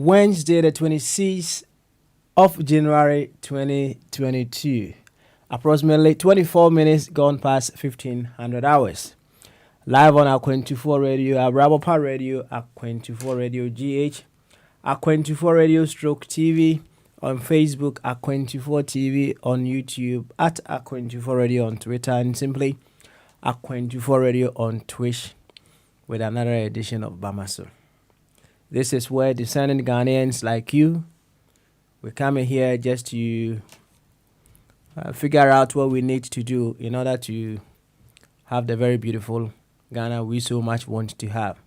Wednesday, the 26th of January 2022. Approximately 24 minutes gone past 1500 hours. Live on Aqua24 Radio, Rabopa Radio, Aqua24 Radio GH, Aqua24 Radio Stroke TV, on Facebook, Aqua24 TV, on YouTube, at Aqua24 Radio on Twitter, and simply Aqua24 Radio on Twitch with another edition of Bamaso. This is where discerning Ghanaians like you, we come in here just to figure out what we need to do in order to have the very beautiful Ghana we so much want to have.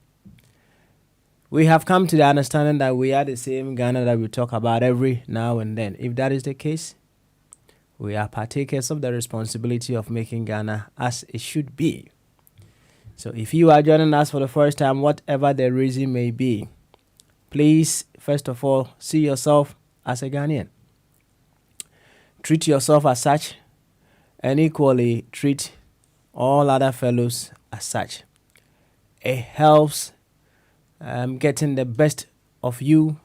We have come to the understanding that we are the same Ghana that we talk about every now and then. If that is the case, we are partakers of the responsibility of making Ghana as it should be. So if you are joining us for the first time, whatever the reason may be, please, first of all, see yourself as a Ghanaian. Treat yourself as such, and equally treat all other fellows as such. It helps getting the best of you,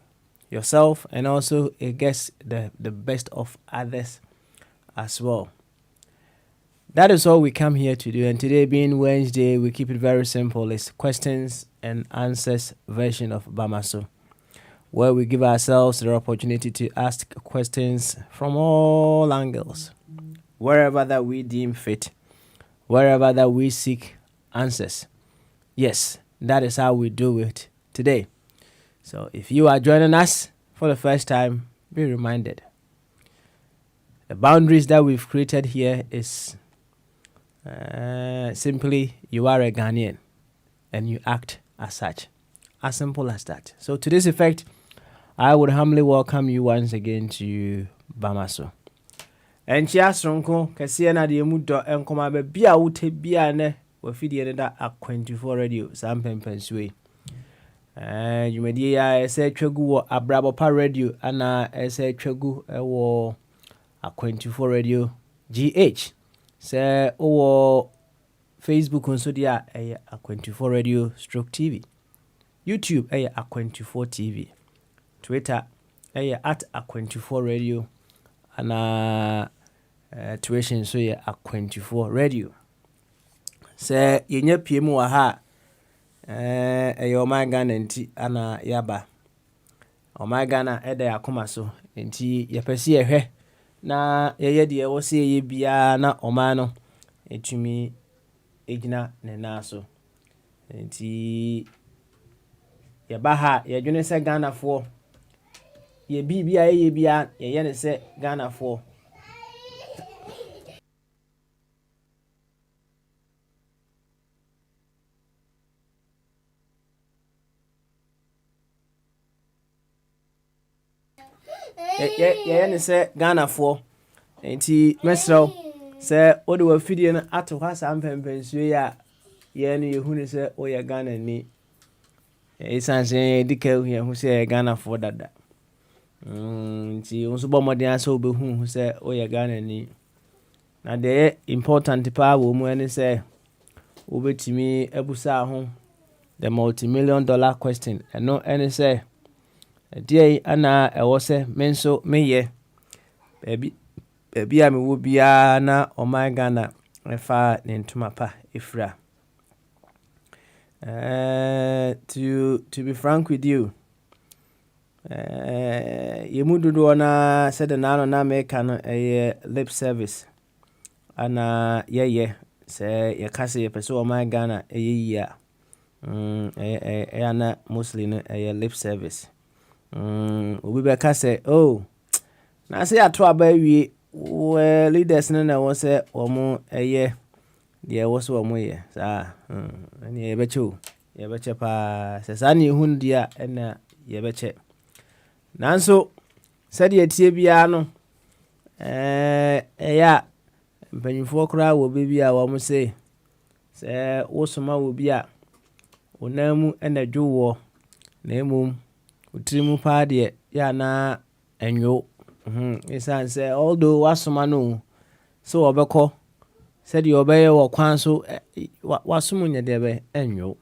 yourself, and also it gets the best of others as well. That is all we come here to do. And today being Wednesday, we keep it very simple. It's questions and answers version of Bamaso, where we give ourselves the opportunity to ask questions from all angles, wherever that we deem fit, wherever that we seek answers. Yes, that is how we do it today. So if you are joining us for the first time, be reminded. The boundaries that we've created here is simply you are a Ghanaian and you act as such. As simple as that. So to this effect, I would humbly welcome you once again to Bamaso. And Chiasronko, Cassiana de Mudo, and Comaba Bia Ute Biane, were feeding that at 24 Radio, Sampen Pensue. You may dear, I say Tragu, a Brabopa Radio, and I say Tragu, a war at 24 Radio GH. Say, oh, Facebook on Sodia, a 24 Radio Stroke TV. YouTube, a 24 TV. Twitter, at Aqua24 Radio, and tuition so yeah Aqua24 Radio. Say yenye PM wa ha your my Ghana nti ana yaba. O my Ghana ede akoma so nti yepesi ehwe na yeye de wo se ye bia na o ma no etumi egina ne na so. Nti yeba ha ye dwene se Ghana fo ye bibia ye bia ye ne se Ghana fo ye ne se Ghana fo enti mesro se odi wa fidie na ato ha sa mpempensuo ya ye ne yehu ne se o ye Ghana ni esanse dika hu ye hu se Ghana fo dada nti unso bo modern asa obehu se o ye Ghana ni na the important pa wo mu ene se obetimi ebusa ho the multi-million-dollar question eno ene se die ana ewo se menso meye baby am wo bia na o my Ghana efa ne ntuma pa efra. To be frank with you, yemududu na said na na make an a lip service ana ye say ye kase ye peso o my Ghana ya ana mostly a lip service Obi bɛka sɛ oh na sɛ yɛato aba awie leaders no na ɛwɔ sɛ wɔn ɛyɛ deɛ ɛwɔ sɛ wɔn yɛ saa ɛnna yɛbɛkyɛ paa sɛ saa ne ehu deɛ a ɛna yɛbɛkyɛ nanso sɛdeɛ tie biara no ɛyɛ a mpanyinfoɔ koraa wɔ baabi a wɔn sɛ sɛ wosoma wɔ bi a wɔnan mu ɛna dwo wɔ na mmom wotiri mu paa deɛ yɛ anaa ɛnwo ɛsiane sɛ although wasoma no sɛ wɔbɛkɔ sɛdeɛ wɔbɛyɛ wɔ kwan so wasom nyɛ deɛ bɛ ɛnwo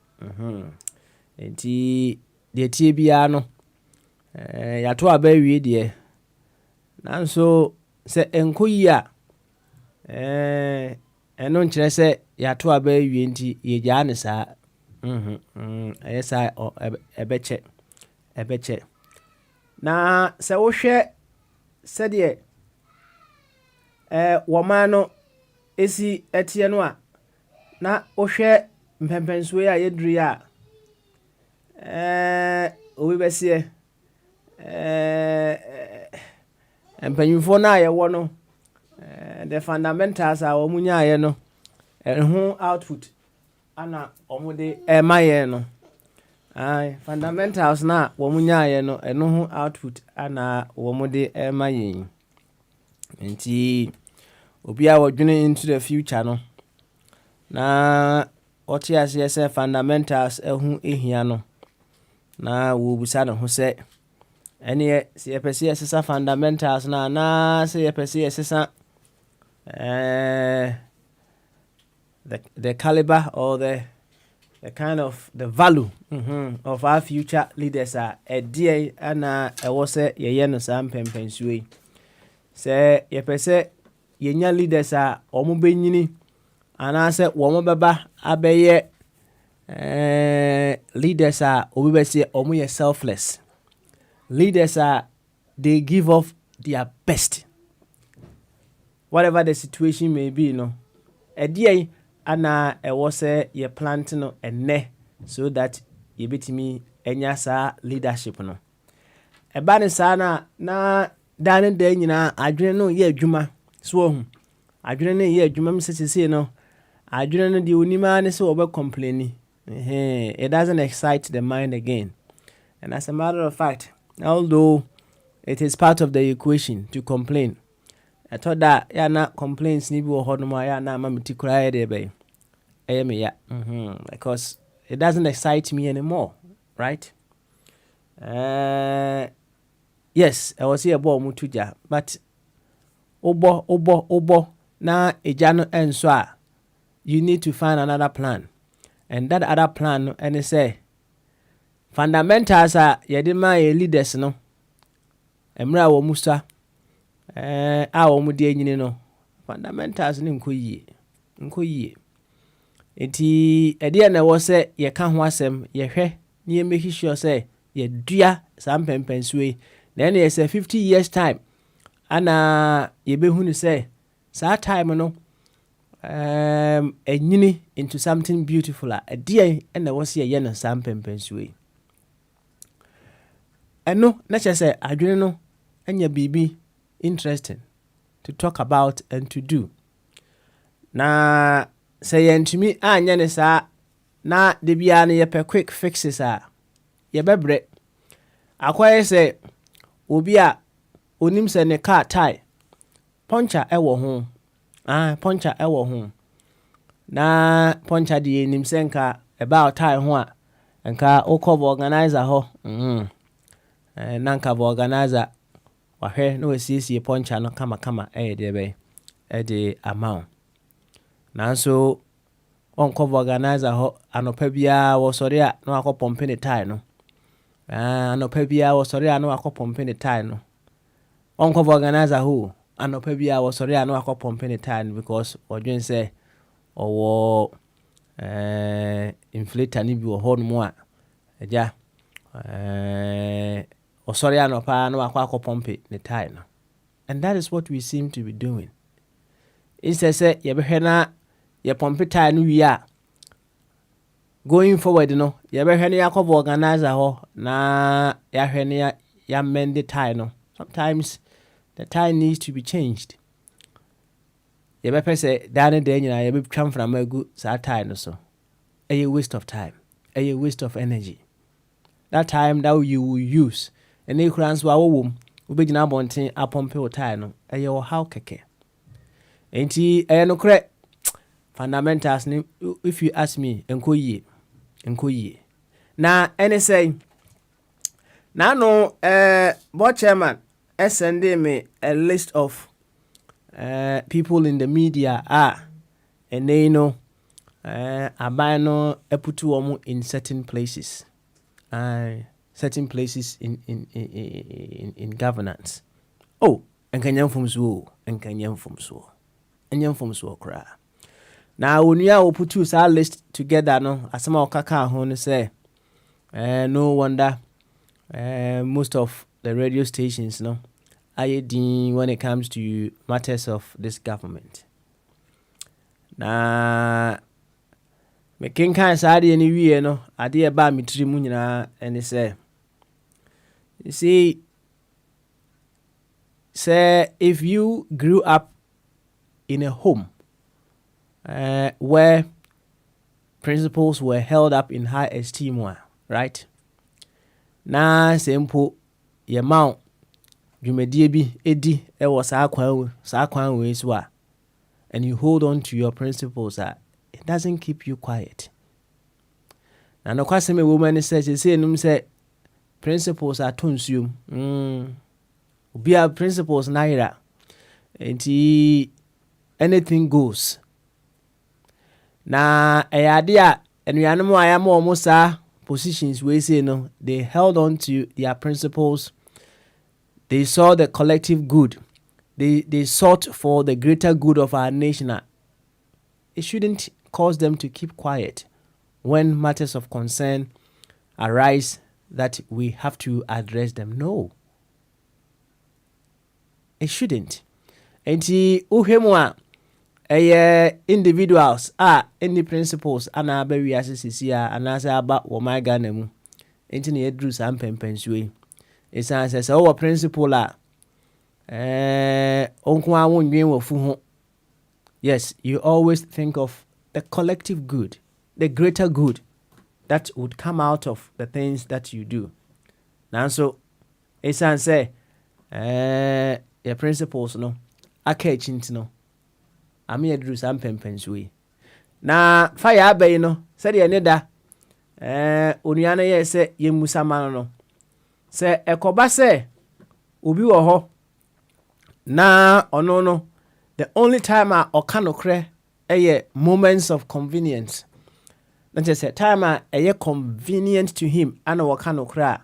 nti deɛ tie biara no yɛato aba awie deɛ nanso sɛ ɛnkɔ yi a ɛno nkyerɛ sɛ yɛato aba awie nti yɛgyaa ne saa ɛyɛ saa ɛbɛkyɛ na sɛ wohwɛ sɛdeɛ wɔman no esi ɛteɛ no a na wohwɛ mpɛmpɛnsoɔ a yɛduru a obi bɛseɛ mpanyinfoɔ no a yɛwɔ no the fundamentals a wɔn nyaayɛ no ɛho output ana wɔn de ɛma yɛn no fundamentals na wɔn nyaayɛ no ɛno ho output ana wɔn de ɛma yɛn nti obi a wɔdwene into the future no na wɔte aseɛ sɛ fundamentals ɛho ehia no na wɔbusa ne ho sɛ ɛneɛ sɛ yɛpɛ sɛ yɛsesa fundamentals na anaa sɛ yɛpɛ sɛ yɛsesa the caliber or the kind of the value of our future leaders a ɛdeɛ ana ɛwɔ sɛ yɛyɛ no saa mpɛmpɛnsuo yi sɛ yɛpɛ sɛ yɛnya leaders a wɔn bɛnyini anaasɛ wɔn bɛba abɛyɛ leaders a obi bɛsɛ wɔn yɛ selfless leaders a they give off their best whatever the situation may be no ɛdeɛ ana ɛwɔ sɛ yɛ plant no ɛnɛ so that yɛbɛtumi anya saa leadership no ɛba ne saa na daa ne daa nyinaa adwene no yɛ adwuma so ohun adwene no yɛ adwuma mi sɛ no adwene no deɛ onim ara ne sɛ wɔbɛ complain it doesn't excite the mind again and as a matter of fact although it is part of the equation to complain I thought that na complaints ni bi wɔ hɔ no ma na ma me ti koraa yɛ deɛ bɛyɛ ɛyɛ me ya because it doesn't excite me anymore right yes I was here ɔmo to gya but obo na egya no enso a you need to find another plan and that other plan no ɛne sɛ fundamentals a yɛde ma yɛ leaders no emra wɔ musa a wɔn de anyini no fundamentals ne nkɔ yie enti ɛdeɛ na ɛwɔ sɛ yɛka ho asɛm yɛhwɛ ne yɛ make sure sɛ yɛdua saa mpɛmpɛnsuo yi na ɛne yɛ sɛ 50 years time ana yɛbɛhu ne sɛ saa time no anyini into something beautiful a ɛdeɛ na ɛwɔ sɛ yɛyɛ no saa mpɛmpɛnsuo yi ɛno na kyerɛ sɛ adwene no anya biribi interesting to talk about and to do na sɛ yɛntumi anyɛ ne saa na de biara no yɛpɛ quick fixes a yɛbɛbrɛ akɔyɛ sɛ obi a onim sɛ ne car tire puncture ɛwɔ ho puncture ɛwɔ ho na puncture de nim sɛ nka ɛba tire ho a nka wokɔ organizer hɔ na nka organizer wahwɛ na wasiesie puncture no kama ɛyɛ deɛ bɛyɛ ɛde ama nanso ɔnkɔ organizer hɔ anɔpa biara wɔsɔre a na wakɔ pɔmpe ne tire no anɔpa biara wɔsɔre a na wakɔ pɔmpe ne tire no ɔnkɔ organizer hɔ anɔpa biara wɔsɔre a na wakɔ pɔmpe ne tire no because ɔdwen sɛ ɔwɔ inflator ne bi wɔ hɔ no mu a agya ɔsɔre anɔpa na wakɔ pɔmpe ne tire no and that is what we seem to be doing instead sɛ yɛbɛhwɛ na yɛ pɔmpe tire no wie a going forward no yɛbɛhwɛ ne yakɔ organizer hɔ na yɛahwɛ ne ya mend the tie no. Sometimes the tie needs to be changed. You better say that and then you be come from a good tie no so. A waste of time. A waste of energy. That time that you will use and you crans wa wom ubegina abonten apompe o tie no. A how keke. Enti no correct fundamentals ni if you ask me enko ye na any say na no board chairman send me a list of people in the media and they know abano eputu omo in certain places in governance. Oh, enkanyam from so kra. Now when you put our list together no asema okaka ho no say no wonder most of the radio stations no are din when it comes to matters of this government. Na me kenkan saade ni wie no ade e ba mitri mu nyina ene say you see if you grew up in a home where principles were held up in high esteem, right? Na simple ye mount dwumadie bi edi e wo saa kwan we so a, and you hold on to your principles, it doesn't keep you quiet. Na no kwase me woman say num say principles are tonsuum obi a principles naira enti anything goes. Na ade a enuanom ayam omo saa positions we say no, they held on to their principles. They saw the collective good. They sought for the greater good of our nation. It shouldn't cause them to keep quiet when matters of concern arise that we have to address them. No. It shouldn't. Enti uhemwa individuals any principles ana ba wi asisi anasa aba wo my Ghana mu enti na yedru sam pempensuwe esan se wo principle onko awonwen wafu ho. Yes, you always think of the collective good, the greater good that would come out of the things that you do. Now so esan se your principles no aka chinti no ami edru sam pempensuwe na fire abai no said ye ne da onuana ye se ye musama no se ekoba se obi wo ho na ono no the only time oka nokre moments of convenience. That is a time convenient to him ana waka nokre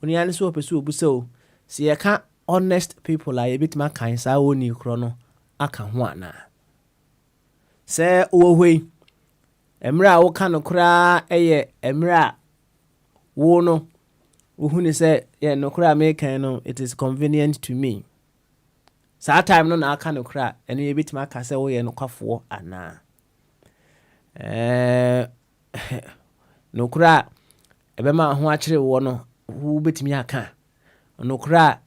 onuana so opesu obuso se ye ka honest people a yebitima kan sa woni kro no aka ho ana. Se owe emra wo ka no kra emra wo no wo ni se ye no kra me kan no it is convenient to me. Sa time no na aka no kra eno ye bitima ka se wo ye no kwafo ana. No kra ebema ho akire wo no wo betimi aka. No kra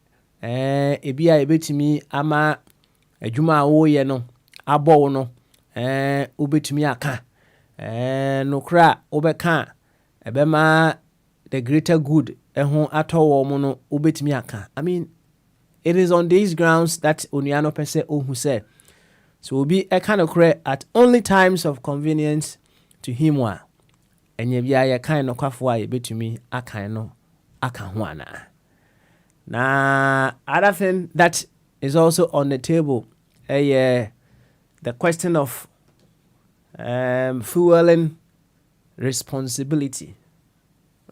ebia ebetimi ama adwuma wo ye no abo no ubetumi aka nokra obeka ebema the greater good ehun atowo mu no ubetumi aka. I mean, it is on these grounds that onuano pese ohun say so obi eka nokra at only times of convenience to him wa enye bia ye kan nokwafo a ebetumi aka no aka ho ana. Na other thing that is also on the table the question of fueling responsibility,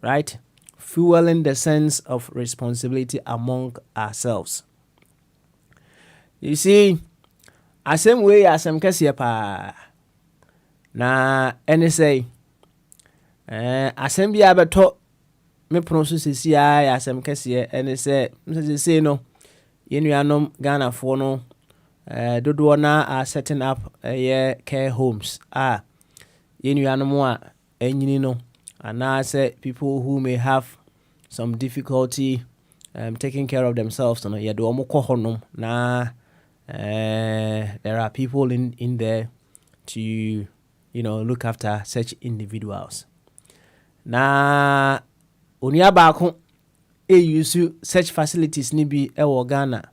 right? Fueling the sense of responsibility among ourselves. You see, asem way asem kese pa na any say asem bia beto me pronounce sisi asem kese any say no yenuanom Ghana fo no dodo na are setting up care homes yenuanom a enyini no and say people who may have some difficulty taking care of themselves. No, yeah, do honum na. There are people in there to look after such individuals. Na onia baako use such facilities ni bi ewo Ghana.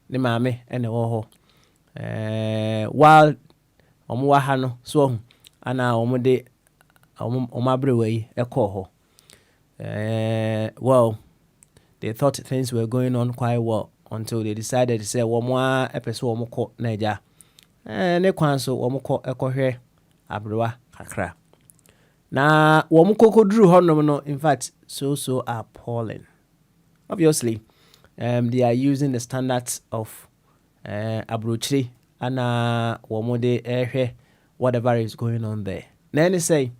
Ne maame ene wo ho. While omo wa ha no so ana omo de omo abrewa yi ekọ ho. Well, they thought things were going on quite well until they decided to say womo a epeso womo kọ Naija. Ne kwan so womo kọ ekohwe abrewa kakra. Na womo kokoduru honom no, in fact so appalling. Obviously, they are using the standards of abrochiri ana womo de whatever is going on there. Na any say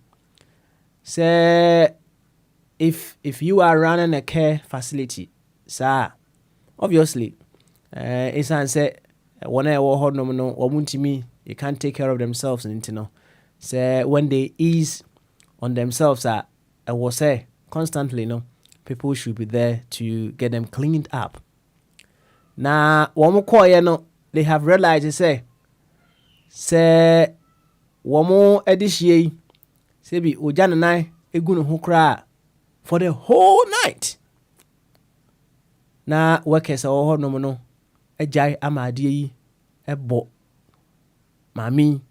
if you are running a care facility, sir, obviously it's say one honom no womuntimi, you can't take care of themselves and say when they ease on themselves, I will say constantly, people should be there to get them cleaned up. Now, they have realized, say, womo edishie, sebi ojana nai egunu hukra for the whole night. Na workers or no ejai amadi ebo mami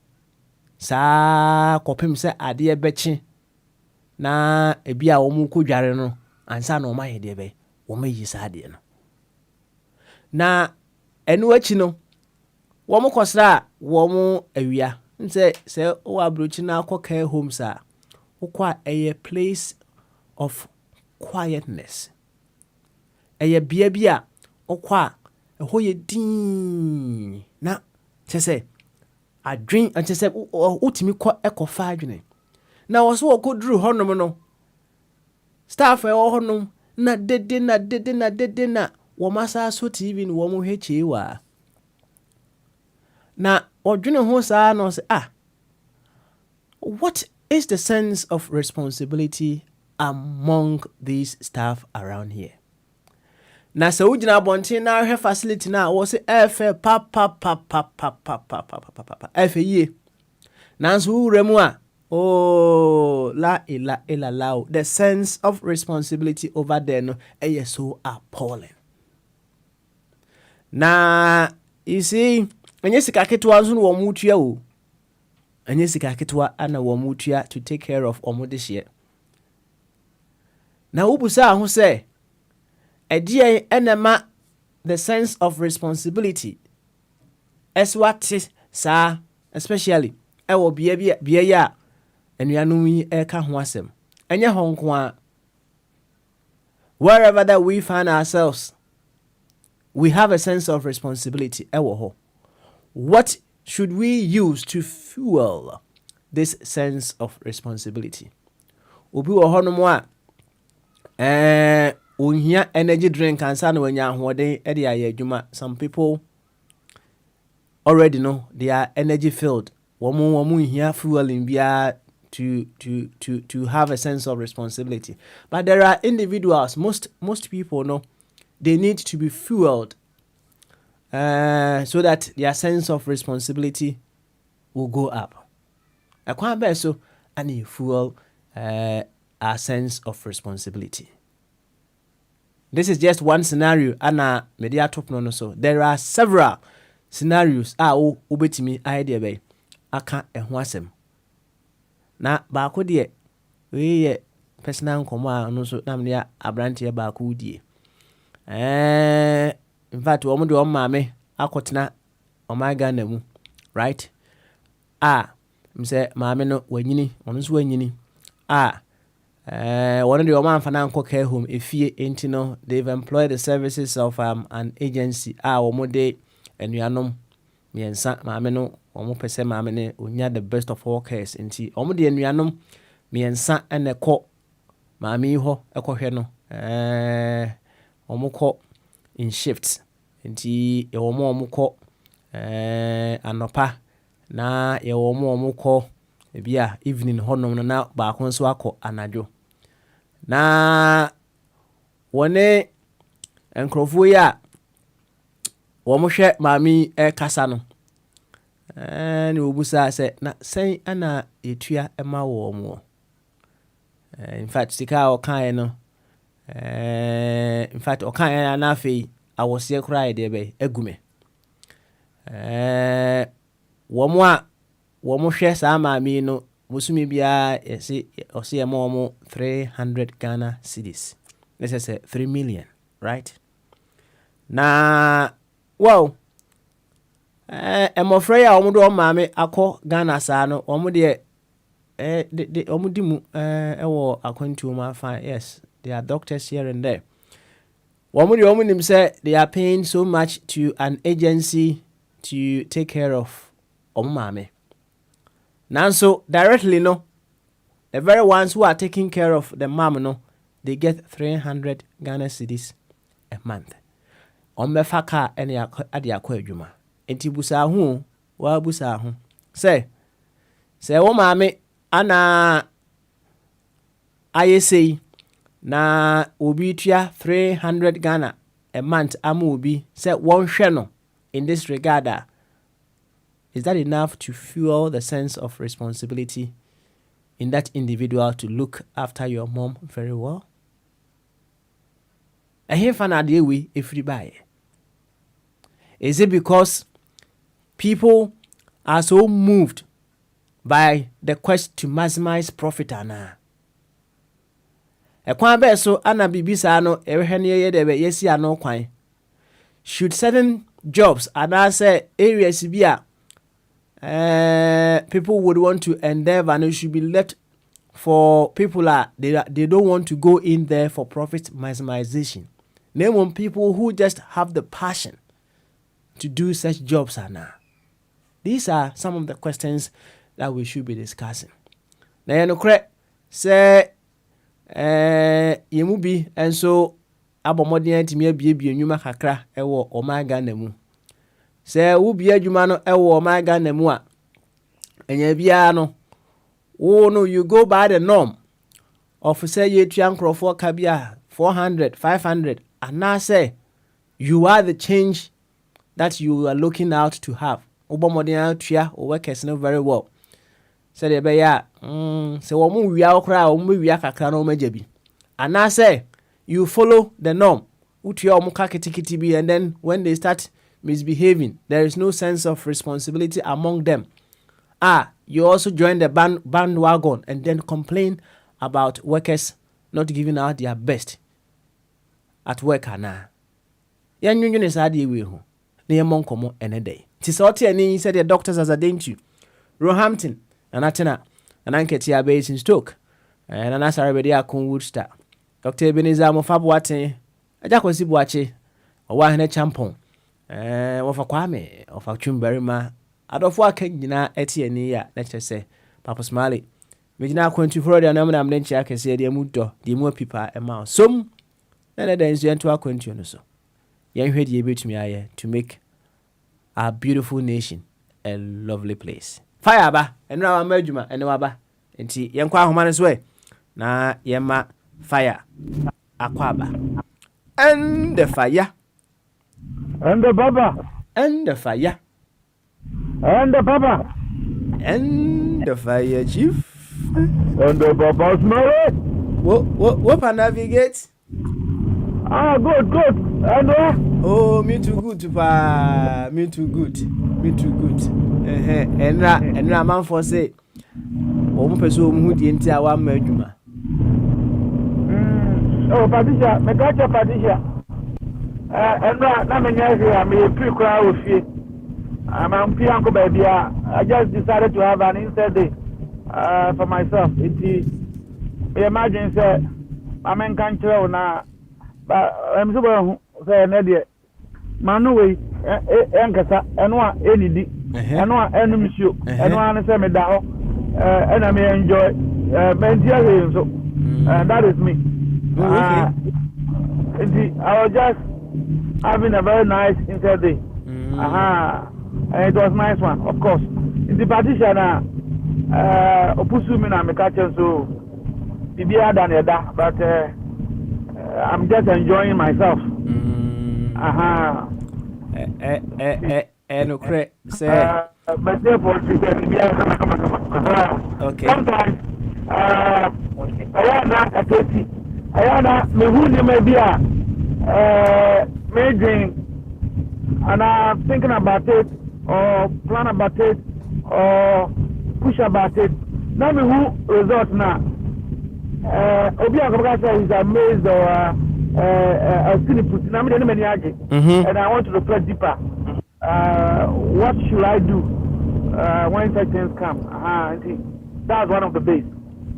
sa kopim se ade bechi na ebia womu kodware no ansa na oma yede be womu yi sa ade no na enu achi no womu kosra womu awia nse se o abrochi na akọ care homes a wokwa a place of quietness, a bia okwa ho ye din na chese adwen chese utimi kọ ekofa adwene na wo so okoduru honom no staff honom na dede na wo masa so TV ni wo mo hweche wa na odwene ho saa no se what is the sense of responsibility among these staff around here? Na se ujina bontin na hwe facility na wo se efe pa efe ye na nso uremu a la ila the sense of responsibility over there no so appalling. Na you see enye sika ketewa nso no wo mutua o enye sika ketewa ana wo mutua to take care of omodehye. Na ubusa ho se edie enema the sense of responsibility as what sa especially ewo bia ya enuanu yi eka ho asem enye ho nko a wherever that we find ourselves we have a sense of responsibility ewo ho. What should we use to fuel this sense of responsibility? Obi wo hono mo a ohia energy drink ansa na wanya ahoden e de aye adwuma. Some people already know they are energy filled. Womu hia fueling bia to have a sense of responsibility. But there are individuals, most people know they need to be fueled so that their sense of responsibility will go up. Akwa be so and fuel our sense of responsibility. This is just one scenario ana media top no so. There are several scenarios obetimi idea be aka eho asem. Na baako de we ye personal nkomo a no so na me abrante baako die. In fact, womo de omame akotena omaga na mu, right? Mse maame no wanyini, ono so wanyini. One de omamfa na nko care home efie enti no they've employed the services of an agency womo de enuanom miensa maame no omo pese maame ne onya the best of all cares enti omo de enuanom miensa ene ko maame ho ekohwe no omo ko in shifts enti omo ko anopa na omo ko bia evening honom no na baako nso akọ anadwo na wɔne nkurɔfoɔ yi a wɔn hwɛ maame kasa no ne wɔbusa sɛ na sɛn ana yɛtua ma wɔn mo in fact sika a ɔkaeɛ no in fact ɔkaeɛ na afei awɔseɛ koraa yɛ deɛ bɛyɛ agu me wɔn a wɔn hwɛ saa maame yi no bosome biara ɔsɛ yɛ ma wɔn 300 Ghana cedis let's say 3 million, right? Na wow, mmɔfra yi a wɔn de wɔn maame akɔ Ghana saa no wɔn deɛ wɔn di mu ɛwɔ akwantuo mu afa. Yes, there are doctors here and there. Wɔn deɛ wɔn nim sɛ they are paying so much to an agency to take care of wɔn maame. Nanso directly no, the very ones who are taking care of the mom no, they get 300 Ghana cedis a month. Bɛfa car ade akɔ adwuma. Enti busa ho, wa busa ho. Sɛ wo maame ana ayesei na obi tua 300 Ghana a month ama obi sɛ wɔn hwɛ no in this regard. Is that enough to fuel the sense of responsibility in that individual to look after your mom very well? Is it because people are so moved by the quest to maximize profit? Should certain jobs areas people would want to endeavor, and it should be left for people they don't want to go in there for profit maximization. Name people who just have the passion to do such jobs These are some of the questions that we should be discussing. Now you know say yemu bi enso abomodin antimi abie enwuma kakra ewo Omega namu. Say wo bia adwuma no ewo Omega namu a enya bia no wo no you go by the norm of say yetua nkrofo ka bia 400 500 and now say you are the change that you are looking out to have. Obomodin atua o workers no very well. Say the be ya say wo mu wia okra wo mu wia kakra no maja bi. And now say you follow the norm. Utua omu ka kitikiti bi, and then when they start misbehaving, there is no sense of responsibility among them. You also join the bandwagon and then complain about workers not giving out their best at work. Yan union is adi we ho. Near Moncomo any day. Tisoti and said the doctors as a dainty. Roehampton, and Atena, and Anketia base in Stoke, and an Asarabedia con Woodster. Dr. Ebenezer Mofabuate, a Jacosi Buache, a Wahine Champon, of a Kwame, of a Chumberima, out of working Etienne, let's say, Papa Smiley. Mijina kwentu Florida na mna mnenchi yake siya diya mudo, di mwa pipa ema. Som, nene denzu yantu wa kwentu yonuso. Yanhwe di yebe tumiaye to make our beautiful nation a lovely place. Fire ba, enwa wa mejuma, enwa ba. Enti, yankwa humane swe, na yema fire, akwaba. And the fire. And the baba. And the fire. And the baba. And the fire, chief. And the baba smell. What navigate? Good. And oh, me too good, pa. Me too good. And man for say, person who didn't tell one meduma. Oh, Patricia, me got your Patricia. And not many years here, me pre-crowd with you. I'm Uncle Baby. I just decided to have an inside day for myself. Imagine, say, I'm in country now, but I'm super say, Nadia. Manuway, Enkasa, and one any D, and one enemy shoe, and one semi down, and I may enjoy Mentia, so, and that is me. I was just having a very nice inside day. And it was nice one, of course. In the partition, Opusumi na me catch so Bibia than Eda, but I'm just enjoying myself. Aha. No credit. Say. But therefore, Okay. Sometimes, I am not a tasty. I am not me who you may be may drink, and I'm thinking about it, or plan about it, or push about it. Now me who result now. Obi Akabaka is amazed or and I want to reflect deeper. What should I do when such things come? That's one of the base.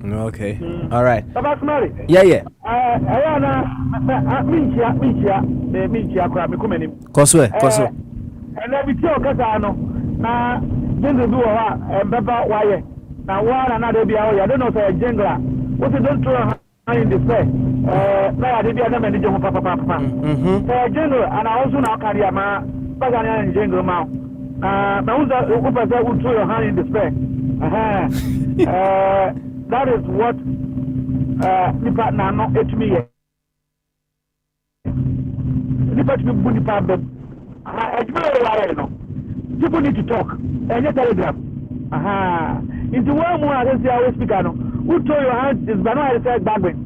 Okay. All right. About marriage. Yeah. Koswe. And every two Casano. Now, Jingle do and Baba Wire. Now, one another be out. I don't know, say a jingler. What you don't throw in the fair. Now, I did the other manager of Papa. Say a jingle, and I also now carry a man, Pagana and jingle mouth. Now, who would throw your hand in the fair? That is what Nipa Nano ate me. Nipa to be Nipa Beb. People need to talk. And you telegraph. Into one more, I say, I will speak. Who told your hand is Bano? I said, Bagwin.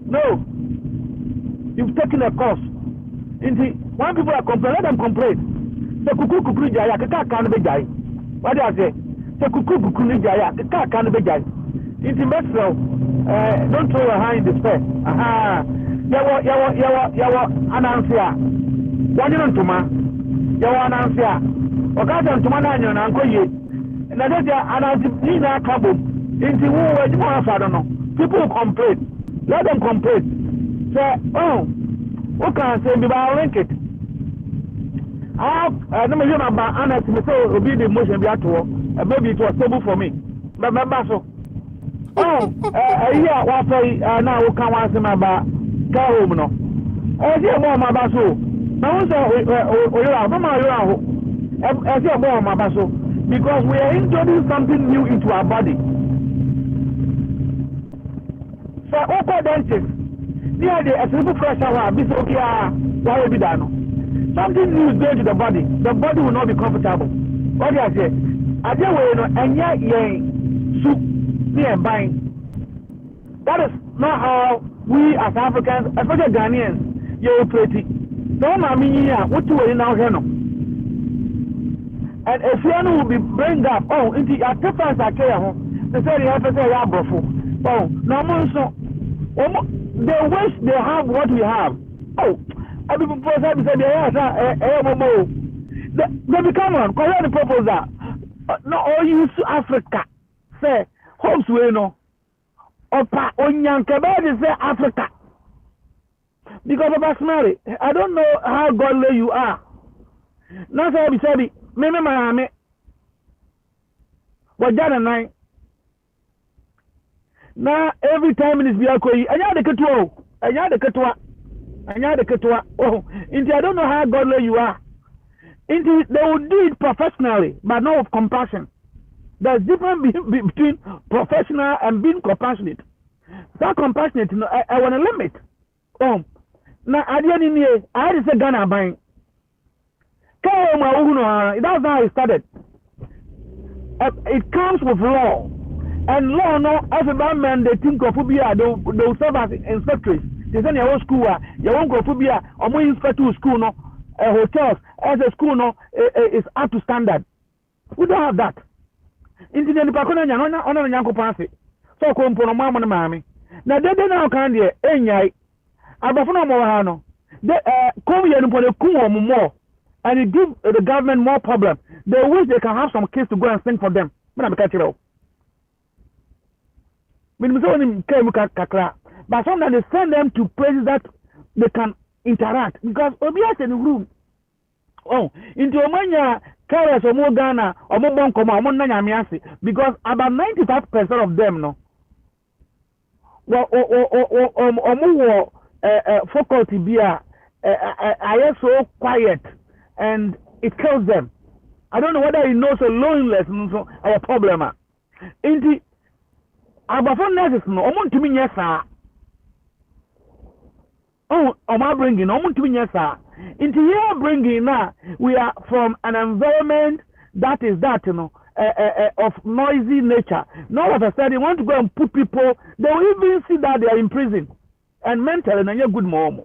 No. You've taken a course. Into one people are complaining, let them complain. The cuckoo jaya, the car can't be jay. What do I say? The cuckoo jaya, the car can't be jay. Into Metro, don't throw your hand in despair. Yawa, Anansia. One year to ma. Yawa, Anansia. Okata to Manano and Uncle Ye. And I said, Anansia, Cabo. Into who I don't know. People complain. Let them complain. Say, oh, what can I say? Be by link it. I never hear about Anna to say, obey the motion be at all. Maybe it was stable for me. But my basso. Oh, yeah, what I now can ask him about Carol. No, I see more my basso. Now, I see more my basso because we are introducing something new into our body. So, open dentist, near the simple pressure, be okay, why will be done? Something new is going to the body will not be comfortable. What do I say? I just want to know, and yet, soup. Buying. That is not how we as Africans, especially Ghanaians, you operate. No, mommy, what you will now hear. And if you will be bring up, into your difference, I care home. They say you have to say, yeah, bro. Oh, no more so. They wish they have what we have. Oh, I be proposed to say, they become on, call the proposal. No, all you to Africa. Say, homes we know. Opa Onyankabed say Africa. Because of us married. I don't know how godly you are. Now say be said me Miami. Wajana nine. Now every time in this biakoyi, anya de ketwa. Oh, into I don't know how godly you are. Into they will do it professionally, but not with compassion. There's difference between professional and being compassionate. That compassionate, I want to limit. Now I didn't need. I had to say Ghana buying. That's how it started. It comes with law, and law no every man they think of phobia. They'll serve as inspectors. They send your own school. Your own phobia. Or more inspector school no. Hotels as a school no is up to standard. We don't have that. Into the Pakuna on Yanko Passy. So come for no mamma and mammy. Now they now can't hear any Abafano Mohano. They come here and put a cool more and it gives the government more problem. They wish they can have some kids to go and sing for them. But I'm catching up. But sometimes they send them to places that they can interact because Obias in the room. Oh, into Omania. Carers or more Ghana or more Bonkoma or more Nanyamiasi because about 95% of them no or more faculty be are so quiet and it kills them. I don't know whether he knows a loneliness so our problem. Inti abafon nurses no omo ntumi nya saa Oh, my bringing, into here bringing now, we are from an environment that is that, of noisy nature. Now, all of a sudden, they want to go and put people, they will even see that they are in prison. And mentally, and you're good mom.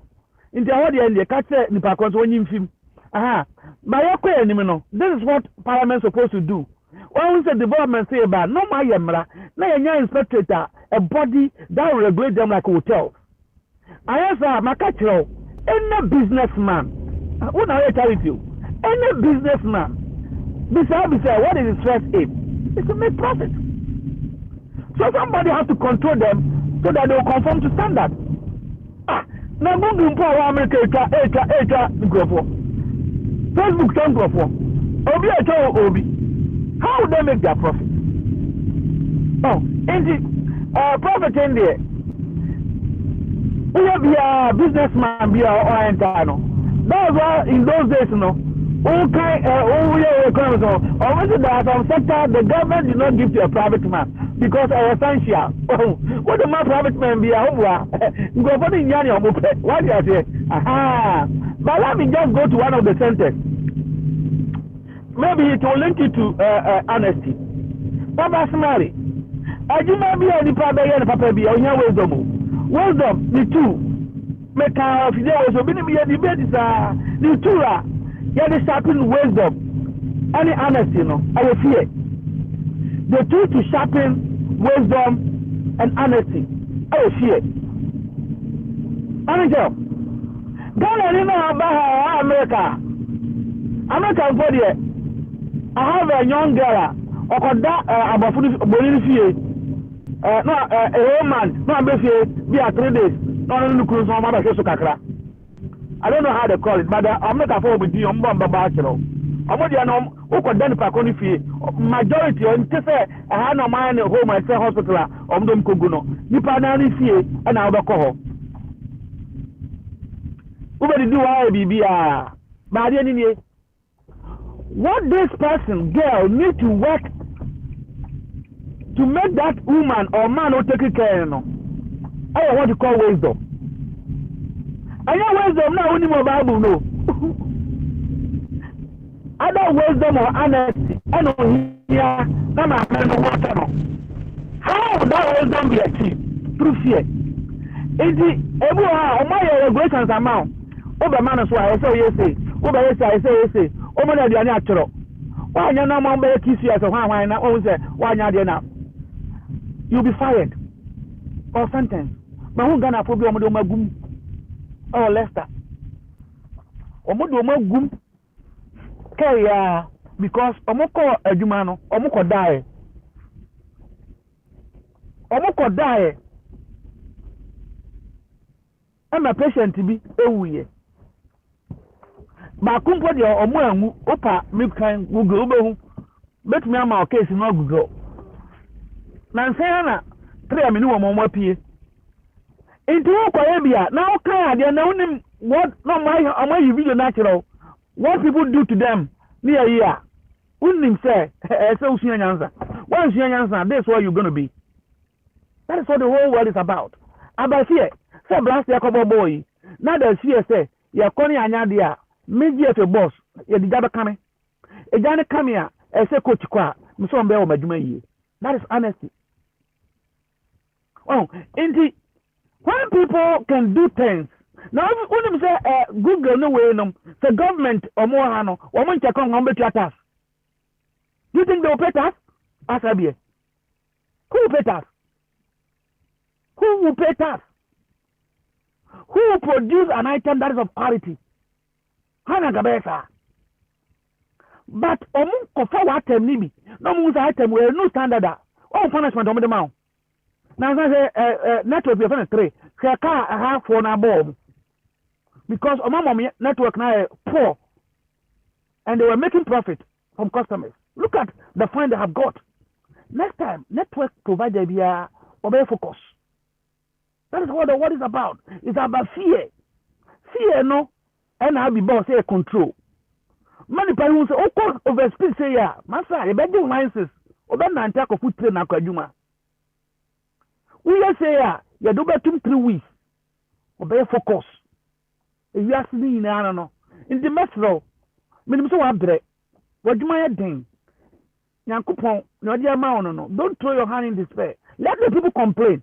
Into how the end, they catch the Nipakos when you film. Aha. But this is what Parliament is supposed to do. When we say development, say about no, my yamra, now you're inspector, a body that will regulate them like a hotel. I answer my catcher, any businessman, what I tell you, any businessman, besides, what is his first aim? It's to make profit. So somebody has to control them so that they will conform to standard. Now, moving power America, Facebook, Obi. How would they make their profit? Oh, indeed, profit in there. We have a businessman, be our entire. That's why in those days, all kind already there are some sector the government did not give to a private man because essential. What the man private man be a go for the Yanni what do you say? Aha. But let me just go to one of the centers. Maybe it will link you to honesty. Papa Smari. I do not be any papa and papa be on your wisdom. Wisdom, the two. Make a video so be a debate is the two. Get the sharpen wisdom. Any honesty, I will fear. The two to sharpen wisdom and honesty. I will fear. Manager, Ghana, about America. American body. I have a young girl. About Bolivia. No, a woman. No, I'm be a 3 days. No, I don't know how they call it, but I'm not afford with you. I'm going to buy it. I'm going to done majority on say I had no mind home and say hospital or them Kuguno. You panani fee and I'll go. Nobody do I be what this person, girl, need to work to make that woman or man who take care of. I want to call wisdom. I know wisdom now only more Bible no. Other wisdom or honesty, I know here, no man water no. How would that wisdom be achieved? Through fear. Is it everyone my regulations amount? Over man is why I say yes, over yes, I say yes. Over the natural. Why you no man better kiss you as a why not always say why not now? You'll be fired or sentenced. But who gonna problem with my goom? Oh, Lester. Omodo magum kaya because omoko adwuma no omoko die. Omoko die. Ama patient bi ewuye. Ba kumpo de omo anwu opa me kan Google obehu. Betumi ama case no Google. Na nsen na 3 minutes wo mo apie. Into Korea, now can they know him what no my video natural. What people do to them near here. Wouldn't say so soon answer. Once you answer, that's what you're gonna be. That is what the whole world is about. About here, say blast your couple boy. Now the fear say, you're calling anya dia, media to boss, you're the jabba coming. A Johnny come here, I say coach qua, Musson Bell Majuma. That is honesty. Oh, indeed. When people can do things, now when you say Google no way no, the government or more hano, or when you come home to us. Do you think they will pay us? Ask Abie. Who will pay us? Who will pay us? Who will produce an item that is of quality? Hana Gabesa. But for what item nibi? No moves item where no standard. Oh, punishment on the mount. Now I say network we have 3. Say car I have for na bomb. Because my network now poor. And they were making profit from customers. Look at the fund they have got. Next time, network provider be a focus. That is what the word is about. It's about fear. Fear no and I be boss say control. Many people who say, oh, over speed say yeah, master, you better do licenses. Obe na nta ko foot train na kwadwuma. We say ya do betum 3 weeks. Obe focus. you ask me na no in the metro minimum so abre wadwuma ya den Yankupon no dia ma no don't throw your hand in despair let the people complain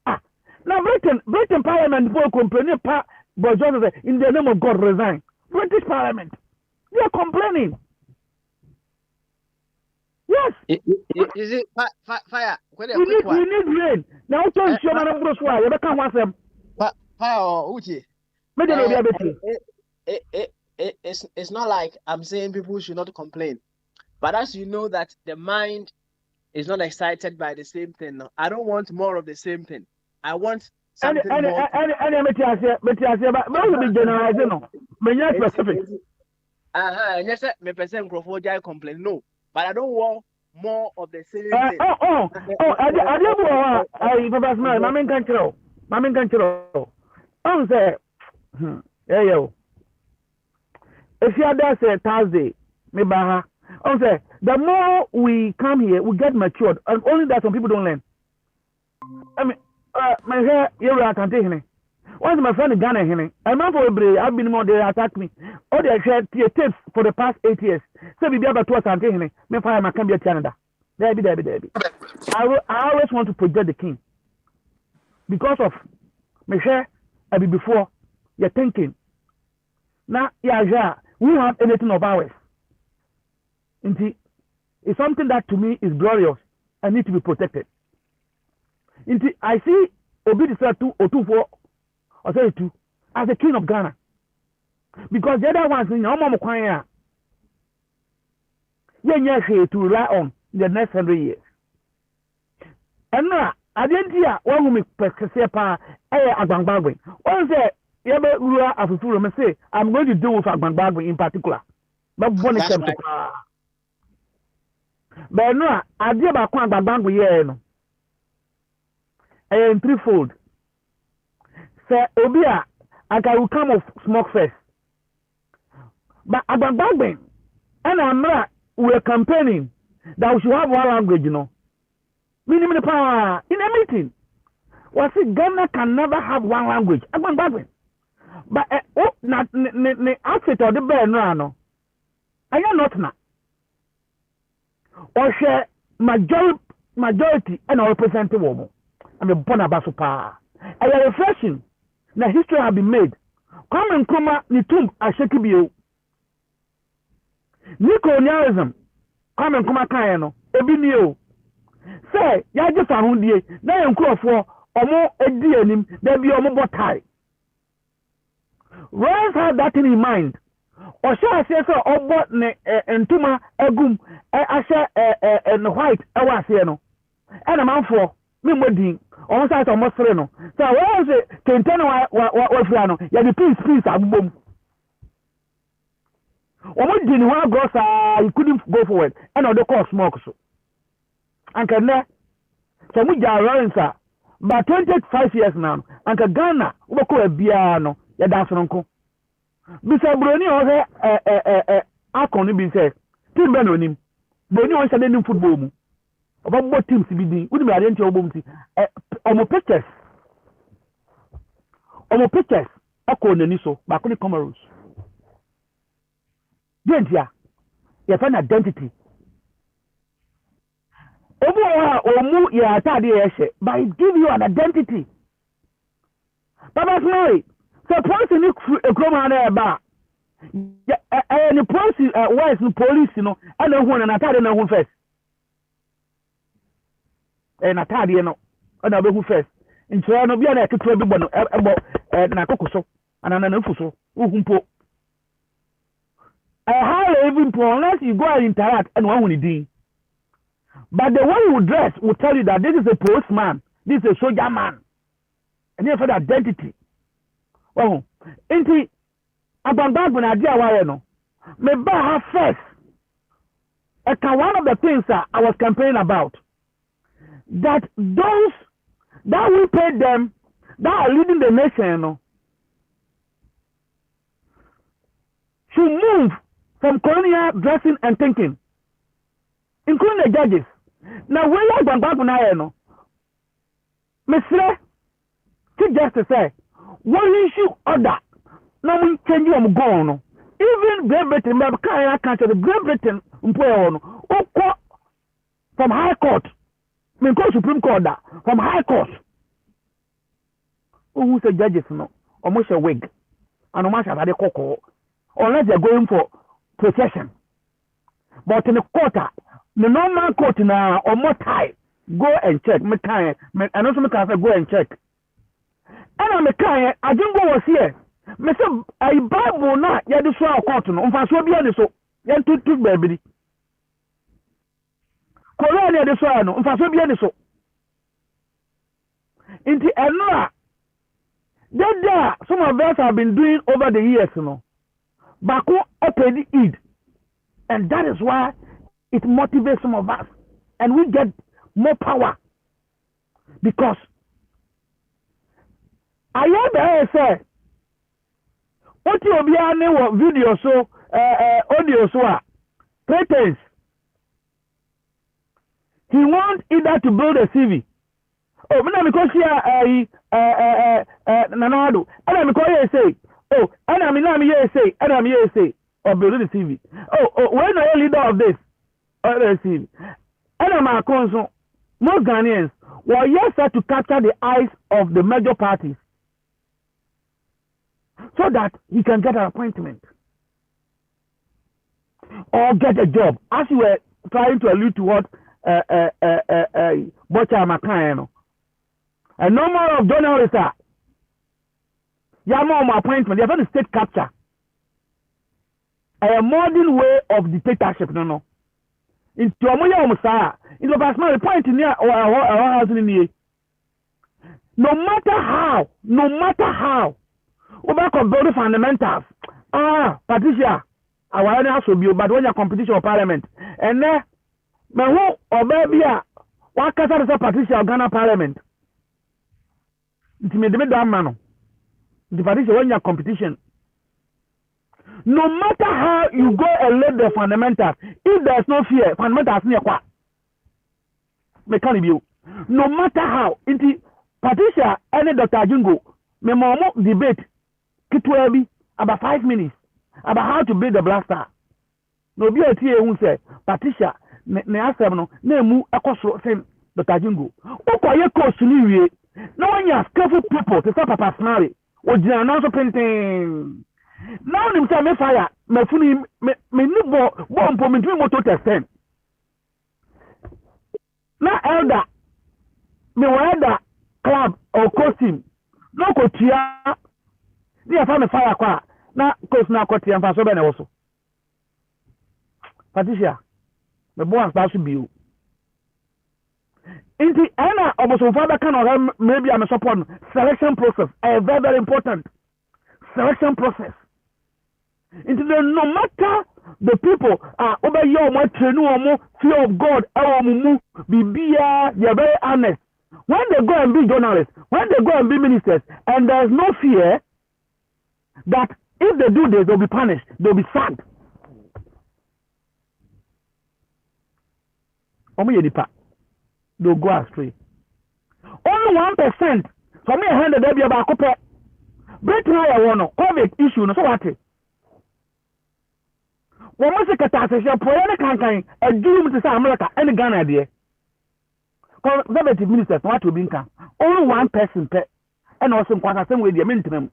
now Britain Parliament will complain but John in the name of God resign British Parliament they are complaining. Yes. Is it fire? We need rain. Now don't show man bro so you can want them. Fire Uchi. It's not like I'm saying people should not complain. But as you know that the mind is not excited by the same thing. No. I don't want more of the same thing. I want something more. But generalizing no. Specific. Yes, me person crofo complain. No. But I don't want more of the same thing. I Professor Mamin Control. Say, yo. If you are there, Thursday, maybe say, the more we come here, we get matured, and only that some people don't learn. I mean, my hair, you're at Antihine. Once my friend Ghana Hine, a man for a break, I've been more, they attack me. All they shared tapes for the past 8 years. So we be able to Antihine, me fire my Cambia Canada. There be. I always want to project the king. Because of my hair, I be before, you're thinking. Now, yeah, we have anything of ours. It's something that to me is glorious and need to be protected. I see Obi the 2 or 2 4 or say 2 as the king of Ghana. Because the other ones in Omo Kwanya, to rely on in the next 100 years. And now, I didn't hear one who make Pesepa Agbangbagwe. One say, Yabe Rua Afufuru, me say, I'm going to deal with Agbangbagwe in particular. But one is right. But no, I did about Agbangbagwe, no. And threefold. Say, Obia, I will come of smoke first. But Agbangbagwe, and I'm not, we're campaigning that we should have one language, you know. Minimum power in a meeting. Was it Ghana can never have one language? Agbangbagwe. But outfit of the bear no. I am not now. Or share majority and our representative woman. I'm a Bonabasupa. I am refreshing. Now history have been made. Come and come ni tomb a shekibio. Nicolonialism. Come and come kayano. Ebinio. Say, ya just a hundie. Na yonkro for omo edi enim. There be omo botai. Rose had that in mind. Or shall I say so? Or what entuma egum asha and white awasiano. And a man for me wedding. On side of Mostreno. So where is it? Tentano wa flano. Ya the peace abum. Omo didn't want to go, you couldn't go forward. And other cause smoke so. And can there? So we are sir. But 25 years now. And Ghana, we call a biano. Ya that's uncle. Bisa Brony or Akon be said, Tim Benonim. Brony was a new football. About what teams to be doing. Would be identical boomty. Omo pictures. Akon and Niso, Bakuni Comoros. Gentia, you find identity. Omu ya atadi eshe, but it give you an identity. Baba Snowy, suppose you look a cromana bar. And the police, where's the police, you know, I know one and atadi no one first. And atadi, you know, another who first. In Toronto, be an equity bono about Nakoso and an Ufuso, Uhumpo. I hardly even unless you go and interact and one will do. But the one who dress will tell you that this is a postman, this is a soldier man, and therefore the identity. Oh, into Agbangbagwe na idea why no. Me ba her first. One of the things that I was campaigning about, that those that we pay them that are leading the nation, no, should move from colonial dressing and thinking, including the judges. Now, when you Agbangbagwe na no, Mr. Chief Justice say, one issue order, no we change your go no even Great Britain but can country Great Britain employer no from High Court me go Supreme Court da from High Court who say judges no almost a wig and almost have a cocoa unless they're going for procession but in the court the normal court na or more tie go and check me can and also me can say go and check and me can I didn't go was here me say I Bible na ya dey so court no mfa so bia ni so ya tutu baby Korean ya dey so no mfa so bia ni so inti enra that some of us have been doing over the years no bako open Eid and that is why it motivates some of us and we get more power because I hear say what you be on video so audio so pretense he wants either to build a CV oh me na because here nanado and I'm calling say oh and I'm say and I'm say or build the CV oh when are you leader of this CV and I'm console most Ghanaians were yes to capture the eyes of the major parties so that he can get an appointment or get a job as you were trying to allude to what Bocha Makayano a number of journalists are Yama appointment, they have a state capture. A modern way of dictatorship, no. Into Amoya Musa, in the past point in here or house in here. No matter how, we back of building fundamentals. Patricia, I want to ask you, but when your competition of parliament, and then, my who or baby, what can I say, Patricia, Ghana parliament? It's me, the man. The party when your competition. No matter how you go and let the fundamentals, if there's no fear, fundamentals near what? Mechanic no matter how, into Patricia and Dr. Jingo, me momo debate kitwebi about 5 minutes about how to build the blaster. No be a TA who say Patricia ne asem no na emu ekosoro sem Dr. Jingo. Okoye course ni no one has careful people to stop Papa Smiley. Ojina na so painting. Now nim say me fire, me funi me ni bomb me ntimi moto test. Na elder me elder club or costume. No ko tia. Dia fa me fire kwa. Na course na ko tia mfa so be na wo so. Patricia, me bo as should be. Inti ana oboso father can maybe I'm a support selection process a very, very important selection process. Into the no matter the people are over your more train more fear of God be very honest. When they go and be journalists, when they go and be ministers, and there's no fear that if they do this, they'll be punished, they'll be sacked. They'll go astray. Only 1%. For me, 100 there be about copper. Britain I want COVID issue. No so what? When we say catastrophe, poor can a doom to say America and Ghana there. Conservative ministers what to be only 1 person per, and also quite same way the minimum.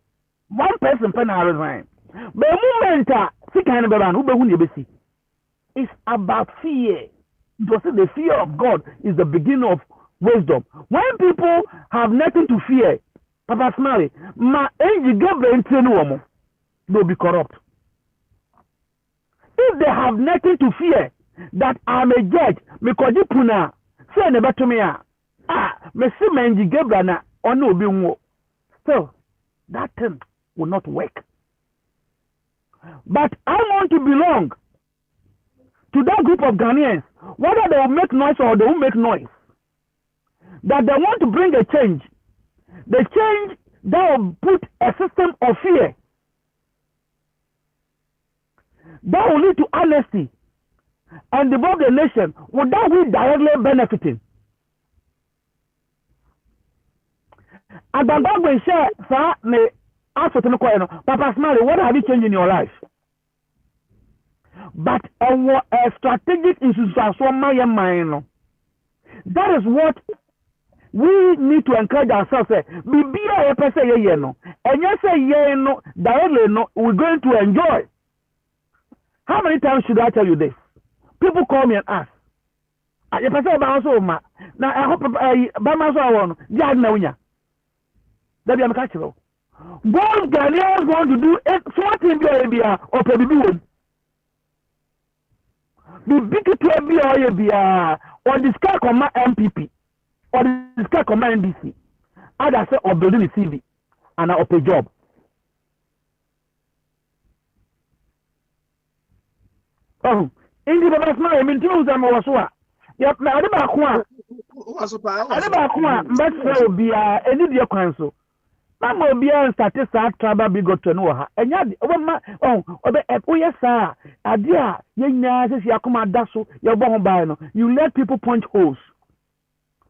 1 person per now resign. But moment see kind of around who be see. It's about fear. Because the fear of God is the beginning of wisdom. When people have nothing to fear, Papa Smiley, my angel Gabriel they'll be corrupt. If they have nothing to fear, that I'm a judge, because you puna, say never to me, me see my angel Gabriel or no be more. Still, that thing will not work. But I want to belong to that group of Ghanaians, whether they will make noise or they won't make noise, that they want to bring a change. The change that will put a system of fear, that will lead to honesty and develop the nation without we directly benefiting. Abangagwe share sa ne After the coin, Papa Smiley, what have you changed in your life? But a strategic issue as one my mind. That is what we need to encourage ourselves. Be a person, no, and you say, no, directly, no, we're going to enjoy. How many times should I tell you this? People call me and ask. You person about also, now I hope by myself one, yeah, no, yeah. That be a catcher. Both Ghanaians want to do something beer or probably the big to or the sky command MPP or the sky command NBC. Others say or building a CV and a job. Oh, in the best man, I mean, two them was what? Yep, I don't know. I don't know, but so be any dear council. Mama be a statistic tribal bigot to know her. And yet, oh, yes, sir. Adia, Yenya says Yakuma Dasso, your bomb you let people punch holes.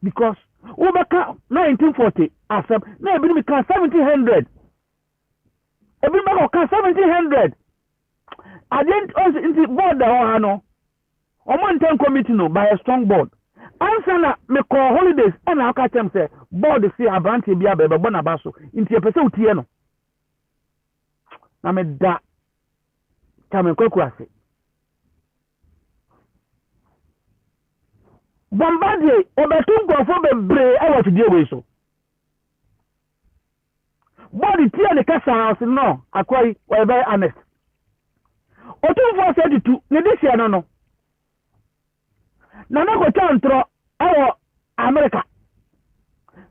Because over 1940, as a maybe we can 1700. Everybody can 1700. I didn't also into board the Ohano. On one time committee no by a strong board. Answer na me call holidays and I catch them say board say abranti bia be bonabaso into a person tie no na me da kame kwakwase Bombardier obetum go for bebre e what dey we so board tie ne kasa house no akwai we very honest otum for 32 ne this year no Nana go chantro awo America.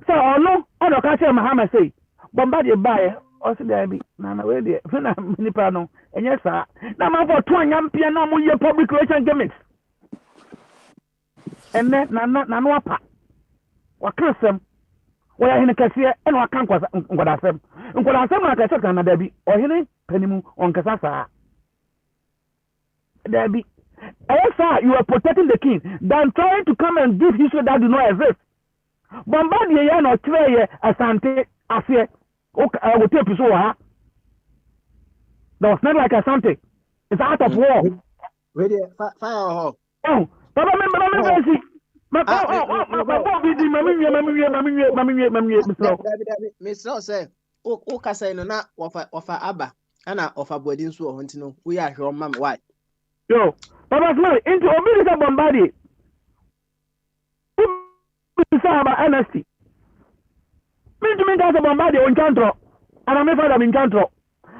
So ono ka say Muhammad say Bombardier buy o se dey bi nana we dey fina nipa no enye sa na ma for to anyampia na mo ye public relation gimmicks. Enne nana apa wakasem wo ya hene kase ene waka nkwadasem na kase kana da bi o hene panimu on kasa sa da bi. Sir, you are protecting the king than trying to come and give history that do not exist. Bombardier ya no try Asante Asie. Okay, we take so ha. That was not like Asante. It's out of war. Ready? Fire hall. Oh, Papa, remember see. Miss Law say, "O kasa no na ofa aba, ana ofa body nso o ntino. We are here mama why?" Yo, Papa Smile, into Obilisa Bombardier. Who say about honesty? Me to me that's a Bombardier on Chantro, and I'm afraid in Chantro.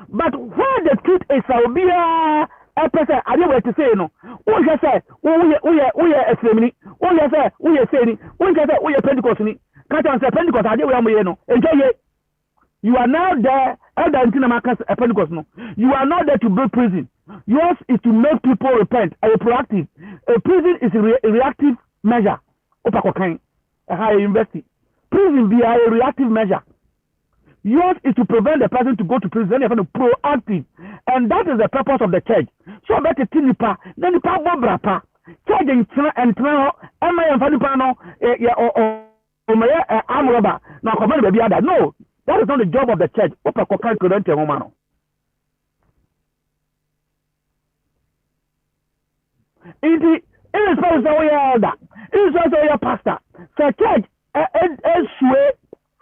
But where the truth is, I'll be a person. I don't want to say no. Who just say, we are a family. Who just say, we are saying, who just say, we are Pentecost. Can't answer Pentecost. I don't know. Enjoy it. You are now there. Pentecost. No, you are not there to build prison. Yours is to make people repent. A proactive. A prison is a reactive measure. A higher university. Prison be a reactive measure. Yours is to prevent the person to go to prison. Then you're proactive. And that is the purpose of the church. So better tinipa. Then the power brapa. Church and trial. No, that is not the job of the church. It is also elder. It is also your pastor. So church sway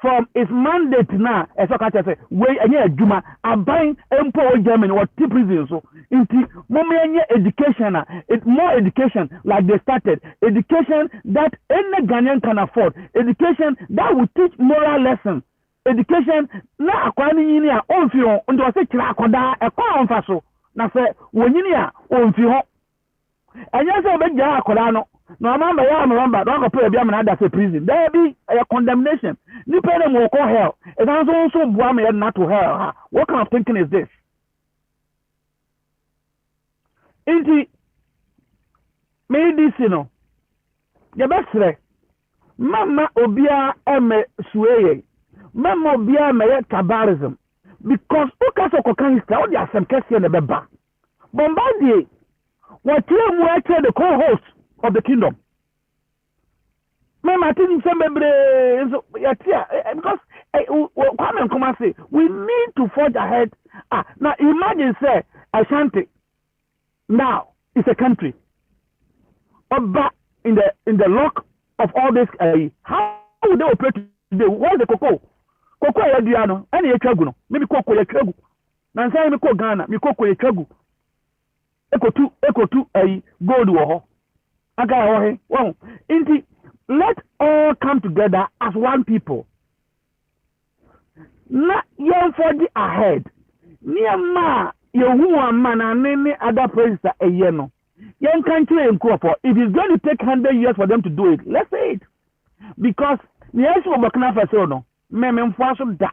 from its mandate now. As I say, we are Juma. I'm buying empower Germany or tip prison. So into more education, it's more education like they started. Education that any Ghanaian can afford. Education that will teach moral lessons. Education na akwani yini a onfi ho ndo se kira akoda e kwa onfa so na se wonyini a onfi ho anya se obegya akoda no na mama ya mama don go pay bia me na da se prison there be a condemnation ni pay them go hell it also bua me na to hell. What kind of thinking is this? Inti medicine ya besre mama obia eme sueye Mama bia meye tabarism because ukaso kokan history all the asem kese na beba Bombardier what you were the co-host of the kingdom. Mama tin some bebre so yatia because Kwame Nkrumah say we need to forge ahead. Now imagine say Ashanti now it's a country. But in the lock of all this, how would they operate today? What's the cocoa? Cocoa yadiano, any chaguno, maybe cocoa yachagu. Nansa me ko Ghana, me cocoa yachagu. Echo two gold war. Aga well, inti let all come together as one people. Na yen for the ahead. Near ma yehu man and any other president a year no. Young country in for it is going to take 100 years for them to do it. Let's say it. Because the issue of Burkina Faso no, memfuaso da.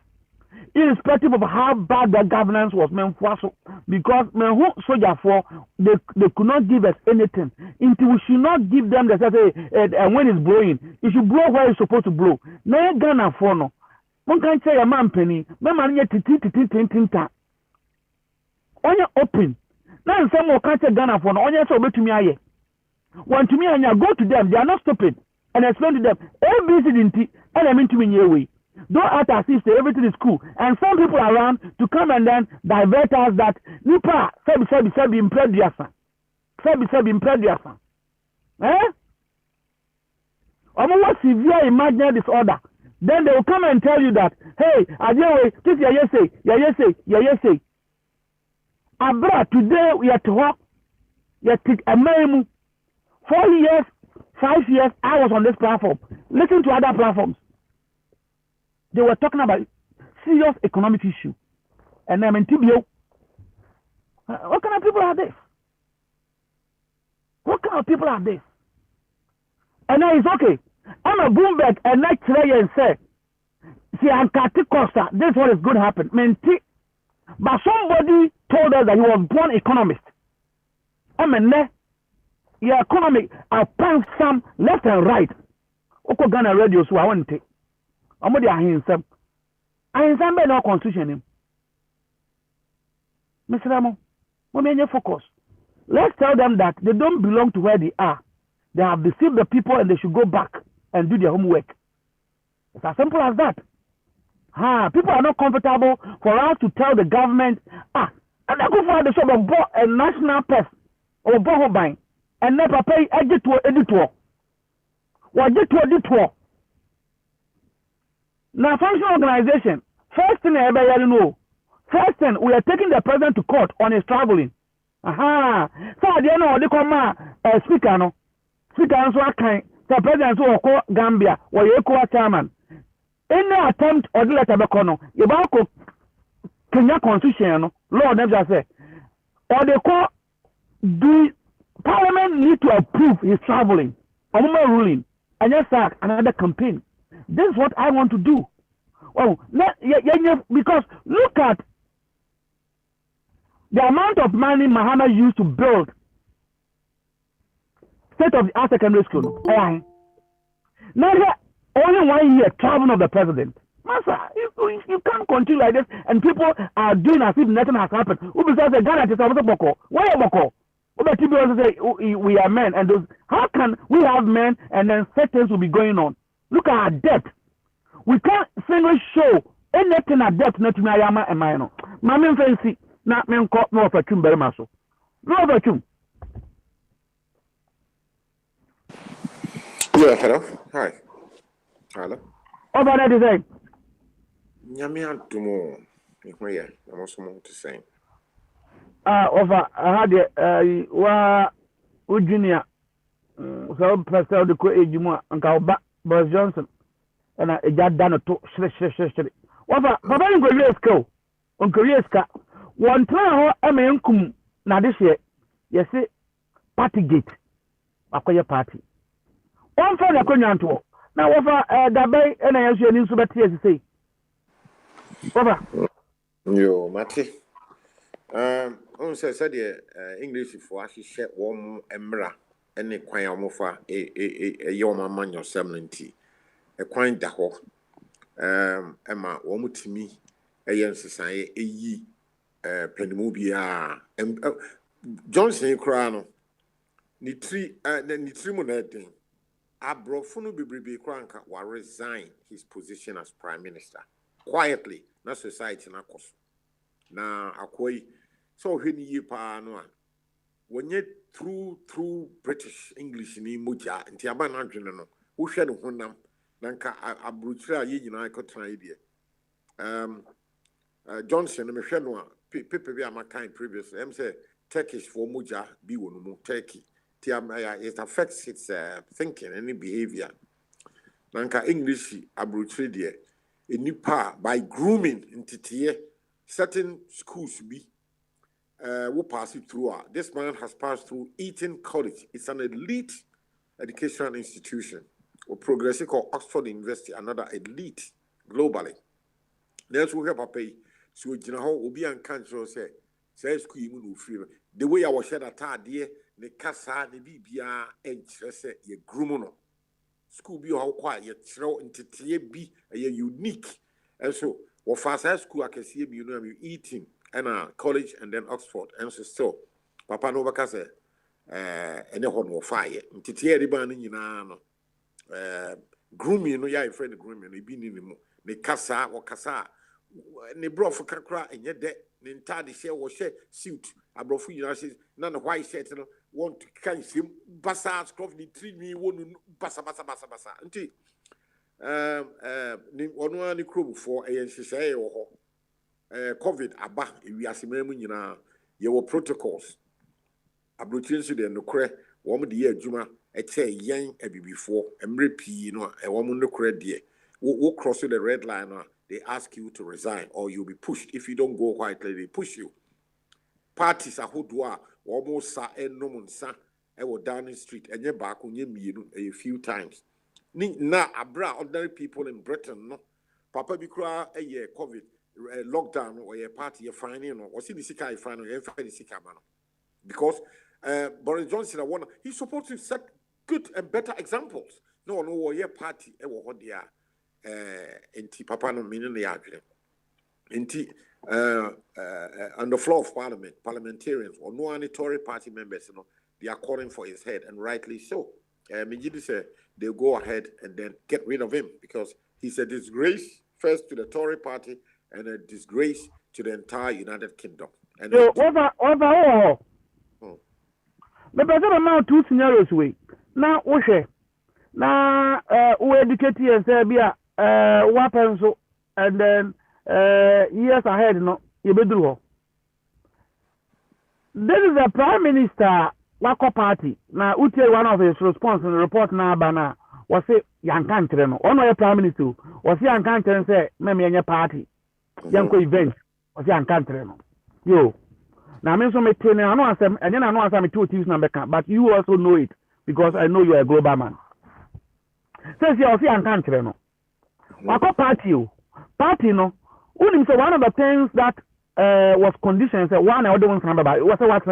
Irrespective of how bad the governance was, memfuaso. Because who soldier for they could not give us anything. Until we should not give them the say and when it's blowing, it should blow where it's supposed to blow. Na Ghana for no. One can say a man penny, man titi. On your open. Now some more can't Ghana for no on your so to me aye. Want to me and go to them, they are not stupid. And explain to them, ABC element to me your way. Don't act as if everything is cool. And some people around to come and then divert us that Nipa Sebi imprediasa. Eh? Almost severe imaginary disorder. Then they will come and tell you that, hey, Ajewe, this ya say. Abra, today we are to work. A 4 years, 5 years, I was on this platform. Listen to other platforms. They were talking about serious economic issue. And I'm in TBO. What kind of people are this? What kind of people are this? And now it's okay. I'm a Bloomberg and next year and say, see, I'm Costa. This is what is going to happen. But somebody told us that he was born economist. Your economic, I found some left and right. Oko Ghana radio, so I want to take. I'm going to himself. I am no constitution. Mr. Ramo, we focus. Let's tell them that they don't belong to where they are. They have deceived the people and they should go back and do their homework. It's as simple as that. People are not comfortable for us to tell the government, and I go for the sort of a national pest or bohobine and never pay editor. What editor? Now, functional organization, first thing everybody know. First thing, we are taking the president to court on his traveling. So they know they come speaker no. Speaker so can the president so call Gambia or you call chairman. Any attempt or the letter bekono, you go Kenya constitution no, law never say. Or they call the parliament need to approve his traveling. Ruling. And yes, sir, another campaign. This is what I want to do. Oh, because look at the amount of money Mahama used to build state-of-the-art secondary school. Now, only 1 year traveling of the president. Master, you can't continue like this, and people are doing as if nothing has happened. Besides the Ghana is a boko. Why a boko? People also say we are men, and those. How can we have men and then things will be going on? Look at our debt. We can't single show anything at debt not to me ayama and mine. Mammy fancy not men caught no opportune very much. No opportune. Yeah, hello. Hi. Hello. Over that is saying. Nyamian to more. Yeah, I'm also more to say. Over I had Virginia. So Pastor the Co age more and Boris Johnson. And I got done to shri. Over Papa in Korea ska. One time I mean come na this year. Yes, party gate. Akoya party. One for the Konyanto. Now over the bay and I also need to bet here to say. Over. Yo, Mati. On said the English for actually share warm emra and a quine almofa a yoma man your 70. A quine daho. Emma, one to me, a young society, a ye penimobia. Johnson Crano. Ni three money. Abrofunu Bibi Kranka will resign his position as Prime Minister. quietly na society na koso na akoi so hwe ni yi pa no a wonye through British English ni moja nti aba na adwene no wo hwe ne honam na nka abrochira ye nyina ikotran ide Johnson me hwe no a people be amakan previously say Turkish for moja bi wonu mu Turkey ti it affects its thinking and behavior nanka English abrochire de enipa by grooming intitiye certain schools be will pass it through. This man has passed through Eton College. It's an elite educational institution. Or progressive called Oxford University, another elite globally. There's who have a pay. So you know will be unconscious say school you free. The way I was said at dear the casa the BBA and say ye groomono. School be how quiet yet throw into be a unique. And so what fast school I can see you know you eating. And college and then Oxford and so still papa no baka say any hon wo fire ntiti eriba no nyina no grooming no ya friend grooming no bi ni mu ne kasa wo kasa ne brof kakra enye de ne ntade hye wo hye suit abrofu nyina hye na ne white shirt no want to kan sim basa scruff ni tree wonu basa nti ni onu ani krobu for eyen hye wo ho COVID aba ewiasememu nyina ye wo protocols abrotin so de nokre wo mo de ye adwuma eche yen abibifo emre pii no wo mo nokre de wo cross the red line they ask you to resign or you'll be pushed if you don't go quietly they push you parties ahodo a wo mo sa enom nsa e wo Downing Street enye baako nye mienu a few times ni na abra ordinary people in Britain no papa bi kura eye COVID lockdown or a party you're finding or see the sika you find or the sika man because Boris Johnson he's supposed to set good and better examples no your party what they are anti papa no meaning the argument anti on the floor of parliamentarians or no any Tory party members they are calling for his head and rightly so say they go ahead and then get rid of him because he's a disgrace first to the Tory party and a disgrace to the entire United Kingdom. And so the person amount two scenarios way. Now we educate and say weapons and then years ahead no you be do. This is the Prime Minister Wako Party. Now one of his response in the report now bana was say yankantre no. Ono Prime Minister was yankantre say me any party. Yanko event was yankantre no. Yo. Now I mean so me tell I know answer and then I know answer me two things number can but you also know it because I know you are a global man. Says you also yankantre no. Wako Party no. Only say one of the things that was conditions one I don't remember but it was a what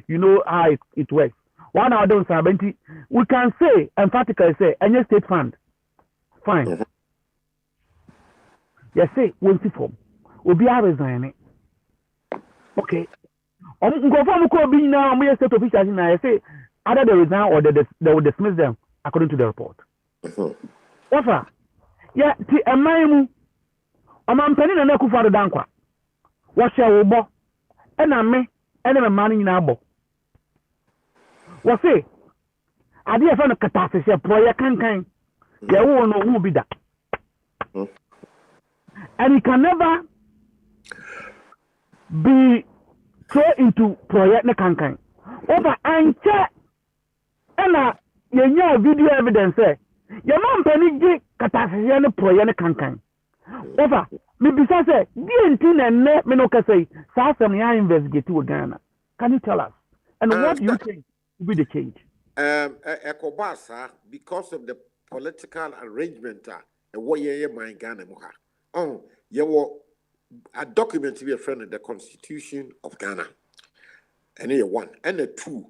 you know how it works. One I don't remember we can say emphatically say any state fund fine. Yes, say won't form. Will be a resign. Okay. Go for Muko be now, we state officials in I say either they resign or they will dismiss them according to the report. Offer. Yeah, a maimu. A man penny and echo for the dankwa. What shall we bo? And I may, and a man in our bo. What say? I did find a catastrophe, boy, I can't. Yeah, who will be that. And it can never be thrown into project ne kankan. Over anche and your video evidence say your man penny get catastrophe project ne kankan. Over me bisa say DNT and ne me no ka say some ya investigate with Ghana. Can you tell us? And what do you think will be the change? Ekobasa because of the political arrangement what ye my Ghana muha. Oh, you were a document to be a friend of the Constitution of Ghana. And you one. And the two,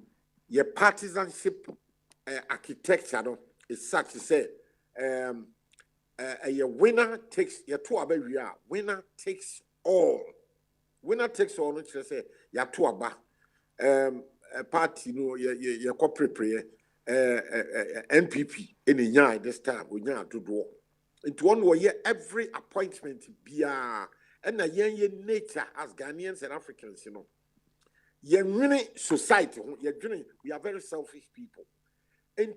your partisanship architecture is such to say, your winner takes your two abaya, winner takes all. Winner takes all, which say, your two aba, party, your corporate prayer, NPP, in a year this time, we now to do. into one way every appointment be and a young nature as Ghanaians and Africans, you know. Really society, we are very selfish people. And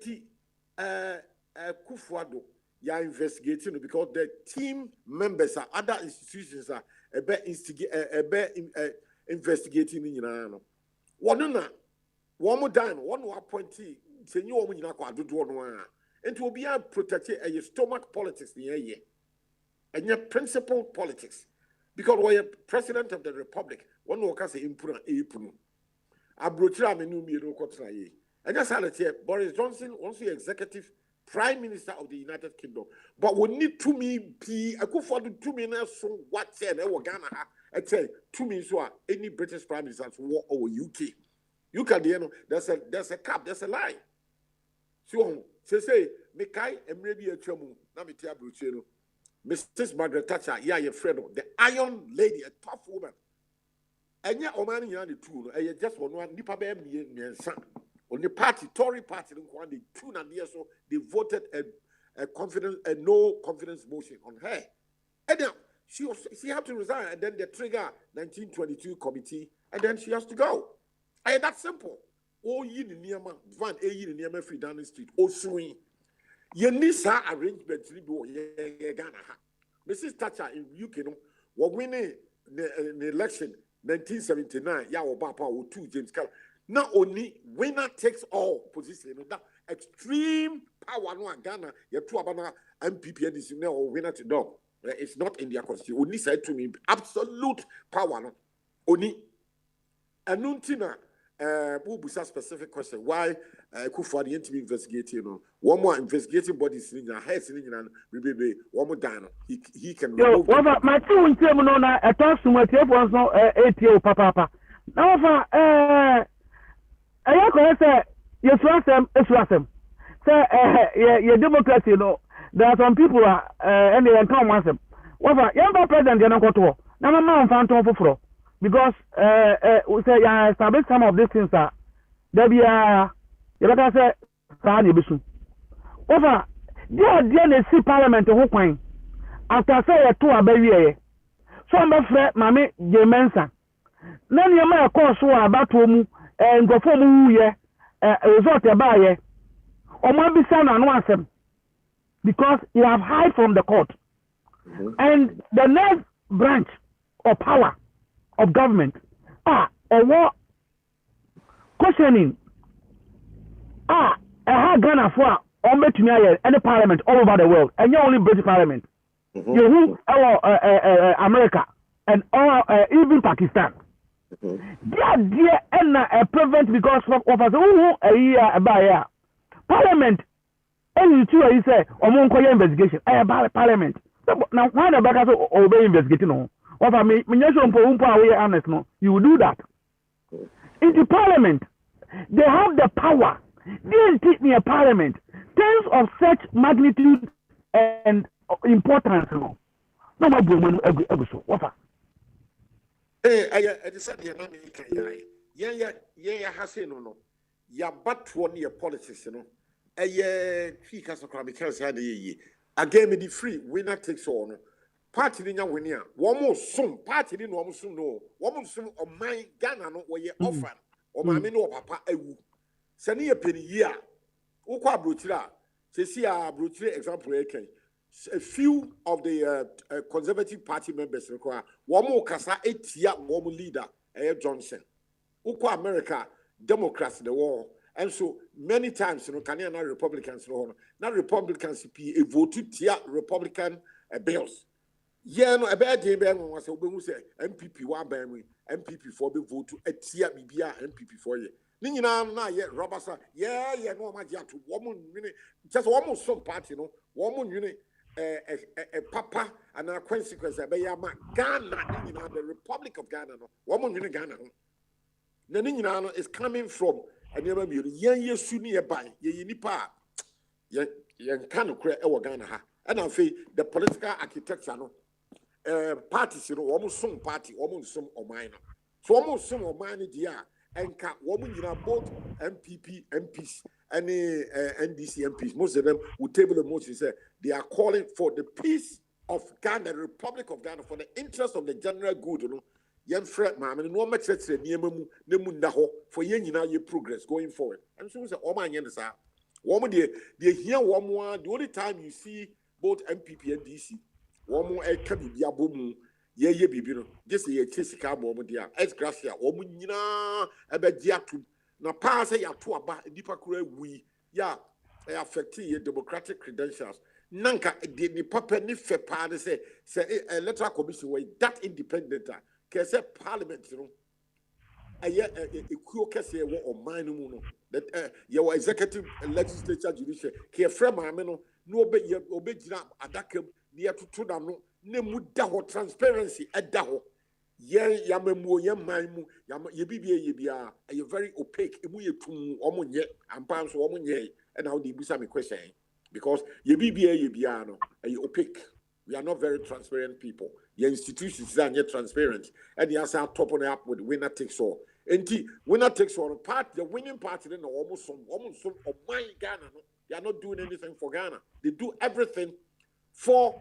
Kufuado, you are investigating because the team members are other institutions are investigating in one more time, one more appointee, senior woman, and to be protected a stomach politics near ye, and your principal politics. Because we're president of the republic, one worker say impuna ipunu. Abrochira menu mi no kotra ye. And just Boris Johnson, also executive prime minister of the United Kingdom. But we need to me be a good for the 2 minutes so what say Ghana ha. I say 2 minutes so any British prime minister war over UK. You can you know there's a cap, there's a line. So say me kai emrebi atwamu na me tia abrochira. Mrs. Margaret Thatcher, yeah, your friend, the Iron Lady, a tough woman. And yet, Oman, you are the two, and just one Nipa Bam, on the party, Tory party, the 2 years so they voted a no confidence motion on her. And now she had to resign, and then they trigger 1922 committee, and then she has to go. And that's simple. Oh, you near man, Van A. near me free down the street, oh, swing. You need some arrangements to do Ghana. Mrs. Thatcher in UK, no, was winning the election 1979. Ya Obapa or 2 James Carroll. Not only winner takes all position, that extreme power no Ghana. You two abana MPP and this or winner to dog. It's not in their constitution. Only said to me absolute power no. Only Anuntina. Who was a specific question? Why Kufuor the to investigate? You know, one more investigating bodies in your head, and one more down. He can. Yo, my 2 in term no na talk to my telephone no 8 year papa. Now for I can say yes wasem. Say your democracy you know. There are some people and they come once them. What for young president you know go to. Na mama mfanto foforo. Because we say yeah, establish some of these things that there be you better say Sani Bisu. Over there see parliament who coin after say a 2 abawie. So I'm afraid Mami Jemensa. Then you may call so about mu and go for mu ye result about ye. Or maybe son and one because you have hide from the court. And the next branch of power of government or what questioning a Ghana for or met me any parliament all over the world and you only British parliament you America and all even Pakistan dear and prevent because of us a year by parliament and you two you say or investigation about parliament now why the back obey investigating on what I mean, honest, no, you will do that. In the parliament, they have the power. They didn't teach me a parliament. Things of such magnitude and importance, no. No more woman ever so. What? I decided yeah, has no. Ya but one year politics, you know. He has a crime because I gave me the free winner takes all. No. Party in your winner, one more soon, party in one soon, no, one soon of my Ghana, no, where you offer, or my men or papa, send me a penny year. Ukwa Brutira, see a Brutira example, a few of the Conservative Party members require one more Casa 8 year, one more leader, Johnson. Ukwa America, Democrats in the war. And so many times, you know, Canadian Republicans, not Republicans, voted to Republican bills. Yeah, no, a bad day, was a say MPP 1 by me, MPP 4 be vote to a tia BBA MPP 4 year. Nina, yet, Robasa, yeah, no, my dear, to woman, just almost some party, no, woman unit, a papa, and a consequence, a Bayama, Ghana, the Republic of Ghana, no, woman unit Ghana. Nina is coming from a never be, yeah, soon nearby, ye nipa, yan kind of create our Ghana, and I feel the political architecture, no. Parties, you know, almost some party, almost some or minor. So almost some or minor, dear, and both MPP MPs and NDC MPs, most of them will table a motion say they are calling for the peace of Ghana, the Republic of Ghana, for the interest of the general good. Young friend, ma'am, and no much near Nemundaho for ye progress going forward. And so, oh my goodness, woman, they hear one more. The only time you see both MPP and DC, one more a cabby boom. Ye bibino, just a Chessica moment, dear, as Gracia, Omuna, a bediatum. Now, pass a yatuaba, deeper we, ya, affect your democratic credentials. Nanka, the papa ni fe party say, electoral commission way that independent, can say parliament, a year a quick say or mine, that your executive legislature judicial, care from Ameno, no be your obedient adakum near to Tudano. Nemu daho transparency daho ye yamemu ye maimu ye bibia ye bia ye very opaque emu ye tum omunye ampa so omunye and how dey bisa me question because ye bibia ye bia no ye opaque. We are not very transparent people. Your institutions are not transparent and the answer top on up with winner takes all. Enti winner takes all part the winning party then almost some of my Ghana no, they are not doing anything for Ghana. They do everything for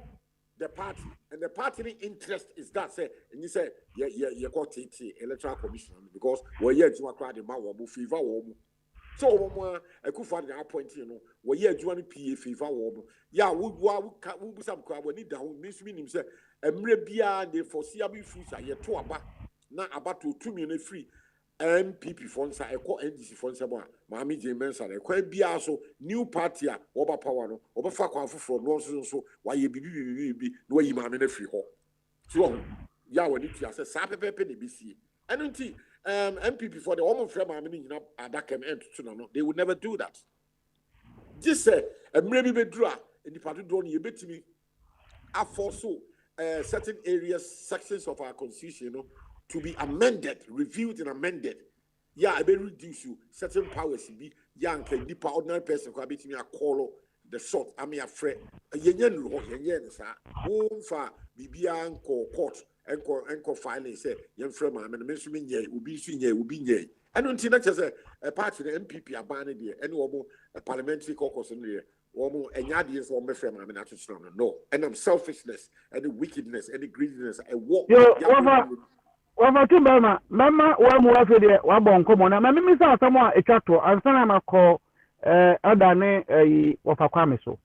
the party, and the party interest is that say, and you say, you got electoral commission because we're here to acquire the Mawabu fever warm. So, I could find the point, we're here to PA fever warm. Yeah, we some crowd when it down, Miss Minim said, and maybe they foreseeable future, yet to about not about to 2 million free. MPP funds I call NDC funds about Mammy J. Mensa, I quite be also new party, over power, over Fakwa from nonsense, so why you be no you mammy in a free hall. So, yeah, when it is a sappy penny BC. And until MPP for the woman from Mammy, at that can end to they would never do that. Just say, and maybe be draw in the party drone, you bet me. I foresaw certain areas, sections of our constitution, to be amended, reviewed and amended. Yeah, I may reduce you certain powers. Be young, deeper, ordinary person who have been me a call the sort. I mean, afraid. Yen, sir. Home for Bibian court and filing say, young friend, I'm a mention ye, will be seen ye, will be ye. And until that as a party, the MPP are banning there, and more a parliamentary caucus in there. And yadies or my friend, I'm not no. And I'm selfishness, and the wickedness, and the greediness, and walk. Over to Mama, one more for the one common. I mean, someone a chatto, and some I call Adane of a Kwamiso.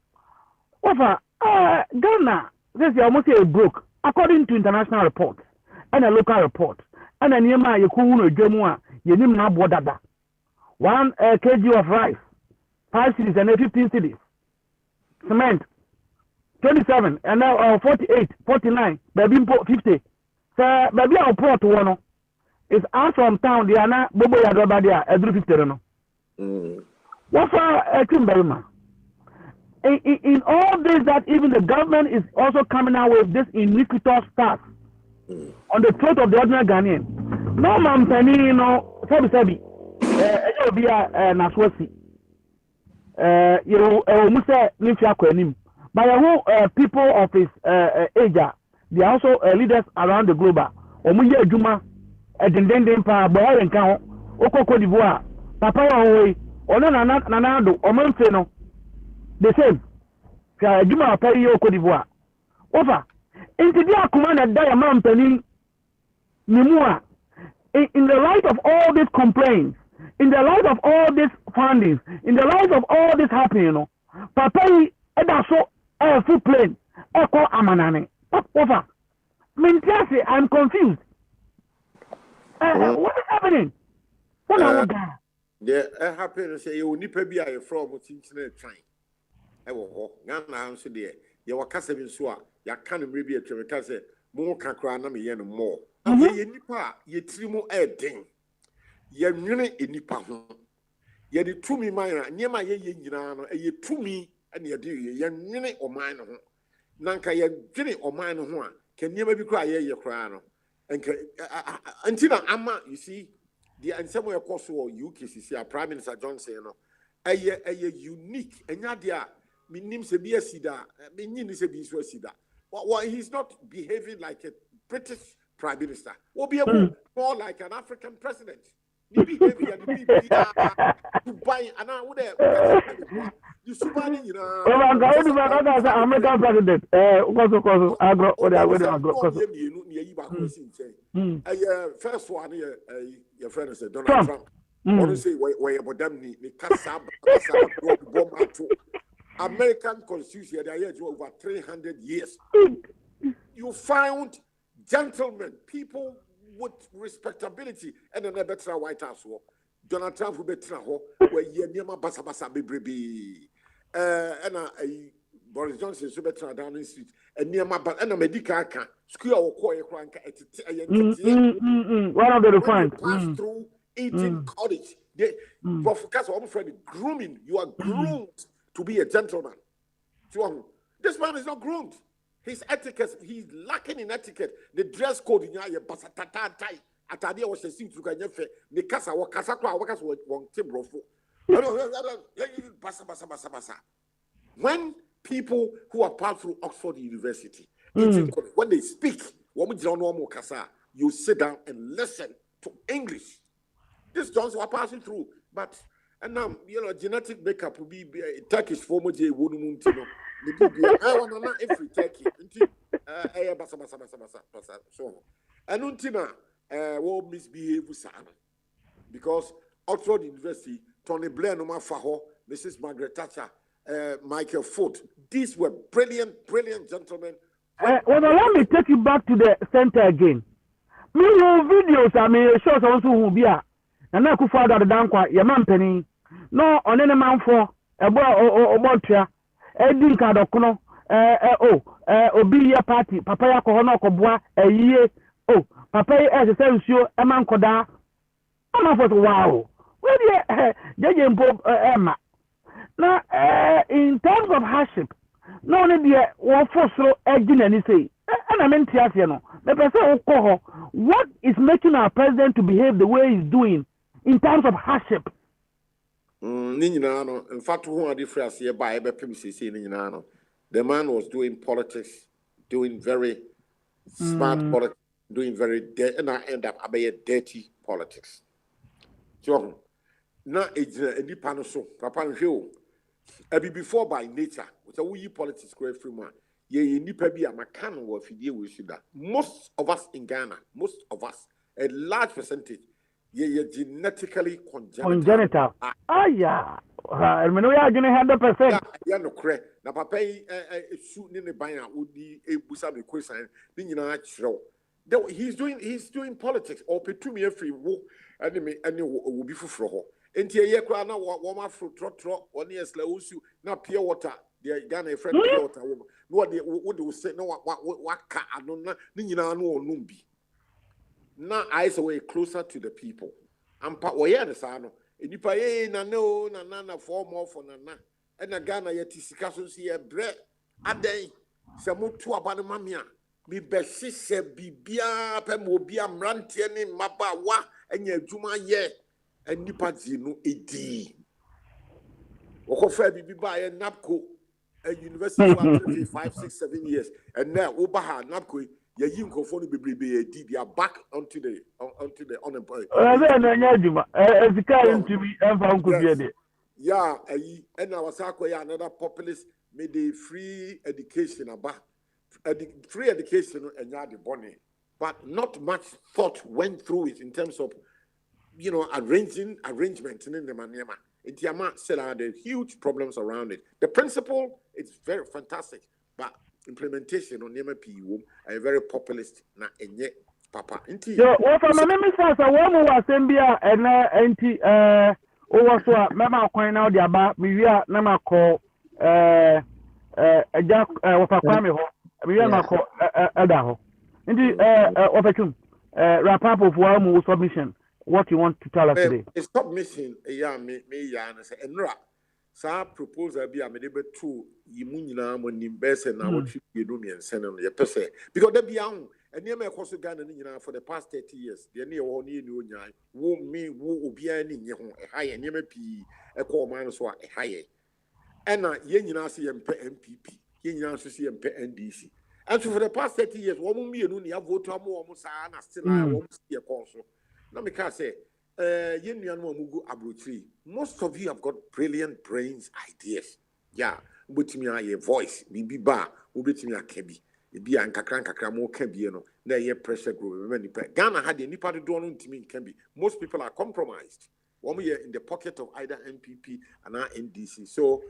Over Ghana, this is almost a book, according to international reports and a local report. And a near my Yakuno Jomua, Yenim Bodada. 1 kg of rice, 5 cities and 15 cities. Cement, 27, and now 48, 49, baby 50. Baby, our port one is out from town. The Anna Bobo Yadobadia, every 50. What's our Timberman? In all this, that even the government is also coming out with this iniquitous stuff on the throat of the ordinary Ghanaian. No man, penny, Sabi, it'll be a Naswasi. Musa Nifia Kwenim. By the whole people of his age. They are also leaders around the globe. Omuye Juma, Edendenden Pa, Boy and Cow, Oko Cote d'Ivoire, Papa Away, Nanado, Omanfeno. The same. Juma Peri Oko d'Ivoire. Over. Into the command Diamond Penny Nimua. In the light of all these complaints, in the light of all these findings, in the light of all this happening, Papa Edaso a full plane, Oko Amanane. Over. Mentally, I'm confused. What is happening? What are we doing? Yeah, happy to say you nipa bi a from Tinchine train. Ewo Ghana answer there. You were casting so ya can maybe a tremeka say more kakra na me yen more. Ye nipa ye trimo den. Ye nwene enipa ho. Ye de tumi man niema ye nyina no ye tumi and ye de ye nwene o man ho. Nanka ye dwene oman no ho a kaniema bi kra ye kra no enka antina ama you see the ansemo ye koso o UKCC Prime Minister Johnson no eye unique enya de a minim se bi asida menyin se bi so asida he's not behaving like a British Prime Minister will be more like an African president the behavior, the BPR, to buy, and I would have you subbing, you know. Oh my God, what about that American president? Because agro, or the agro. First one, your friend said Donald Trump. Honestly, where about them, the Kassab, American Constitution, they are over 300 years. You found gentlemen, people with respectability, and then a better White House. Donald Trump will be where Yenima Basa Basa Bibi. And Boris Johnson so better down the street, and near my and a medical school or quiet crank one of the refined pass through 18 college. They focus on friend grooming. You are groomed to be a gentleman. So this man is not groomed. His etiquette, he's lacking in etiquette. The dress code in your basatata tie. Atadia was a suit to get the casa or casacra workers were timbrofo. When people who are passed through Oxford University, when they speak, you sit down and listen to English. These Johns were passing through, but and now genetic makeup will be Turkish former J. Wooduntino. I want to know every Turkey. So, and Untina will misbehave with Sana because Oxford University. Tony Blair, Noma Faho, Mrs. Margaret Thatcher, Michael Foot. These were brilliant gentlemen. Well, let me take you back to the center again. Me videos, I mean, shows also who be a. And I could father the Dankwa, your man penny. No, on any man for a boy or Boltria, a dinka docono, Obi party, Papaya Kohono Koboa, a year. Oh, Papa as a sense, you a man koda. I'm not wow. Well, yeah, Emma. Now, in terms of hardship, not only the one for so again and say, and I mean, the person what is making our president to behave the way he's doing in terms of hardship? In fact, who are different here by the man was doing politics, doing very smart politics, doing very and I end up a dirty politics. So, na ejina pano so papa nhwe abi before by nature so we politics go free man ye nipa bi amaka no wo fidie we suda. Most of us in Ghana, most of us, a large percentage ye genetically congenital. Yeah I mean we are going 100%. Yeah no kre na papa su ni ne ban a odi ebusa me question ni nyina chiro. He's doing politics or petumi free wo any will be for Enti ye kwa na woma fro trotro oni esla usu na pure water the Ghana friend pure water no de wo de say no waka ano na ni nyina no onum bi na I say we closer to the people ampa wo ye ne sa no enipa ye na no na form of na and na Ghana ye tisika so si e bre aden se motu aba ne mamia bi besise bibia pe mo bia mrantie ne maba wa enya adwuma ye and nipa no edi okofa bibi ba ye napco a university for 5, 6, 7 years and now obaha napco ye yin kofo no bebrebe edi they are back onto the unemployed yeah and our sako ya another populist made a free education about free education and ya the bonnet but not much thought went through it in terms of arrangement in the manema. Intiama said there are huge problems around it. The principle is very fantastic, but implementation on NMPU are very populist na enye papa. So what my name is one was Zambia and anti also mama coin now the aba we are nama call Jack what Kwame ho we are call Ada ho. Inti opportune wrap up of one submission. What you want to tell us today? Stop missing a young me and say, and sa proposal be a medibet to Yimunina when in Besson now what you do me and send on your person. Because they be young and near my course of Ghana for the past 30 years. They near one year, woo me, woo be any high and near P a call minus what a higher. And Yenina see MPP, Yenina see NDC. And so for the past 30 years, one me and only have voted more Musana still I won't see a console. No, me can say, most of you have got brilliant brains, ideas. Yeah, but me a voice, bibi ba, ubet me a kebi. Ebi a nkakra mo can be no. Na ye pressure group. Ghana had any part of doing to me can be. Most people are compromised. 1 year in the pocket of either NPP and our NDC. So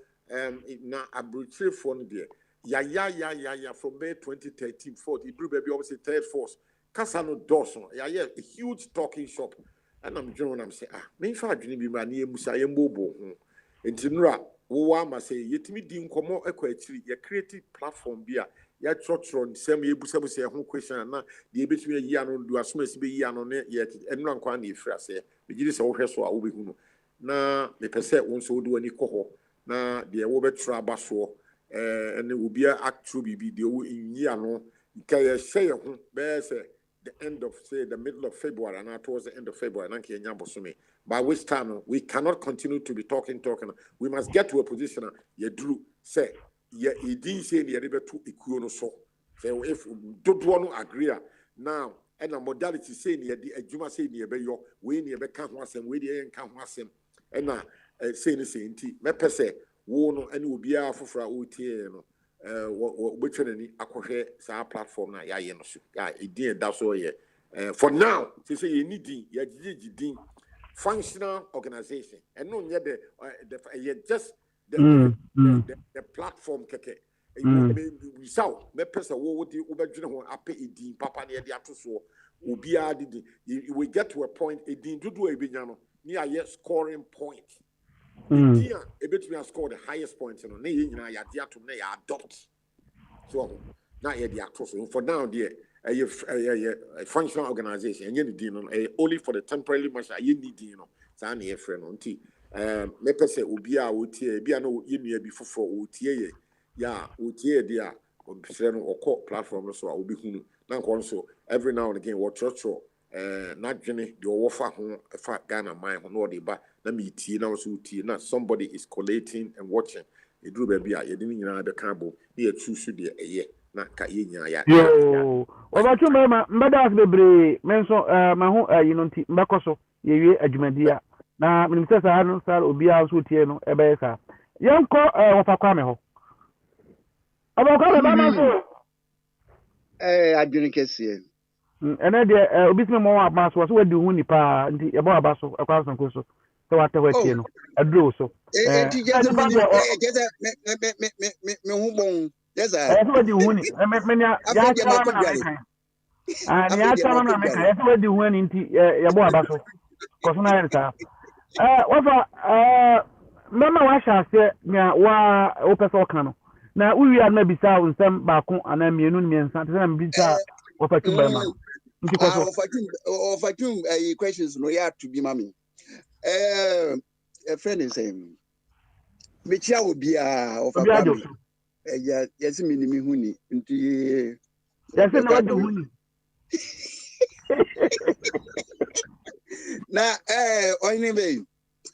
now Abrochire phone there. Yeah. From May 2013, 40, baby obviously third force. Kasano Dawson. Yeah, a huge talking shop. And I'm joining. I'm saying, me fa adwene bi ma na emusa yembobo ho. Entinura wo wa ma say yetimi di nkomo ekwachiri ya creative platform bia ya trotro nsem yebusabusa ho question na de ebetumi yi ano do asomasi be yi ano ne ye enura nkwa na efira say begiri se wo hweso a wo behu no na me pese wo nso do ani koho na de wo betra abaso ene obia actro bibi de wo yi ano ka ye share ho be say the end of, say, the middle of February, and towards the end of February, by which time we cannot continue to be talking. We must get to a position, you drew, say, you didn't say the other two equal so. So if don't want to agree now, and the modality saying, you say, near we near can't want them, we can't want them, and now say the same thing. Me say, wono, and will be our for OTA. Which any akɔhwɛ saa platform na ya no so ya edin da so ye for now say you need ya gidi functional organization and no nye the just the platform keke we saw me person wo di obadwene ho apɛ edin papa na de ato so obi a didi we get to a point edin dodo ebenya no ni aye scoring point. Yeah, a score the highest points, and ya to adopt. So now you're the actors. For now, dear, a functional organization, and you only for the temporary measure, you need, Sani, a friend on tea. Let us say, Ubia, Utia, Biano, you before for Utia, yeah, Utia, dear, on or court platform, so I will be who. Now, also, every now and again, what church. Not Jenny, the offer a fat Ghana mine on what they buy. Let me tea now, so tea. Now somebody is collating and watching. You do baby, you didn't know the cabo. Here, choose the year. Not Kayina. Yo, about you, Mamma, Madame Bebre, Menso, Maho, you know, Macoso, ye Adjumadia. Now, Minister Saharan Sal, Ubia, Sutiano, Ebesa. Young call of a cameo. About Cameo. I didn't see. And then the business more about was where do we pa about basso across and coso. So what the way a draw so. That's what you win. I met many. And the do win into Yabo Basso. Cosona. Mama Washa said, Wa Opesocano. Now we are maybe sound some Bacon and I'm Union Santam Bisa of a Timberman. Of a two questions no yard to be mammy. A friend is saying, Michia will be of a yes, minimum honey into that's another honey. Now, anyway,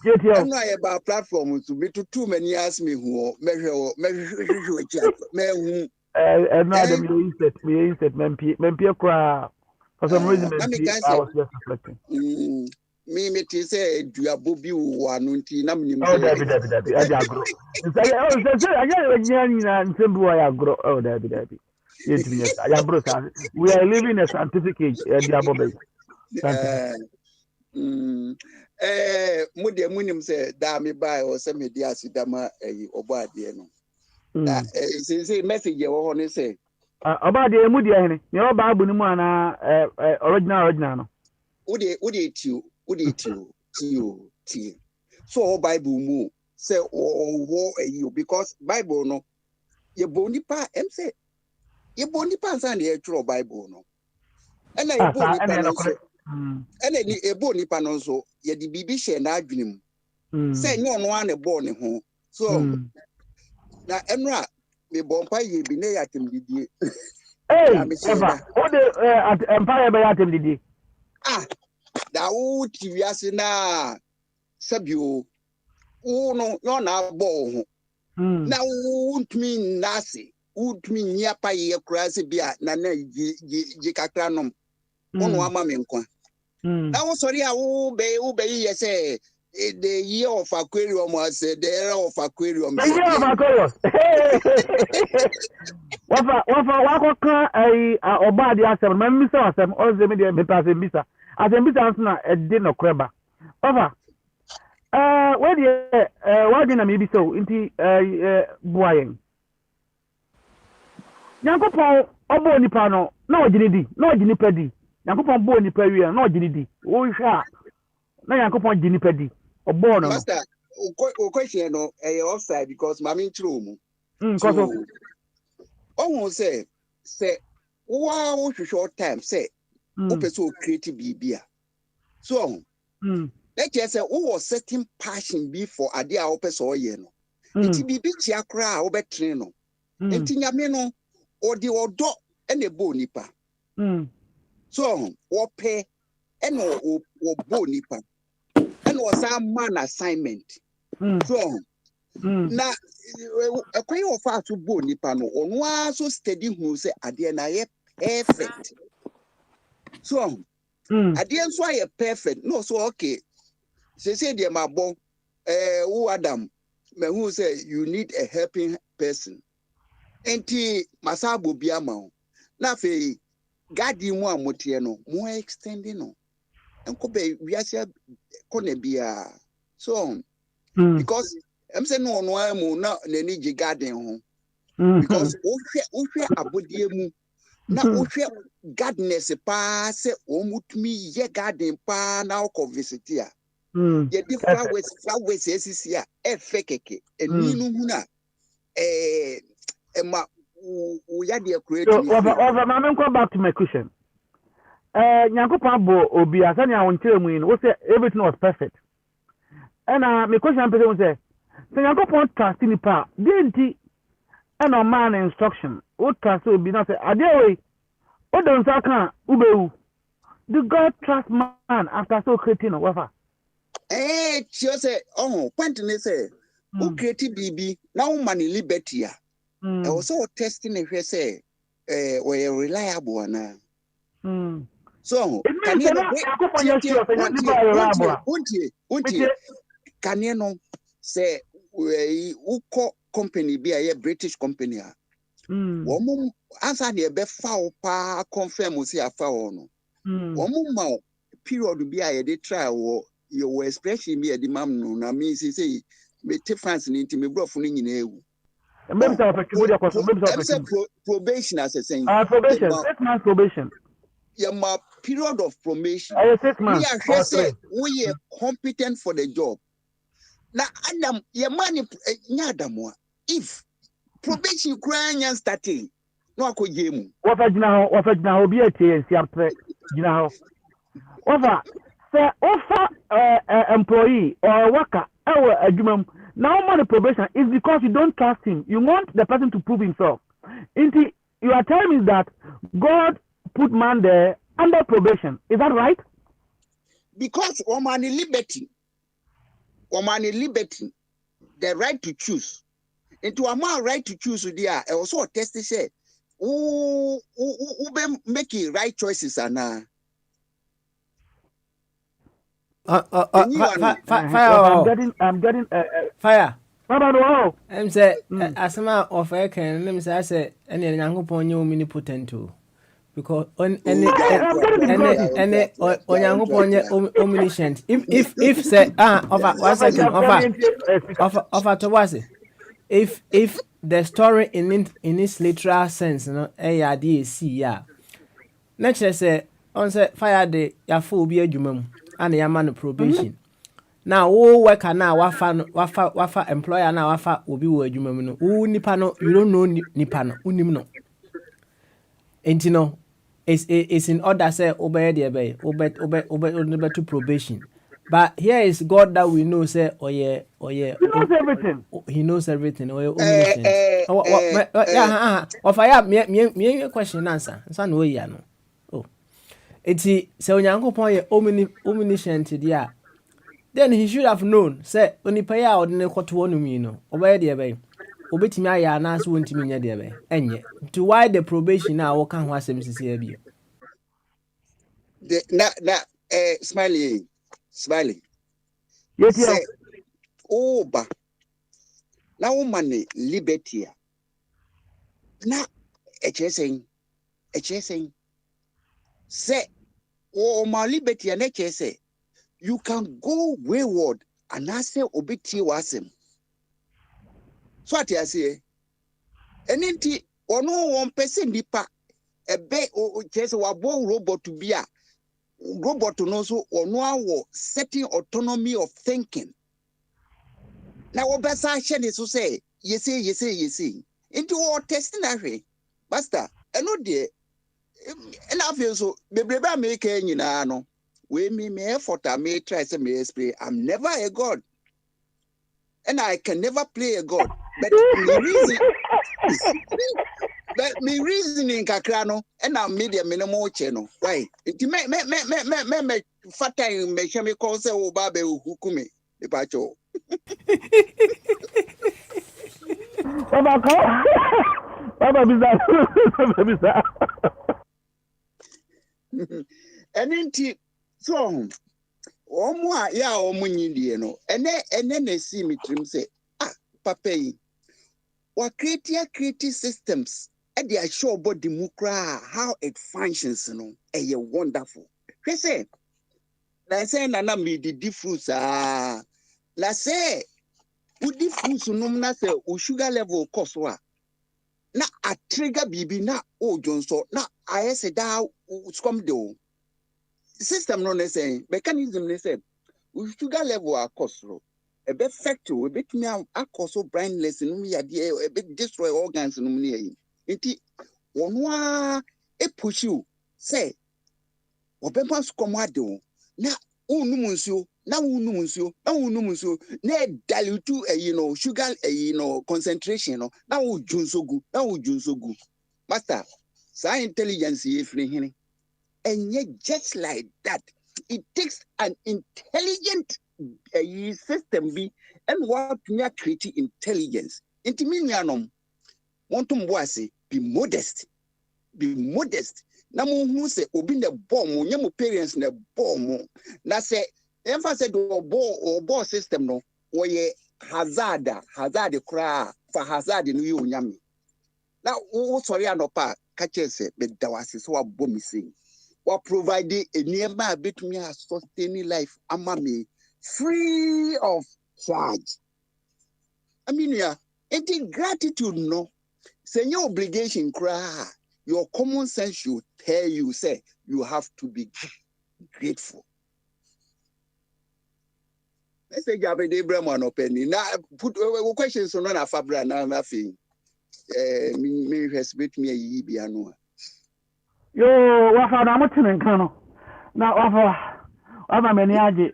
I'm not about platforms to be too many ask me who measure another me cry. For some reason, I was just reflecting. Me say, do you have Bobby one? Oh, Debbie. I grow. Oh, Debbie. Yes, we are living a scientific age. Mudia Munim said, Dami by or some media Sidama or Badiano. Say, message your own say. About the Mudia, your Babu Numana, original. Would it you, so Bible move, say, war you, because Bible no, your bony pa, say, your bony pants and the actual Bible no. And I and a bony panonso, ye the BB share na dream. Say no one a born home. So now Emra, me bompa ye be near at him did ye. Hey, what the Empire by at him did ye? Ah, that old TV na Sabio. Oh no, you're not born. Now won't mean Nasi, would mean Yapa ye crazy beer, Nana Jicacranum. One woman. Now sorry, I will be say the year of aquarium was the era of aquarium. The year of aquarium. Waka Oba the asem, man, Mr. Asem, all the media, the passing Mr. Asem Mr. a dinner crabber. Over. Where the why didn't maybe so into boying? Yankopon Obo Nipano, no Ginidi, no Ginipedi. Yankopon Bo Niperia, no Ginidi. Oh, sha. No Yankopon Ginipedi. Or born. Master, question no, offside because mammy true. Almost say, wow, short time, say, open so creative be. So, let us say, who was setting passion before a dear opus or yeno. It be chiakra or betreno. And Tinyamino or the odo and a bonipa. So, or pay and or bonipa. And was some man assignment. So, now, a quay of far to bonipano on one so steady who say, I dare not perfect. So, I didn't say a perfect. No, so okay. Say, dear, my boy, who Adam, who say you need a helping person. And Masabo Biamao. Now, guarding one motiano, more extending on. And Kobe, we are said, Conebia. So, because I'm saying no, I'm not any garden home. Because Oshia Abodiemu, now Oshia gardeners pass, me ye garden pa now convisitia. Ye di flowers is here, fekeke, and Nina, Emma, we are the creative. Over, I'm going back to my question. Nyankopon bo obi asani awon kire mu yin wo say everything was perfect. And my question person say Nyankopon trust nipa denti and a man instruction o trust obi na say adewei o don sa kan ubewu. Do God trust man after so creating or whatever? She say point ni say who creative bibi now man liberty ya. I also testing if say we reliable na. So, can you know, say, Uko company be a British company? Woman answer the be foul pa confirm see a foul. Woman period be a de trial your expression be a demand no na me say me take France into me bro funi nyina ewu. Probation as a saying. Probation, 6 months probation. Your period of promotion. 6 months. We are competent for the job. Now, Adam, your money, Yadamwa. If probation crying and starting, no, I could game. What now be a TNC after now? Offer employee or worker our agreement. Now, money probation is because you don't trust him. You want the person to prove himself. You are telling me that God put man there under probation. Is that right? Because woman liberty, the right to choose. And to a man right to choose, there also a test say, who making right choices are now. Fire! I'm getting fire. Baba, I'm say asama of I can. Let me say, any Yankopon you omnipotent too. Because on any omniscient. If say offer 1 second offer to was it? If the story in its literal sense, no, yeah. Next say on say fire the ya full be adwuma and ya man probation. Now wo worker now wafa employer now wafa obi wo adwuma mu no. Wo nipa no you don't know nipa no unim no. Enti no it's in order say obey the obey to probation. But here is God that we know say He knows everything. He knows everything. Of I have me question answer. San no ya no. Oh. Enti say Onyankopon ye omniscient dia. Then he should have known say onipa ya odne kwoto onum no. Obey the obey. Obetimi aya na so wontimi nya de be enye to why the probation na wo kan ho asem sisi abi Smiley. Yes, Say, ba. Now money liberty. Na HSing. Say, my liberty and HSA. You can go wayward and I say obiti wasem. So what I say, and inti or no 1% nipa a be or just a robot to be a robot to know so or no setting autonomy of thinking. Now what best action is to say, you say, into all testing that way. Master, I know dear, and I feel so, baby, make any no. We me effort I may try some play. I'm never a god. And I can never play a god. But me reasoning kakrano and I made a minimal channel. Why? It me fat time me shame call say o babe hukumi the pacho. Baba bisa. And then so Omwa ya omunyindie no ene na see me trim say papa yi wa create systems and they show about democracy how it functions no wonderful we say na me di fruits la say udi fruits no na say o sugar level cost wa na a trigger bibi na o jonso na ayese da scum do system no ne say mechanism ne say sugar level are cost a bit factor a bit me a cost of blindness no me a bit destroy organs no me enti wonwa e push you say obempa scum ado na unum nsuo na dilute sugar concentration no na junsogu master sa intelligence ye free hini. And yet, just like that, it takes an intelligent system and what we are creating intelligence. Intiminianum, wantum boise, be modest. Namu who say obin the bomb, yamu parents na bomb. Na say emphasis do ball system no, or ye hazard cry for hazard in you yami. Now, sorry, no pa catches it, but there was so a bomb missing. Or providing a nearby between a sustaining life amami free of charge. I mean, yeah, it's gratitude, no. Say your obligation, cry. Your common sense should tell you, say, you have to be grateful. Let's say, Gabriel Abraham opening. Now, put questions on a fabra, now nothing. Me respect me a yibiano. Yo, wafa na mutune nkano. Na wafa meni aje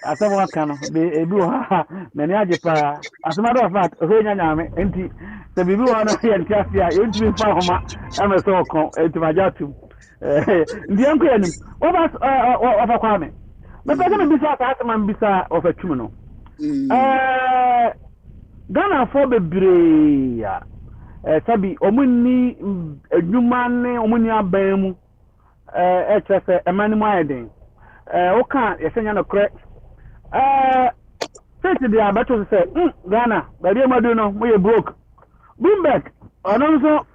asem waka no be ebi wo ha meni aje pa. As a matter of fact, o nya nyame enti se bibi wo no ye ntiasia ye ntumi fa homa e me so kon enti majatum. Ndi anko yanim. Wafa kwa me. Me pese me bisa ta asem am bisa of atwum no. Ghana for bebre ya. Sabi omuni edwuma ne omuni aban mu chese emanimu ayeden oka yesenya no kre state dia beto say Ghana bari amadu no moye broke Bloomberg ono so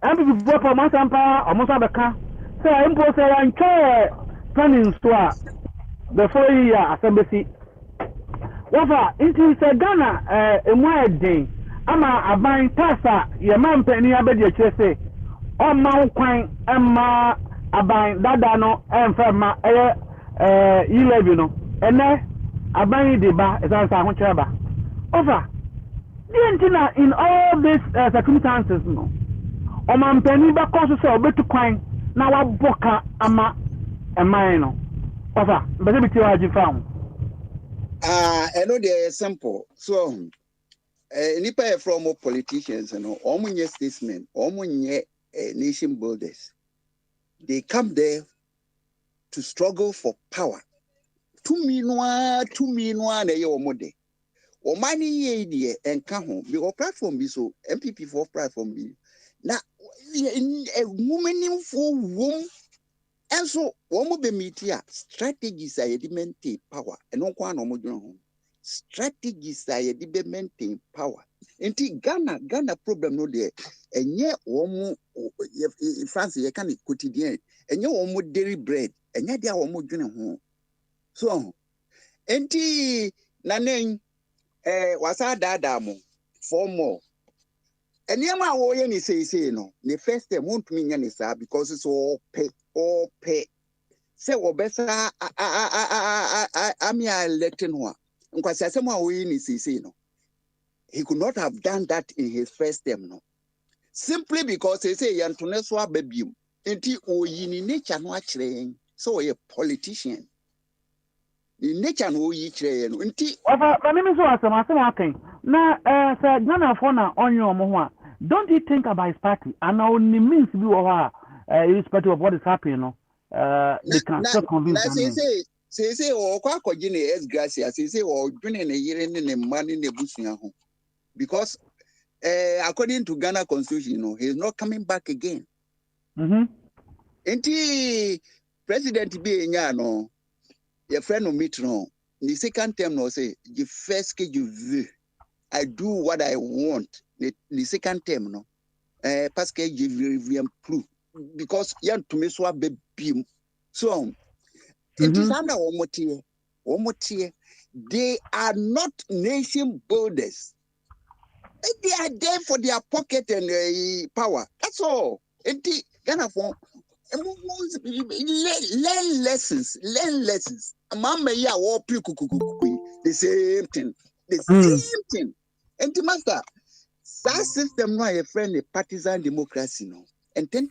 MPP for Masampa omoso abeka say impo say anche planning store the following year asembesi wafa inti say Ghana emu ayeden ama aban tasa ye mampani abedi achese o ma kwan emma aban dada no emfa ma e11 no ene aban de ba esansa ho kyereba over dientina in all these circumstances no o mampani ba koso se obetu kwan na waboka ama eman no over be be ti waji fam I know they are simple so nipa from politicians omunye statement omunye nation builders they come there to struggle for power to minwa na ye omode o mani ye die enka ho be o platform bi so MPP for platform bi na woman for wom And so, one more be media strategies are the maintain power, and no one no strategies are the maintain power. Until Ghana problem no there, and yet one more France, you can quotidian, and you one more dairy bread, and yet they are one more home. So, enti nanen wasa dadamo for more. And yama wo ye ni say no. The first time won't mean any sir because it's all pay. Say obesa amia electing one. Because as someone we ni say no. He could not have done that in his first term no. Simply because they say Yantone so baby. Enti o yini nature no actually so a politician. The nature no yi chere no. Enti my name is Asama. Na sir Ghana for na onyo omo ho a. Don't you think about his party? And only means be irrespective of what is happening, no. They can still convince them. Say or kwakogine es gracia say or dwene ne yire ne mani ne busua ho. Because according to Ghana constitution, you know, he is not coming back again. Enti President be nya no, your friend no meet no. The second term no say the first que je veux. I do what I want. The second term no. Parce que je veux plus because yan to me so baby. So it is under one more tier. They are not nation builders. They are there for their pocket and power. That's all. And the Ghana for learn lessons. Mama ya wo the same thing. The same thing. And the master, that system no a friend a partisan democracy no. And then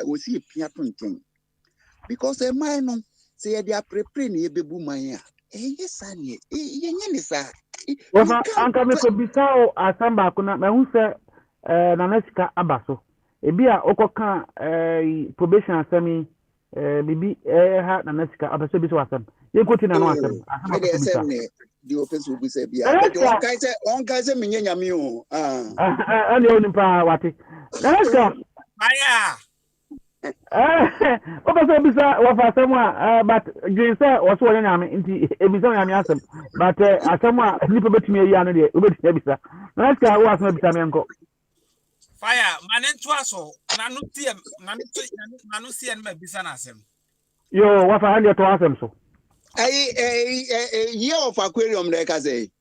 we see a piaton thing. Because a man no say they are preparing a baby maya. Yes, Annie. Well, Uncle Miko Bissau, Asamba, Kuna, Mahuse, Nanesika Abaso. Ebia Okoka, probation semi, Bibi, Nanesika Abaso Biswasam. You put in an awesome. The office will be said, one guy's a minion meal. And the only power, what it. Nanesika. Okoso bisa wafa asɛm but dwen sɛ wɔso wɔyɛ nyame nti ebisa nyame asɛm but asɛm nipa betumi ayi ano de obetumi abisa na ska wo asɛm abisa me nko fire manento aso nanu tie no mabisa na asɛm yo wafa ande to asɛm so year of aquarium there ka say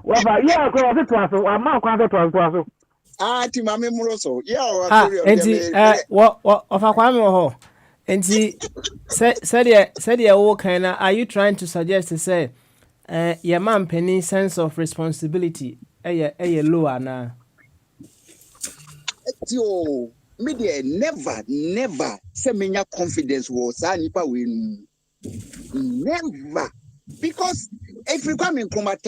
wafa yeah ko wa to aso ama ko aso to aso ti mame muroso yeah enti what ofa kwame ho enti said wo kan na are you trying to suggest to say your man penny sense of responsibility low na o media never say menya confidence was nipa we never because if you come in Nkrumah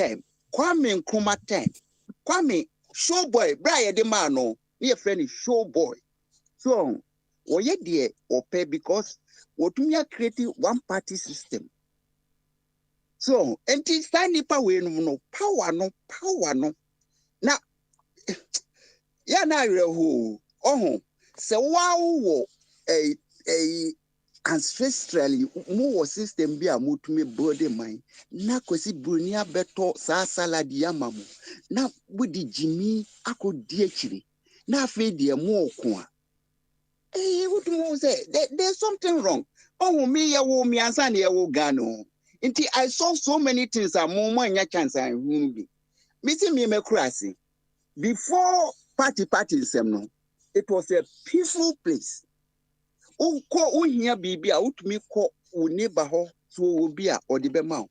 time Showboy, Brian the man, no, your friend is Showboy. So, or ye dear or pay because what we are creating one party system. So, and this tiny power, no power. Now, yeah, now you're who, so wow, a ancestrally more system be a mutumi body mine. Na kwesi brunia beto sa salad yamamu. Na budi Jimmy ako diechiri. Na fe de mo kwa. What do you say? There's something wrong. Oh me ya wo mi ansa na ya wo Ghana. Inti I saw so many things a mo anya chance I be. Missing me krasi. Before party sem no, it was a peaceful place. Uko unya bibi a utumi ko u neighbor ho so obi a odi be ma.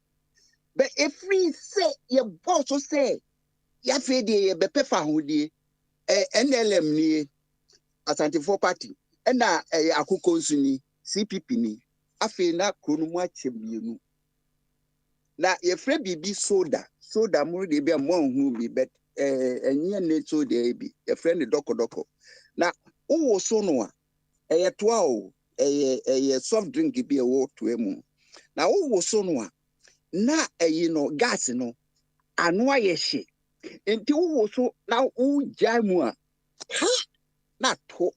But if we say your boss so say ya fe de ye be pefa ho die NLM ni Asante for party na akoko nsu ni CPP ni afe na kronu mu achemienu na ye fre bibi soda mu de be mo hu bi but enye ne so de bi ye fre ne doko na wo so no a toa o soft drink bi wo to emu na wo so no a na no gas no ano ayehye enti wo so na wo jai mu a na to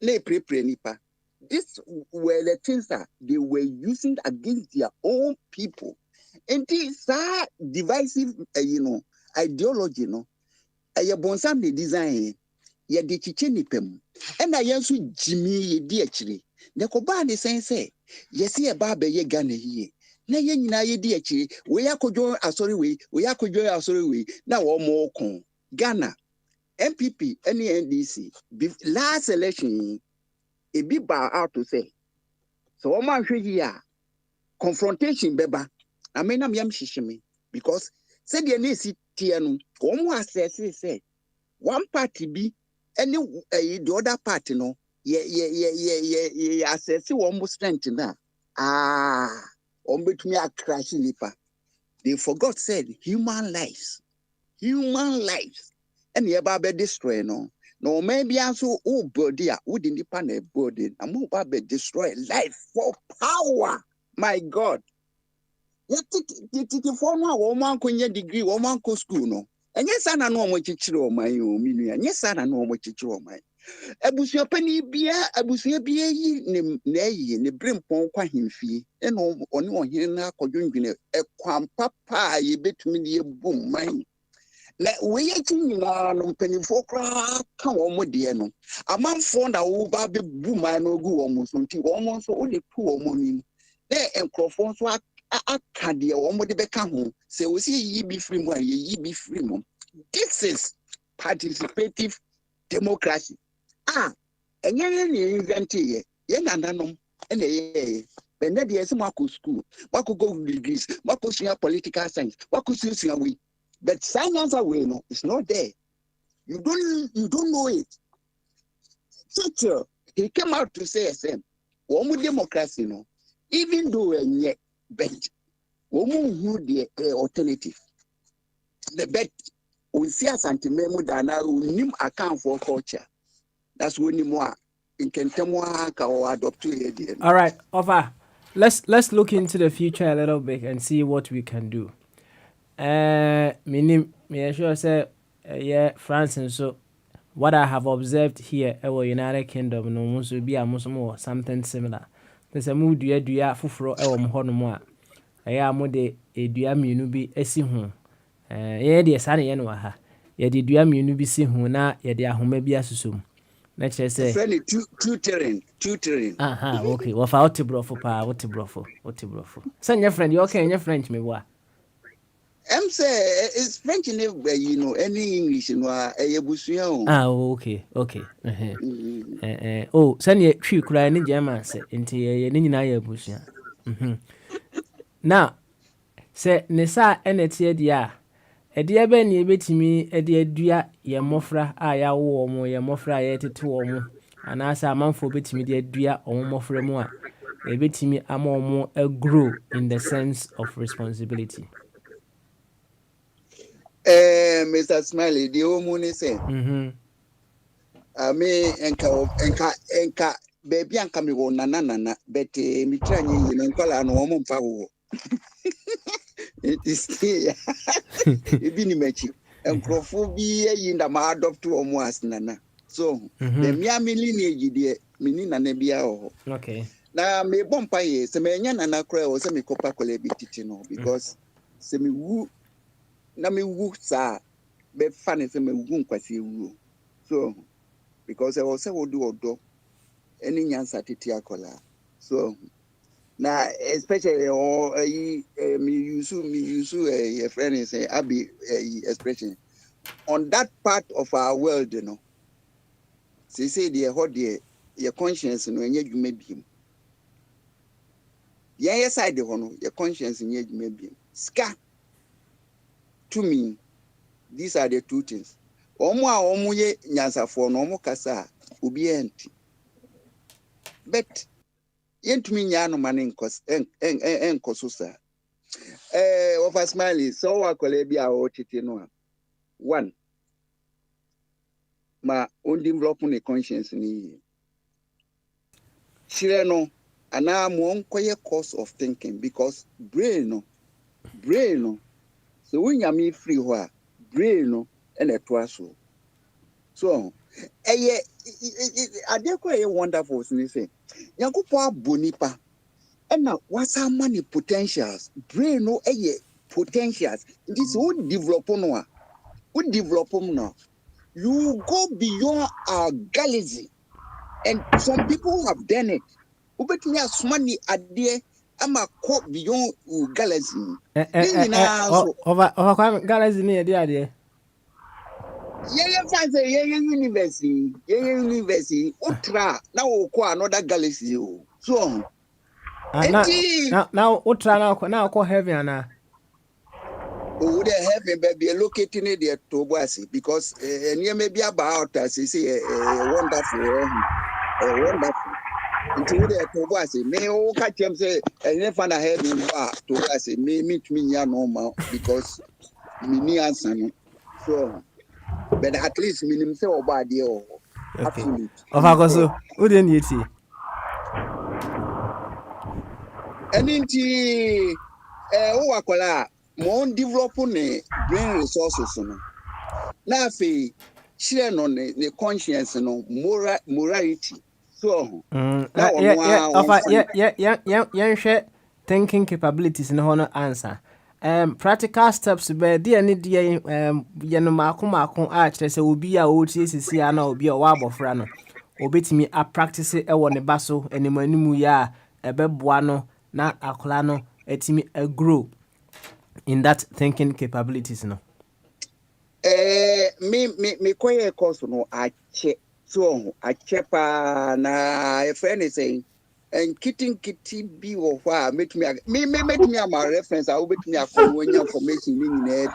nipa. These were the things that they were using against their own people. And these are divisive, ideology, a bonsam the design, ye de chiche nipem. And I also Jimmy ye dear chili. The Kobani say, yes, ye barbe ye gane ye. Na ye na ye dear chili, we are kojo asori we are kojo asori we, now or more con. Ghana, MPP, NDC, last election, a big bar out to say. So, Oman here, confrontation, beba. I mean, I'm yam shishimi because said the NC Tianu, almost say, one party be any the other party, no, assess almost strength in that. Between a crashing nipper. They forgot, said human lives. And the Babe destroy no. No, maybe also body wouldn't depend a body. I'm about destroy life for power. My God. You form a woman can degree, woman co school no. And yes, I know what you chill my own meaning. And yes, I know what you chill my. Abusia penny beer, abusia beer ye, ne brim pon kwa himfi. And on here now, conjuring a quam papa, ye bet me the boom mine. We no penifo kra ka wo mo de no amanfo na wo ba be bu man no gu wo mo so nti wo mo so wo de pu wo mo nim na enkrofo so aka de wo mo de be ka ho se wo si yi bi free mo yi bi free mo. This is participative democracy. Enye ne invent ye nananom ene ye bende de ese mako school mako go degrees mako sia political science mako sia we. But science away, no, it's not there. You don't know it. Churchill, he came out to say, "Woman democracy, no, even though yet, but woman who the alternative. The bet we see a sentiment that we need account for culture. That's when you more in Kentemwa or adopt to. All right, Ofa, let's look into the future a little bit and see what we can do. Me sure say France and so what I have observed here our United Kingdom no must be a muslim something similar. There's a mood dua fufuro mo hono mo a amode dua mienu bi esi ho de sane ye no ha ye de dua mienu bi si ho na ye de ahoma bi asusom na kire say friend tutoring okay wo fa otibrofo pa otibrofo sanya friend you okay nya French me wa say it's French in any English no okay oh sani twi kura ni German say nti ye ni nyina ya busua now say ne sa enetie dia ede be ne betimi ede adua ye mofra a ya wo mo ye mofra ye tete wo mo anasa amanfo betimi de adua o mofra mu a e betimi ama mo grow in the sense of responsibility. Mr. Smiley, the woman say, I mean, enka, baby, and come on, nana, but me trying in color no woman power. It is here. It be match. And crophobia in the mad of two or more nana. So, the Miami lineage, dear, meaning an ebia. Okay. Now, me bompaye, Semenyan and Acra was a me copa teaching because semi woo. Na me wu sa be funny say me wu nkwasi wu so because I was say we do odo any nyansa tete akola so na especially me use a friend say abi expression on that part of our world say the how the your conscience no enye dwuma biem yes side the no your conscience enye dwuma biem ska. To me, these are the two things. Omo ye nyansa for no omo kasa obi enti. But yentumi nya no mane enkoso sa. Over Smiley so akole bia o tete no. One. Ma on develop ne conscience ni. Chire no ana mo nkoye course of thinking because brain no so when you me free brain no and a twaso. So Adeko a wonderful thing. Yankopo bonipa. And now what's our money potentials? Brain no potentials. This would develop no. Would develop no. You go beyond our galaxy. And some people have done it. Ubetumi asumani ade ama ko beyond galaxy. Over galaxy near the idea. University. Ultra now ko another galaxy. So now ultra now call heaven na. Would heaven be located in the Tobuasi because near maybe about as you say wonderful. Until the Tobuasi may all catch them say and never have him Tobuasi may meet me normal because me answer. So but at least minimum say about the absolutely. Of Agoso, who didn't you see? And into Owakola, more developing brain resources. Now, if share on the conscience and morality. So, yeah, thinking capabilities in honor answer. Practical steps be dear need mako arch say will be a OTC and will be a wab of rano. Obit me a practice a one a basso and a manimu ya a bebuano na acolano etimi a grow in that thinking capabilities no. Me quite course no I check so I check na a friend is saying and kitty be or why make me my reference. I will make me a information in it.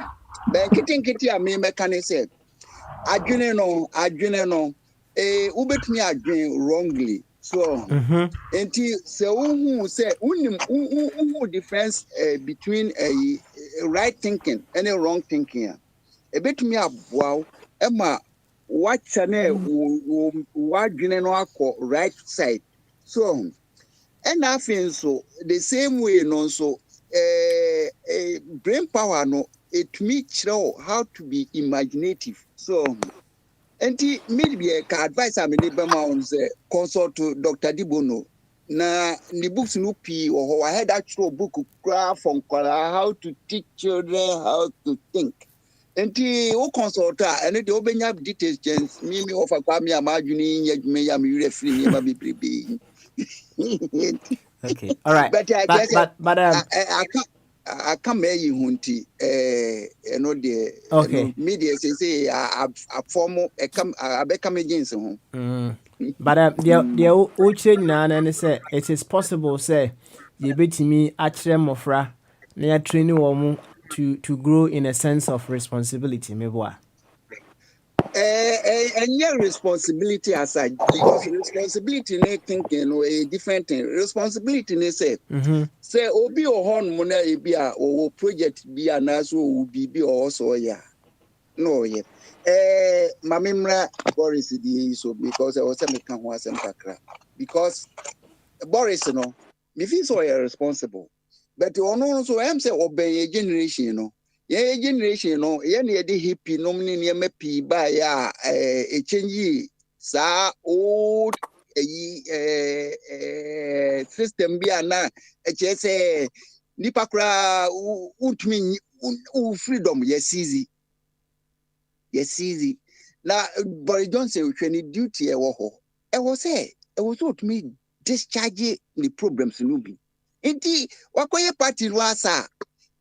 But kitty I may mechanic said I no ubet me again wrongly. So until so who say who difference between a right thinking and a wrong thinking. A bit me up wow Emma what channel what no right side. So and I feel so the same way no so brain power no it me show how to be imaginative. So and maybe a advice I mean on say consult to Dr. Dibono. Na the books no P or I had actual book from how to teach children how to think. And o consult and the obenya details me offer kwame amajuni me am referee me be. Okay, all right. But I can't make you hunty. You know the okay. Media say a form a become against home. But the uche na and say it is possible say you bet me actually mofra near training woman to grow in a sense of responsibility meboa. And your responsibility aside, because responsibility they thinking a different thing. Responsibility they say obi or horn mona ebia or project be an aso will be also yeah. No yeah. Mamimra Boris the so because I was a mekan was because Boris no me feel so responsible. But ono so am say obey generation no. Yeah, generation no, yeah, near the hippie nominee near me pee by a change sa old system be na a nipakra mean freedom, yes, easy. Yes, easy. Now, Boris Johnson, when he duty a war, I was say, I was told me discharge the problems in Nubi. Indeed, what party was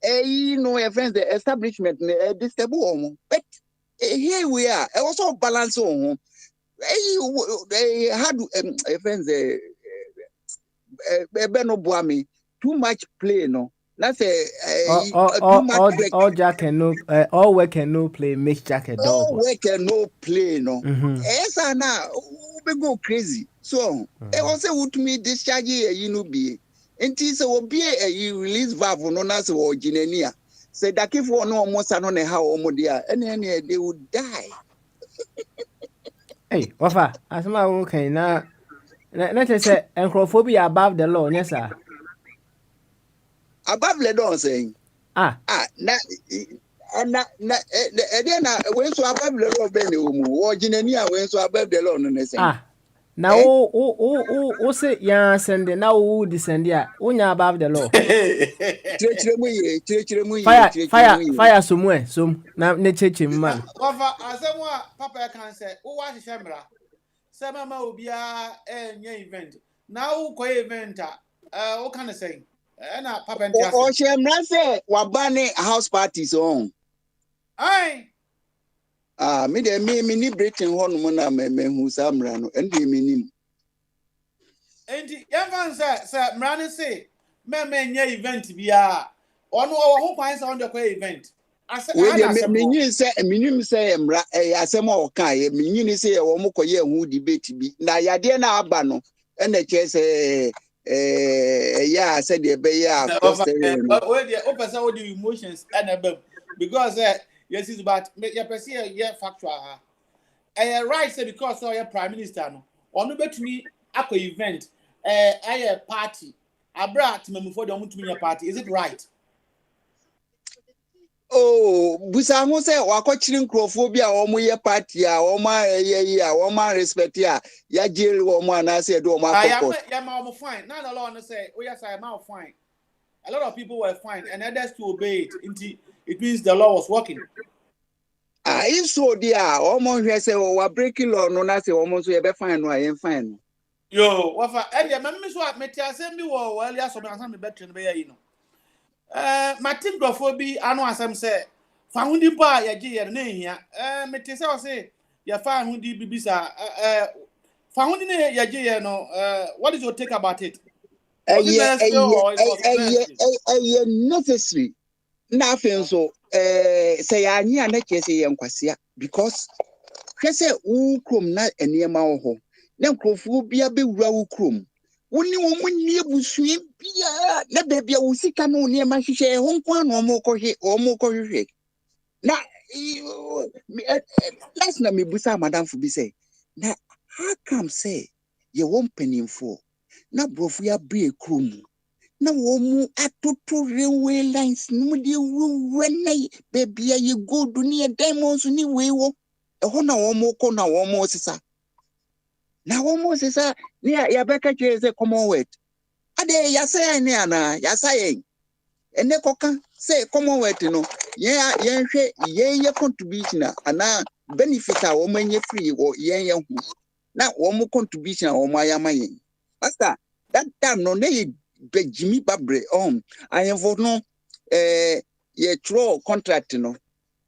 no friends the establishment disable but here we are also balance on they had friends no boami too much play no that's all Jack and no all work and no play makes Jack a dog. All work and no play no yes now we go crazy so I also would me discharge you know be Enti se obi you release valve no na se originania. Say that if one no almost no ne how omodia any they would die. Hey, Wafa, asema okay na say encrophobia above the law, yes sir. Above the law saying na na when so above the law ben o jinania when so above the law no say Ah. Now, o say ya send now who descend ya. Unya above the law. chire mu ye Fire somewhere. Some na ne cheche man. Wafa asemwa papa kan say wo wa hihye mra. Say mama obia enye event. Na wo ko event wo kan say na papa ntia o shemra say wabane house parties on ai me de me ni Britain ho no na me hu samra no ende me nim enti yefan say mra ne say me enye event bia ono wo ho kwan say on the event we de menyim say mra asem o kan ye menyini say wo mo koye hu debate bi na yade na aba no na che say yeah said the be yeah we dey o person with emotions and because yes is but your person yeah factual ha right say because your prime minister no ono betumi akọ event party abra timamufo de omutumi ya party is it right? Oh, busa ho say wakochiri nkrophobia o mo ye party a o ma ye a o ma respect a ya jail o mo anase do o ma kokko ya ma fine now the law no say oh yes I am fine. A lot of people were fine and others to obey it. It means the law was working. If so dia o mo hwe say o wa breaking law no na say o mo so ye be fine no ayen fine. Yo, wafa and ya me so metia asem bi wo well ya so me ansam me betre no be yi no. Martin Grofo anu asem say fa hundi pa ya gi ye na ehia. Meti say o say ya fa hundi bibisa fa hundi ne ya gi ye no what is your take about it? Necessary. Nothing so say anyi anake say yenkwasea because hwese wo krom na eniema wo ho na nkrofo bia bewura wo krom woni wo munni ebusue bia na bebia wo sika no niema hwehwe ho nko anu omo kohwehwe na last na me busa madam fu bi say na how come say ye won penimfo na brofu ya bie krom na wo mu atoto railway lines no de wuwenai bebia ye go dunia diamonds ni wewo ho na wo mu ko na wo mu sisa na wo mu sisa ni ya beka cheze Commonwealth ade ya say ni ana ya say ene koka say Commonwealth no ye hwe ye contribution ana benefit a wo manye free wo ye hu na wo mu contribution a wo mayama yen master that time no ne Jimmy Babre I have no ye throw contract no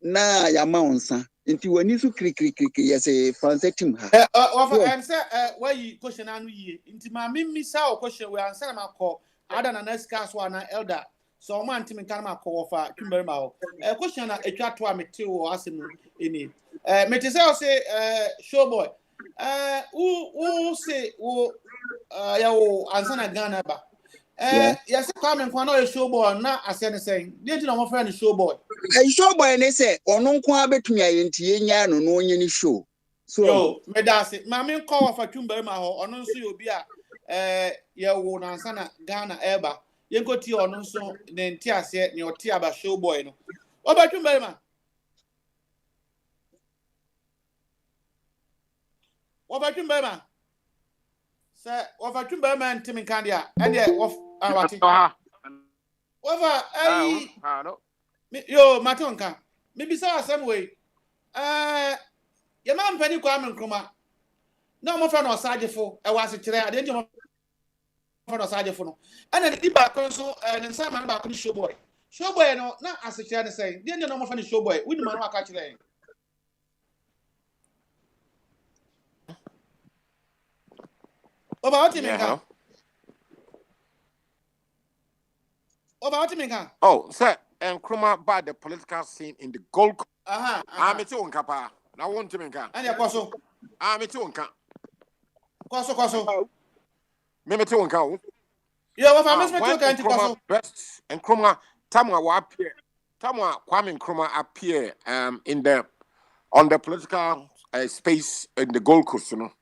na ya maunsa nti wani su krik yes France team ha I'm say why you question anu ye nti ma misa o question we answer ma call ada na next cast one elder so man team kan ma call for Kimberly ma question na etwa to amete o asem eni mete say o say showboy who say who ya wo answer na Ghana ba yes, come and quano a showboy, not as anything. Didn't you know my friend is showboy? A showboy, they say, or no quabet me in no any show. So, Medasi, Mammy call for Tumberma or no, so you'll be ya won ansana Ghana Eba. You go to your no so then Tia said your Tia about showboy. No, what about Tumberma? What about Tumberma? Sir, what about Tumberma and Tim and Candia? And yeah, what? Whatever, yo, Matonka. Maybe so some way. Your man Penny Kwame Nkrumah. No more friend or Sajefo. I was a chair. I didn't know for a Sajefo. And then the back also, and then some man back on showboy. Showboy, no, not as a chair saying, didn't know more funny showboy. We don't know catch lane. About him, Oh, sir, and Nkrumah by the political scene in the Gold Coast. I'm a two unkapa. Now want to make a. And your coso. I'm a two unka. Coso. Maybe two unka. Yeah, what I miss my best and Nkrumah Tamwa appear. Tamwa Kwame Nkrumah appear in the on the political space in the Gold Coast, you know.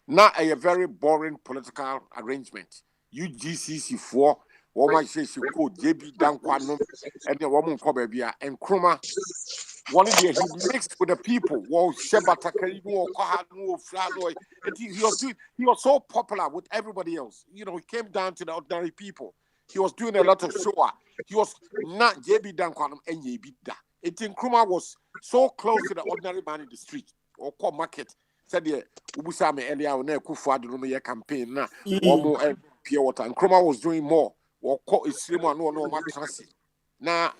Not a very boring political arrangement. UGCC4 woman says she called JB Danquano and the woman Kobebia and Kruma. One of the he mixed with the people. Well, Sheba Takarimu or Kohanu Flano. And he was so popular with everybody else. You know, he came down to the ordinary people. He was doing a lot of show. He was not JB Danquanum and Yebida. And Nkrumah was so close to the ordinary man in the street or call market. Said the Ubusame earlier on a Kufa Dunomia campaign now. Or more pure water. And Nkrumah was doing more. Or call is no transit. Now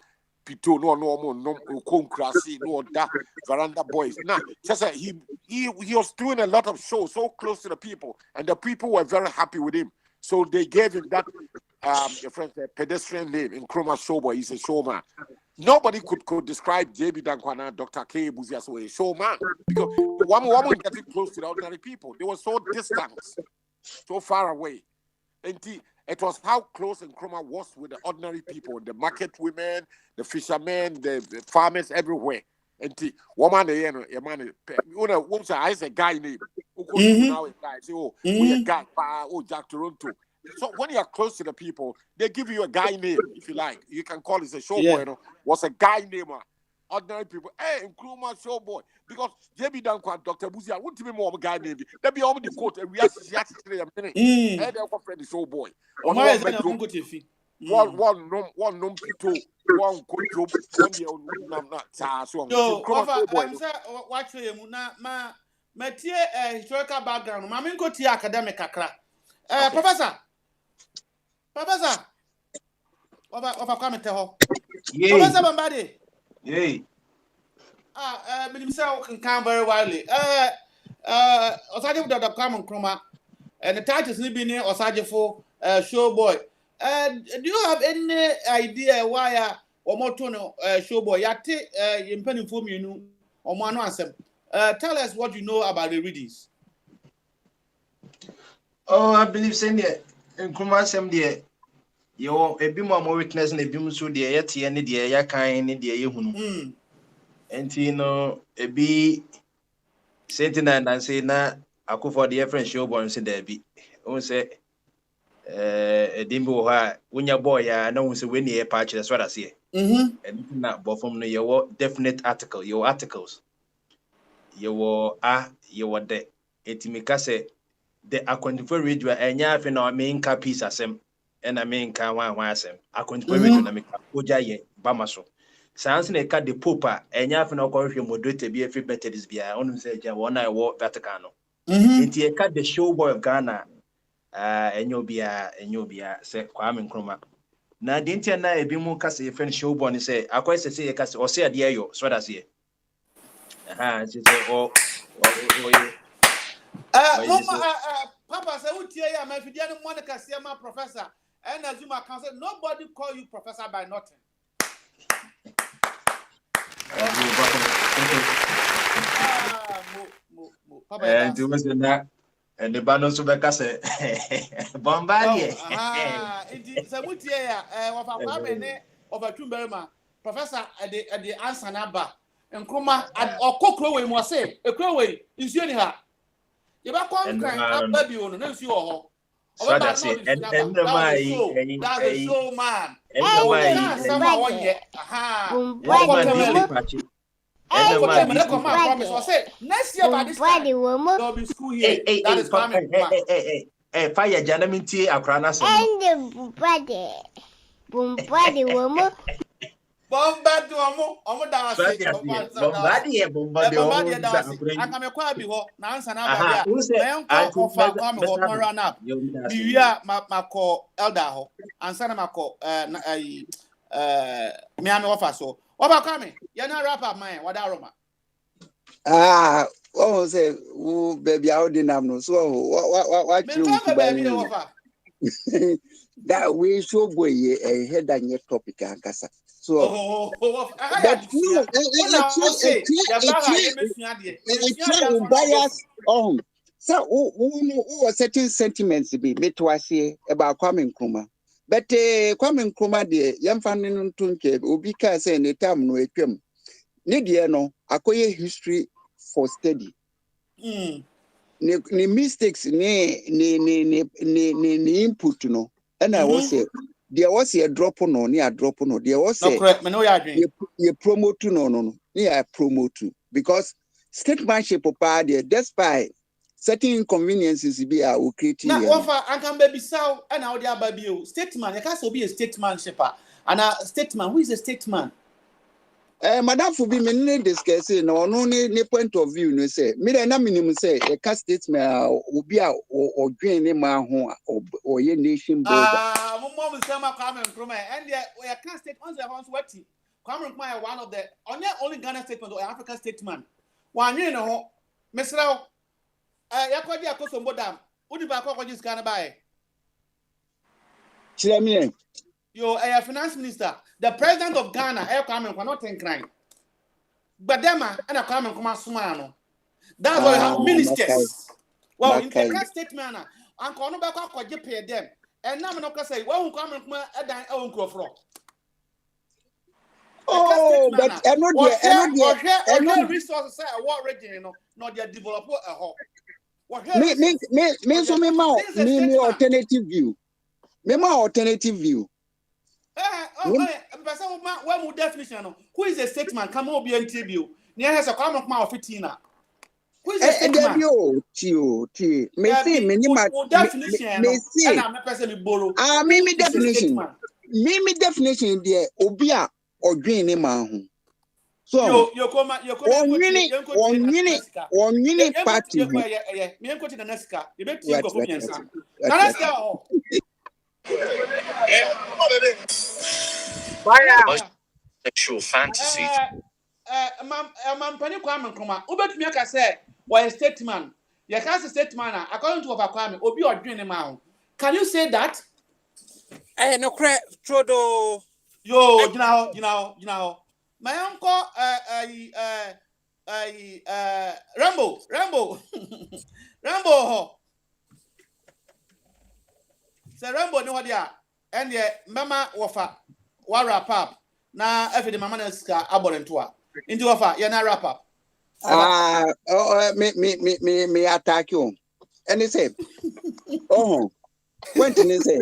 Pito no Konkrasi, no that veranda boys. Now just he was doing a lot of shows so close to the people, and the people were very happy with him. So they gave him that your friend pedestrian name in Nkrumah Showboy. He's a showman. Nobody could describe JB Dankwana, Dr. K. Buzi as a showman because one woman getting close to the ordinary people. They were so distant, so far away. And it was how close Nkrumah was with the ordinary people, the market women, the fishermen, the farmers everywhere. And woman, I say guy name. Now a guy say, oh, we a guy, oh Jack Toronto. So when you are close to the people, they give you a guy name, if you like. You can call it a showboy. You know, was a guy name. Ordinary people, hey, Nkrumah showboy. Because JB Dankwa, Dr. Buzi, I want to be more of a guy name. They be all the quote and we actually a minute. Hey, they're friend the showboy. One num pito, one good job, one year not so. Watch him ma historical background. Mamin go to academic akra. Professor. Over comment ho. Professor Bambadi. Yay. Minister can very widely. Osaje Dr. Nkrumah and the title is been here Osaje for showboy. Do you have any idea why Omotono showboy yate impending for me or one answer? Tell us what you know about the readings. Oh, I believe saying that Nkrumah sem there. You a bit more witness and a bit so dear yet any dear ya kind in dear you. And you know, a be sitting and say, na, I go for the friend showboy and there be. Oh, say, a dimbo, when your boy, I know, so when you patch, that's what I see. And not but from your definite article, your articles. You were the etimicase, the Aquantifer radio, and ya fin our main capice as him, and I mean, can one was him. Aquantifer radio, and make Ojaye, Bamaso. Sans ne cut the pooper, and ya fin or if you moderate to be a free better this be I only say, one I walk Vaticano. Inti cut the showboy of Ghana, and you'll be said Kwame Nkrumah. Now, didn't you know a bimu cast a friend showboy and say, I quite say a cast or say a dear yo, so that's it. Papa said, "Who tell you? My Fidian Monica, see my professor." And as you might say, nobody call you professor by nothing. And it was that, and the Banos of the Casse Bombardier. Indeed, Samutia, of a woman of a Kimberma, professor at the answer number. Nkrumah at or Cockrow was say, a crowway is using her. You back on baby on the show. That's it. And that's a show, man. Next year by this time, there'll be school here. That is coming. Fire Janaminti Akranas. And the body woman. Bombard to Omo Dawasi. I come quite before Nansa Nabia. Run up. You are my call Elder and Sanamako Miami offer. So, what about coming? You're not wrap up, man. What aroma? Oh, say, oh, baby, I didn't have no. So, what you baby offer? That way, show boy, a head and your topic, and Cassa. So, but you bias on. So, who certain sentiments to be made to us here about Kwame Nkrumah. But Kwame Nkrumah, the young family tunke, Ubika say, the time no equem. Nidiano, acquire history for study. Ni mistakes, ni input, no. And I will say, there was a drop no near drop no there was no correct me no ya adwen you promote no near promote because statesmanship papa there despite certain inconveniences be are creating na offer and can baby saw and how they are baby statesman you can't so be a statesmanship and a statesman who is a statesman madam for be me discuss no ni point of view no say me na minimum say a cast statement obi a odwen ni ma ho or ye nation builder mom say ma Kwame Nkrumah and we can state on the house what Kwame Nkrumah one of the only Ghana statement or African statesman one you know mesra yakwadi akosombo dam udi ba akwa kwadi scan buy chire yo finance minister the president of Ghana Kwame Nkrumah not in crime Gbadema and Kwame Nkrumah suma no that's why you have ministers well in the statement and kono ba kwa kwaje pay them and now no say well Kwame Nkrumah edan e nkrofro but no resources say what region no they develop a whole me so me alternative view alternative view what definition who is a statesman come on be interview near has a Kwame Nkrumah of 15 who is a statesman me say me definition me say and I'm person me borrow me definition there obi a odwen ni ma ho so you come onwini party me enko ti na nasika you bet you go for me answer na nasika sexual fantasy. Pani Kwame Nkrumah ubetumi aka say why statement you can say statement according to Kwame obi odwen ni ma ho can you say that no cre trodo yo you know my uncle Rambo say Rambo no what dia and the mama wafa wa wrap up na efe the mama na sika aborento a into wafa ya na wrap up me attack you and he say when he say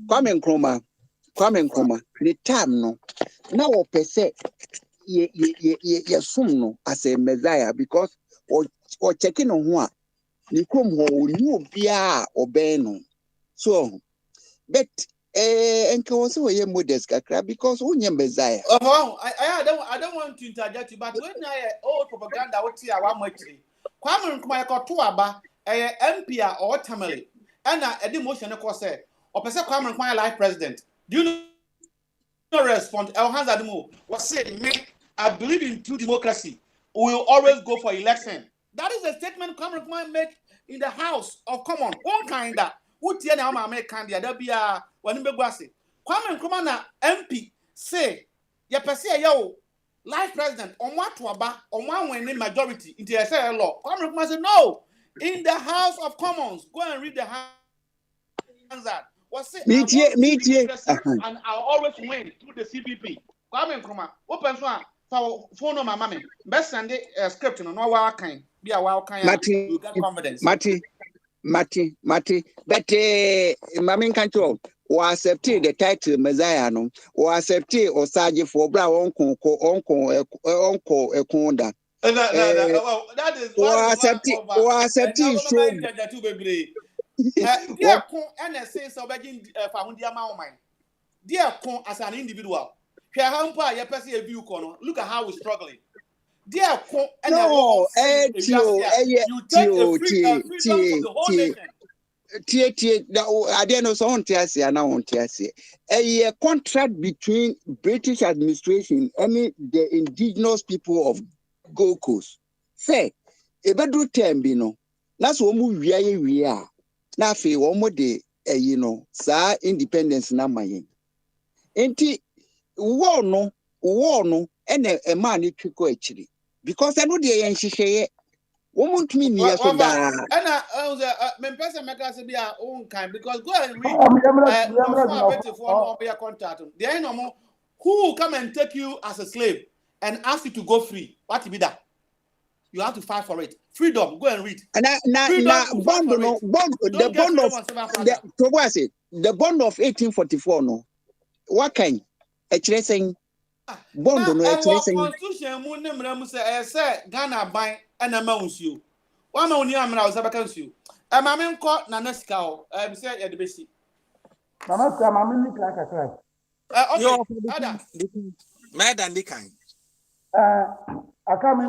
Kwame Nkrumah the time no now per se ye sum no as a messiah because or checking on ho a ni krom ho ni obia obey no so but enka was we modest kakra because onye messiah I don't want to interject you but when I old propaganda what here one more Kwame Nkrumah ko aba MP or Tamale and a demotion ko say or person Kwame Nkrumah life president do you no respond El Hands Adamo was saying me I believe in true democracy we will always go for election that is a statement Kwame Nkrumah make in the House of Commons one kind that who tie na ma make candidates there be a wani begwase Kwame Nkrumah na MP say ye pese ye o life president on what to aba on one winning majority in the say law Kwame Nkrumah say no in the House of Commons go and read the Hands that was say and I'll always win through the CPP Kwame Nkrumah open so phone no mama me best send the script no wa kan be a wa kan you get confidence Mati but mama control or accept the title messiah no or accept or Saji for bra uncle ekonda that is or accept show dear kon NSA so begin found dia ma woman dear kon as an individual hwe hampa ye pese e view kon look at how we struggling dear kon no you take a freedom from the whole nation I don't know so on TSC and on TSC a contract between British administration and the indigenous people of Gold Coast say e bedru term bi no na so mu we a na fe wo mo de sa independence na mayen enti wo no ene e ma ni twiko akiri because I know the yenhihye woman to me near so da me person make us be our own kind because go and read be a contact there no more who will come and take you as a slave and ask you to go free what be that you have to fight for it freedom go and read the bond of 1844 no what kind? A tracing bond no a tracing. Constitution mu ne mra mu say Ghana ban and amounts you. One only amra was about you. A mammy caught Nana Scow, say at the basic. Mama, mammy, like I said. Ada. Madam Dikan. I can't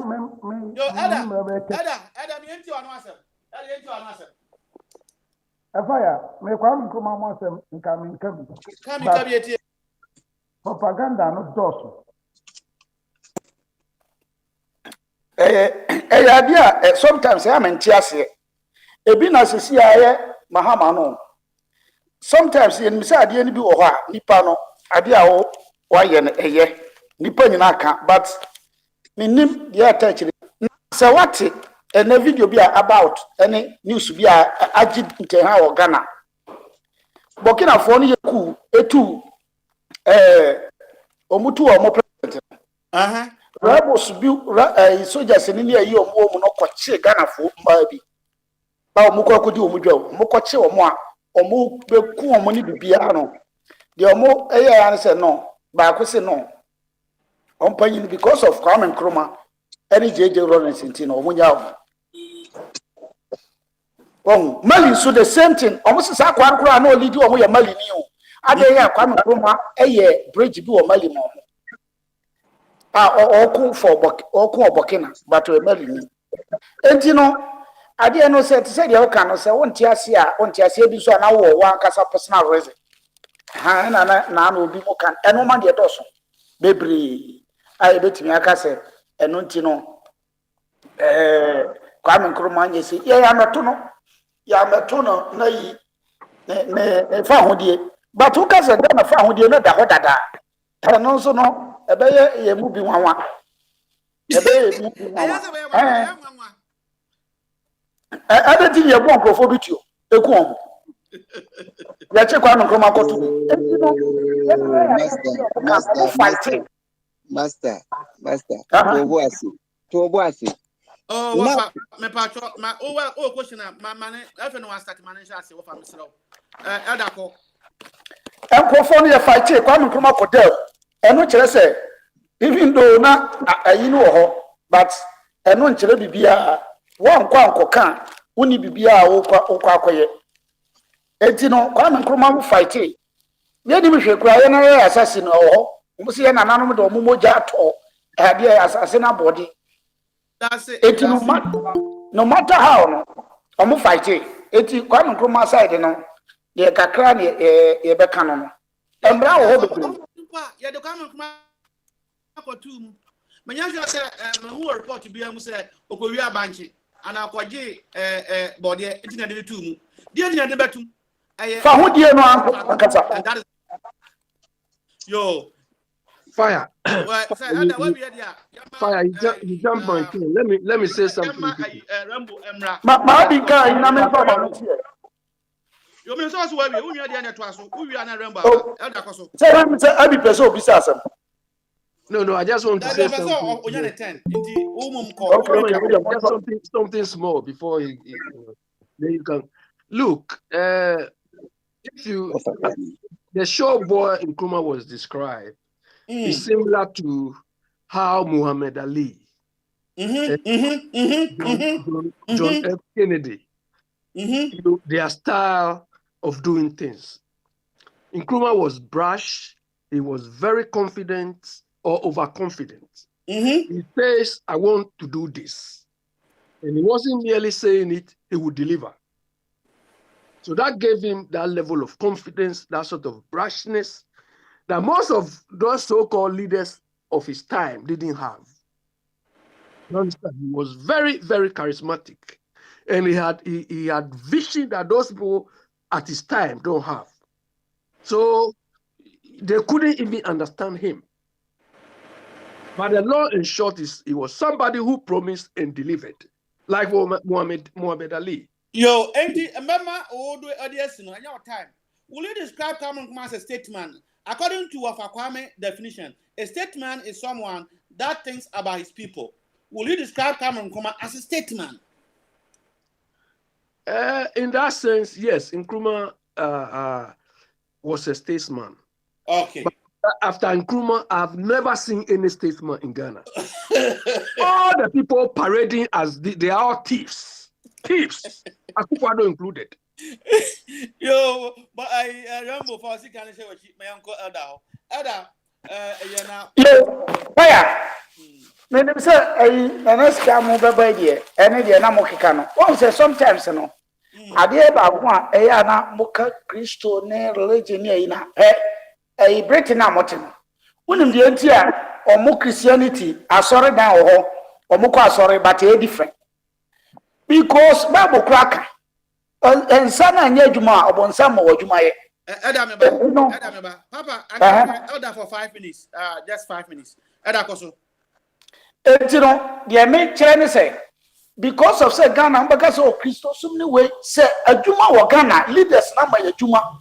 Yo, Ada, me into an answer. Ada into an answer. A fire, may come once and come. Come here. Propaganda, not dorsal. Idea sometimes I'm in Tiasia. A binas is here, Mahamano. Sometimes in Missa, the enemy or Nipano, Adia, why a year, Nipanaka, but Minim, the attention. So what and a video be about any news be a agit or Ghana. Burkina Faso, coup, a two, Omutu or more president. Rebels be soldiers in India, you or more coche Ghana for maybe. Bao Muko could do Mujo, Mokoche or more, or more cool money be piano. The more answer no, but I could say no. Because of Kwame Nkrumah, any JJ Rollins in Tino, Munyao. Oh, Mali, so the same thing. Almost as I can't no lead you away a Mali new. I dare Kwame Nkrumah, a bridge do a Mali more. Or cool for Burkina, but to a Mali. And you know, I dare no say to say the Okano, say, won't you see this one hour, one casa personal reason. Hannah will be more can, and no man yet also. Baby. I bet me, I say, and don't you know, Kwame Nkrumah, you say, yeah, I'm a tunnel, nay, found you. But who can say, then I found you not that? And also, no, a bear, moving one. I don't think you won't go for you. The quam. Let's check Kwame Nkrumah go to fighting. Master. Toboasi. Oh, what my patro, my question, my money, I don't know what start manager say what I'm saying. Adako. And California fight, Kwame Nkrumah Hotel. And what I say, even though not you know, but and one chile be one can, only be Okakoye. And you know, Kwame Nkrumah fight. Maybe we should cry an assassin or. See an anonymous or Mumojato, assassin body. That's it. No matter how, I'm fighting. It's Kwame Nkrumah side, you know. The Kakrani, a Becano. And Brown, yeah, the Kwame Nkrumah for two. Manyasha said, who report to be able to say, Okoria Banchi, and I'll call J. Body, it's in the tomb. Dear the Betum. For who do you know, Uncle? Yo. Fire. Fire. You jump on king. Let me say something. No, I just want to say something small before you can look. If you the show boy Nkrumah was described. Is similar to how Muhammad Ali, John F. Kennedy, their style of doing things. Nkrumah was brash, he was very confident or overconfident. He says, I want to do this. And he wasn't merely saying it, he would deliver. So that gave him that level of confidence, that sort of brashness, that most of those so-called leaders of his time didn't have. You understand? He was very, very charismatic. And he had vision that those people at his time don't have. So they couldn't even understand him. But the long and short is he was somebody who promised and delivered, like Muhammad Ali. Yo, remember all the audience in your time. Will you describe Kwame Nkrumah as a statesman? According to Kwame definition, a statesman is someone that thinks about his people. Will you describe Kwame Nkrumah as a statesman? In that sense, yes, Nkrumah was a statesman. Okay. But after Nkrumah, I've never seen any statesman in Ghana. All the people parading as they are all thieves. Thieves. Akufo-Addo included. Yo, but I remember for us, can share with my uncle Elda. Yo, fire. Me say na scam be buy there. Ene there na mo keka no. One say sometimes no. Ade ba ko a eya na mo ka Christo ne religion ne na. Britain na mo tin. Unim de nti a omo Christianity asori dan ho. Omo ko asori but e different. Because Bible cracker ensana nya adwuma obonsa mo adwuma ye. Edameba. Papa, I Elda for 5 minutes. Just 5 minutes. Eda koso. Etino, the me chere say because of say Ghana because of Christo so many way say adwuma wo Ghana leaders na ma adwuma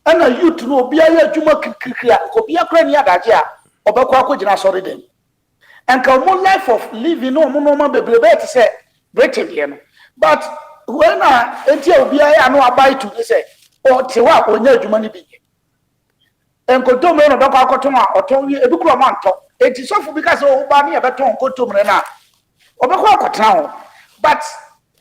ana youth no obi aye adwuma kikikira obi akra ni adaje a obekọ akogina sorry dem enka mo life of living no mo ma bebrebe te say Britain here no but when enti obi aye anu abai to say o te wa onya adwuma ni bi enko do me no bekọ akoton a oton wi ebi kuro ma nto eti sofu because o ba ni ebeton kotom re na obekọ akotena ho but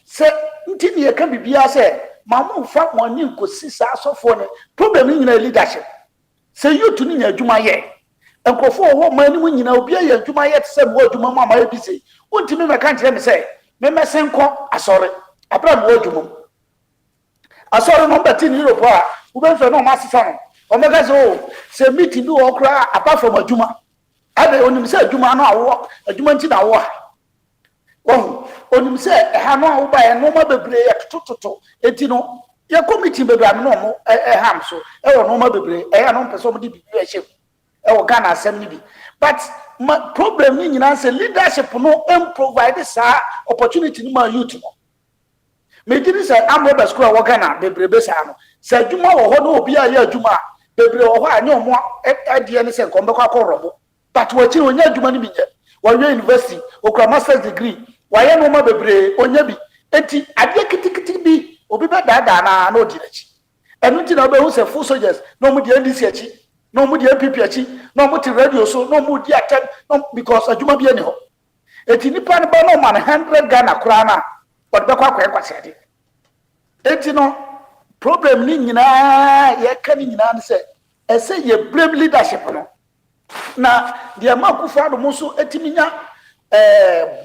say ntini e kan bibia say mamu fa money nkosi sa asofo ne problem ni nyina leadership say youth ni nya adwuma ye enkofo wo mani mu nyina obi aye adwuma ye te say mo adwuma mu amaye bi say untimi me kan kire me say me mesenko asore abra mo adwuma asore no beti ni Europe a wo ben so no ma sesa no o mega so say meeting do okra apart from adwuma ade onim say adwuma no awo adwuma nti na awo onim say ha no awo ba ye no ma bebre ye tototo enti no ye committee bebre am no mo ham so e wo no ma bebre e no person mo di bibi e chef e wo Ghana asem ni bi but my problem ni nyina say leadership no provide sa opportunity ni ma youth no me did say am be school wo Ghana bebre be sa no say adwuma wo ho no obi aye adwuma bebre wo ho anya omo adie ni say nkombekwa akorobo but what you onya adwuma ni bi je wo university okra master's degree waye no ma bebre onya bi enti ade kitikiti bi obi be dada na no dirachi enu ti na obe hu say full soldiers no mu di NDC achi no mu di MPP achi no mu ti radio so no mu di attack no because adwuma bi ani ho enti nipa ne ba no man 100 Ghana kura na but be kwa kwase ade enti no problem ni nyina ye ka ni nyina ne say ese ye blame leadership no na dia Akufo-Addo mo so etiminya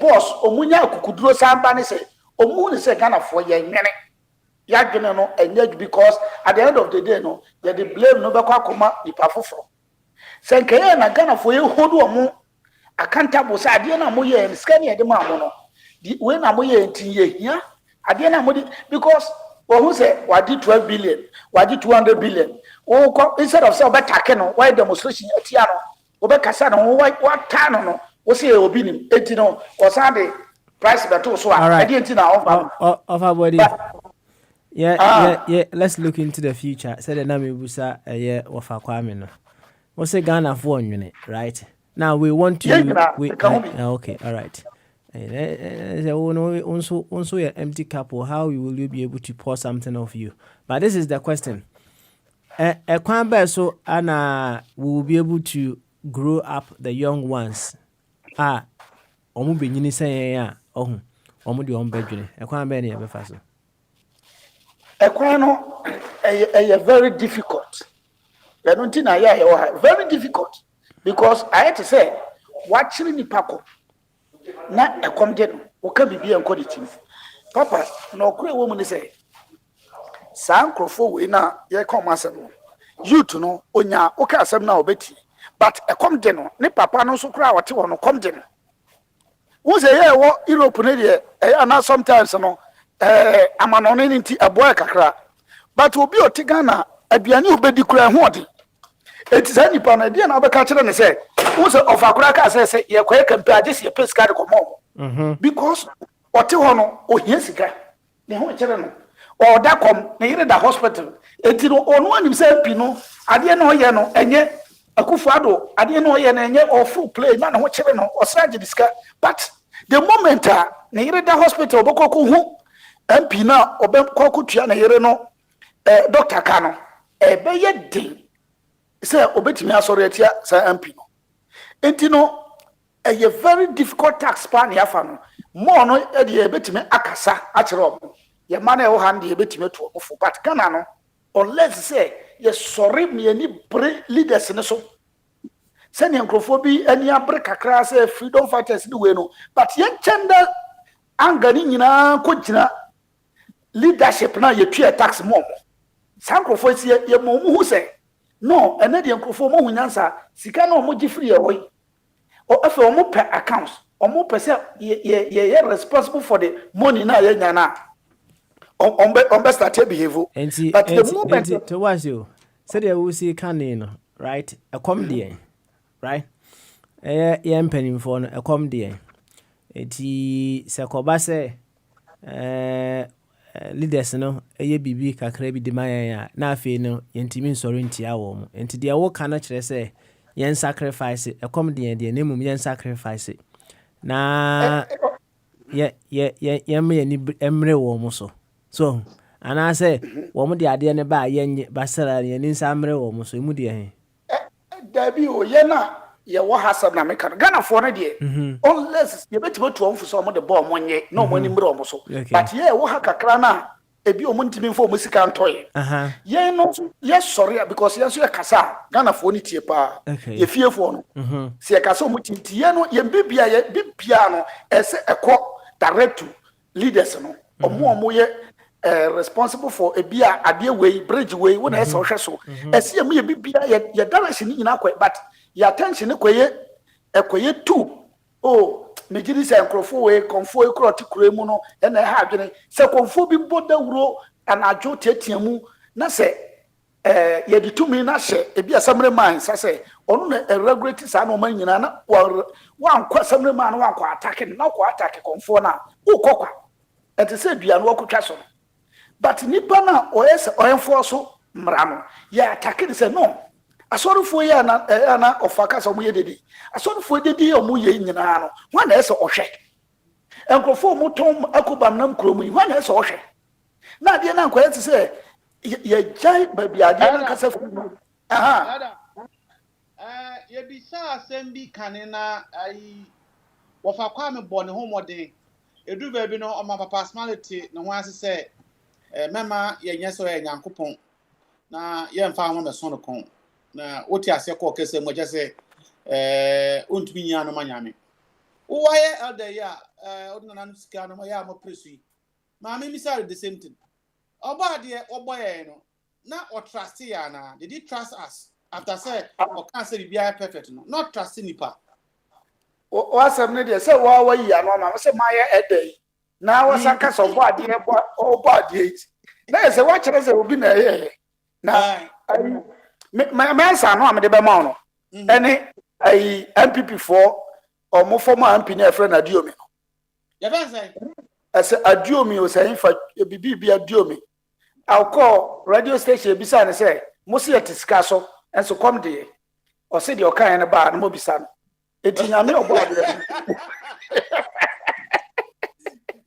boss omunya akukuduro samba ne say omu ne say Ghana for ye nwene ya dwene no enye because at the end of the day no they blame no bekwa koma nipa foforo senkaye na Ghana for ye hodo omu accountable say ade na mo ye scan ye de ma mo no di we na mo ye ntinye hia ade na mo di because who say wadi 12 billion wadi 200 billion o instead of say obetake no why demonstration atia no obekasa no what tan no we say obi nim enti no o sande price beto so a ade enti na of our body yeah let's look into the future say the name busa wafa kwame no we say Ghana for nwene right now we want to okay all right also your empty cup or how will you be able to pour something of you but this is the question so Anna will be able to grow up the young ones omu benyini say omu de ombedwene ekwan be na ye befa so ekwan no very difficult very difficult because I had to say watching ni pako na ekomde no o ka bibia enko de tim papa na okure wo mu ni say sankrofo we na ye kom asem no youth no onya o ka asem na obeti but ekomde no ni papa no so kura wote wo no komde no wo say ye wo Europe ne de na sometimes no amanone ni nti aboy kakra but obi o Ghana aduane obedi kura ho ode eti sa nipa na de na obeka kire ne say wo say of akura ka say ye kwaye kampe agese ye pesca de komo because wote ho no o hia sika ne ho kire no o da kom ne yire da hospital eti no onu anim say pi no ade na oye no enye Akufo-Addo ade na oye na enye ofu play na ho kire no o sraje diska but the moment ne yire da hospital bokoko hu MP na obem kokutua na yire no doctor ka no be ye din say obetimi asori atia sa MP no enti no a very difficult tax plan yafa no mo no e de obetimi akasa a kire omo ye man e wo hand ye obetimi to omo fo but Ghana no unless say ye sorry me any leaders ne so send nkrofo any abre kakra say freedom fighters ni we no but ye chenda angani nyina ko gina leadership na ye tue tax mo sankrofo si ye mo hu say no ene de nkrofo mo hu nyansa sika na mo gi free e hoy o afa o mo pe accounts o mo pe say ye responsible for the money na ye nyana on be start behave but the moment to was you said you will see canino right a comedy right ye mpenim for a comedy eti sekoba say leaders no eye bibi kakra bi de mayan na afi no yentimi nsori ntia wo mu enti de wo kana kire say yen sacrifice a comedy de nemum yen sacrifice na ye me ni emre wo mu so and I say woman the idea ne ba yen basara yen nsamre wo mu so mu de he Dabi o ye na ye wo hasab na me kan Ghana for na de unless ye betimo to omfu so mo de ball monye na mo ni mre omo so but ye wo ha kakra na ebi o mo ntimi fo mo sika ntoye ye no ye sorry because ye so ye kasa Ghana for ni tie pa ye fie fo no se ye kasa mo tinti ye no ye bibia no ese ekọ direct to leaders no omo ye responsible for ebia ade way bridge way when ese ohwe so ese ye bibia ye direction ni nyina kwa but your attention ekoye two oh megiri se nkrofo we konfo ekroti kure mu no e na ha adwene se konfo bi boda wuro anajo tiatiamu na se ye ditumi na hye ebi asamre man sa se onu na regulate sa na man nyina na wan kwa asamre man na wan kwa attack na kwa attack konfo na ukokwa ete se dua na wakotwa so but nipa na oyese oyenfo mra no ya attack se no asorufo ya na ofaka so moye dedi asorufo dedi o moye nyina no wan na ese ohwe enkrofo mo tom akobam nam kromu wan na ese ohwe na de na nkwaya se ye jai baby ade na kasa fu ye bi sa asem kanena ai wofa kwa me bone homode edu baby no o ma papa personality no ho ase se mema ye nyeso ye nyankopon na ye mfa ho me so no kon na oti ase ko kese mo jese ontumi nya no manyame wo waye elder ya odina na sika no ya mo presu ma me misal the same thing oba de oboye no na o trust ya na did he trust us after say o can say bia perfect no not trust nipa o asem ne de say wa wayi ya no ma say ma ye elder na wa saka so bo ade o bo ade na say wa kire say obi na ye na my son no am de be ma no any ai MPP for or mo former MP na friend Adiomi no ya ban say ase Adiomi o say fa bibi Adiomi I'll call radio station bisa na say mo se etisika so enso come de o se de o kan na ba na mo bisa no etinya me obo ade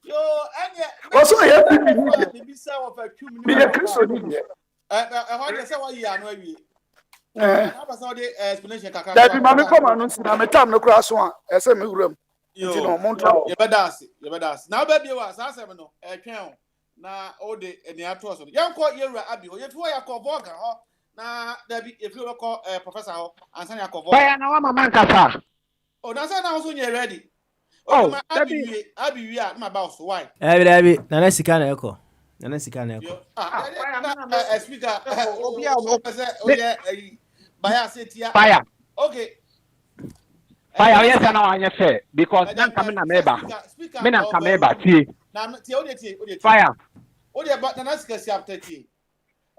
yo anya o so ya bibi bisa wo fa twum ni ya Kristo ni de how dey say what you are no awie how pass all the explanation kakaka Dabi ma me koma no si na me tam no kura so a ese me wuram nti no mo ntra ye bedas na ba bi wa sa asem no twen na all the eni ato so yanko yewura abi ho yefi wo yakọ voga ho na dabi efi wo ko professor ho ansa na yakọ voga baya na wa mama nkasa o na say na wo so nye ready oh abi wi a ma ba so why dabi na sika na eko na sika na eko speaker obi a mo say baya say tia fire okay fire yes na wa anya fair because na come na meba me na come meba tie na tie o dey fire o dey ba na sika si after tie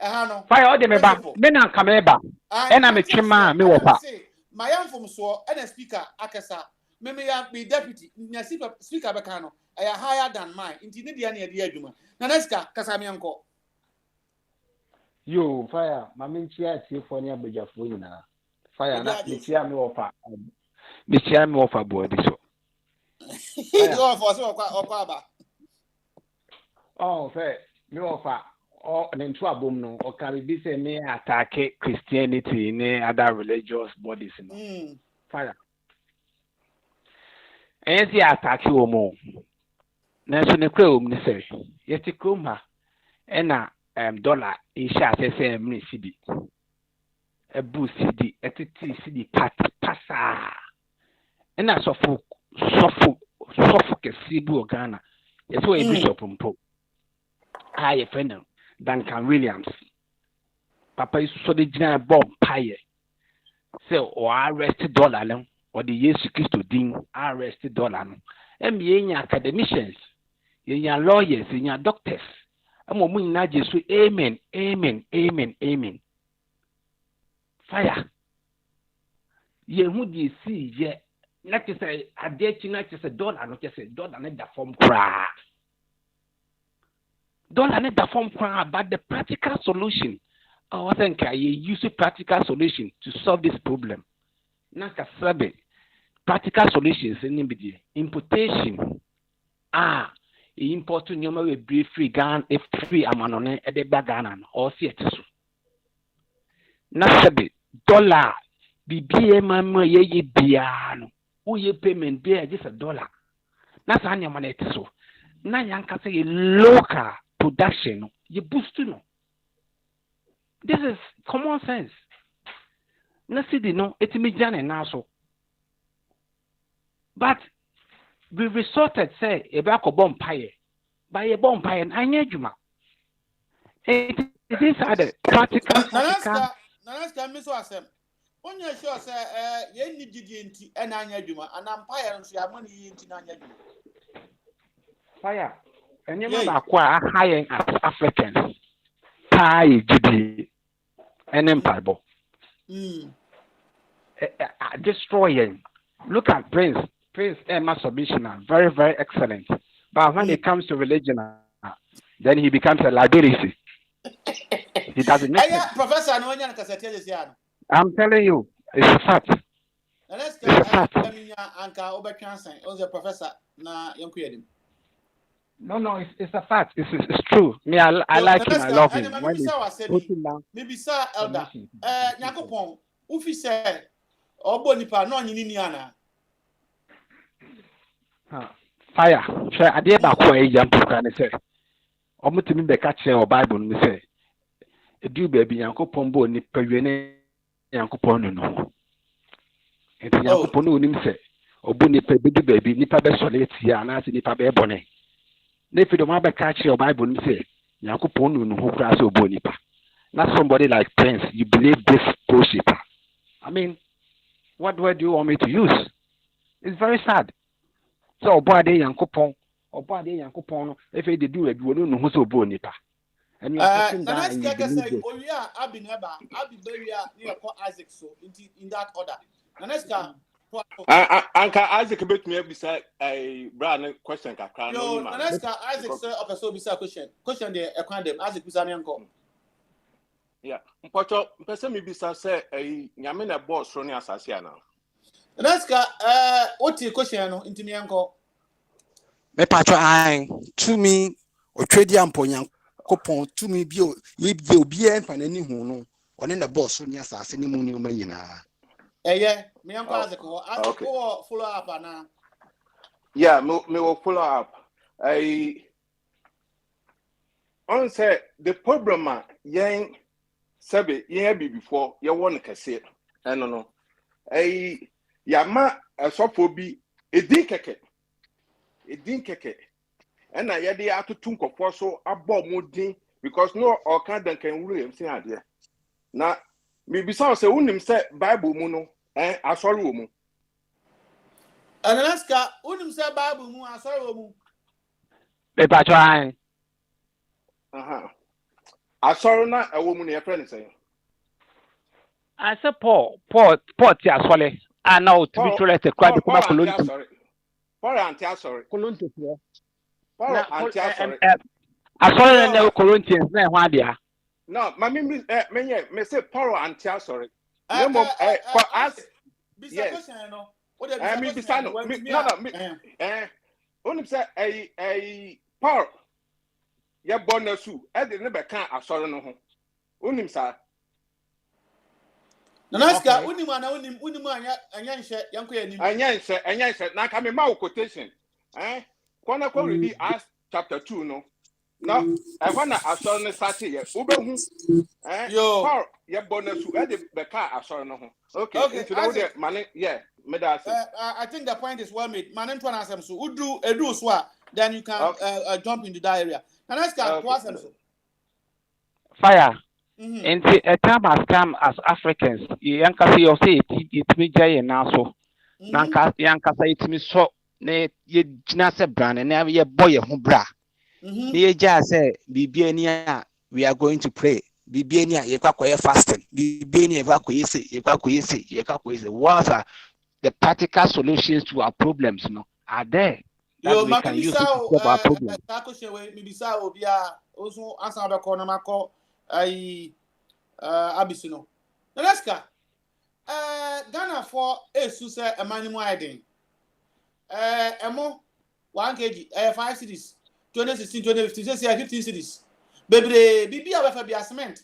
no fire o dey meba me na come meba e na me twema me wo pa my am so and speaker akasa me ya be deputy na speaker be kan no I higher than mine inti ne dia na dia adwuma na sika kasa me anko yo fire ma me ntia tie fo ne abajafo nyina fire na ntia me wo pa ntia me wo fa body so go for so okwa aba oh fair me wo fa or an into a boom no or can be say me attack Christianity in other religious bodies no. Fire. And see attack you more. National Chrome say, yet a chroma and a dollar is shot as a mini CD. A boost CD, a TT CD pat passa. And that's Suffolk Cebu Ghana. It's where a bishop umpo. I a friend Duncan Williams. Papa is so the general bomb pie. So or arrested dollar or the years to ding arrested dollar. MBA academicians, your lawyers, and your doctors. I'm a moon just amen, amen, amen, amen. Fire. Ye who do you see yet? Not to say a date, not just a dollar, not just a dollar, not the form cry. Dollar, not the form cry, but the practical solution. I think I use a practical solution to solve this problem. Not a survey. Practical solutions in importation. Import to number be free gun if free amanone at the baganan or theatre. Not survey. Dollar. BBM mamma ye biano. Who ye payment bear just $1. That's on your money so. Now you can say local production. You boost to no. This is common sense. Na see no, it's me Jan now so. But we resorted say a back of bomb pie by a bomb pie and I need you. It is other practical. Nanaska Miss Wasem. When you sure say, you need GDNT and Anya Juma, and I'm fire and money into Nanya Juma. Fire. And you know, acquire high Africans. Pie GD and Empire. Destroying. Look at Prince Emma submission, very, very excellent. But when it comes to religion, then he becomes a liability. He doesn't make it. Professor Anoyan Cassette. I'm telling you, it's a fact. Let's go. I mean, Uncle Oberkansan, also Professor na Yankuyadim. No, it's a fact. It's true. Me, I like him. I love him. Maybe sir, elder. Nyakopon, ufi say, obo nipa no nyiniana. Fire. Sure, I did back where you jump to say. Omutimi be catch your Bible me say. Do baby Yankopon bo nipa wene Yankopon no. Enti Yankopon no nim say. Obo nipa be do baby nipa be solate ya na se nipa be bone. Na if you don't have catch your Bible, you say, Yankopon no who crash your bonipa. Not somebody like Prince, you believe this bullshit. I mean, what word do you want me to use? It's very sad. So, body Yankopon, or body Yankopon, if they do it, you don't know who's so bonipa. And you are talking down and you say, oh yeah, I'll be buried near Isaac, so in that order. Naneska. Uncle Isaac bet me beside a brand question. Yo, Naneska Isaac sir of so beside question there a condemn Isaac Bisanianko. Yeah, Pocho, person me beside say a Yamina boss running Assasiana. Naneska, what's your question into me uncle? Me patro I to me or trade yampoyan coupon to me bio ye bien for any who no on in the boss on yes as any money mayina. Yeah, me uncle Isaac follow up now. Yeah, me will follow up. I say the problem yang sabe yeah be before you want to say I don't know. Yama a sophobia a dinkeke and I had the art to think of so about more din because no or can't can really say idea. Now maybe some say unim say Bible muno I saw room. And Alaska unim say Bible mu I saw room. Paper try. I saw not a woman your friend saying. I said Paul, yeah, sorry. I know to be told to cry the Colon. Paul Auntie, sorry. Colon. Paul Auntie, sorry. I saw no Corinthians, no, dear. No, my me say Paul Auntie, sorry. No, for us, yes. I mean, only say a Paul. ye bonasu e de ne be kan asori no ho unim sa Nanaska unim ana unim anya nhye yanko ya nim anya nse na ka me ma quotation kwana ko read Acts chapter 2 no now I wanna asori ne sate ye ubehu Paul ye bonasu e de be kan asori no ho okay so that man I think the point is well made. Man, so edu so then you can jump into that area. Nanaska Fire. And a time has come as Africans. Yanka see or say it me jay now so. Nanka Yanka say it me so ne ye jinase brand and never ye boy who bra. Ye just say Bibiania, we are going to pray. Bibiania, ye fasting. Bibiania evacuate. What are the practical solutions to our problems? No, are there that we can use to solve our problems? Also answer the corner mako abisino. Nanaska Ghana for suse emanimu aiding. Emo 1 kg 5 cities 2016 2015 say 15 cities. Bebre bibia we fa bia cement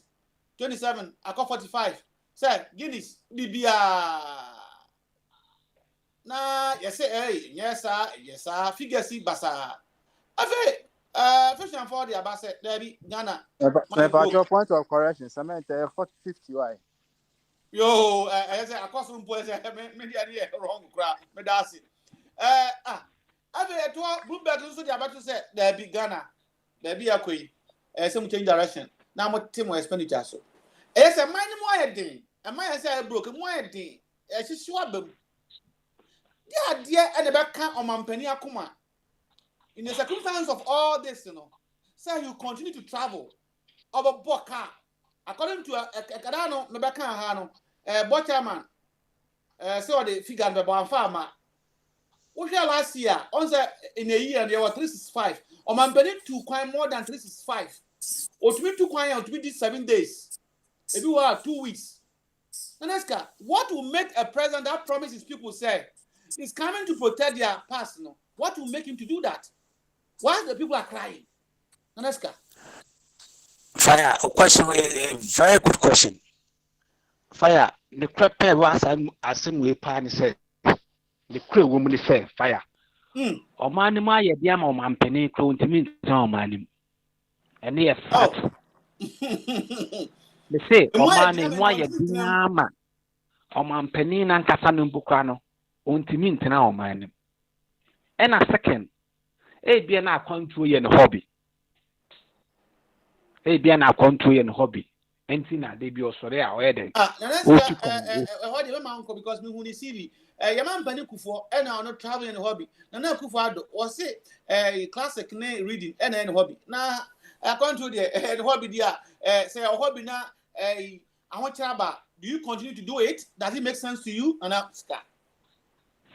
27 akọ 45 say Guinness bibia na yes sir figure see basa afi fish and for the abase there be Ghana your point of correction cement 50 why yo I say across room boys me dey wrong kra me da see afi to Bloomberg so the about say there be Ghana there be akoi some change direction now mo team expenditure so say man mo heading and man say broke mo heading hihwa bam dia dia and the back on mampani akoma in the circumstance of all this say you continue to travel over boka according to Kadano me back ha no Bochaman say the figure be bon farmer we last year on say in a year there were 365 on mampani 2 kwan more than 365 or to be 2 kwan or to be 7 days if you are 2 weeks Nanaska what will make a president that promises people say is coming to protect their personal. What will make him to do that? Why the people are crying? Nanaska. Fire, a question, a very good question. Fire, the crap pair was as we pan said. The crew woman say, fire. O man, my diam or man penny clone to me, no man. And yes, they say, O man, why a diama? O man penny and Casanum Bucano. Untimi ntena o man and a second bia na control ye no hobby bia na control ye no hobby enti na dey be osore a oyeden what the man because me huni CV yaman pani kufo and na traveling hobby na kufo ado o say classic na reading and hobby na control the hobby dia say a hobby na I want to do you continue to do it? Does it make sense to you? And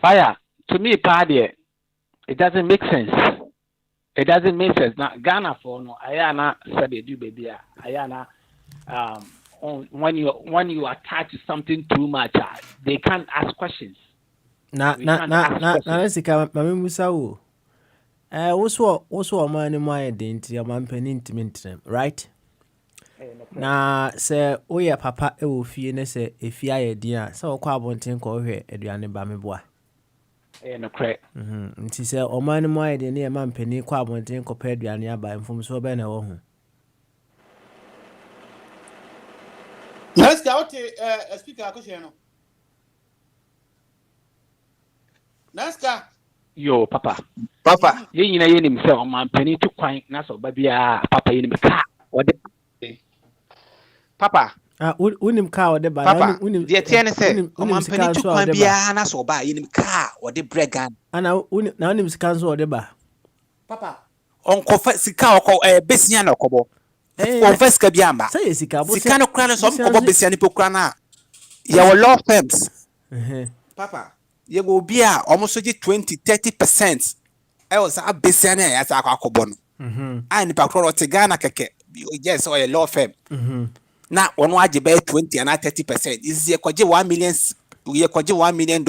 Fire, to me, Paddy, it doesn't make sense. It doesn't make sense. Now, Ghana for no, Ayana said they do baby. Ayana, when you attach something too much, they can't ask questions. Let's see, Mami Musau. Also, man, my identity, a man penning to maintain, right? Na say oya papa e wo fie ne say efia ye dia say okwa abonten ko hwe aduane ba meboa no correct nti say o man mo aye de ne ma mpani kwa abonten ko pa aduane aba mfom so be na wo ho let's go to speaker akoshe no Naska yo papa ye nyina ye nim say o man mpani tu kwan na so ba bia papa ye nim ka wode Papa. Unim ka ode ba. Papa. The tiene say, o man peni tu kwan bia na so ba yenim ka ode bregan. Ana unim sika so ode ba. Papa. Onko fa sika okọ besia na okobo. On fa sika bia amba. Say sika bo. Sika no kra no so okobo besia ni pokra na. Ye wo law firms. Papa. Ye go bia almost 20-30%. E o sa besia na ya sa akobo no. Ah ni pa kro te Ghana keke. Yes, or a law firm. Now, one waje by 20 and 30%. Is ye kwaje $1 million? We kwaje $1 million.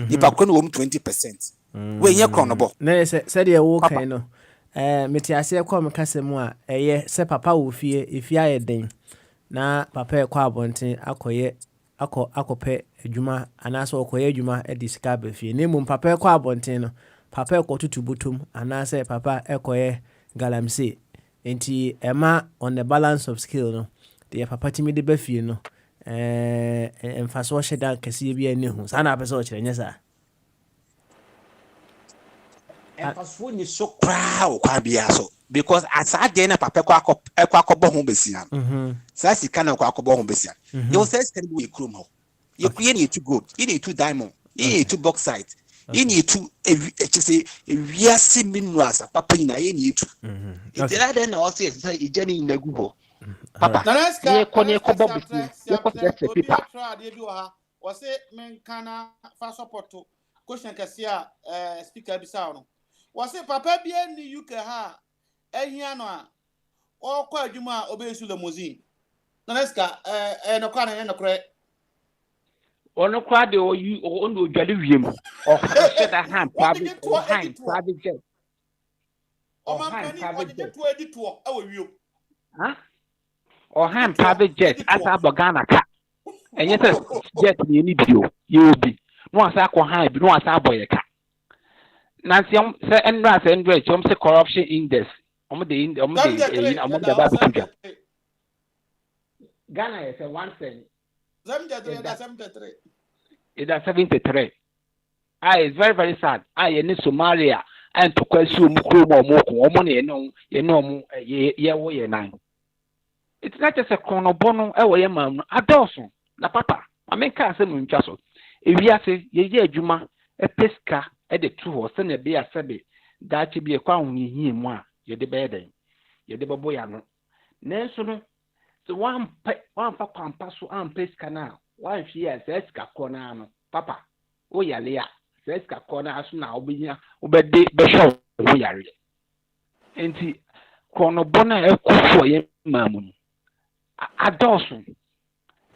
If I can 20%. We ye chronobo. No, said ye walk no. metiase kwa mkasemu a se papa wo fie ifia ye den na papa ekwa abonten akɔpɛ adwuma anaasɛ ɔkɔyɛ adwuma de sika ba fie na mmom papa ekwa abonten no papa ekɔtutu botom anaasɛ papa ekɔyɛ galamsey enti ɛma on the balance of skill no de papa timi de ba fie no emfaso hye da kɛse bi ani hu saa na apɛ sɛ ɔkyerɛ nyɛ saa emfaso ni so kra o kwa bia so because asa de na papa ekwa ho besia saa sika na akɔbɔ ho besia you say sika bi ekrom ho you need to gold you need to diamond you need to bauxite you need to wiase minerals papa ina you need to it's rather na also say ijani nagubo papa ye kɔne kɔbɔ besia ye kɔ se paper try dey do ha o say men kana fa support question kase a speaker bi sa no o say papa bia ni UK ha ehia no a o kɔ adwuma a obesu limousine naneska no kwa na kore ono kwa de o ndo dwale wiem o hye da han private jet o man pani o je to edito e wo wiem ha o han private jet asa bogana ka enye se jet ni ni bio ye obi no asa ko han bi no asa boye ka na se enra se ndre chom se corruption index the Bible Ghana is a 1 cent. 73. It's 73. It's very, very sad. In Somalia and to question it's not just a chronobono away man adulson. Na papa, I mean can't say munchaso. If you say ye juma a pesca at the two or send a beer sabi that to be a crown ye moi. You're the bedding. You're the boyano. Nelson, so one papa passo and place canal. One she has esca cornano. Papa, oh ya lea, esca corner as now be here, obey the show, we are. And see, cornobona a cook for ye, mammon. A Dawson.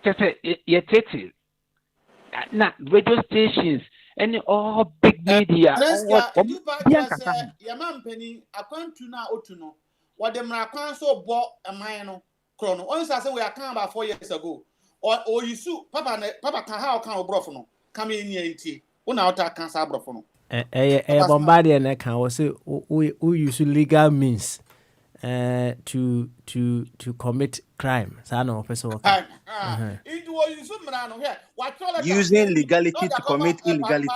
Just ye titty. Not radio stations. Any all big media. Yaman penny, a country now otuno. What the Maracan so bought a mine chrono. Once I said we are come about 4 years ago. Or you sue Papa can how can brofono come in here in tea. One out can say brofono. Bombardier neck can also who use legal means to commit crime. So no person using legality to commit illegality.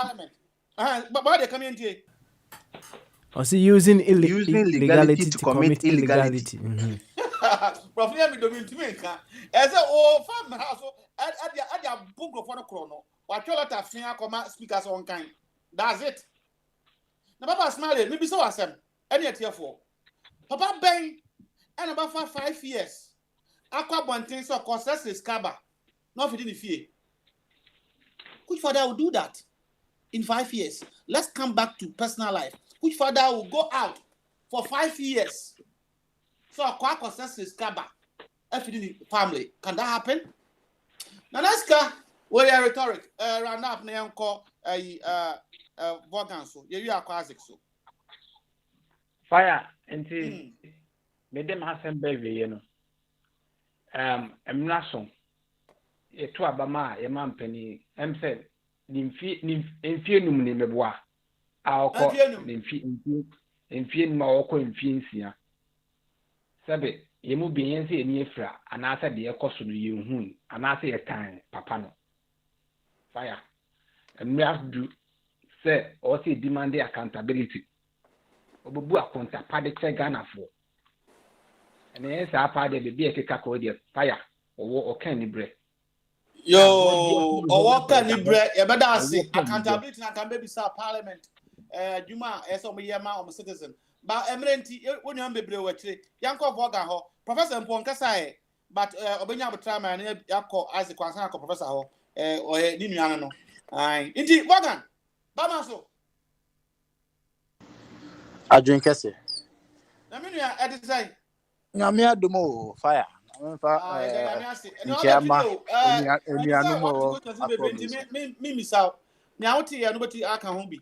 But why they come in here? Or see using legality to commit illegality. Prof, let me do it to me. As a old farm house at your book of one chrono. What you let a finger come speakers on kind. That's it. Now, Papa smiled, maybe so as any at here for. Papa bang and about 5 years. Aqua Bontin so consensus is Kaba. Not within the fear. Which father will do that in 5 years? Let's come back to personal life. Which father will go out for 5 years? So Aqua consensus is Kaba. If within the family. Can that happen? Now let's go. Well, your rhetoric. Round up now call Vaughan so. You are classic so. Fire until Madam Hassan baby, you know. I'm not so. A two abama, a man penny, said, Infianum in the bois. I'll call Infian Morocco in Fincia. Sabe, you move be in the Efra, and I said the cost of you, and I say a time, Papano. Fire. And we have to say, or say, demand the accountability. Obubu akonta pade che Ghana for. And then say apade be a keka de fire or can ni bre. Yo, or can ni bre e beda say accountability na can be sa parliament. Juma so me yema o citizen. Ba emerenti wonu am bebre we kire. Yanko Vaughan ho. Professor Mponka say but obenya betra man na yakọ Isaac Kwansan akọ professor ho o ni nuano no. Ai. Inti Vaughan. Ba ma so. I drink kese. Na me nua e dey say. Nyame adomo fire. Nchama. Me misao. Me awti ya no beti aka ho bi.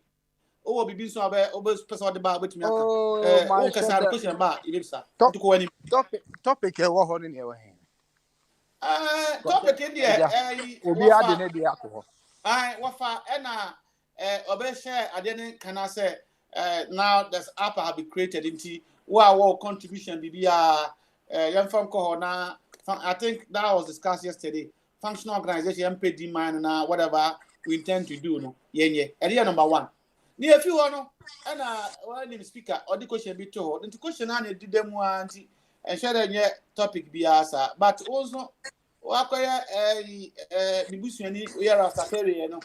Oh, be so obe person the bar with me aka. Oh, my O kasa question ba ibisa. Top- To ko ani. Topic e wo ho ne ne wo he. Topic in there Obi ade ne de akọ. wafa na obe share ade kana say now this app have been created into wow contribution bibia yam fam ko na I think that was discussed yesterday. Functional organization MPD man na whatever we intend to do no yenye area number 1 ni efi ho no na one name speaker or the question bi to ho the question na dey dem anti and share the topic bi asa but also wakoya bibusuani we are Rastafari no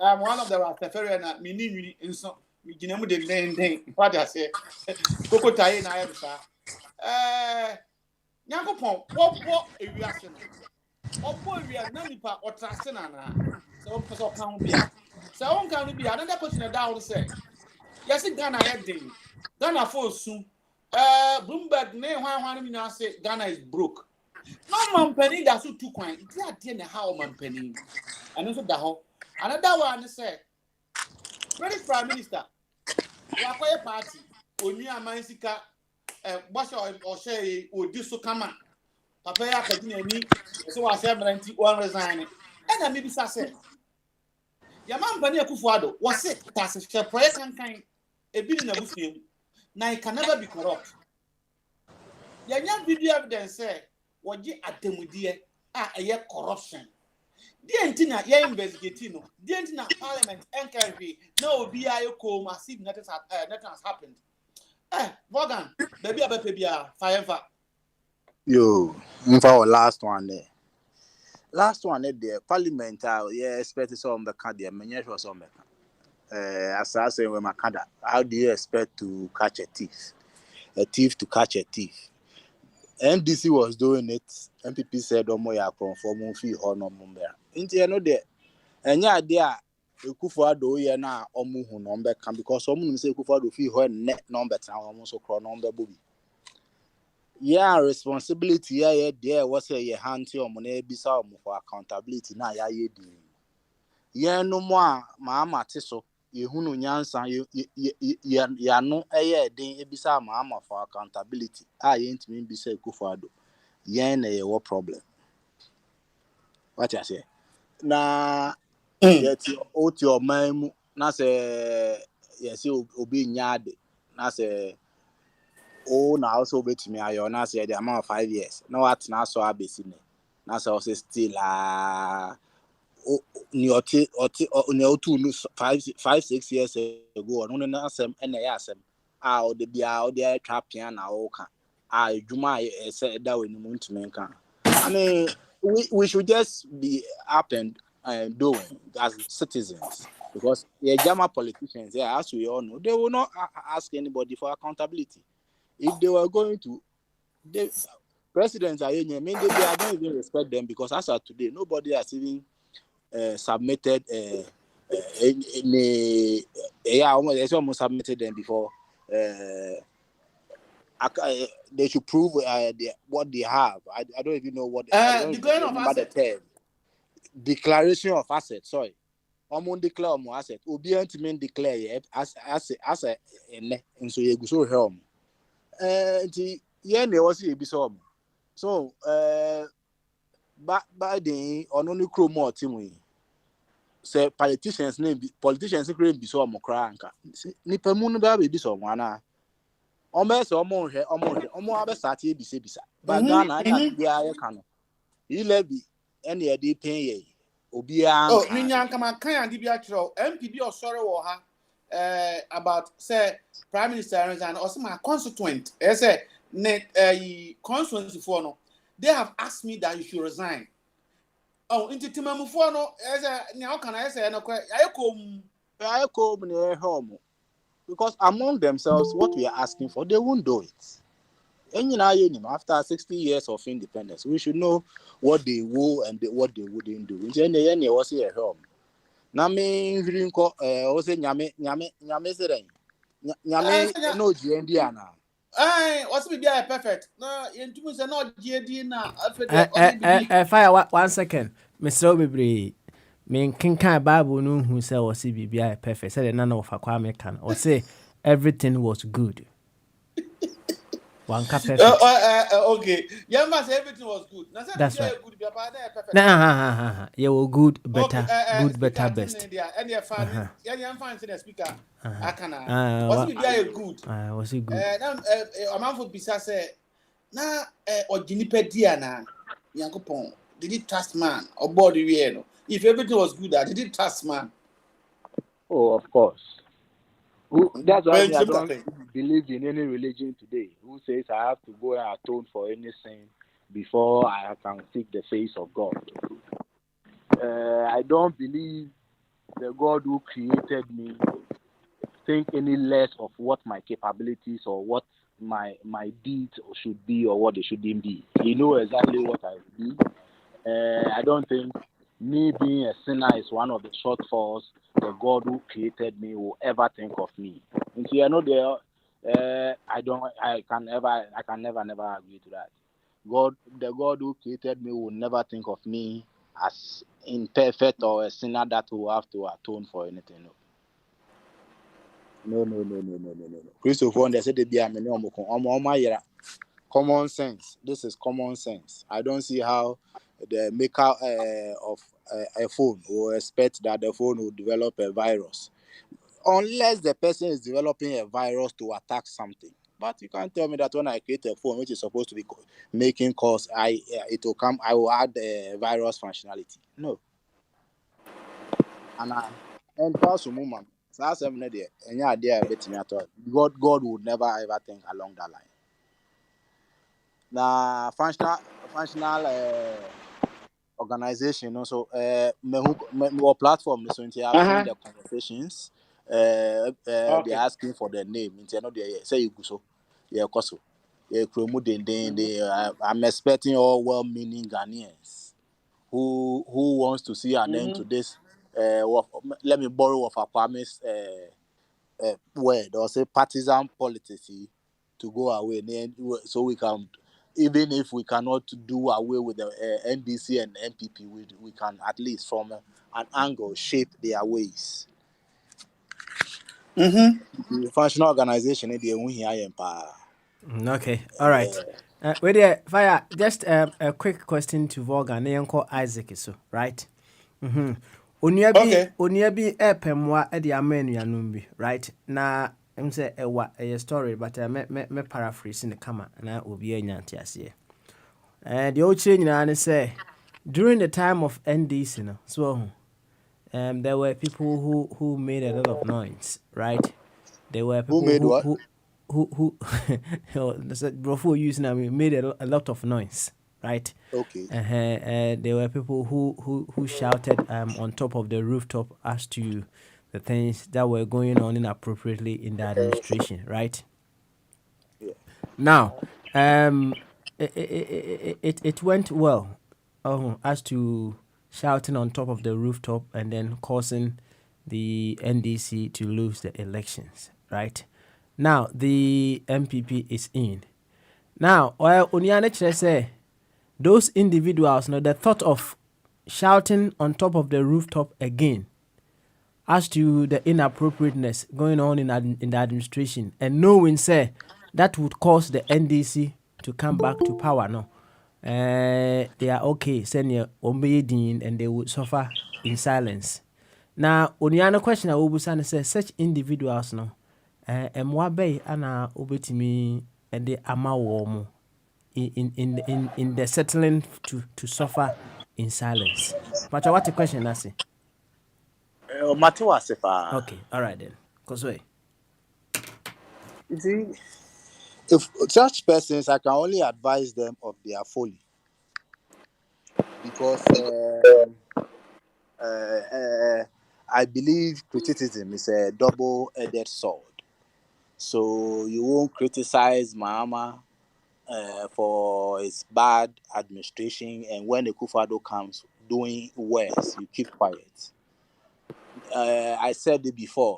I'm one of the Rastafari na me ni nso me gina mu de den what I say koko tai na ya bisa Nyankopon wo ewiase no obo ewia na nipa otrase na na se o pese o kan bia se o kan bia another question down say yes Ghana ya den Ghana for soon Bloomberg ne hwan mi na say Ghana is broke no man penny da so two kwan ti ade na how man penny and so da ho another one say British Prime Minister wakoye party oni amansika bosha o share odi so kama papa ya kadina ni so wa share mranti one resign ena me bisa say ya man pani Akufo-Addo was it tas share project kan ebi ni na busuem na it can never be corrupt ya nya video evidence say wogi atemudie eye corruption die ntina ya investigate no die ntina parliament NKV na obi ayeko massive nothing has happened Morgan baby abepe bia fire Yo, mfa last one there. Last one there, parliament yeah expect some the card there, menye sure some as I say when Makanda, how do you expect to catch a thief to catch a thief? NDC was doing it. MPP said, "Omo ya conform fee or no mumber." Inti no there. Enya there Akufo-Addo ye na omu hu number can because someone say Akufo-Addo fee ho net number tan omo so cro number bobi. Yeah, responsibility yeah there was a hand to omo na ebisa omo for accountability na ya ye di. Yeah no more ma so yehunu nyansa ya no eye den ebisa ma for accountability ye ntimi bisa Akufo-Addo yen na ye wo problem what I say na yet oti o man na say yes obi nyaade na say na also betimi ayo na say the amount of 5 years na what na so abesi ne na say also still ni oti 5-6 years ago no na asem na ya asem o de bia o de trapia na o ka adwuma say da we ni ntumi nka I mean we should just be up and doing as citizens because the German politicians as we all know they will not ask anybody for accountability if they were going to the presidents I don't even respect them because as of today nobody has even submitted almost submitted them before they should prove what they have. I don't even know what the term. Declaration of asset. Sorry, declare asset. Obi antime declare as a and so you go so helm. Ne was ebi so by the only crew more team say politicians create be so amokra anka nipa mu no ba be so wana omo abesati ebisa but Ghana na bia ye ka no ilebi ene ye dey pen ye obi an ni nyanka man kan ade bia kiro MPB osore wo ha about say prime minister and also my constituent say constituency for no they have asked me that you should resign into timamu for no say nya kan I say no kwa ayekom ne home because among themselves what we are asking for they won't do it. After 60 years of independence we should know what they will and what they wouldn't do. Any was here home na me nko o se nyame sere nyame no GND ana what's be there perfect na yentumu se no GND na fire 1 second Mr. Obibri Me kinkan Bible no who say was BBI perfect. Said none of Kwame can or say everything was good. One perfect. Okay. Yeah, man, say everything was good. Now, That's right. Good, perfect. Nah, you were good, better, Okay, good, speaker, better, best. And you're fine. Yeah, I'm fine. Say the speaker. I can. Was it good? Was it good? Now, a man for Bisa say, na or Jinipedia na Yankopon. Did it trust man or body real? If everything was good, did it trust man? Oh, of course. That's why I don't thing. believe in any religion today. Who says I have to go and atone for any sin before I can seek the face of God? I don't believe the God who created me think any less of what my capabilities or what my deeds should be or what they shouldn't be. He knows exactly what I do. I don't think me being a sinner is one of the shortfalls the God who created me will ever think of me. And see, I know I can never agree to that. The God who created me will never think of me as imperfect or a sinner that will have to atone for anything. No. Christopher, they said they be a common sense. This is common sense. I don't see how the maker of a phone will expect that the phone will develop a virus, unless the person is developing a virus to attack something. But you can't tell me that when I create a phone which is supposed to be making calls, I will add a virus functionality. No. And also, moment. So that's an idea. Any idea betting at all? God would never ever think along that line. Now, functional organization also my platform so into having the conversations okay. They're asking for the name into no they say you go so yeah koso yeah I'm expecting all well-meaning Ghanaians who wants to see an end to this let me borrow of Akwame's word or say partisan politics to go away so we can, even if we cannot do away with the NDC and MPP, we can at least from an angle shape their ways. The functional organization in the Okay, all right. Wait there, Fire. Just a quick question to Vorgan. Nyanko Isaac so right. Onia bi epemwa e de amenu yanum bi right na em say ewa a story but me paraphrase ne kama na obi anya ntiase. The old change na say during the time of NDC no so there were people who made a lot of noise, right? There were people who made what? Who before using made a lot of noise, right? Okay. There were people who shouted on top of the rooftop as to the things that were going on inappropriately in the administration, right? Yeah. Now, it went well as to shouting on top of the rooftop and then causing the NDC to lose the elections, right? Now, the MPP is in. Now, Oniane say those individuals, the thought of shouting on top of the rooftop again as to the inappropriateness going on in the administration and knowing, say, that would cause the NDC to come back to power, no. They are okay, send your obeying and they would suffer in silence. Now, Oniane question I will say such individuals, no. Mwabe ana obetimi and the amawomo in the settling to suffer in silence. But what the question I say? Okay, all right then. Cause way. You see, if such persons, I can only advise them of their folly, because I believe criticism is a double-edged sword. So you won't criticize Mahama for his bad administration, and when the Akufo-Addo comes doing worse, you keep quiet. I said it before.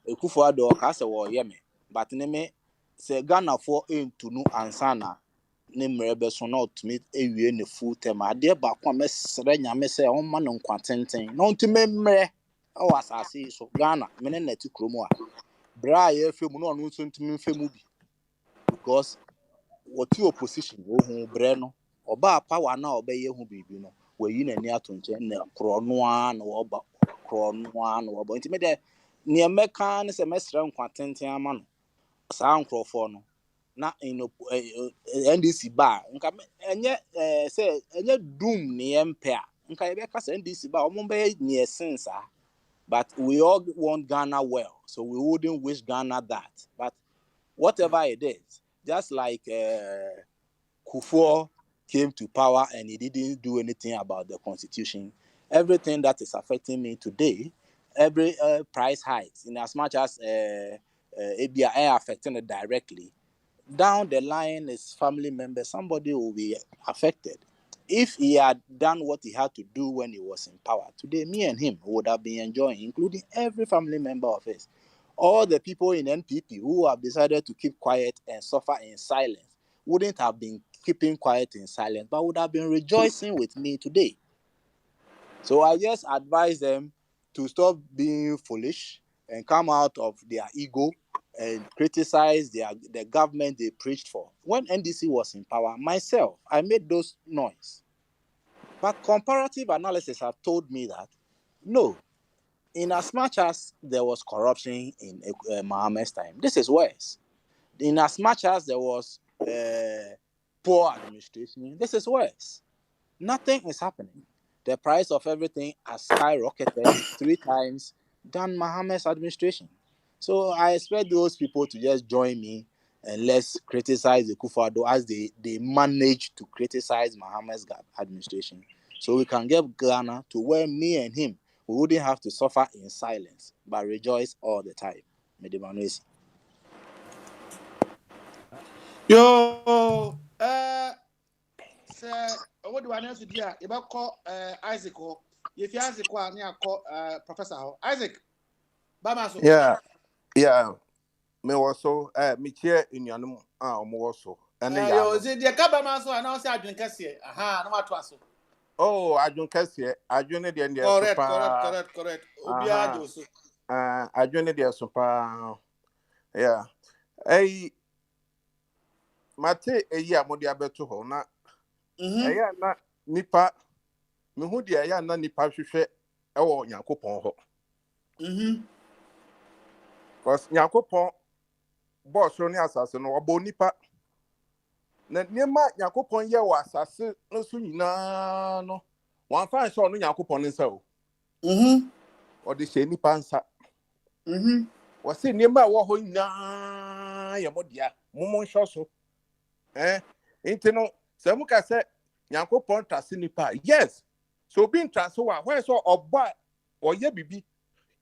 Akufo-Addo kasa wo yeme, but neme se Ghana for into no ansana ne mmerɛ so na ɔtumi ewie ne full term adeɛ baako a mɛsrɛ nyame sɛ ɔmma no nkwa tenten na ɔntumi mmerɛ ɛwɔ asase yi so Ghana mene na ti kurom a bra a yɛfɛ mu na ɔno nso ntumi mfɛ mu bi because wɔte opposition wɔhu brɛ no ɔba power na ɔbɛyɛ hu biribi no wɔyi n'ani ato nkyɛn na korɔ noa na wɔba nti me de nea mɛka ne sɛ mɛsrɛ nkwa tenten ama no saa nkurɔfoɔ no na NDC ba nka enye say enye doom ne empire nka yɛbɛka sɛ NDC ba ɔmo bɛyɛ near sense but we all want Ghana well so we wouldn't wish Ghana that but whatever it is just like Kufuor came to power and he didn't do anything about the constitution everything that is affecting me today every price hikes in as much as ABI affecting it directly down the line as family members somebody will be affected if he had done what he had to do when he was in power today me and him would have been enjoying including every family member of his all the people in NPP who have decided to keep quiet and suffer in silence wouldn't have been keeping quiet in silence but would have been rejoicing with me today so I just advise them to stop being foolish and come out of their ego and criticize the government they preached for. When NDC was in power, myself, I made those noise. But comparative analysis have told me that, no, in as much as there was corruption in Mohammed's time, this is worse. In as much as there was poor administration, this is worse. Nothing is happening. The price of everything has skyrocketed 3 times than Mohammed's administration. So I expect those people to just join me and let's criticize the Kufuor as they managed to criticize Mohammed's administration. So we can get Ghana to where me and him, we wouldn't have to suffer in silence, but rejoice all the time. Yo, what do I know to do? You call Isaac or if you Isaac, I call Professor Isaac. Yeah. Me also me chair in your name also. And yo, is it the Kabama so and also I drink here. Aha, no matter so. Oh, I drink here. I drink the end. Correct. Obia Joso. I drink the super. Yeah. Hey, Mate a year modia beto ho na. Eya na nipa me hu dia ya na nipa hwehwe ewo Nyankopon ho. Because Nyankopon boss no asase no obo nipa na niema Nyankopon ye wo asase no so nyina no wan fa so no Nyankopon nsa o o de she nipa nsa wo se niema wo ho nyina ye modia momon hwo so enti no se mu ka se Nyankopon trase nipa yes so being trase wa why so oba o ye bibi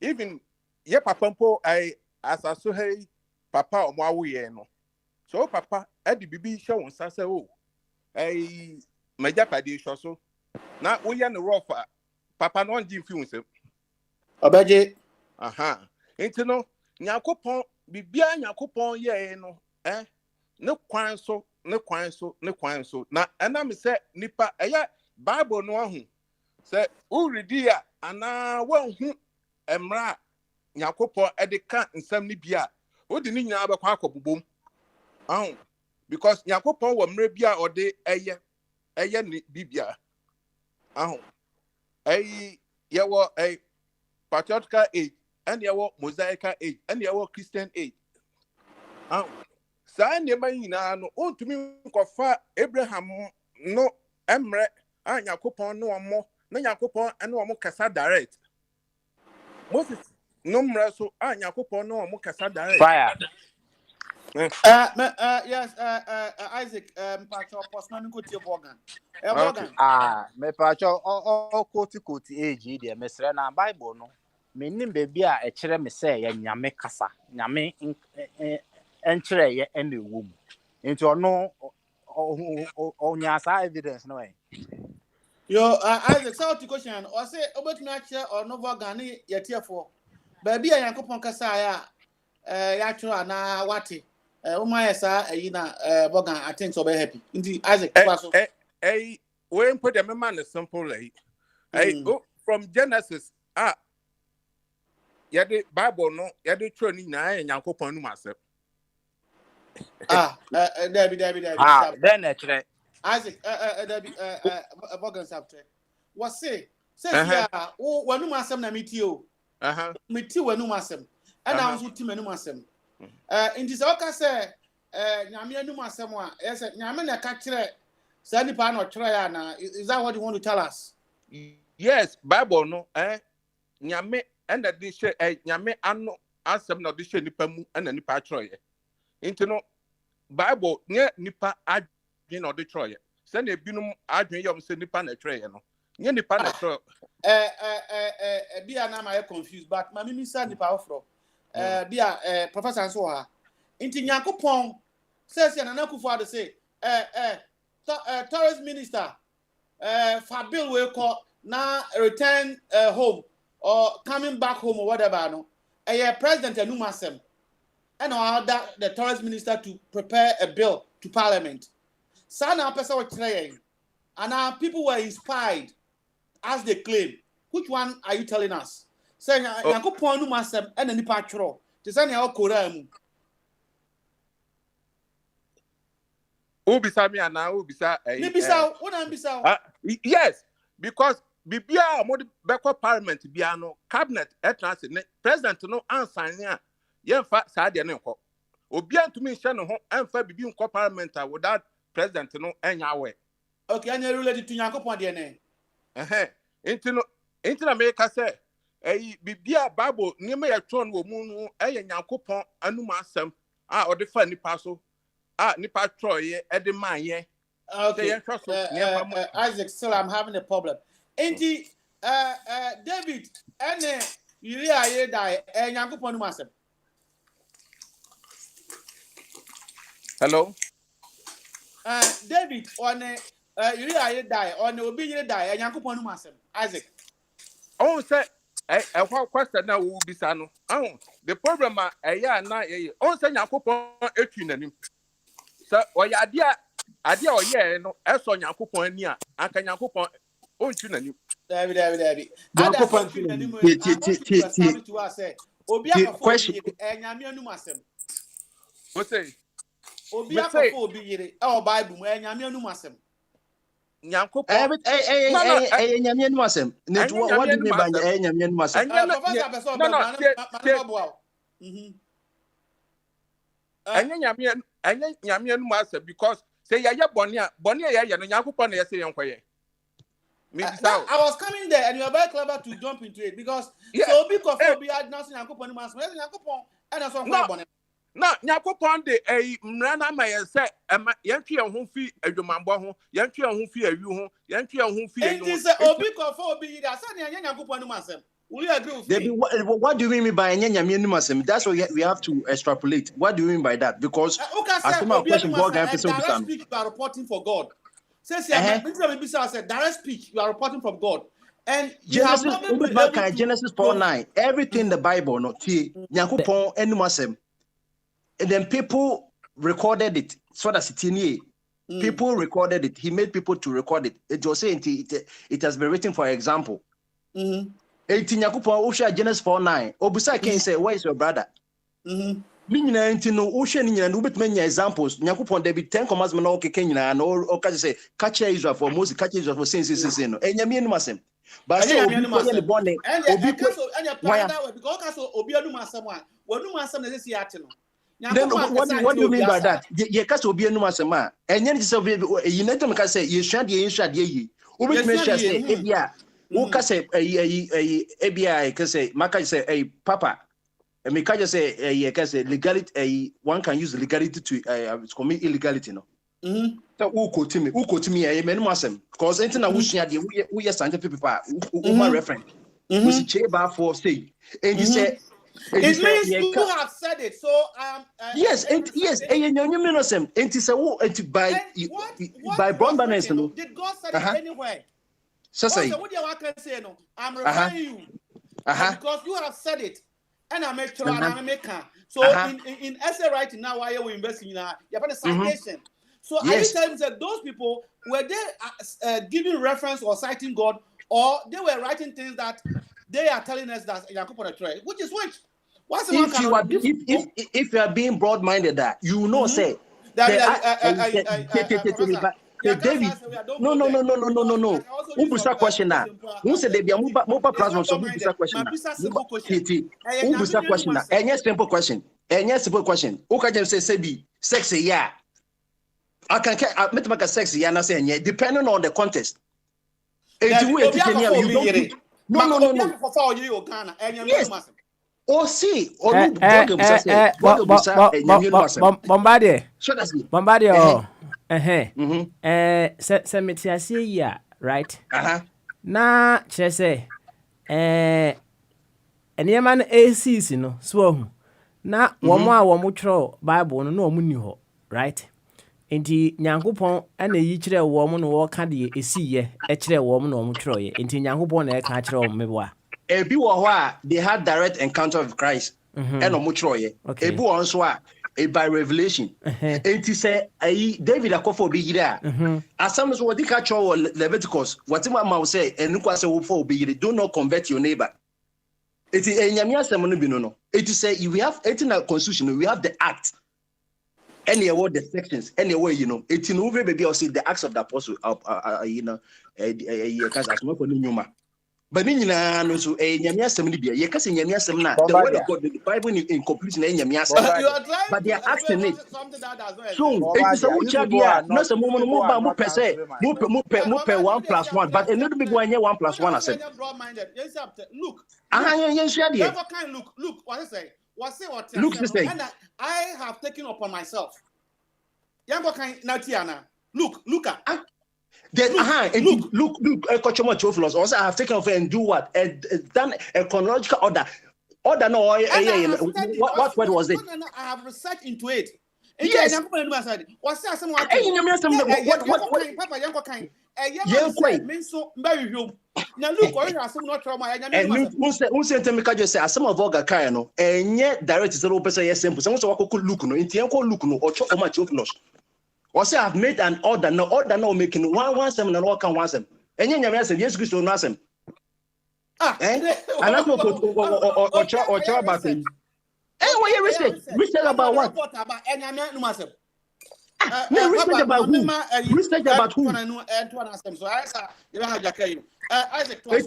even ye papa mpo ai asaso hey papa omo awoye no so papa edi bibi hwe won sase o majapade hwo so na wo ye ne rofa papa no ngi mfi unsem obaje enti no Nyankopon bibia Nyankopon ye no ne kwan so na ana me se nipa eya Bible no ahu se uridi a ana wanhu emra Nyankopon edeka nsam ni bia odi ni nyina abekwa akobubom because Nyankopon wo mre bia ode eye ni bibia yewo patriarchal age and yewo mosaical age and yewo Christian age sa nyema nyina no ontumi nkofa Abraham no emre Nyankopon no omo na Nyankopon ene omo kasa direct Moses no mre so Nyankopon no omo kasa direct fire yes Isaac pacho postman ko tie Morgan me pacho o koti age de mesre na Bible no menim bebi a e kire me se ya nyame kasa nyame enkyere ye ene wo mu enti ono onya sa evidence no yo Isaac so to question o say obetumi a kire ono Morgan ye tiefo ba bia Yankopon kasa ya ya twere na wate Umaya sa na Bogan, I think so very happy. Indeed, Isaac. We put them man a simple like. Go from Genesis. The Bible no, the training na Yankopon no myself. Debbie. Then actually. Isaac, Debbie, Bogan subject. What say? Says yeah, when you must na meet you. Meet you when you must. And I was with him and you must. In this okay say, Nyamia no must someone. Yes, Nyamina catch it. Sandy pan or try na. Is that what you want to tell us? Yes, Bible no, Nyame and that this Nyame ano asem na this nipa mu and nipa troye. Into no Bible nye nipa adwin or the troye. Send a binum adwin yom se nipa na troye no. Nye nipa na troye. Bia na ma confused but mami mi sa nipa ofro. Bia professor so ha. Inti Nyankopon says na Akufo-Addo say tourist minister for bill we call now return home or coming back home or whatever no president Enumasem and order the tourist minister to prepare a bill to parliament. Sana person was trying and our people were inspired as they claim. Which one are you telling us? Saying Nyankopon Enumasem and nipa tro. Te say na okora mu. Ubisa me and now Ubisa. Yes, because Bibia mode backward parliament biano cabinet etnas president no answer here. Yemfa Sadia no. Obian to me shano and fa bibi unco parliament without president no enya way. Okay, and you related to Yankopon DNA. Into America say, Bibia Bible near me a tron wo moon, Yankopon, Anumasem, or the funny parcel. Nipa Troy, Eddie Maya. Okay, Isaac, still I'm having a problem. Ain't David, and you really die, and Yankopon Masem. Hello? David, on you really die, on the obedient die, and Yankopon Masem. Isaac. Oh, say, what question now will be Sano? Oh, the problem, na oh, say Yankopon, Ekin. So, or idea or yeah, no, as on Yankopon near, I can Yankopon, oh, you. David. Question. What say? Oh, Bible, and Yamian Masem. What do you mean by Yamian Masem? Yamian master because say ya Bonia ya no Yankopon ya say yankoye. I was coming there and you are very clever to jump into it because so big of be announcing Yankopon master. Yankopon and that's one. No, Yankopon de mrana ma ya say yantwe ho fi adwumambo ho, yantwe ho fi awi ho, yantwe ho fi awi. It is obi kofo obi that say Yankopon master. Will you agree with me? What do you mean by Nyamianumasem? That's what we have to extrapolate. What do you mean by that? Because as my question, God direct speech, you are reporting for God. Says direct speech, you are reporting from God. And Genesis 4:9. Everything in the Bible, not Nyankopon Enumasem. And then people recorded it. So that's it. People recorded it. He made people to record it. It was saying it has been written for example. Genesis 4:9. Obusa can say, where is your brother? Examples. Nyankopon there be 10 commandments no Kenya no okay say catch Israel for Moses, catch Israel for sin no. Enyame numasem. But say obi the born obi because obi numasem a wonu masem na say ate no. Then what do you mean by that? Ye kasa obi numasem a enye ne say you need to say you shade yi. Obi me share say ebia who can say ABI can say Maka say Papa and me can say can say legality one can use legality to commit illegality no. So who quote me a man masem because anything I wish we are scientific people my reference. We see Cheba for say and you say it means you have said it so yes and by Brown did God say it anywhere? So say what you can say no I'm referring you because you have said it and I make sure I make so in essay writing now why we investing in you have a citation. So are you telling me that those people were they giving reference or citing God, or they were writing things that they are telling us that which is which? If you are being broad-minded, that you know, say David. No. Ubusa question na. Who said they be muba plasma so ubusa question na. Ubusa question na. Any simple question. Any simple question. Uka just say be sexy yeah. I can make a sexy yeah na say depending on the context. Yes. Oh, see, Bombardier. Semetiasia, right? Na chese man AC no so na womo a womo tro Bible no omu ni ho, right? Enti Nyankopon ana yi kire womo no wo ka de esiye e kire womo no omu tro ye. Enti Nyankopon na e ka kire womo meboa. Ebi wo ho they had direct encounter with Christ. And omu tro ye. Ebi wo nso a by revelation. Enti say David akofo obi yire a. Asam so wodi ka cho Leviticus. Whatever ma say enukwa say wo for obi yire, do not convert your neighbor. It is enyame asem no bi no. It is say we have in the constitution, we have the act. Any award the sections, anyway, you know. It's in over baby or see the acts of the apostle you know, because as no nyuma. But no so enyame asem no bia. Ye kase enyame asem na the word of God, the Bible in completion enyame asem. But they are acting it. So it is a much idea. No some mo per se, mo per 1+1, but a little bit one 1+1 I said. Look. Look, what I say? Look, and I have taken upon myself. Look at. Look, Kochoma Theophilus also I have taken off and do what? Done a chronological order. Order no, what word was it? I have researched into it. Yes. What's that? Now look, not trauma. And look, just say some of Voga Kayano, and yet direct is a little person, yes, simple. Someone could look no, in Tianco look no, or Chokoma Theophilus. Or say I've made an order no making one sem and all can one sem. And then you say, yes, Christo Nasem. And I'm not or try about it. Anyway, research about what? No, research about who? Research about who? It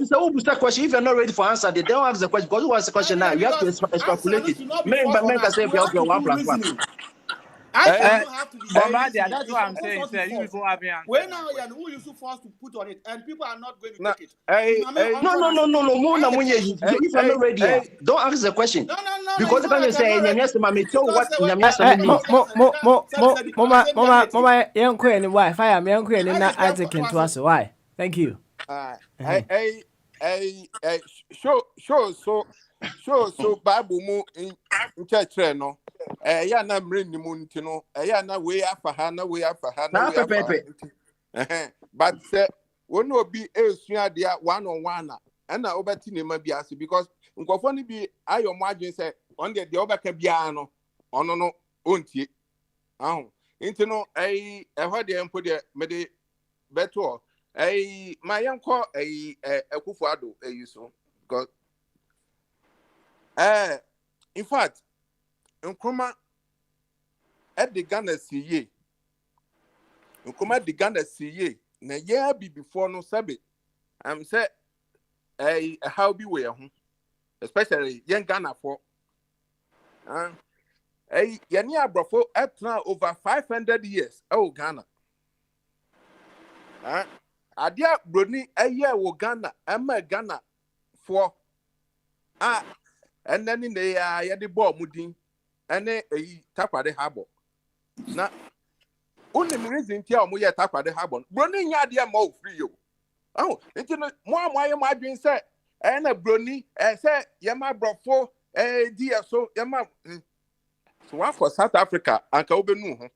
is a Ubusa question. If you're not ready for answer, they don't ask the question. Because who asked the question now? You have to extrapolate it. Men can say if you have your 1+1. That's what I'm saying. When now who you so forced to put on it, and people are not going to take it. No. If you're not ready, don't ask the question. No. Because when you say yes, mommy, tell what Mama, young queen, wife, I am young queen, and not Isaac into us. Why? Thank you. So Bible mu in church no. Ya na mre ni mu ntino. Ya na we afa na we afa na we. But say when obi esua dia one on one na na obeti ne ma biase because nkofo ni bi ayo mo adwen say on de obeka bia no ono no ontie. Ahụ ntino ho de empo de me de beto my yanko Akufo Addo so because in fact Nkrumah at the Ghana CA Nkrumah the Ghana CA na year be before no sabe I'm say how be we especially young Ghana for yani abrofo etna over 500 years Ghana adia broni wo Ghana Ghana for and then in the the ball mudin and Takwade Harbor. Now, only reason tell me Takwade Harbor. Brony yadia more free you. Oh, it's more my being said, and a brony, said, Yama brofo, dear so Yama. So one for South Africa, and Kaubenu.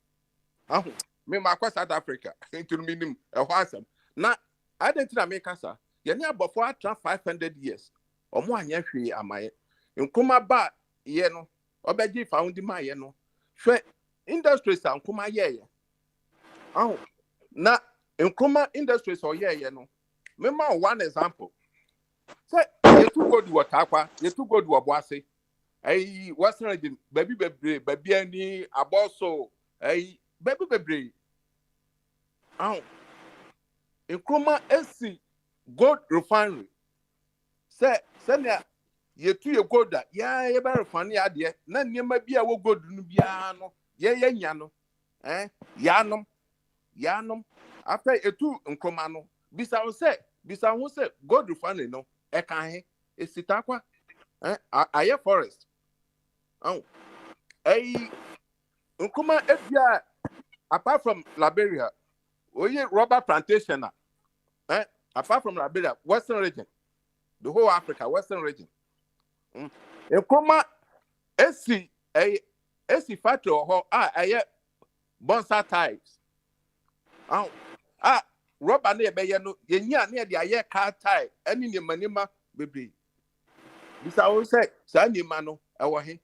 Oh, me my South Africa into meaning a wasam. Now, I didn't make us. Yanya before 500 years or more. Am I? Nkrumah ba ye no obeji found ma ye no hwe industries an Nkrumah ye na Nkrumah industries o ye no mema one example say you too good water akwa you too good wo boase western region baby ani aboso baby bebre Nkrumah esi gold refinery say na ye tu ye gold ya ye ba refine ya de na niema bia wo gold nu bia no ye nya no yanom after etu Nkrumah no bisa wo say gold refinery no e kan he esitakwa aye forest Nkrumah ebia apart from Liberia oye rubber plantation apart from Liberia western region the whole Africa western region Nkrumah esi factory ho aye bonsa types rubber na ebe no yenya na de aye car tie ani ni manima bebre bisa wo say sa ni ma no ewo he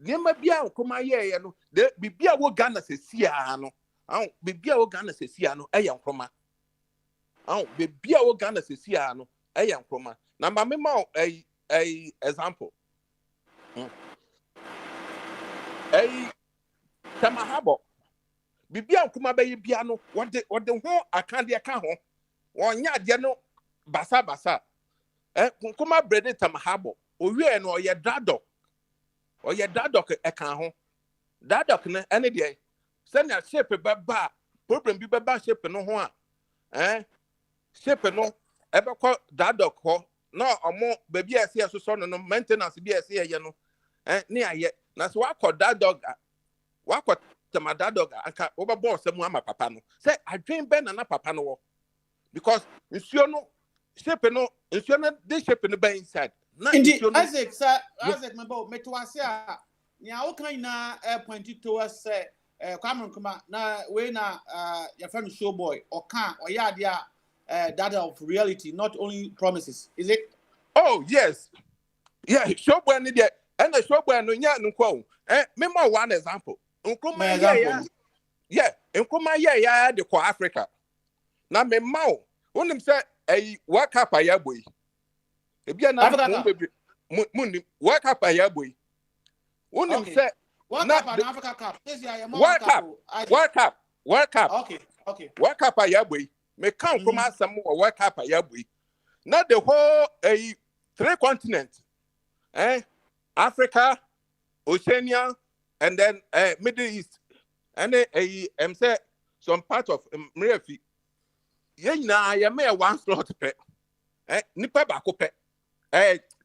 niema bia Nkrumah ye no de bibia wo Ghana sesia no bibia wo Ghana sesia no eye Nkrumah bibia wo Ghana sesia no eye Nkrumah na ma me ma example Tamahabo bibia Nkrumah be bia no wode ho akande ka ho wonya de no basa Nkrumah bread Tamahabo owie no oye dadok eka ho dadok ne ene de senya shape baba problem bi baba shape no ho shape no ebe ko dadok ho no omo baby ase so no maintenance bi ase ye no ne aye na so wakọ dadok wakọ tama dadok aka obabo se mu ama papa no say adwen be na papa no wo because nsuo no shape no de shape no be inside na nsuo no Isaac mebo metwase a nya wo kan na point towards say Kwame Nkrumah na we na your friend Showboy oka oyade a data of reality not only promises is it? Oh yes Showboy ni de and the Showboy no nya nko me ma one example Nkrumah Nkrumah ya de ko Africa na me ma wonim say work up ya boy e bia na mun work up ya boy wonim say World Cup and Africa Cup. World Cup. Okay. World Cup ya boy. Me kan Nkrumah some World Cup ya boy. Not the whole 3 continents. Africa, Oceania, and then Middle East. And say some part of Mrefi. Na ya me one slot pe. Nipa ba ko pe.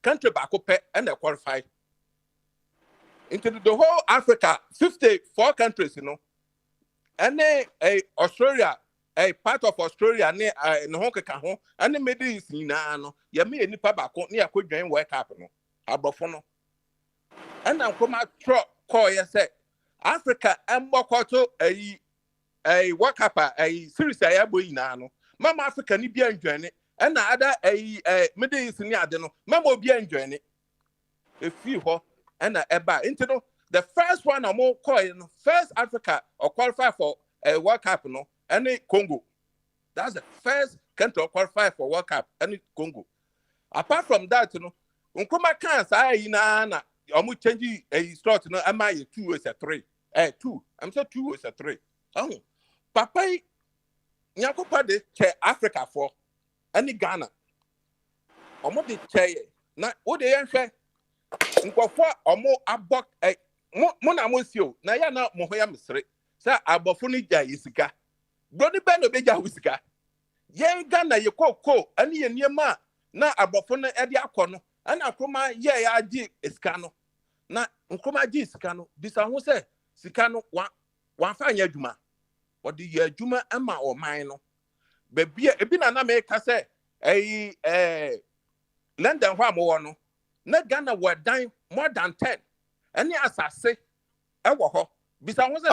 Country ba ko pe and they qualify. Into the whole Africa, 54 countries, and Australia, a part of Australia, near Hong Kong, and the Middle East, no, you may any pabako near could join World Cup, Abofono. And now come out call you say Africa and Mokoto a World Cup, a series I boy nano, Mama Africa, ni bien journey, and other a Middle East near the no, Mamma bien journey. A few and into the first one or more coin, first Africa or qualify for a World Cup, any Congo. That's the first country to qualify for World Cup, any Congo. Apart from that, Nkrumah can't say na almost changing a slot, am I 2 is a 3? 2. I'm saying 2 is a 3. Papa Nyakopa de chair Africa for any Ghana. Almost the chair. Now, what they answer? Nkofo omo abok mo na mo sio na ya na mo hoya misre sa abofo ni gya yisika broni be no be gya wisika ye Ghana ye kokko ani ye niema na abofo no e de akọ no ana Nkrumah ye ya agi esika no na Nkrumah agi esika no bisa ho se sika no wa fa anya adwuma odi ye adwuma ama o man no be bia ebi na me ka se London ho amwo no na Ghana were dying more than 10. Any assassin, ewo ho. Bisa won say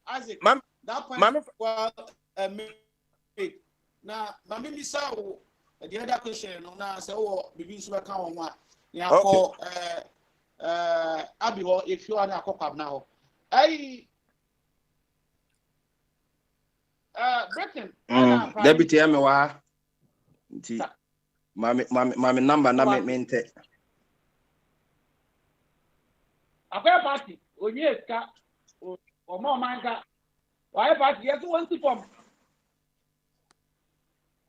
Isaac. That point now, Mami Misao, the other question no na say oh bibi so ka won wa ya ko abi ho if you are na akokab na ho ai Britain deputy amewa nti mami number na me nte Akwa party onye ska omo manga why party yes one form.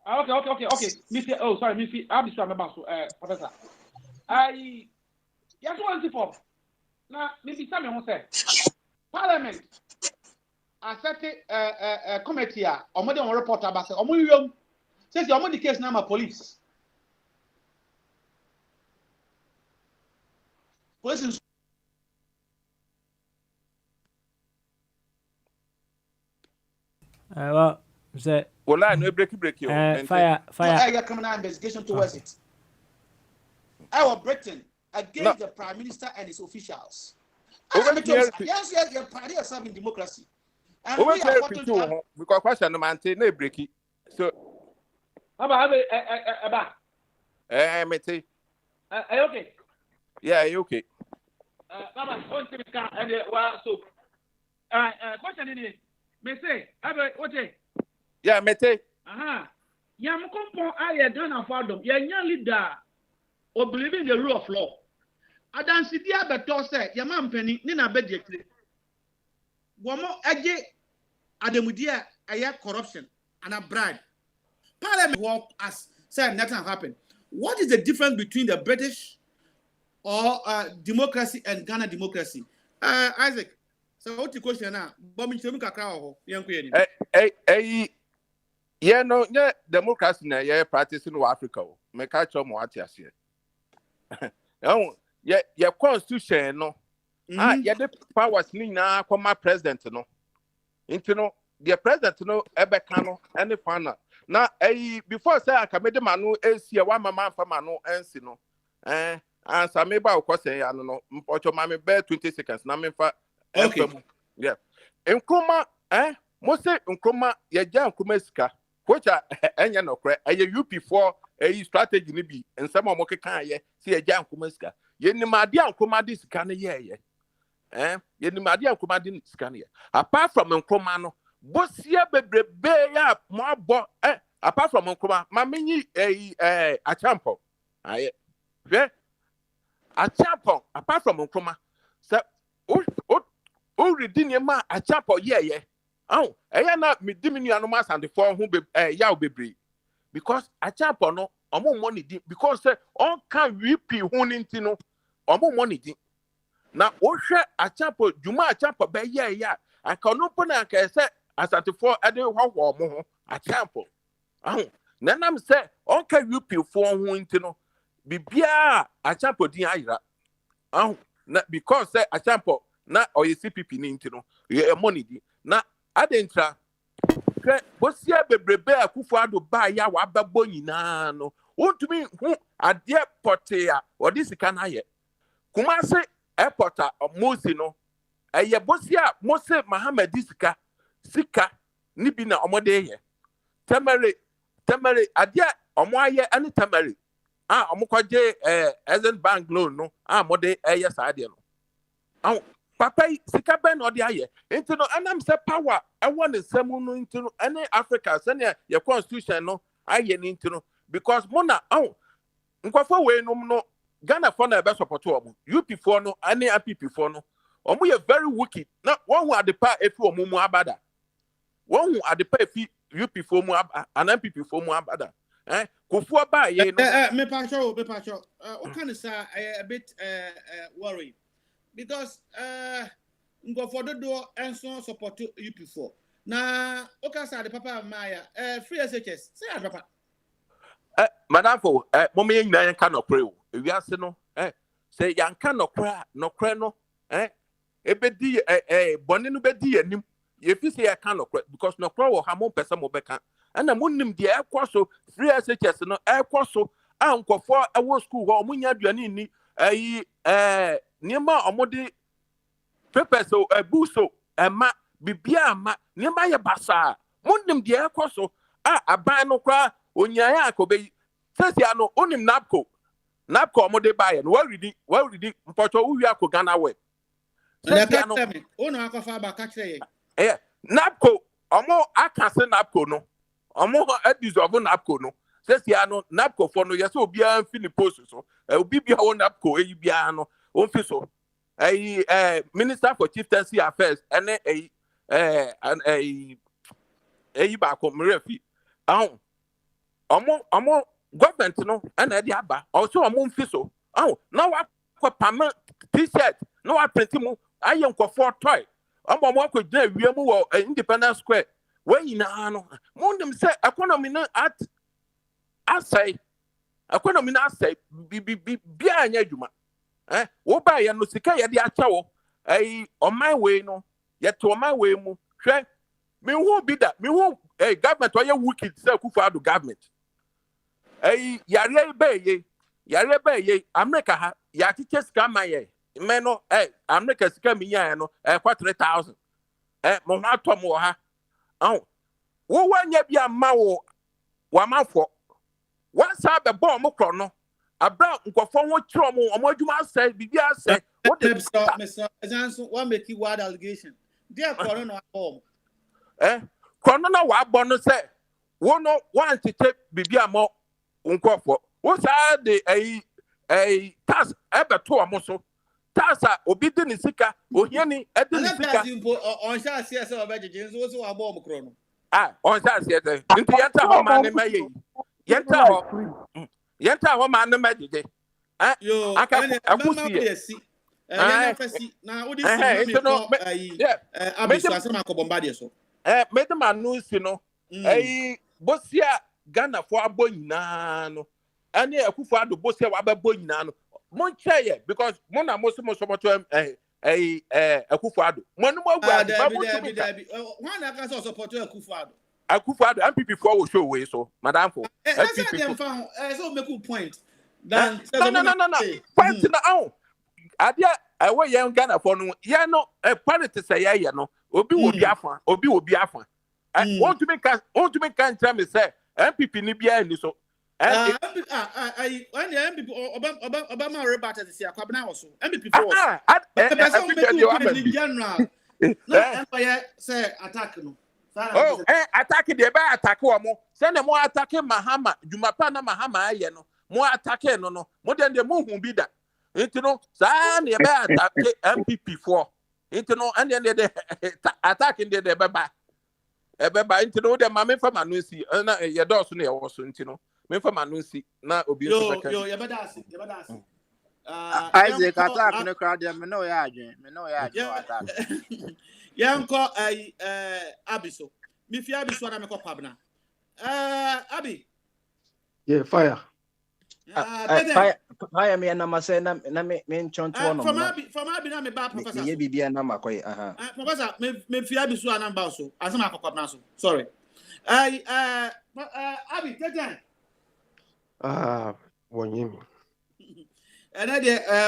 Okay. Mr. Oh, sorry, Mr. I'm sorry, Professor. Yes, one form. Now, maybe some who say Parliament. I set a committee. Or more than one reporter, but say, "Omo says you're the case now, police." Police. Well, say. Well, I know break you. Fire. I criminal investigation towards it. Our Britain against the Prime Minister and his officials. Yes, your party is serving democracy. And we are because question no man say no break it. So Aba. Mete. Okay. Yeah, okay. Baba, on to the and so question in it. Me say, what yeah, Mete. Yam kompo aye Ghana fadom. Ya nya leader or believe in the rule of law. Adansi dia beto say yama mpani ni na bedjekire. Womo age ademudia aya corruption and a bribe. Parliament work as said nothing happened. What is the difference between the British or democracy and Ghana democracy? Isaac. So what the question now? Bombing to kakra ho yankwe ni. Yeah, no, yeah, democracy na yeah practice in Africa. Me ka cho mo ati ase. Yeah, constitution no. Yeah, the powers ni na come president no. Into no, the president no ebe kano any final. Na before say aka me de manu esi wa mama fa manu ensi no. Answer me ba ko say ano no. Mpocho ma me be 20 seconds na me fa. Okay. Yeah. Nkruma mo say nkruma ye ja nkruma sika. Which enya no kre UP4 strategy ni bi nsem o mo keka ye se ye ja nkruma sika. Ye ni ma dia nkruma di sika ne ye. Ye ni ma dia nkruma di sika ne ye. Apart from nkruma no, bosia bebrebe ya mo abo apart from nkruma, ma menyi achampo. Aye. Hwe achampo apart from nkruma. Se o ready ni ma achampo ye. Oh, na me diminu anomas and the form who yaw bebre because achampo no omo money di because say on can VP hu nti no omo money di na o hwe achampo juma achampo be ye ya aka no po na aka say asante for ade hwo mo ho achampo na nam say on can VP for hu nti no bibia achampo din ayira na because say achampo na oye CPP ni nti no ye money di na adentra bosia bebrebe akufo ado ba ya wa babbo nyina no wontumi hu ade pote a odi sika na ye Kumasi airport mosi no eye bosia Mose Mohammed sika ni bi na omode ye temere ade omo aye ani temere omukwaje Ezen Bank loan no mode eye saade no Papa sika ben odi aye into no anam say power I want the same no into no any Africa senior your constitution no aye ni into no because mona nkwafo we no Ghana for na be support omo UP4 no any APP4 no omo ye very wicked na one who adepa efi omo mu abada one who adepa efi UP4 mu an APP4 mu abada kofu ba ye no me pacho o kan say a bit worried because go for the door and so support UP4 na okay say the papa maya free SHS say ad papa madam for mom ye nyina yan kan okre o ewiase no say yan kan okra no ebedi bone no bedi anim ye fi say yan kan okra because no okra wo ha mo pese mo beka ana munnim de ekwoso free SHS no ekwoso ankofo ewo school ho munya aduane ni Niema omodi papers buso ema bibia ama niema ye basa mundim de ekoso aban no kra onyaya akobe Says ya no onim napco mo de buy no what ready mpoto we akọ Ghana web. Says ya no ono akọfa ba ka kire eh napco omo aka se napco no omo dissolve napco no. Says ya no napco for no yes obi an fi ni post so obi bia won napco eyi bia no on fi so Minister for Chieftaincy Affairs and ba ko mrefi omo government no and e dey aba also omo mfi so now wa pam t-shirt no wa print mu aye nkofo toy omo akọ gina wiem wo Independence Square when ina no mo dem say economy no at asai economy na asai bia anya adwuma wo ba ye no sika ye de acha wo oman we no ye to oman we mu hwe me hu bi da me hu government oye wicked say Akufo-Addo government yare be ye America ha ya teacher sika man ye me no America sika mi ya no 3,000 mo ha to mo ha wo wanya bia ma wo wa mafo wa sa be bo mo kro no abra nkofo ho kiro mo omo adwuma asai bibia asai what the Mr. Johnson one make you word allegation there kro no abom kro no wa abo no say wo no wan tete bibia mo nkofo wo sa de tax ebeto omo so tax obi de ni sika ohiani e de ni sika on sha ase se obejeje so so abom kro no on sha ase se nti yenta ho man ma ye yenta ho man ma jeje aka akusi na odi si no abiso asema ko bombardie so medema no si no bosia Ghana for abo nyina no ane Akufo-Addo bosia wa babo nyina no mon cheye because mon na mo so moto Akufo-Addo mon mo agua one na ka so support Akufo-Addo MPP for will show way so madam for MPP so make a point no point na adia we yen Ghana for no ye no politics ye no obi wo bi afa want to make can tell me say MPP ni bia ni so when the MPP Obama rebate this year kwabena also MPP for general no empire say attack no attack the be attack omo say na mo attack Mahama Jumapa na Mahama aye no mo attack no mo dem de mo hu bi da nti no sa na be attack MPP for nti no and the attack in the beba nti no de ma me fa manu si na ye do so na ye wo so nti no me fa manu si na obi so beka ye beda asi Isaac attack no crowd me no ya adwen attack yanko abiso mi fi abiso na me ko pabna abi fire fire me na mase na me nchonto no from abi na me ba professor ye bibia na makoy professor me fi abiso na mba so asema akokopna so sorry abi tetan wonyemi and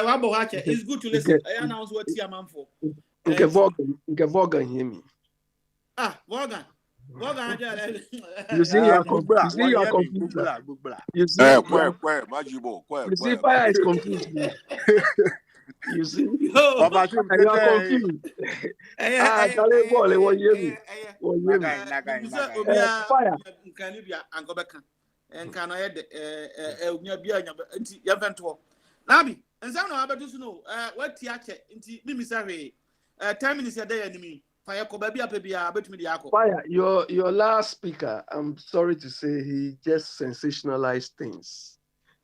wa bo hache it's good to listen I announce what you am for Vogan hear me Vogan you see you are confused you see fire is confused you see you are confused fire nkanibia angobeka enkano yede unya bia nya nti yevento nabi ensam na abedu so no wati ache nti mimi sawe 10 minutes a day enemy fire ko ba bia bia betumi dia akọ fire your last speaker I'm sorry to say he just sensationalized things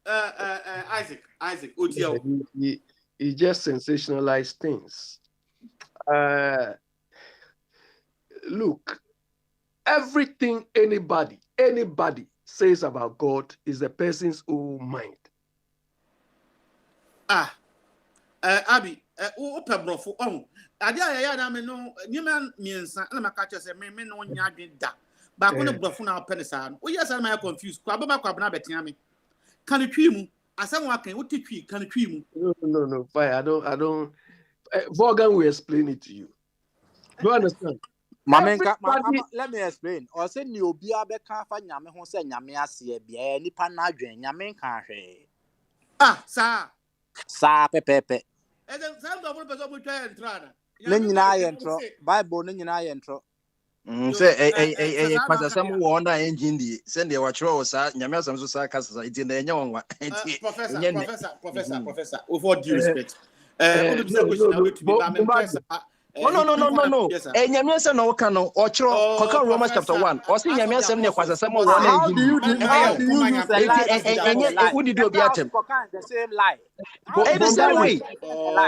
Isaac Odio he just sensationalized things look everything anybody says about God is the person's own mind. Abi, opebrofo on. Ade ayaya na me no nyima miensa na maka se me no nya da. Ba ko no brofo na open sa no. O yes na me confused. Kwa baba kwa bana betia me. Kan twi mu, asem wa kan wotitwi kan twi mu. No, fire. I don't Vaughan will explain it to you. You understand? Let me explain. Or say ni obi abeka fa nyame ho say nyame ase bia nipa na adwen nyame kan hwe. Sa pepepe. And then some of the people try and try. Ne nyina ye ntro. Bible ne nyina ye ntro. Say kwasa sam wo na engine di send the watch row sa nyame asam so sa kasa iti na enya wonwa. Professor, with all due respect. No. Nyame asem na woka no ochro koka Romans chapter 1. O say nyame asem ne kwasa sam wo na engine. How do you use the lie? Who did you be atem? The same lie. The same way.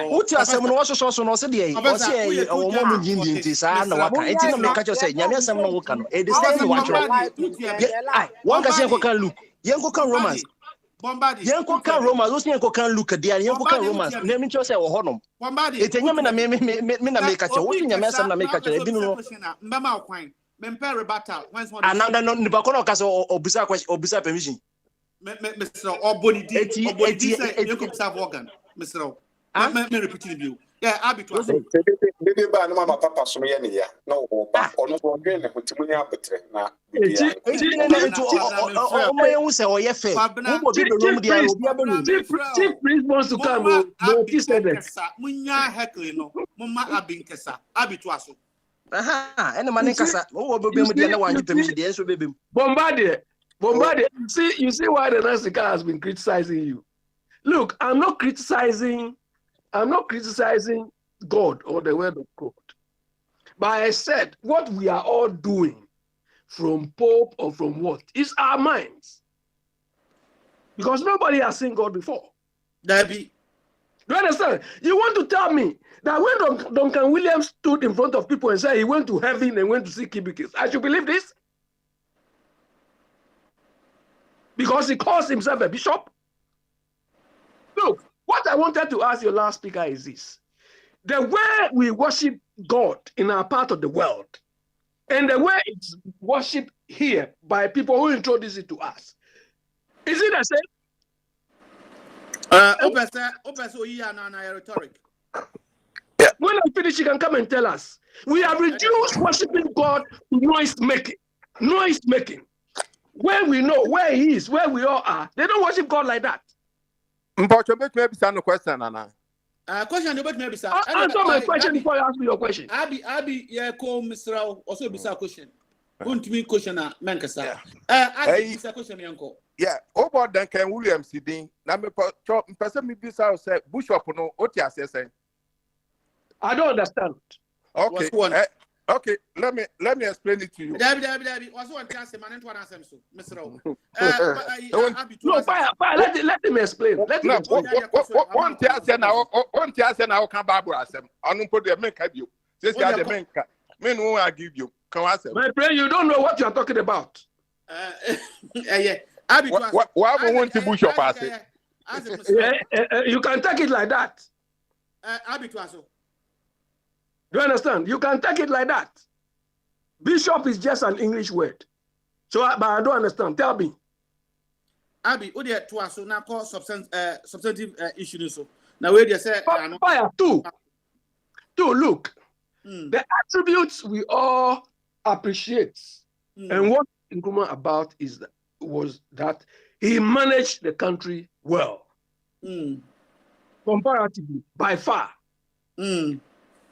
What you asem no so no say dey. O say o mo mu ngin di nti sa na waka. Enti no me ka say nyame asem no woka no. The same way watch. One ka say koka Luke. Yen koka Romans. Yen koka Romans. O say yen koka Luke dia. Yen koka Romans. Na me say wo honom. Enti nyame na me na me ka say. What nyame asem na me ka say. Ebi no. Mbama okwan. Mempe rebuttal. Ananda no nipa kono ka say obisa permission. Mr. Obonidi say you come serve organ. Mr. Me repeating you. Yeah, I'll be to us. Baby ba no mama papa so ye ne ya. No wo ba ono so dwen ne hotimi nya betre na. Chief Priest wants to come. He said that. Munya heckle no. Mama abinkesa. I'll be to us. And the man kasa. Oh, baby, me dey na wan give permission dey so baby. Bombardier. You see why the Nassika has been criticizing you. Look, I'm not criticizing God or the word of God. But I said what we are all doing from Pope or from what is our minds. Because nobody has seen God before. Debbie. Do you understand? You want to tell me that when Duncan Williams stood in front of people and said he went to heaven and went to see cubicles, I should believe this? Because he calls himself a bishop? Look, what I wanted to ask your last speaker is this. The way we worship God in our part of the world, and the way it's worshipped here by people who introduce it to us, is it the same? Rhetoric. When I finish, you can come and tell us. We have reduced worshiping God to noise making. Where we know where he is, where we all are, they don't worship God like that. Mpocho, maybe some question, Nana. Question about maybe sir. Answer my question before you ask me your question. Abi, yeah, call Mr. Also be a question. Won't me question na menkasa. Abi question yanko. Yeah, over Duncan Williams sitting. Na me person me bisa say Bishop no oti asese. I don't understand. Okay. Okay, let me explain it to you. Dabi. What's one chance man into one answer so, Mr. No, let him explain. One chance now can Bible asem. Anu put the make you. Says the men men won't give you. Can I say? My friend, you don't know what you are talking about. Yeah. Why want to Bishop say? You can take it like that. Abi to aso. Do you understand? You can take it like that. Bishop is just an English word. So, but I don't understand. Tell me. Abi, what they to us now call substantive issue so. Now where they say fire two. Look, the attributes we all appreciate, and what Nkrumah about was that he managed the country well, comparatively by far.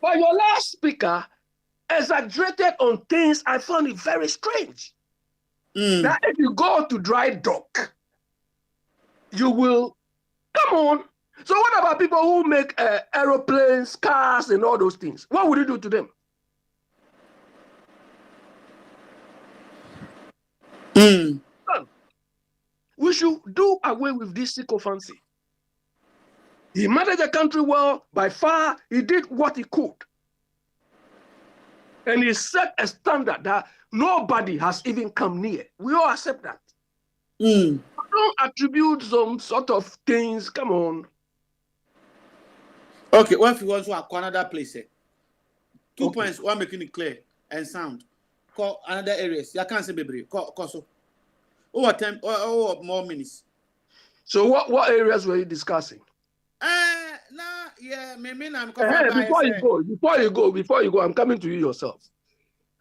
But your last speaker exaggerated on things I found it very strange. That if you go to dry dock, you will, come on. So what about people who make aeroplanes, cars, and all those things? What would you do to them? We should do away with this sycophancy. He managed the country well. By far, he did what he could. And he set a standard that nobody has even come near. We all accept that. Don't attribute some sort of things. Come on. Okay, well, if you want to acquire another place, 2 points, one making it clear and sound. Call another areas. You can't say baby. Call so. More minutes. So what areas were you discussing? Yeah, maybe I'm before you go, I'm coming to you yourself.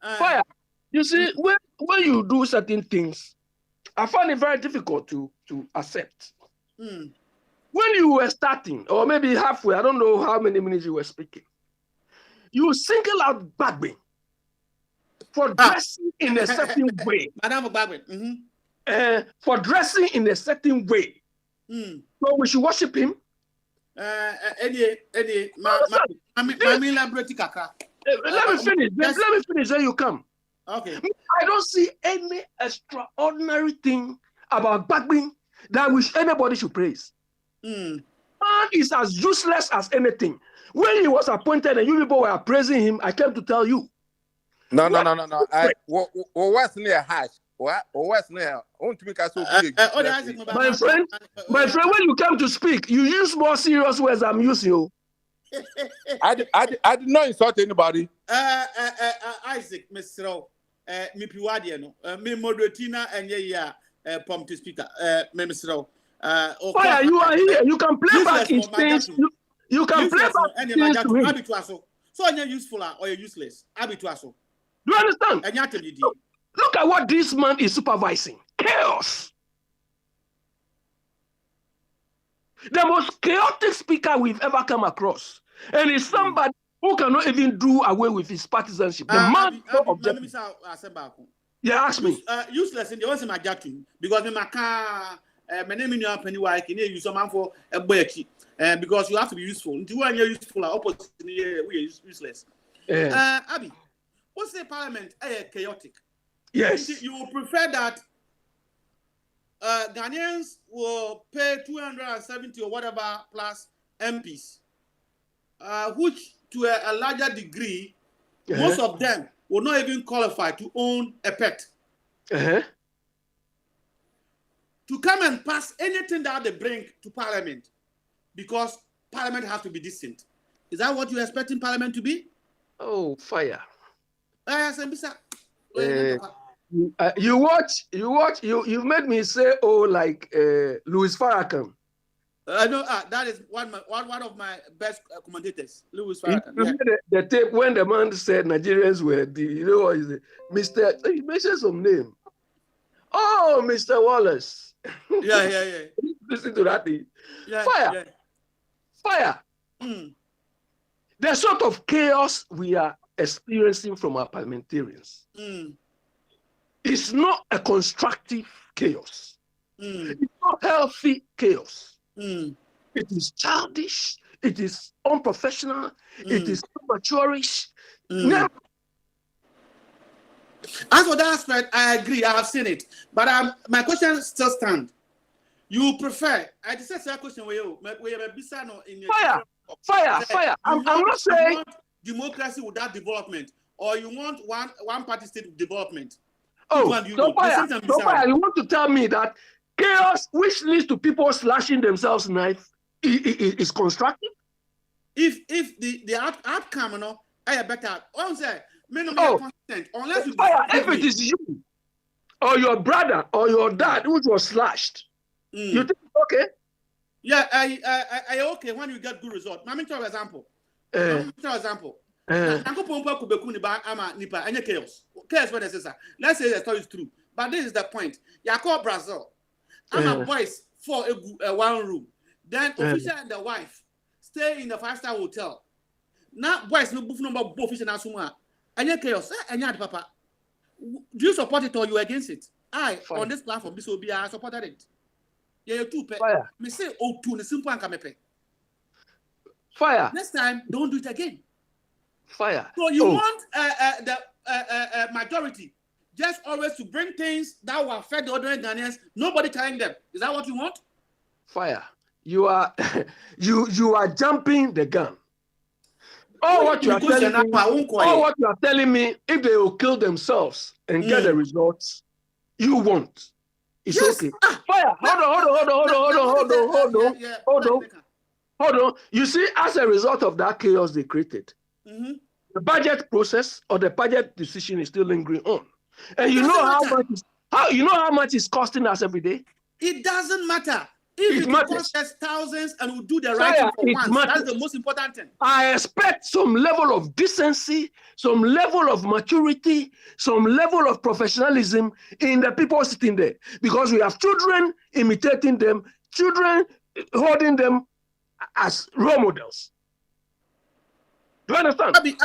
Fire. You see, when you do certain things, I find it very difficult to accept. When you were starting, or maybe halfway, I don't know how many minutes you were speaking, you single out Gbagbe for dressing in a certain way. Madam Gbagbe. For dressing in a certain way. So we should worship him. Let me finish, then you come. Okay. I don't see any extraordinary thing about Gbagbe that which anybody should praise. Man is as useless as anything. When he was appointed and you people were praising him, I came to tell you. No. What's near hash? What's near? My friend, when you come to speak, you use more serious words I'm using you. I did not insult anybody. Isaac, Mr. Mipiwadi, me moderatina and pump to speaker, Mr. Fire, you are here. You can play back in things. You can play back in things. So are you useful or you're useless? Do you understand? Look at what this man is supervising. Chaos. The most chaotic speaker we've ever come across. And it's somebody who cannot even do away with his partisanship. The man Yeah, ask me. Useless in the ones in my jacket because my name in your penny white can use some man for a break. Because you have to be useful. Until when you're useful, opposite we are useless. Abby, what's the parliament? Chaotic. Yes. You will prefer that Ghanaians will pay 270 or whatever plus MPs, which to a larger degree, most of them will not even qualify to own a pet. To come and pass anything that they bring to Parliament, because Parliament has to be decent. Is that what you're expecting Parliament to be? Oh, fire. You made me say, oh, like Louis Farrakhan. No, that is one of my best commentators, Louis Farrakhan. The tape when the man said Nigerians were you know what is it? Mr. He mentioned some name. Oh, Mr. Wallace. Yeah. Listen to that thing. Yeah, Fire. Fire. The sort of chaos we are experiencing from our parliamentarians. It's not a constructive chaos. It's not healthy chaos. It is childish. It is unprofessional. It is amateurish. As for that aspect, I agree. I have seen it. But my question still stands. You prefer? I just said a question where you Fire. I'm not saying you want democracy without development, or you want one party state development. Oh, so fire, you want to tell me that chaos, which leads to people slashing themselves knife, is constructive? If the outcome, I better. Unless you fire, if it is you or your brother or your dad which was slashed, you think it's okay? Yeah, I okay when you get good result. Let me tell you an example. Let's say the story is true, but this is the point. You call Brazil. I'm a boys for a one room. Then official and the wife stay in the 5-star hotel. Now boys no both number both official and suma. Any chaos, papa. Do you support it or you against it? On this platform, this will be I supported it. Yeah, you too. Me say the simple and come pay. Fire. Next time, don't do it again. Fire. So you want the majority just always to bring things that will affect the ordinary Ghanaians, nobody telling them. Is that what you want? Fire. You are you are jumping the gun. What you are telling me, if they will kill themselves and get the results, you won't. It's okay. Fire. Hold on. You see, as a result of that chaos they created, the budget process or the budget decision is still lingering on. And you know how much it's costing us every day? It doesn't matter. If it costs us thousands and we do the right thing for once, that's the most important thing. I expect some level of decency, some level of maturity, some level of professionalism in the people sitting there. Because we have children imitating them, children holding them as role models. Do you understand? If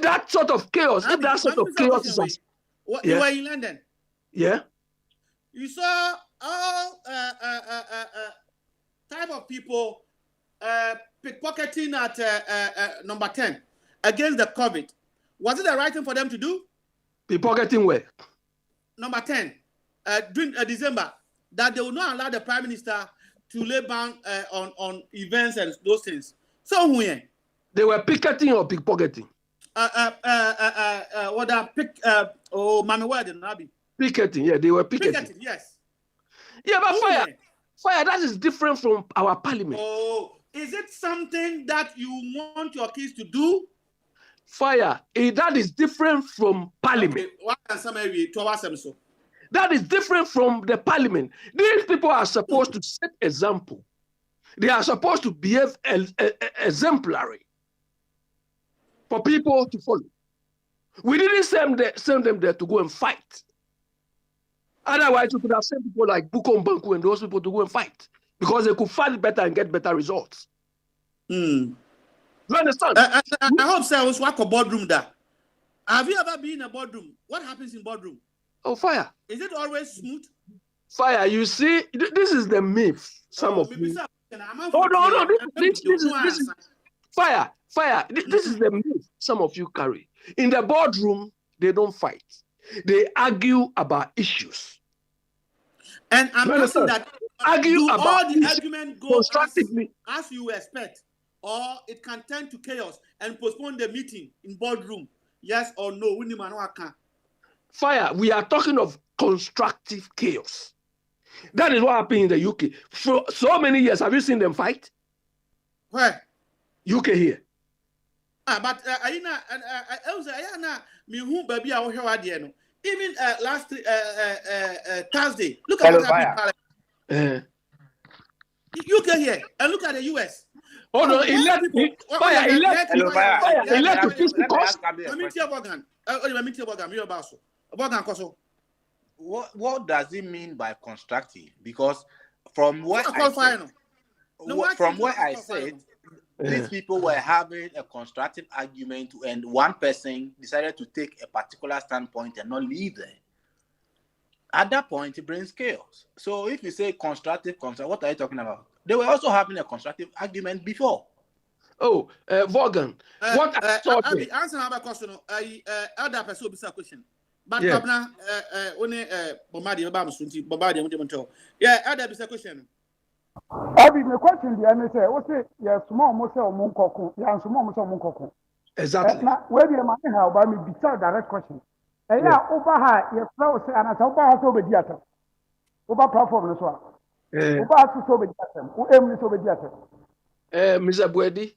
that sort of chaos, is you were in London. Yeah. You saw all type of people pickpocketing at number 10 against the COVID. Was it the right thing for them to do? Pickpocketing where? Number 10, during December, that they will not allow the Prime Minister to lay ban on events and those things. So when they were picketing or pickpocketing? Mami, where did not be? Picketing, yeah, they were picketing. Picketing, yes. Yeah, but fire, that is different from our parliament. Oh, is it something that you want your kids to do? Fire, that is different from parliament. Okay. That is different from the parliament. These people are supposed to set example. They are supposed to behave exemplary for people to follow. We didn't send them there to go and fight. Otherwise, we could have sent people like Bukom Banku and those people to go and fight because they could fight better and get better results. You understand? I hope so. I was work a boardroom there. Have you ever been in a boardroom? What happens in boardroom? Oh, fire. Is it always smooth? Fire, you see, this is the myth. Some of you. Oh, no. This is fire. This is the myth some of you carry. In the boardroom, they don't fight. They argue about issues. And I'm asking that argue about all the argument go constructively as you expect, or it can turn to chaos and postpone the meeting in boardroom. Yes or no? Fire. We are talking of constructive chaos. That is what happened in the UK. For so many years, have you seen them fight? Where? UK here. But even last Thursday, look at what happened. UK here and look at the US. Oh no, it led to fisticuffs. What does it mean by constructive? Because from what I said, these people were having a constructive argument and one person decided to take a particular standpoint and not leave there. At that point, it brings chaos. So if you say constructive, what are you talking about? They were also having a constructive argument before. Oh, Vaughan, what I thought... answer my question. Other person will question. But Governor, only Bombardier, yeah, other question. Abi, my question the answer say, what say yes small mo say omunkoko, ya small mo say omunkoko. Exactly. Na we be ma ha oba me bi direct question. Ya oba ha ye flow say anata oba ha so obedi atam. Oba platform no so a. Oba so obedi atam. O em ni so obedi atam. Mr. Buedi,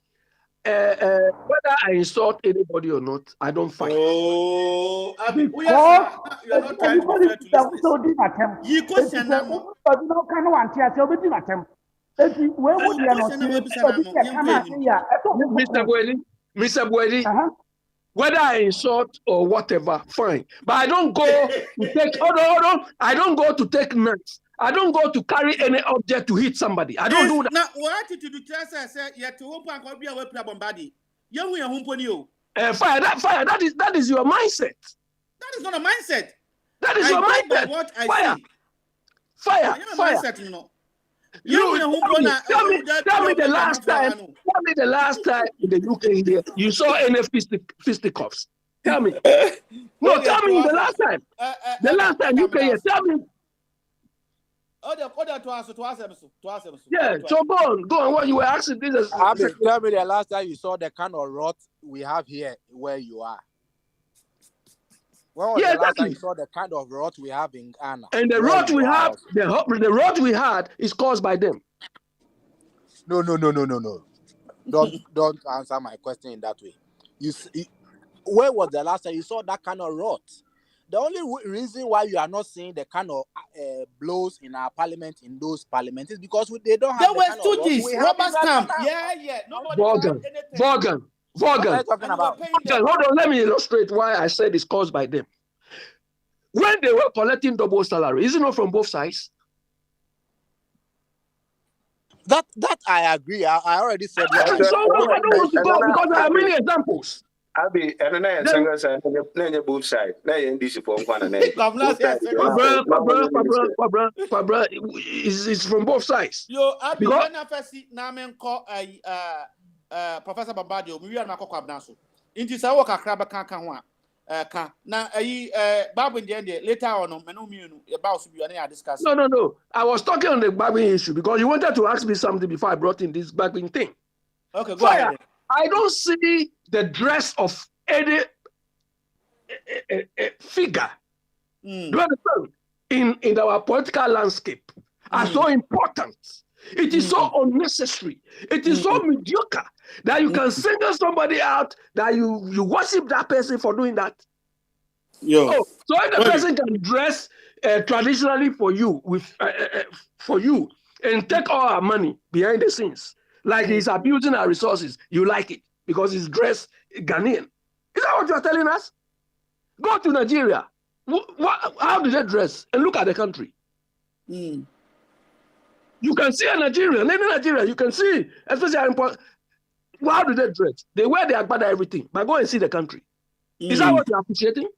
whether I insult anybody or not, I don't fight. Oh, I mean, you are not trying to refer to listeners. You question them. But no can want to say obedi atam. Mr. Buedi, whether I insult or whatever, fine. But I don't go to take I don't go to take nuts. I don't go to carry any object to hit somebody. I don't do that. Now, what to do? Say, yeah, to home and be away from Bombadi. You are home you. Fire. That is your mindset. That is not a mindset. That is your mindset. What I see. Fire. Mindset, you know. Tell me the last time. Tell me the last time in the UK here you saw any fisticuffs. Tell me. No, tell me the last time. The last time UK here. Tell me. Yeah, so go on. What you were asking, this is. Tell me the last time you saw the kind of rot we have here where you are. When was the last time you saw the kind of rot we have in Ghana? And the rot we have, the rot we had is caused by them. No. Don't answer my question in that way. Where was the last time you saw that kind of rot? the only reason why you are not seeing the kind of blows in our parliament, in those parliaments, is because they don't have there the were kind of laws stooges, we have rubber in stamp. Ghana. Yeah. Nobody Vaughan. tried anything. What are Vaughan. you talking about? Hold on, let me illustrate why I said it's caused by them. When they were collecting double salary, is it not from both sides? That I agree. I already said what I So I don't want to go because there are many examples. Abi, and then single side, then both side. Now you this for one and Pabra, is from both sides. Yo, Abi, Because- when I first see Namen call Professor Bambadio, we are not Abnaso. Into Sawa Kraba Kankan. Now, Babu in the end, later on, Menu about to be discussing. No. I was talking on the bagging issue because you wanted to ask me something before I brought in this bagging thing. Okay, go ahead. I don't see the dress of any figure do you understand? In our political landscape are so important. It is so unnecessary. It is so mediocre that you can single somebody out that you worship that person for doing that. Yo. So if the person can dress traditionally for you and take all our money behind the scenes, like he's abusing our resources, you like it because he's dressed Ghanaian. Is that what you're telling us? Go to Nigeria. How do they dress? And look at the country. You can see a Nigerian, any Nigerian, you can see, especially how do they dress? They wear their agbada everything, but go and see the country. Is that what you're appreciating?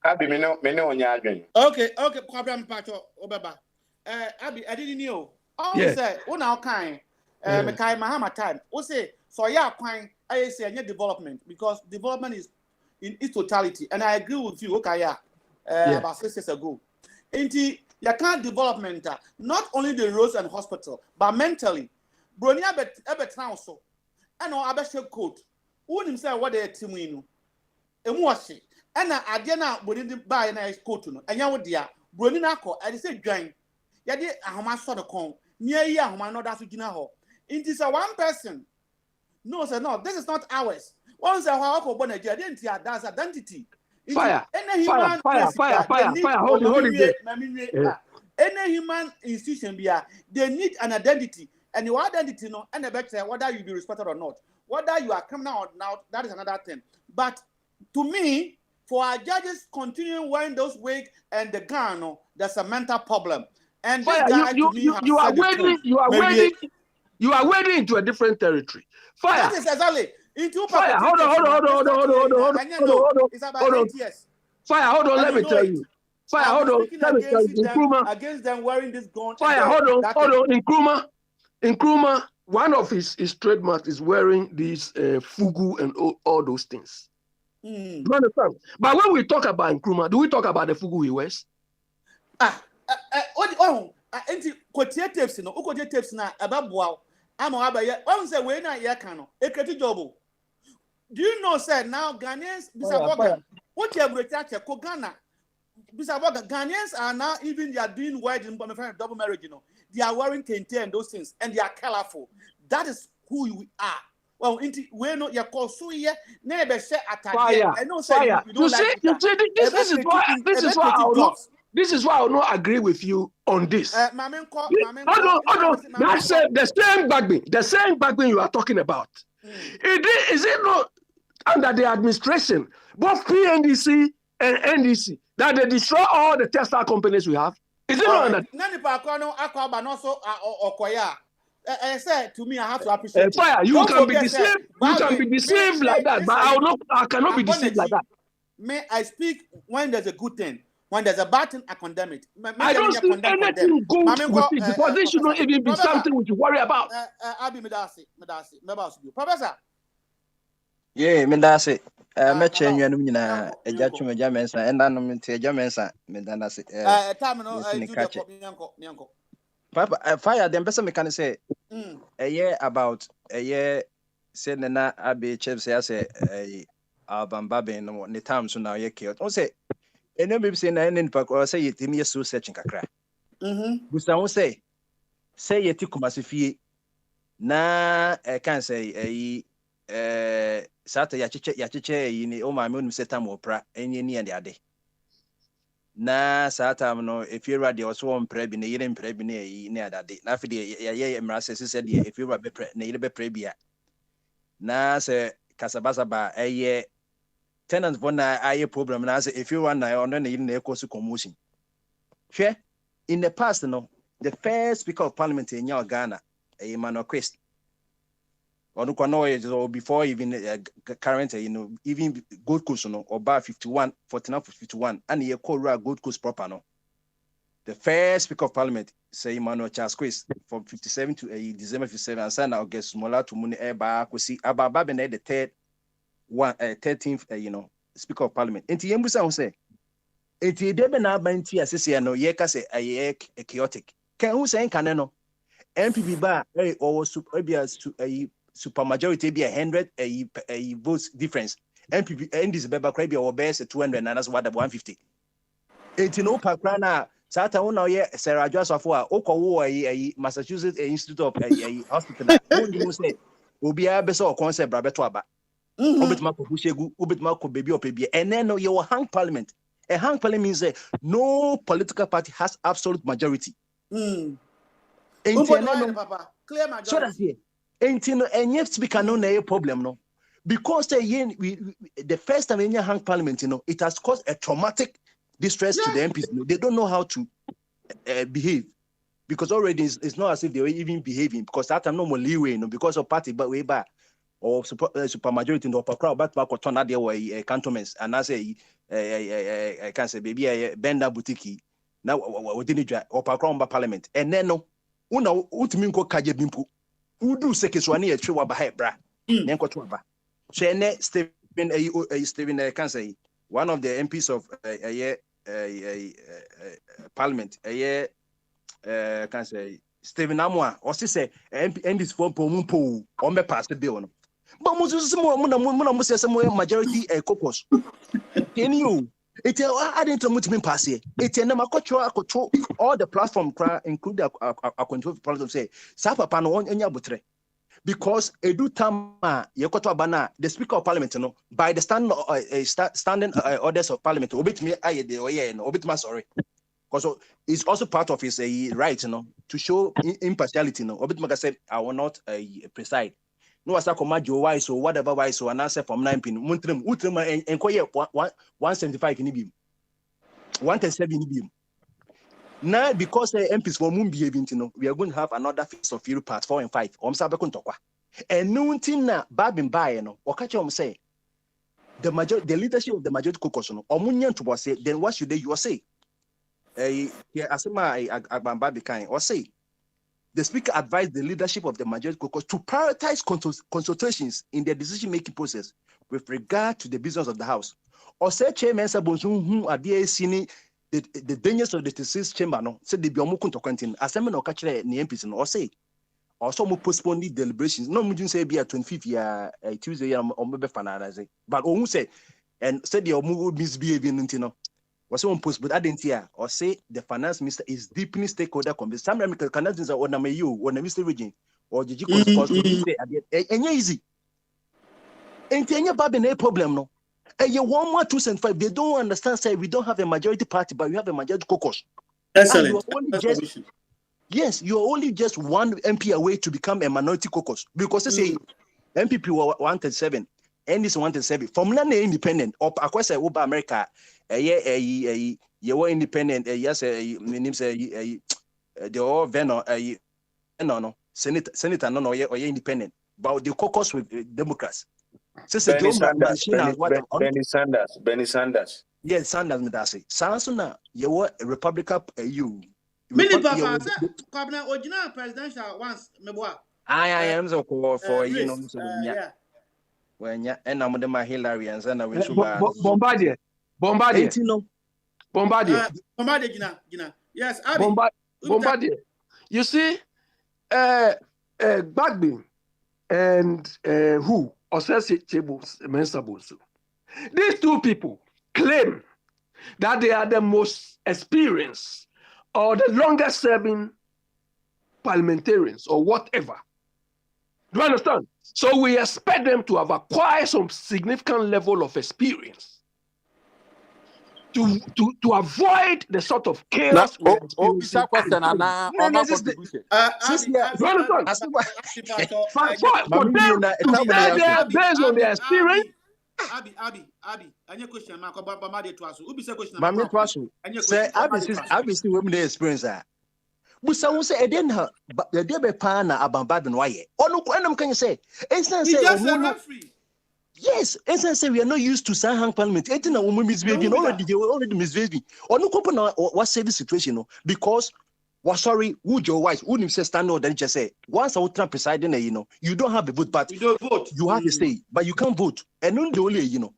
Abi, me know on your again. Okay, Kwabram Pacho, Obaba. Abi, I didn't know. Oh, say, now kind, Mekai Mahama time. We say, so yeah, kind, I say, development, because development is in its totality. And I agree with you, okay, about 6 years ago. Inti, you can't development, not only the roads and hospital, but mentally. Bronia bet now so. And no abeshe code. Who himself what they team in. And wash it. And I did not buy a nice coat. And you would dear. Bronina ko, I say drain. Yadi Ahoma saw the con. Near ye Ahoma no that's Gina ho. It is a one person. No, sir, no, this is not ours. Once a hawk or Bonaja, didn't hear that's identity. Fire. Hold it. Any human institution they need an identity. And your identity, no, and the better whether you be respected or not. Whether you are criminal or not, that is another thing. But to me, for our judges continuing wearing those wigs and the gown, no, there's a mental problem. And this guy you are wading into a different territory. Fire. That is exactly. Fire. Hold on. It's about 8 years. Fire. Hold on. Let me tell you. Fire. Hold on. Let me tell you. Against them wearing this gun. Fire. Hold on. In Nkrumah, one of his trademarks is wearing these fugu and all those things. You understand? But when we talk about Nkrumah, do we talk about the fugu he wears? Tapes, no, uko tapes na ababuao. Amo abaye. One say we na yakano. Ekreti jobo. Do you know, sir? Now Ghanaians, what you have returned to Ghana? Ghanaians are now even they are doing wedding, double marriage. You know, they are wearing kente and those things, and they are colorful. That is who we are. Well, we know your call so here. Never say attack. I know, fire. You see, this is why I will not agree with you on this. Hold on. That's the same backbone you are talking about. Is it not under the administration, both PNDC and NDC, that they destroy all the textile companies we have? Is it not under? I said to me, I have to appreciate fire. You can be deceived. You can be deceived like that, but I cannot be deceived like that. May I speak when there's a good thing? When there's a bad thing, I condemn it. I don't see anything good with it because this should not even be something we should worry about. Abi Medasi, Professor. Yeah, Medasi. Me change you nyina eja twuma eja mensa enda no mte eja mensa medana se time no do the nyanko. Papa fire dem person me can say a year about a year say na abi chief say abambabe no ne time so now ye killed. On say eno be say na enen pa ko say yetimi yesu searching kakra. Busa won say yeti Kumasi fie na can say sata ya chiche yi ni o ma me onum setam opra enye ni ande ade na sata no efiura de oso ompra bi ne yire mpra bi ne yi ne adade na afi de ye mra se de efiura be pre ne yire be pre bia na se kasabasa ba eye tenants bona aye problem na se efiura na ono ne yire na ekosu commotion hwe in the past no the first speaker of parliament in Ghana Emmanuel Quest or before even current even Gold Coast or bar 51 49 51 and he called Gold Coast proper no the first speaker of parliament say Emmanuel Charles Quest from 57 to December 57 and sign August smaller to Muni Eba Kwesi Ababa Bene the third one 13th speaker of parliament and Yembusa say enti debe na abanti asese no ye ka se aye chaotic kan hu say kan no MPP ba or super majority be 100 votes difference MPP and this beba cry be or best 200 and that's what 150 enti no pakra na sata wona ye Sarah Joseph a okowo Massachusetts Institute of hospital na won say obi a be so concept bra beto aba obetuma ko bushegu obetuma ko baby opebie and then no you hang parliament. A hang parliament means that no political party has absolute majority. Clear majority. So that's here. And yet speaker no na problem no. Because the first time in your hang parliament, it has caused a traumatic distress to the MPs. They don't know how to behave. Because already it's not as if they were even behaving. Because that time no more leeway, because of party but way back. Or super majority in the upper crowd, but turn out there were cantonments, and I say, I can't say, baby, I bend that boutique. Now, we didn't try upper crown by parliament, and then no, ultiminko kajebimpu, udu sekeswani a tree by bra, Nanko Twaba. So, Stephen, I can say, one of the MPs of parliament, can say, Stephen Amwa, or say, and this for Pomumpo, or me pass the bill. But muna majority caucus. Can you? It's I didn't know to pass here. It's a number control all the platform include a control platform say Sapa Pano on Yabutre. Because edu tama yekoto abana the speaker of parliament by the standing orders of parliament obit me aye de oye no obit ma sorry. Because it's also part of his right to show impartiality obit ma said I will not preside. No as a command wise or whatever wise or an answer from 9 pin. Muntrim and quay 175 in beam. 107 in beam. Now, because the MPs for moon behaving, we are going to have another phase of Europe part 4 and 5. And noon na Babin Bayano, or catch say the leadership of the majority caucus or Munyan to say, then what should they you say? Asema Agbamba kind or say. The speaker advised the leadership of the majority caucus to prioritize consultations in their decision-making process with regard to the business of the House. Or say Chairman Sabonsu, who are the dangers of the disease chamber, said the Biomukunto contain, assembly or catch the MPs, or say, also more postpone the deliberations. No, we say be at 25th year, Tuesday, or maybe finalize. But almost say, and said the move misbehaving, was on post, but I didn't hear or say the finance minister is deepening stakeholder conversation. Some American Canadians are on a mayu, on a Mr. Region, or the G and easy. And any Babin a problem, no. And you 1 more 2 and 5, they don't understand. Say we don't have a majority party, but we have a majority caucus. Excellent. Yes, you're only just one MP away to become a minority caucus because they say MPP were 137. And this 137 from none independent or across over America. You were independent. Yes, name say the all Venom. No, Senator, no, or independent. But the caucus with Democrats. Benny Sanders. Yes, Sanders. Me that say. Sansuna, you were Republican. You. Mini Papa, cabinet original presidential once. I am so called for yeah. When ya and I'm with my Hillarians and I will Bombardier. Yes, Bombardier. You see, Bagby and who Osese Mensah. These two people claim that they are the most experienced or the longest serving parliamentarians or whatever. Do you understand? So we expect them to have acquired some significant level of experience to avoid the sort of chaos we are experiencing. Do you understand? Based on their experience. Abi, any question, Marco, but my to us. Ubi say question. Mami to us. Say, Abi see women experience that. Busa who say, Eden her, but the debe pana about bad and why. Oh, no, and can you say, it's not say, yes, it's say we are not used to Sahang Parliament. 18 women misbehaving already misbehaving. Or no, what say the situation, because. Well, sorry, would your wife wouldn't say stand out and just say once I would try presiding, you don't have a vote, but you don't vote. You have to say, but you can't vote. And only, and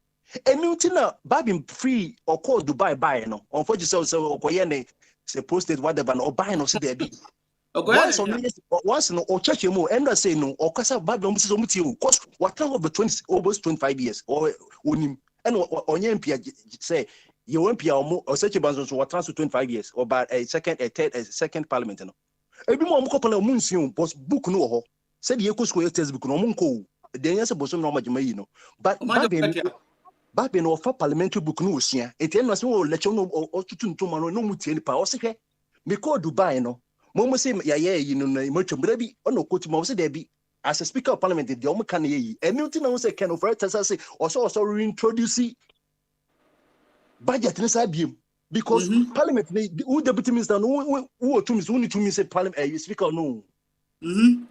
you Babin free or call Dubai buy, unfortunately, so say posted whatever or buy no see there be. Once no or church more and I say no or Casa Babylon cost what over 20 almost 25 years or and on say. You won't be or such a bands or transfer 25 years or by a second parliament. Every more couple of moons was book no said the eco test book no munko. Then yes, a bosom no much may but Babin or for parliamentary book no here. It was no lecture no or to tomorrow no mutin power. Me call Dubai no. Momo say much baby or no coach mouse there be as a speaker of parliament the Omo can ye. And nothing I say can offer it as I say also reintroduce budget inside him because parliament who deputy minister who to me say parliament speaker no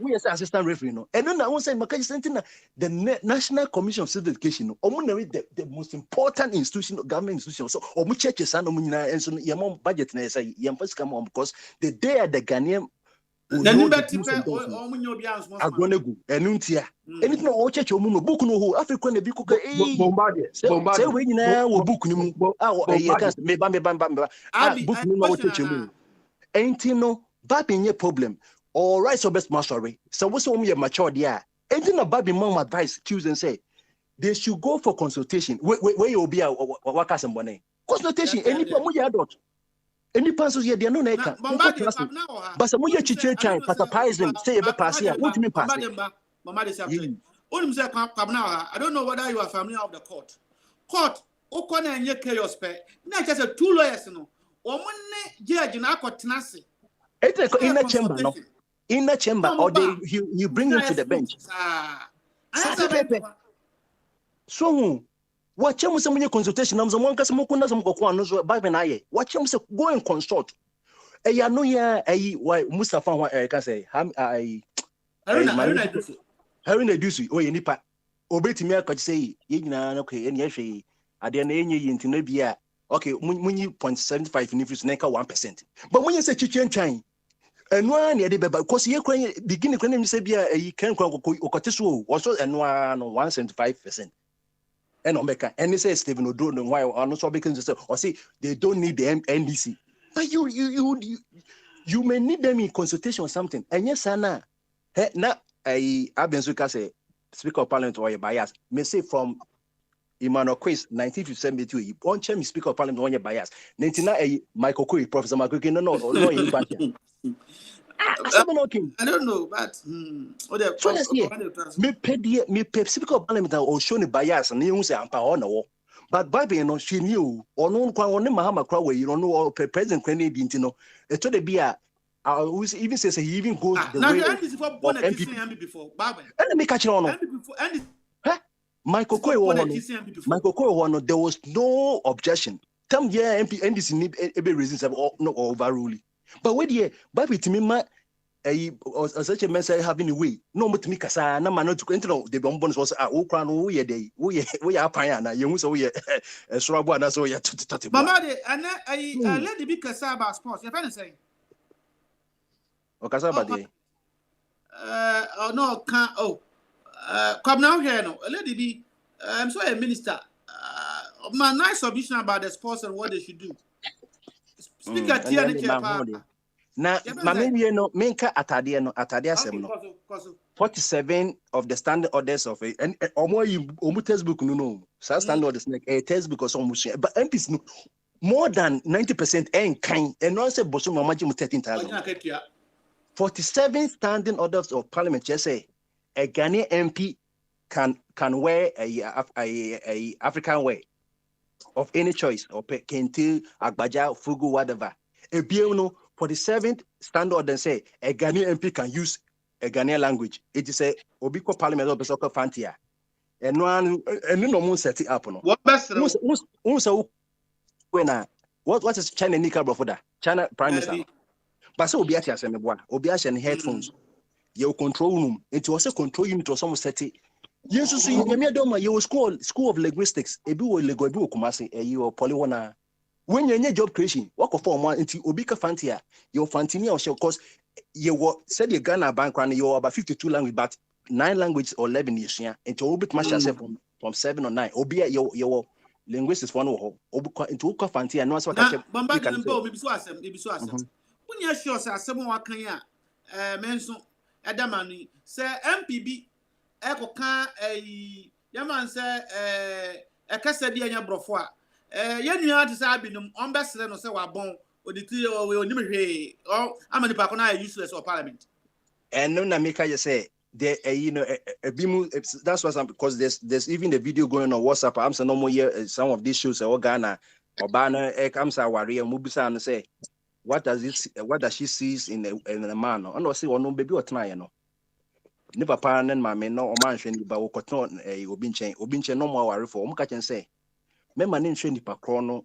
we as assistant referee no and then I want say maka something the National Commission of Civil Education no the most important institution government institution so churches and and so your budget na say your come because the day at the Ghanaian anything all church no book no African na book say we na wo book ni mu me book ni no church mu anything no Babin problem all right so best mastery so we say we mature there anything about mom advice choose and say they should go for consultation where you be waka sembone consultation any problem you adult any passes here they no na can but some you chiche chan patapizing say be pass here what me pass mama dey say only say come now I don't know whether you are familiar of the court o na enye chaos pe na just say two lawyers no o mo ne judge na akotena se in the chamber or you bring them to the bench so watch him some consultation am one case mo kuna some kokwa no so Bible na ye watch him say go and consult ya no ya why Mustafa can say Haruna Dusu o ye nipa obetimi akachi say ye nyina na okay ene hwe ade na enye yi ntino bia okay munyi 0.75 nifus na ka 1% but munyi say chichen chan enwa na de beba because ye kwan beginning kwan say bia kan kwan okoteso also enwa no 175%. And Omeka, and they say Stephen Odo, and why are not so because or say they don't need the NDC. But you may need them in consultation or something. And yes, Anna, now I've been say Speaker of Parliament or your bias may say from Emmanuel Quist 1972. One chairman Speaker of Parliament on your bias. 99 Michael Curry, Professor Michael Curry, no, I don't know, but so that's here. Me Speaker of Parliament or show the bias and you say I'm power no. But Bible no she knew or no one Mahama Crowway, you don't know or President Kennedy didn't know. It told be even says he even goes the way MP before Bible. And me catch on. Michael Koy there was no objection. Some year MP NDC need every reason no overruling. But wait here, Bible to me such a message having a way. No but me kasa na man to enter the bonbons was crown we day. We are pioneer. You so we Srabu and so ya to Mama and I let the big Casaba sports. You're trying to say Casaba day. No, can't come now here no. Let it be I'm sorry, Minister. My nice submission about the sports and what they should do. Speaker Tiani na mami no menka atade no atade asem no 47 of the standard orders of and omo textbook no standard orders like a textbook or some but MPs no more than 90% and kind and no say boso mama jimu 13,000 47 standing orders of parliament just say a Ghanaian MP can wear a African wear of any choice, or kente, agbaja, fugu, whatever. A BMO for the 7th standard and say a Ghanaian MP can use a Ghanaian language. It is a Obiko Parliament of Besoka Fantia. And no one set it up. What best? What is China Nika for that? China Prime Minister. But so Obiachi as Obiachi and headphones. Your control room. It was a control unit or some set it. Yes, so you school of linguistics. Ebu Lego Ebu Kumasi, you Polywana. When you're in your job creation, work of form one into Obika Fantia, your Fantini or show cause you said your Ghana bank run you're about 52 language, but 9 languages or 11 years, yeah, into Obik Masha from 7 or 9. Obia your linguistics one or Obuka into Uka Fantia, and what's what I can say. Maybe so. When you're sure, sir, someone can mention Adamani, say MPB. Eko kan yaman se ekase bi anya brofo a yenu ati sa binum on besere no se wa bon oditi we onim hwe o amani pa ko na useless or parliament and no na make you say there that's why because there's even the video going on WhatsApp. I'm saying no more here some of these shows or Ghana or Bana I'm say warrior mubisa and say what does she sees in a man and no say no baby or try no ne papa ne mama no o man hwe ni ba wo koton obi nchen no mo aware fo o mka chen say me ma ne hwe ni pakro no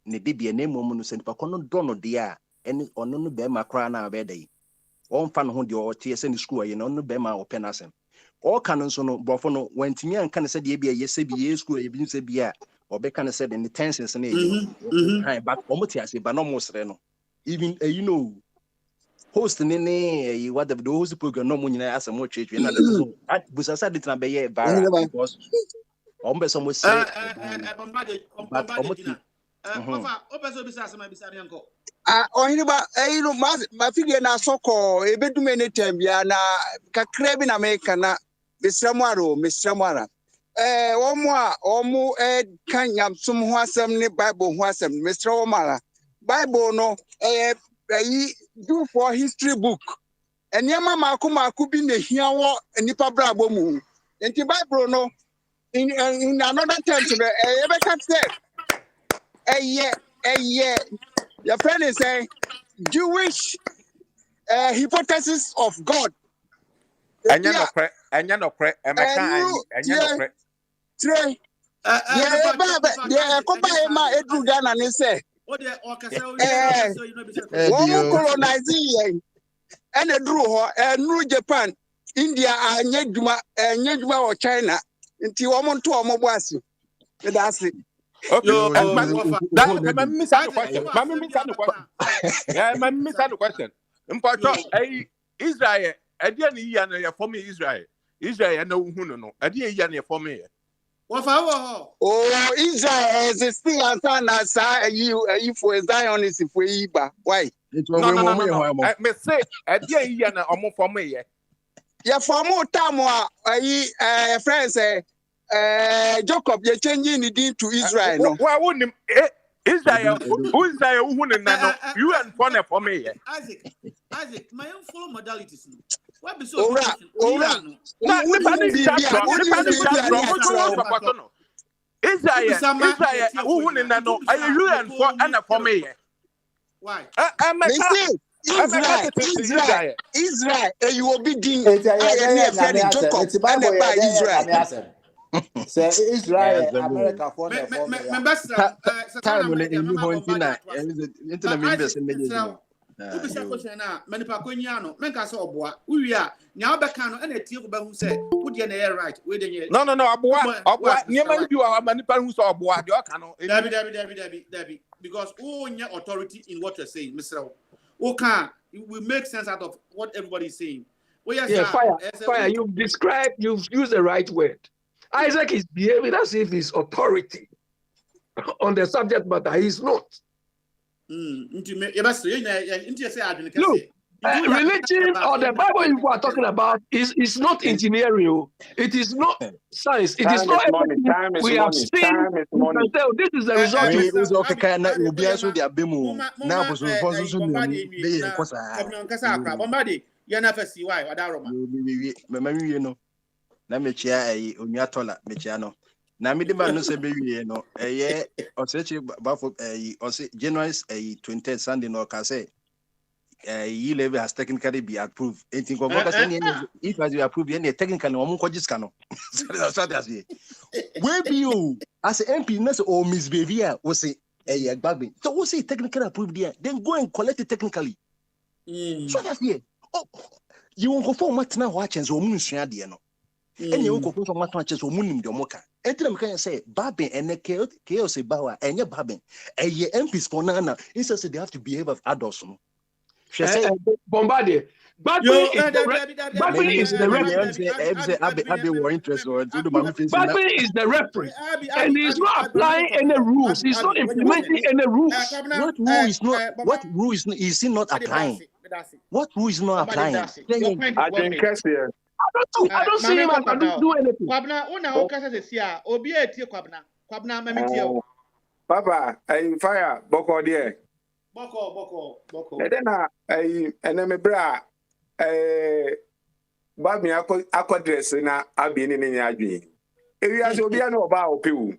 ne bibie na emu no se ni pakro no do no de a eni ono no be ma kra na be dai o mfa no ho de o tie se ni school ayi no no be ma o penasem o kan nso no brofo no wantimi anka ne se de bia ye se bia school e bi se bia o be kan se de the tensions na e but o mo tie ase ba no mo sere no even you know host nene what the host program no money as a more church na so at busasa dit na be ye bara because ombe so mo say Ohiniba ma figure na soko ebedume ne tembia na kakra bi na make na mesramwara omu kan yamsum ho asem ne Bible ho asem mesramwara Bible no do for history book eniema maku bi na hia wo nipa brabo mu enti Bible no in another term to ebeka say your friend is saying Jewish hypothesis of God enya no pre edru Ghana ni say colonizing and a drew Japan, India, and Yeduma or China until woman to a mobile. That's it. Question. Israel, I didn't for me Israel. Israel, no no. I didn't for me. Oh, Israel is still as you for Zionist for Iba. Why? No. Me say, I didn't for me. Yeah, for more time, friends say, Jacob, you're changing it into Israel. No, why wouldn't Israel? Who is Israel? Who you and Bonnet for me? Isaac, my own follow modalities. What be so? Israel, who wouldn't know? Are you and for me? Why? Israel, you will be doing Israel. Say Israel, America for the time in New Hontina, internet members in the question now, Manipa Quiniano, Mencas or Bois, we are now Bacano and a teal who said, would you right? No, never you are Manipa who saw Bois, Debbie, because all your authority in what you're saying, Mr. Okay, we make sense out of what everybody's saying. Fire, you've used the right word. Isaac is behaving as if he's authority on the subject matter. He's not. Look, religion or the Bible you are talking about is not engineering. It is not science. It is not everything we have seen. This is the result. Yana fasi why Wadaroma. You know. Na mechia onua tola mechia no. Na me de man no se be wie no. O se chi bafo o se January 20th Sunday no ka say E level has technically be approved. Anything if as you approve, any technically no ko jiska no. That's what I say. Where be you as MP no say or misbehavior we say gbagbe. So we say technically approved there. Then go and collect it technically. So that's here. Oh, you won't go for what now watching so munusua de no. And you go for what watches so munim de moka. Enti can say babin and chaos bawa and babin. MPs for nana. Instead they have to behave as adults. Bombardier. Bagby is the referee, and he's not applying any rules. He's not implementing any rules. What rule is he not applying? What rule is not applying? I don't see him. I don't do anything. Papa, I fire Boko there. Boko. And then I bra Babi aqua dress na abin in any idea. Areas will be an about people.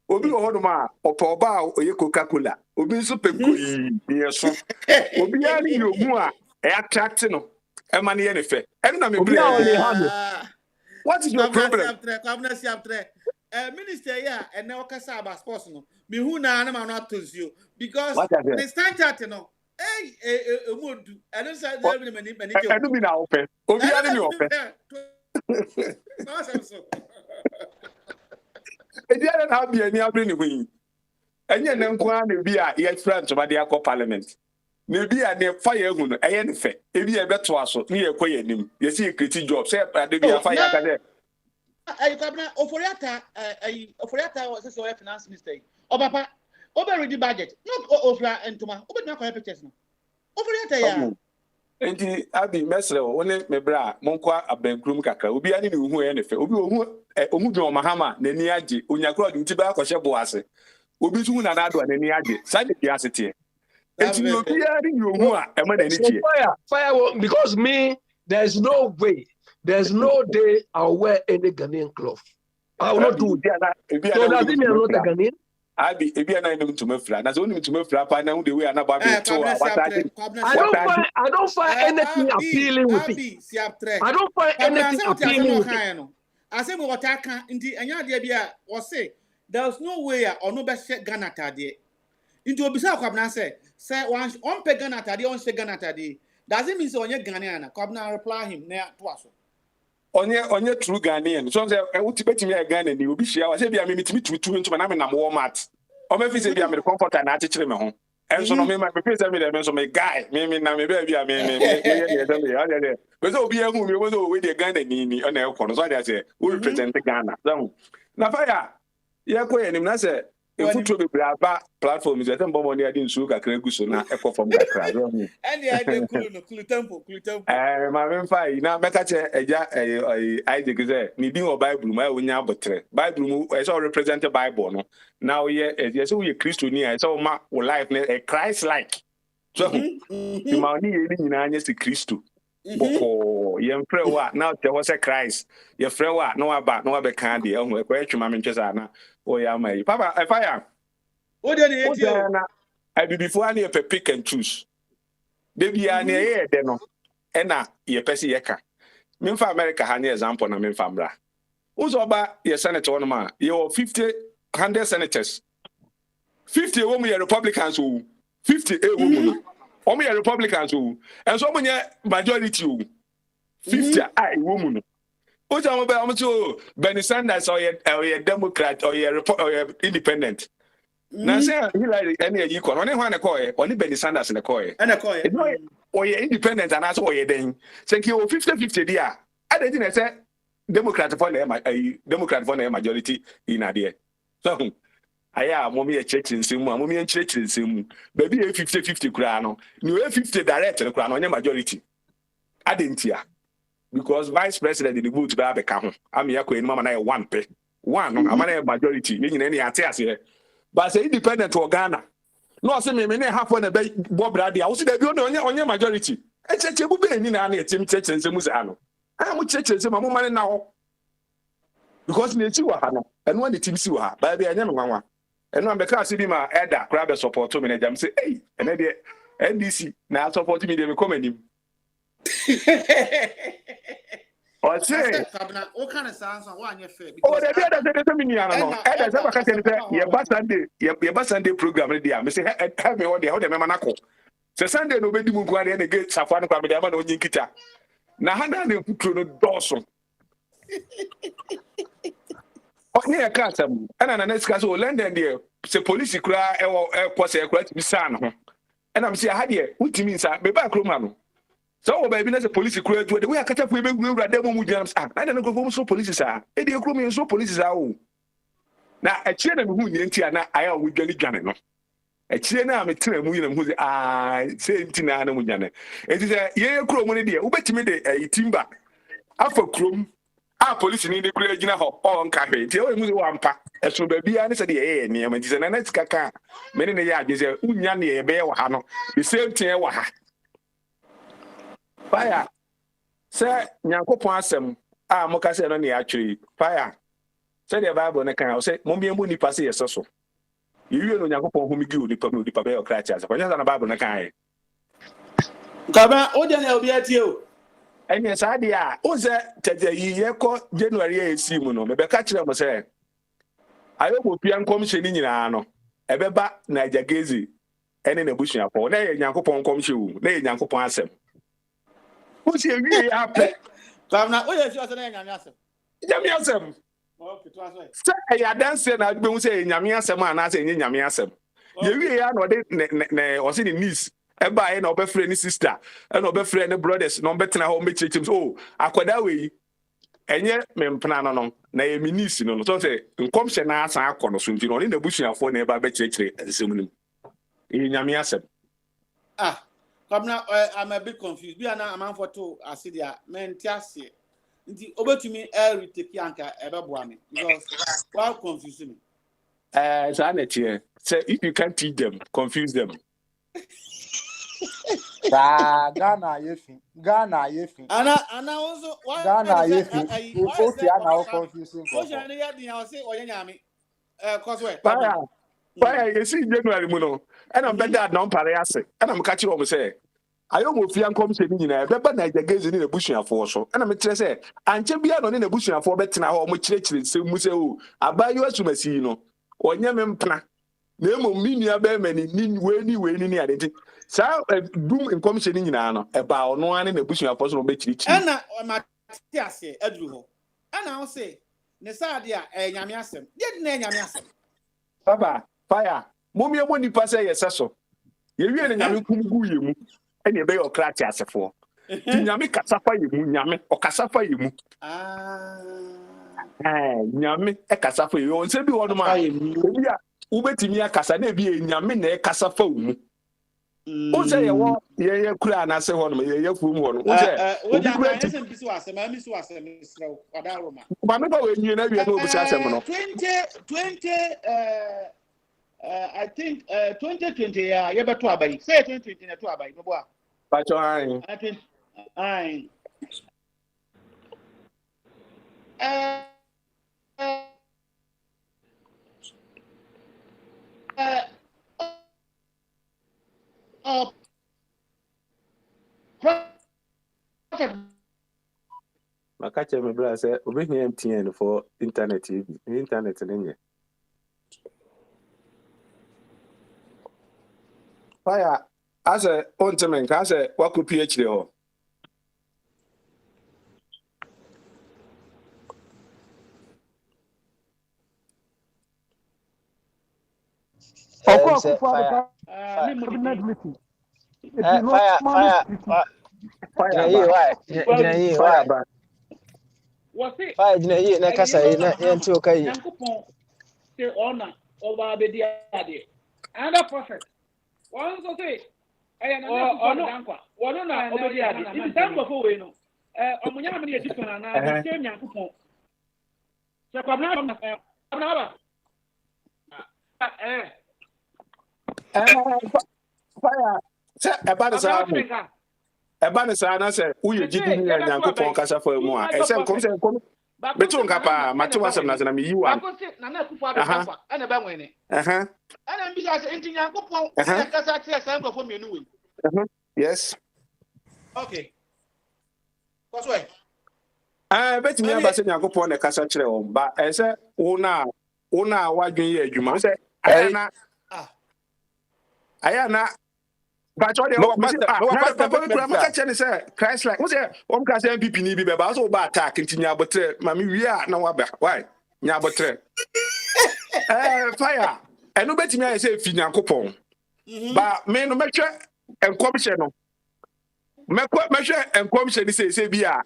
Obi Hodoma or Poba or Coca-Cola. Obi super good. Yes, Obi you more attracting a money and effect. And I'm what is your problem? Minister, yeah, and now Casaba sports. Me who now I'm not to you because the standard, no. Hey, I don't say many. I do mean open. Obi are you open? E dey na be any abri ni enye na nkwa na bi a ye friend to bade akọ parliament na bi a ne fire hu no eye ne fe e bi e beto aso na ye koye nim ye see create job say ade bi afa ya ka de Kwabena Oforiata was say finance minister o papa over ready budget not ofra entoma obi na kwa pictures no Oforiata ya enti abi mesre woni me bra monkwa abankrum kakra obi ani ne hu ye ne fe obi ohu dwo mahama na ni age onyakro de nti ba akọhye bo ase obi tu na do na ni age sade bi ase tie enti obi ani ne hu a e ma na ni tie fire because me there's no way there's no day I'll wear any Ghanaian cloth. I will not do it. So does it mean I'm not a Ghanaian? Abi ebi ana nim to mafra na so nim to mafra pa na hu the way ana ba be to I don't find anything appealing with it. I don't find anything appealing with it. I say we wataka nti anya de bia wo say there's no way or no be Ghana tade. Into obisa Kwabena say on pe Ghana tade on say Ghana tade. Does it mean say onye Ghanaian? Kwabena reply him na to aso. Onye true Ghanaian. So say uti betimi e Ghana ni obi hia wa say bia me mitimi tutu ntuma na me na Walmart. O me fi say bia me comforter na achire me ho. Enso no me ma me say me dem enso me guy me na me bia me ye dem ya de. Because obi ehu me wo we de Ghana ni ona e ko no so dey say we represent Ghana. Na fire ye ko ye nim na say efutro be braba platform is etem bombo ni adi nsu kakra guso na ekofom kakra. And the idea clue tempo. Ma me fa na meka che eja Isaac say ni din o Bible ma wonya abotre. Bible mu e so represent Bible no. Now ye say we Christo ni e so ma wo life na Christ like. So the ma ni ye ni nyina anya se Christo. Boko ye mfre wa na te ho se Christ. Ye frɛ wa na wa ba na wa be kan de ehun e kwa atwuma me ntwesa na o ya mai papa e fire o de ne eti na I be before ani e pick and choose baby ani e de no e na ye pese ye ka me mfa America ha ni example na me mfa mbra uzo ba ye senator no ma ye 100 senators 50 wo mu ye Republicans o 50 wo mu o mu ye Republicans o and so mu ye majority o 50 ai wo mu no Bernie Sanders or a Democrat or a independent. Now say Hillary any equal. Only one only Bernie Sanders in the coy. And a coy. Or you independent and also you then. Thank you 50-50 there. I didn't say Democrat for a Democrat for a majority in a day. So I am mommy a church in Sim, mommy and church in Sim. Baby a 50-50 crown. You 50 direct crown on your majority. I didn't hear. Because vice president in the vote be abeka am yakọ en mama na 1 pe 1 no am na majority me nyina ni ate ase but say independent for Ghana no say me na half na be bob brady I say there be onye majority cheche bu be ni na na etim cheche nsemu za no mo cheche nsemu mo mane na ho because na echi wa ha no eno na etim si wa ha ba bia nya me nwanwa eno am be ka se bi ma elder kra be support me na jam say eh ene de NDC na support me de me come anim o say Kabna o kan sansa wa anya fair because the other day say me ni ana no elder say baka say ye ba Sunday program re dia me say help me what the me manako say Sunday no be di mu kwa de na ge safwa no kwa me de ama na onyi nkita na handa na ekutro no doso Oni e ka asem ana na next case o London there se police kura e kwose e kura ti sa no ho ana me se ha de utimi nsa be ba kroma no so wo ba bi na se police kura tu de we akata fu e be gura dem mu gyam sa na de no go so police sa e de kroma so police sa o na e chie na me hu nyi ntia na aya wo dwani dwane no e chie na me tena mu yi na mu se se ntina na mu dwane e ti se ye kroma ne de wo betimi de timba afa krom police ni de kura gina ho on ka hwe ti o mu se wampa eso ba bia ne se de ye ne ma ti se na na tikaka me ne ya agye se unya ne ye be ye wa ha no the same thing wa ha fire se nyankopon asem mo ka se no ne atwiri fire se the bible ne kan o se mo bia mo ni passe ye so yiwe no nyankopon hu mi gi odi pa be o kra cha se kwanya na bible ne kan ye Kaba o de na obi atie o enye sa dia o se tete yi ye ko January e si mu no me be ka kire mo se ayo mo pia nkomhye ni nyina no ebeba na jagezi ene na busuafo na ye nyankopon nkomhye wu na ye nyankopon asem o se wi ya pe Kabna o ye si ase na nyame asem nyame asem okay to aso se ya dance na be hu se nyame asem ana se nye nyame asem ye wi ya no de ne o se ni niece eba e na obefre ni sister e na obefre ni brothers na obetena ho mechechim so akwada we enye mempena no na ye minisi no so say nkomhye na asan akọ no so nti no ni na busuafo na eba be kirekire nsem nim e nyame asem Kabna I'm a bit confused bi ana amanfo to asidia mentiase nti obetumi retake anka ebeboa me because why confuse me so na tie say if you can't teach them confuse them Ghana yefi. Ana also why Ghana yefi. O ti ana o confusing ko. O je ne ya din ya say oye nyame cause we. Why you see January mu no. And I'm better na mpare ase. And I'm catch you say. Ayo mo fi ankom se ni nyina be ba na jagezi ni na busuafo so. And I'm kire say anche bia no ni na busuafo betena ho mo kirekire se mu se o. Abayo asumasi no. Onye me mpna. Na emo minua be mani ni we ni ade. Sa dum nkomhye ni nyina no eba ono ane na busuafo so no be kirikiri. Ana matiase aduru ho. Ana o say ne saade a nyame asem. Ye na nyame asem. Baba fire momie mo nipa se ye seso ye wie ne nyame kumgu ye mu ene ebe yo krati asefo nyame kasafa ye mu nyame o kasafa ye mu nyame e kasafa ye on se bi wono ma ebi a ubetimi akasa na ebi nyame na e kasafa mu o se ye wo ye kura na se hono ye fu mu hono o se o ja na ese bisu asem ma misu asem srew adaroma ba me ba we nyi na wie na obusi asem no 20 I think 2020 you better abai say 2020 na to abai no boa ba cho ai ai makache me bra say obi hia MTN for internet nenye fire as a ontmen ka say waku PhD ho Fire. Fire jina na kasa na enti okai. Yankopon say ona over abedi ade. Another prophet. One so say ono na obedi ade. It time for we no. Omunya me dey different na the same Yankopon. Se kwabna ba. Fire. Say about the Eba say na say uye gidi ni Nyankopon kasa for mu a. E say nkom say nkom. Betu nka pa mate wasem na na me yi wan. Bako se na na kufa abefa ana ba nwene. Ana mbi say enti Nyankopon kasa tie san nkofo mienu we. Yes. Okay. What's why? Beti mi aba say Nyankopon na kasa kire wo ba. E say una wadwen ye adwuma. Say ayana but all the Christ like what's that? One class MPP ni bi be ba so ba attack ntinya botre mami wi a na wa ba why nya botre fire eno betimi aye say fi Nyankopon ba me no metwe enkomhye no mehwe enkomhye ni say bi a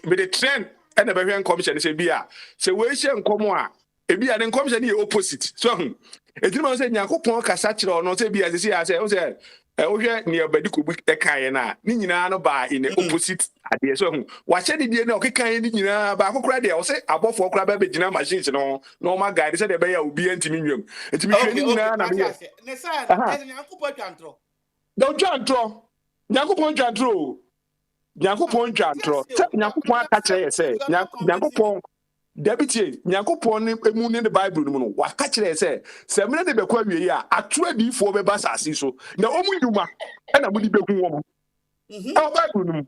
be the trend and the behwe enkomhye ni say bi a say we hye enkomo a ebi a enkomhye ni opposite so edimo say Nyankopon kasa kire ono say bi a say o say ohwe ne obadi kobu ekaye na ni nyina no ba in the opposite ade so wa hye de die na okekaye ni nyina ba akokora de o say abofo okora ba begina machines no normal guide say de be ya obi antimi nwam antimi hwe ni nyina na me ne say Nyankopon twantro don twantro Nyankopon twantro Nyankopon aka kire say Nyankopon Deputy, Nyankopon emu ne the Bible no wa ka kire say se mene de bekwa wie a ato adifo be ba sase so na omu nduma na mu di behu wo mo Bible no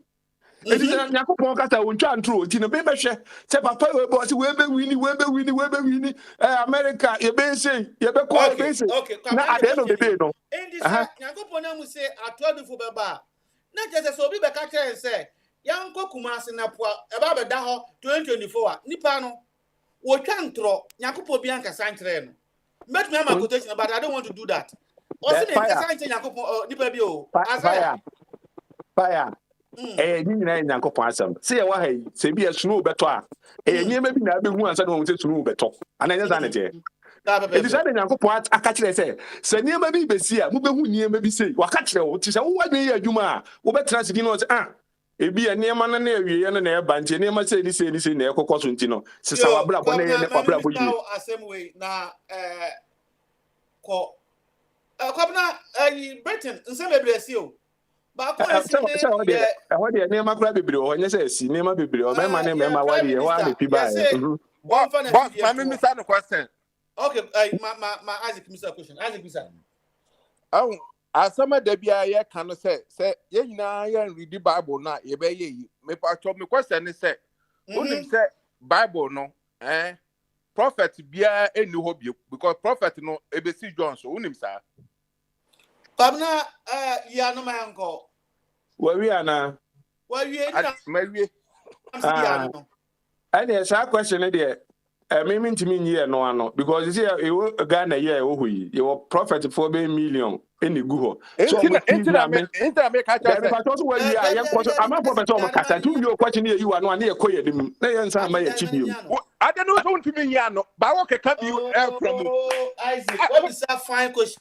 edi Nyankopon kata wontwa ntro ti no be hwe se papa we bo se we be wini America ye be say ye be call be say na ade no be dey no Nyankopon amu say ato adifo be ba na je se obi be ka kire say Yanko Kumasi na po eba be da ho 2024 nipa no wo twantro Nyankopon bi anka sankyere no met me am quotation but I don't want to do that also ne nka sankyere Nyankopon nipa bi o fire ni nyina Nyankopon asem se ye wa ha se bi esunu beto a nyema bi na be hu ansa no se sunu beto ananya za na je It is that Nyankopon aka kire se nyema bi besi a mu be hu nyema bi sei wa ka kire wo ti se wo wadwen ye adwuma a wo betra sidi no se ebi enema na awie na eba ntie enema se ni na ekokoso nti no sisa wabra bo na ye ne wabra bo yi assembly na ko na Britain nsem bebresi o ba ko esi ne ho de enema kura bebre o nya se si enema bebre o be ma ne me ma wali ye wa ne pi ba but ma me say no question okay ma Isaac Misa question Isaac Misa asama da bia ye kan say ye nyina ye read the Bible na ye be ye me pa to me question say unim say Bible no prophet bia eni ho bi because prophet no e be see John so unim sa Kamna ya no manko we ana we na mawie and say question there me ntimi nyi no ano because you see Ghana here wo yi your prophet for be million eni gu ho so intina me ka cha say but also we are ye ko am for better o kasa tu bi o kwachi ne yi wa no na ye koye dim na ye nsa ma ye chibi ade no so ntimi nyi ano ba wo keka bi from Isaac what is that fine question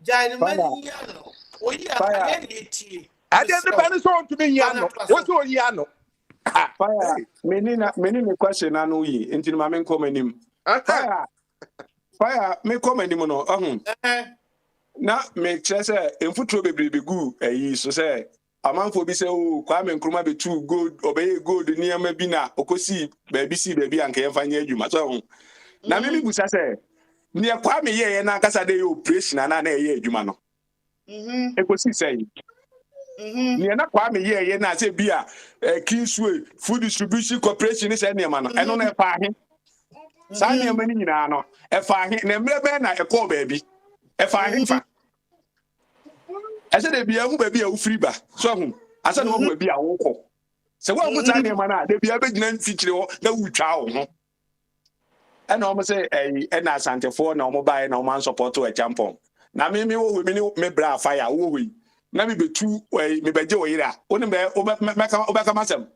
Jai man nyi ano o yi ade ni ti ade ne ba ni so ntimi nyi ano wo so yi ano fire many question anu yi enti ma men come anim fire me come anim no na me kire say emfuturo bebrebe gu ayi so say amanfo bi say o Kwame Nkrumah be too gold obey gold niam bi na okosi baabi anka yemfa nya adwuma so na me busa say ne Kwame ye na akasa dey operation na ye adwuma no ekosi say ni na Kwame ye na say bia Kingsway Food Distribution Corporation say ne ma no eno na fa ahe sa ne ma ni nyina no e fa ahe na mrebe na e call baabi e fa ahe fa ase de bia hu baabi a wo free ba so hu ase no hu baabi a wo kɔ se wo mu sa ne ma na de bia be gina mfikire ho na wutwa wo ho ena o mo say na asantefo na o mo bae na o man support o champion na me wo me bra fire wo we na me betu me beje wo yira oni be obeka masem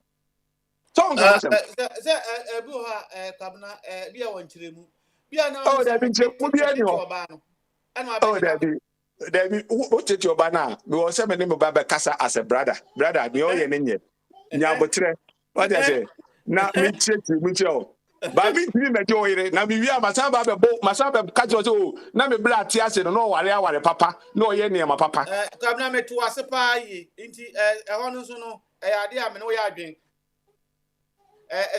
so on masem bi ha kabna bia won kiremu bia na oh da bi nche bia ni ho oh da bi o tete oba na me wo se me ne me ba be kasa as a brother me o ye ne nye nya botre what dey say na me tete mu che o Ba mi timi me jo ire na mi wi amasa ba be bo masa be ka jo so na me bra ati ase no ware papa no ye ne ma papa kabna me to ase pa yi nti ho no so no ade a me no ya adwen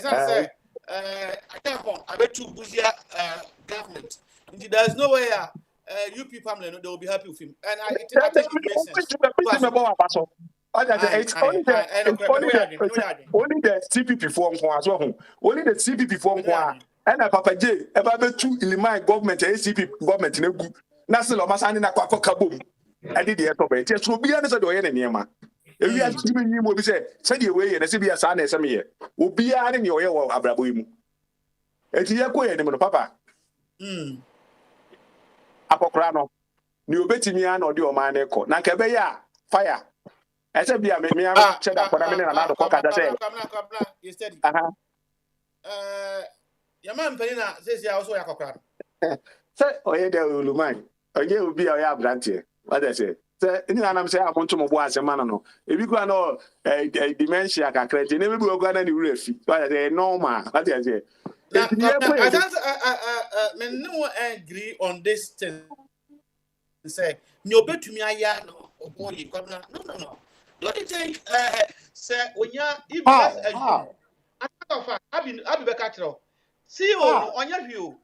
say I can't go I bet you Busia government nti there's no way you people they will be happy with him and I think it makes sense it's only the CPP for as well. Only the CPP for and Papa J ever be two Illinois government CPP government in gu na se lo masani na kwa kabom e de de to be tie so bia ne se do ye ne niema e wi ati bi ni mo bi se de we ye ne se bia sa na ese me ye obi a ne o ye wo abrabo yi mu e ti ye ko ye ne mo papa akokra no ni obetimi an odi o man ne ko na ka be ya fire I said, "Be a me check that for a minute and I'll come say." You steady. Your man Penina says you also have a Say, oh, yeah, there will mind. Oh, yeah, will be a branch here. What I say. Say, I'm saying, I want to move as a man. No, if you go no dementia, I can't. Never be going any ref. But I say, no, man. What I say. I no agree on this thing. Say, no, bet to me, I no. No. Don't you think, sir, when you're even I be back see on your view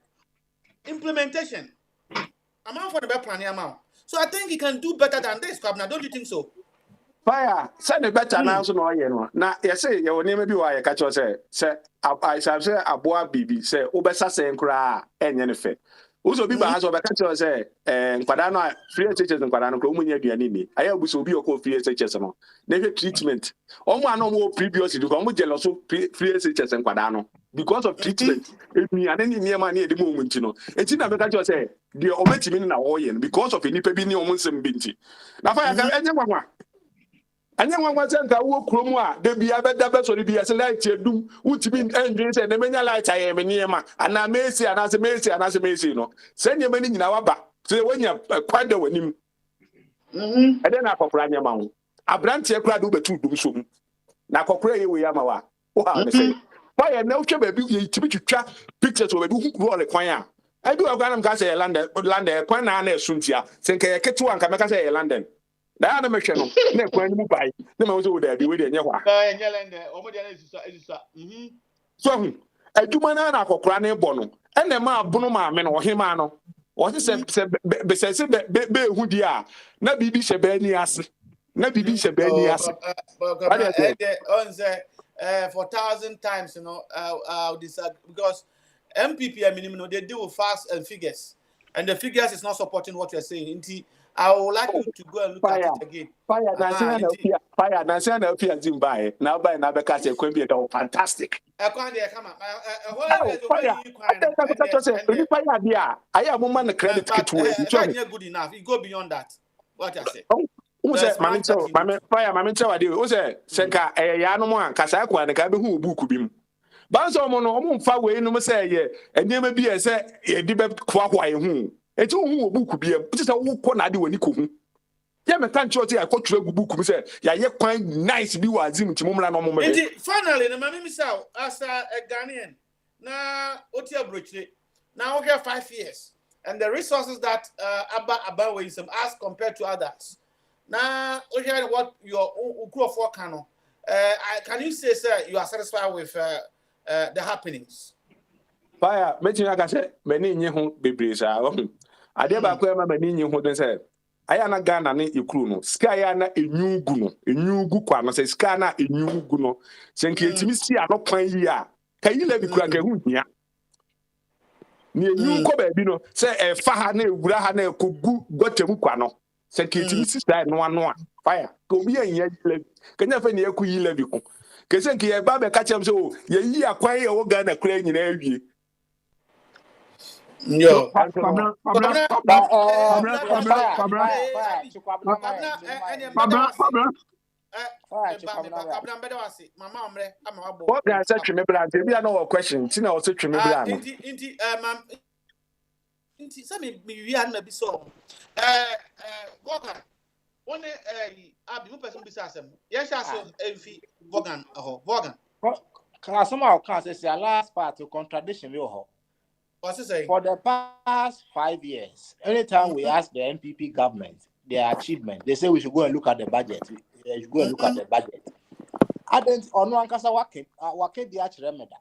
implementation. I'm out for the better plan amount. So I think he can do better than this, Kabna. Don't you think so? Fire, send the better now, so no, you know. Now, you say your name be why I catch you say, I say, Aboa Bibi, say, Obesa say, cry, and anything. Also, people has over catch say, and Padana, free teachers and Padana, Romunia, Gianini. I have to be a call free teachers. Never treatment. Almost no more previously to come with jealous free teachers and Padano. Because of treatment, me and any near money at the moment, you know. It's in a better say, the Ometim in a Oyen, because of any pebini almost some binti. Now, I can anyone. And then one was sent a walk Cromwa, there be a better so be as a light here do, which mean engines and the many lights I am in Yama, and I may say, and as a Macy, no. Send your money in our back. So when you're quite the winning, and then I could run your mouth. A branch here cried over 2 do soon. Now, Cocray, we are my wow, say. Why I know baby to be to trap pictures of a who roll a choir. I do have Ghana say London, Quan Suntia, Senka Ketu and Kamaka say London. The other mission, no point to buy. The most over there, the way they know. So, I do manana for Crane Bono, and the ma Bonoma men or Himano. What is said, besides be who they are, not be Shabanias, not be Shabanias. For 1,000 times, you know, I'll disagree because MPP, minimum, they deal with facts and figures, and the figures is not supporting what you're saying. I would like you to go and look at it again. Fire, National Fia Zimbai, now by Nabacas, it could be fantastic. I am woman the credit good enough. You go beyond that. What I say. Who said, Fire, Mamma, I do. Who said, Senka, a Yanoman, Casaqua, and the Cabu book beam. Banzo Mono, far away, no say, and never be a say, a debate quack whom. And two who book be a just a walk on I do when you could. Yeah, can't show you. I got to a book, say, yeah, quite nice view as in Timomla no moment. Finally, the mammy Missal, as a Ghanaian. Now, what's your bridge? Now, we have 5 years, and the resources that Abba is as compared to others. Now, we hear what your crew of work can. Can you say, sir, you are satisfied with the happenings? Fire, mention like I said, many in your home babies are. I never quite many in your home said. I am a Ghana, you crew. Skyana, a new guno, a new guquano, say Scana, a new guno. Senki, Timisi are not playing here. Can you let me crack a hood here? Near you, Cobebino, say a Fahane, Grahane, Kugu, got a muquano. Senki, Timisi, no one. Fire, go be a year. Can you find your queen levy? Kesenki, a barber catch him so, ye are quite a Ghana crane in every. Yo, what guy said to me, but I know a question. Tina also to me, we are not be so. One Abi person besides him. Yes, I saw Vogan. Can somehow can say the last part to contradiction you ho. What's it say? For the past 5 years, anytime we ask the NPP government their achievement, they say we should go and look at the budget. We should go and look at the budget. I don't ono ankasa wake di akire meda.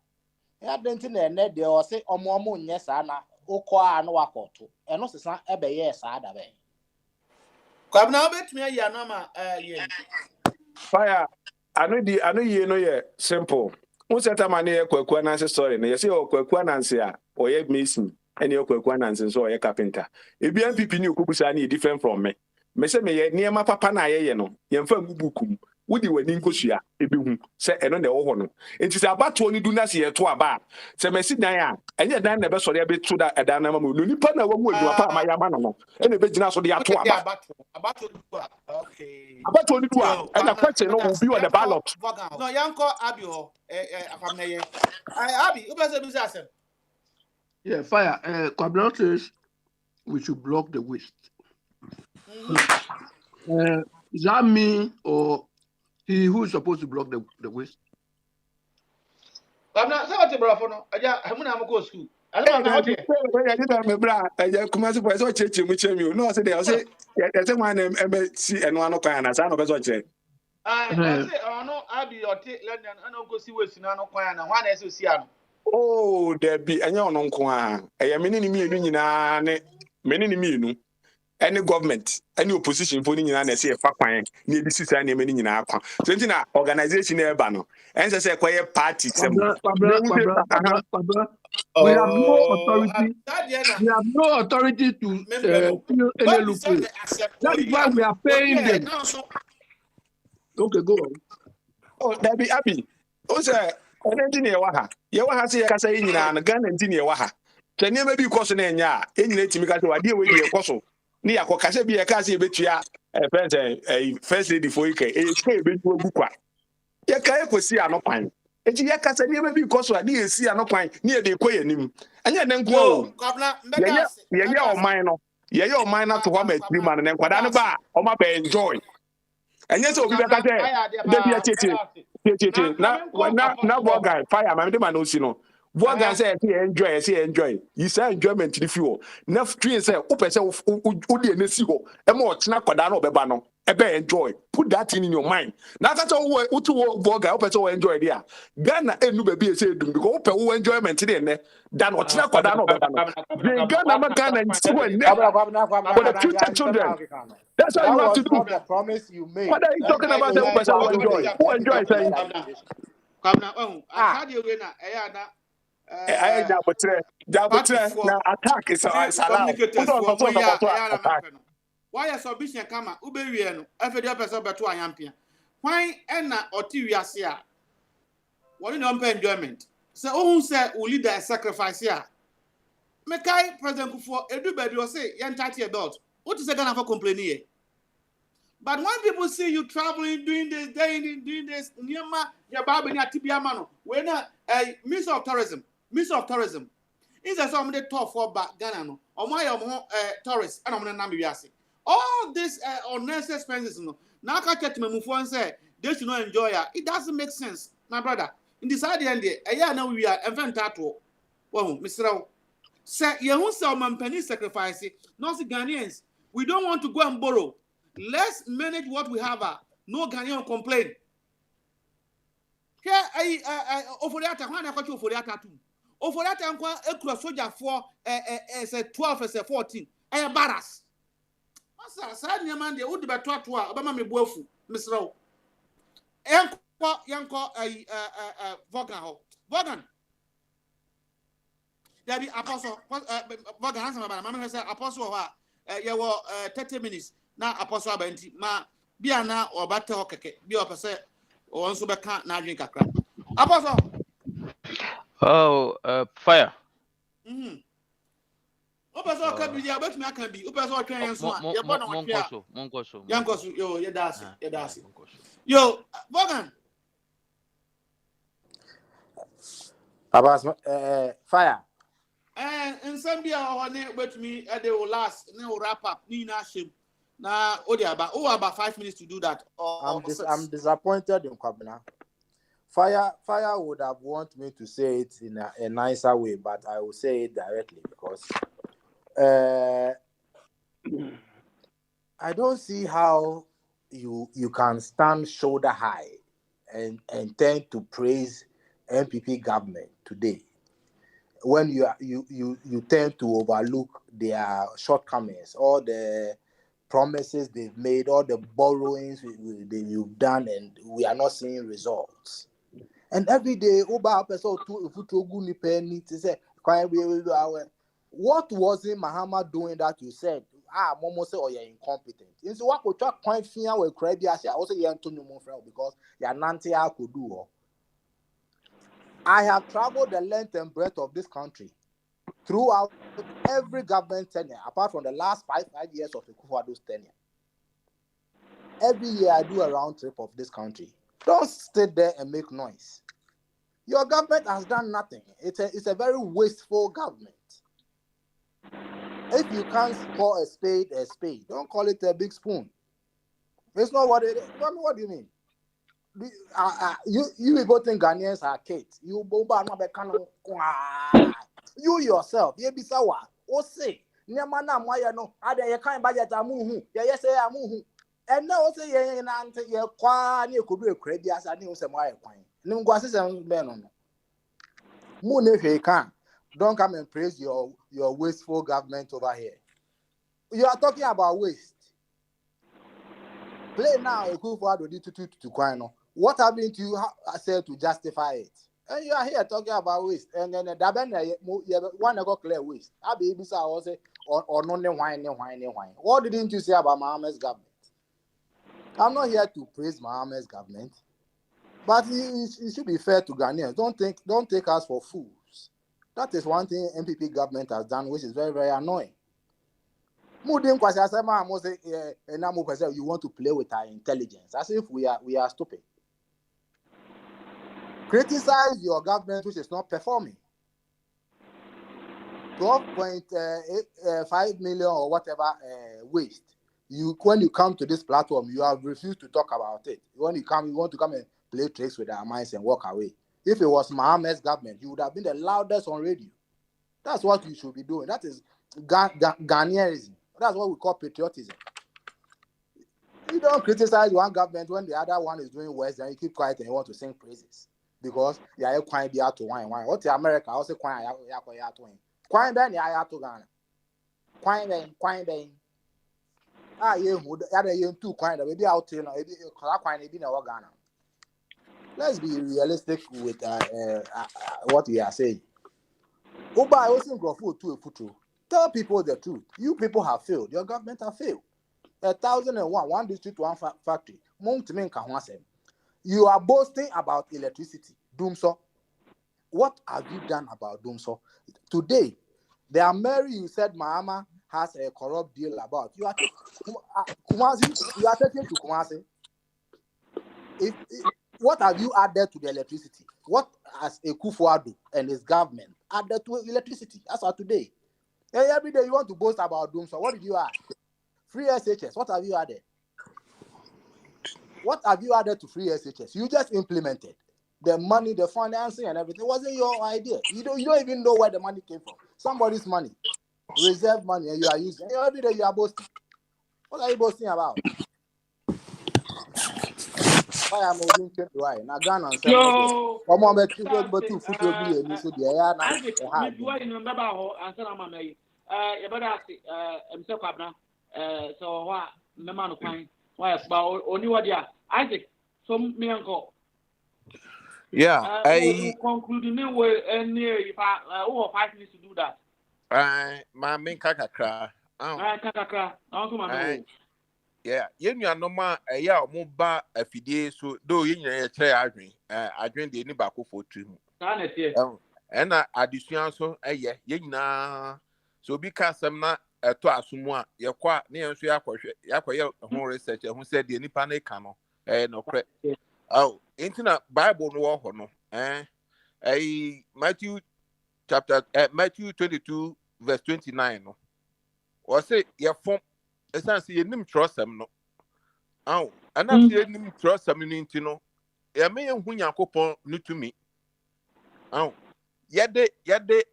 I don't think na dey o say omo nye sa na okwa na wakoto. Eno sesa ebe ye sa da be. Kwabna obetumi ayi anoma ye. Fire. I know you know yeah simple. Who set a man here Kwaku Nancy story? You see Kwaku Nancy or ye mason and your Kwaku Nancy so ye carpenter. If you MPP new Kubusani different from me. Me say me near my papa na ye no. Yemfa bukum. Would you win Kosia? If you say and on the own. It is about to only do not see a to a bar. Say me sit down and yet then never saw a bit to that Adana Mulu. Partner won't do a my yamano. And the business of the Atoa. Okay. About to only do and the question will be on the ballot. No, Yanko Abio, Abi, who does it? Yeah, fire. Kwabena says we should block the waste. Is that me or he who is supposed to block the waste? I'm not saying about no. I'm not go school. I don't know. I come as a so church which you know say they say there's one MBC and one kind as I know beso che. I say no Abi or London I no go see waste na no kwan na one so see am. Oh, there be anya ono nko a. E me ni mi enu nyina ne me ni mi enu. Any government, any opposition for nyina na say fa kwan na ebi sisa na me ni nyina akwa. So ntina organization e ba no. En say kwaye party sem. We have no authority. We have no authority to fill any loophole. That is why we are paying them. Okay, go on. Oh, that be happy. Oh, sir. Engineer waha. Ye waha say kasa nyina na Ghana engineer waha. Tani me bi koso na enya, enyina timi kasa wade we bi koso. Ni akokase bi e kasa ebetua first lady for ike e ka ebetu ogukwa. Ye ka ekosi anopan. Eji ye kasa ni me bi koso ade esi anopan ni e de koye nim. Anya den ko o. Ye oman no. Ye oman na to ho ma tiri man na nkwada no ba o ma be enjoy. Anya so obi be ka say de bi tete na guy fire my man no see no guy say enjoy you say enjoyment the fuel na train say o pese o de na si ho e ma o tena kwada na obeba no e be enjoy put that in your mind na ka so wo to guy o pese o enjoy there Ghana enu be be say dum because o pe wo enjoyment there ne dan o tena kwada na obeba no Ghana ma Ghana si ho ne for the future children. That's what you have to do. The promise you made. What are you talking about? The person who enjoy. Who enjoy saying? Come now, how do you win? I now attack is allowed. Why is submission come? Uberiano, every person but 2 ampere. Why enna or Tiasia? What in enjoyment? So, who said we lead a sacrifice here? Mekai President Kufuor, everybody will say, young 30 adults. What is the Ghana for complaining? But when people see you traveling, doing this, doing this, your Bible, your Tibiamano, we're not a Minister of Tourism. Is there somebody talk for Ghana? Or my tourists, and I'm going to all these unnecessary expenses. Now, I can't move on and say they should not enjoy it. It doesn't make sense, my brother. In this idea, now we are event tattoo. Well, Mr. Say, you won't sell my penny sacrifice. Not the Ghanaians. We don't want to go and borrow. Let's manage what we have. No Ghanaian complain. Here, I over that one. I got you for that too. Over that I'm going to soldier for 12 as 14. I embarrass. What's that? Man, they would be 12. Obama me boyfu, Mr. Yanko, Vaughan. There be apostle. Vaughan answer my man. Say apostle. You were 30 minutes. Now apostle Benti ma biana or batte okeke bi opese o nso beka na adwen kakra apostle fire opese o ka bi dia betumi aka bi opese o twen enso a ye bono o twa monkoso yo ye dasi yo Morgan Abas fire and Zambia or ne betumi e dey last ne wrap up ni na shame. Now, about 5 minutes to do that. I'm disappointed in Kwabena. Fire would have want me to say it in a nicer way, but I will say it directly because I don't see how you can stand shoulder high and tend to praise MPP government today when you tend to overlook their shortcomings, all the promises they've made, all the borrowings you've done, and we are not seeing results. And every day, what wasn't Mahama doing that you said? Momo say, oh, you're incompetent. And so what could talk point fear with credit? I also you're Antonio Monfrel because you're Nancy I could do. I have traveled the length and breadth of this country throughout every government tenure, apart from the last 5 years of the Kufuor's tenure. Every year I do a round trip of this country. Don't sit there and make noise. Your government has done nothing. It's a very wasteful government. If you can't call a spade, don't call it a big spoon. It's not what it is. What do you mean? You people think Ghanaians are kids. You yourself, you be sawa. O say, Niamana Moya no, ada ye kind budget amuhu, ya say amuhu. And now say ye nante ye kwa ni could do a credit as I knew some wire coin. No go assist and benon. Moon if you can. Don't come and praise your wasteful government over here. You are talking about waste. Play now a good for to Kwano. What happened to you said to justify it? And you are here talking about waste. And then the one got clear waste. I be bisa also or no wine. What didn't you say about Mahama's government? I'm not here to praise Mahama's government, but it should be fair to Ghanaians. Don't take us for fools. That is one thing MPP government has done, which is very, very annoying. You want to play with our intelligence as if we are stupid. Criticize your government which is not performing. 12.5 million or whatever waste. When you come to this platform, you have refused to talk about it. When you want to come and play tricks with our minds and walk away. If it was Mahama's government, you would have been the loudest on radio. That's what you should be doing. That is Ghanaianism. That's what we call patriotism. You don't criticize one government when the other one is doing worse, then you keep quiet and you want to sing praises. Because you are quite be out to wine. What's America? Also quite out to wine. Quite then you are to Ghana. Quite then. You too quiet. Maybe out to Ghana. Let's be realistic with what we are saying. Oba, I also go to a photo. Tell people the truth. You people have failed. Your government have failed. 1,001, one district, one factory. You are boasting about electricity. Doomso. What have you done about Doomso? Today, the Mary you said Mahama has a corrupt deal about. You are Kumasi. You are taking to Kumasi. What have you added to the electricity? What has Akufo-Addo and his government added to electricity? As of today. Every day you want to boast about Doomso. What did you add? Free SHS. What have you added? What have you added to free SHS? You just implemented the money, the financing, and everything. It wasn't your idea. You don't even know where the money came from. Somebody's money, reserve money, and you are using. Every day you are boasting. What are you boasting about? Why am I moving to why? Now Ghana and Yo, come on, but two foot will be a so the air now. Isaac, you remember how answer my mail. You better ask Mr. Kwabna. So what? The man fine. Why about only what? Yeah, Isaac. So me uncle. Yeah, I concluding way and near if over 5 minutes to do that. My main kakakra. Kakakra. Also my yeah, you know, ma, yeah, mobile FD, so do you know, I drink the Nibako for 2. And addition, so, yeah, you so because I'm not a toasumwa, you're quite near Yakoya, home researcher who said the Nipane cano, no credit. Oh, internet Bible no, Matthew chapter, Matthew 22, verse 29, no. Or say, your form. Essentially, you trust them, no. Oh, and I'm saying trust community, no. ya me hu Nyankopon no tumi aw yede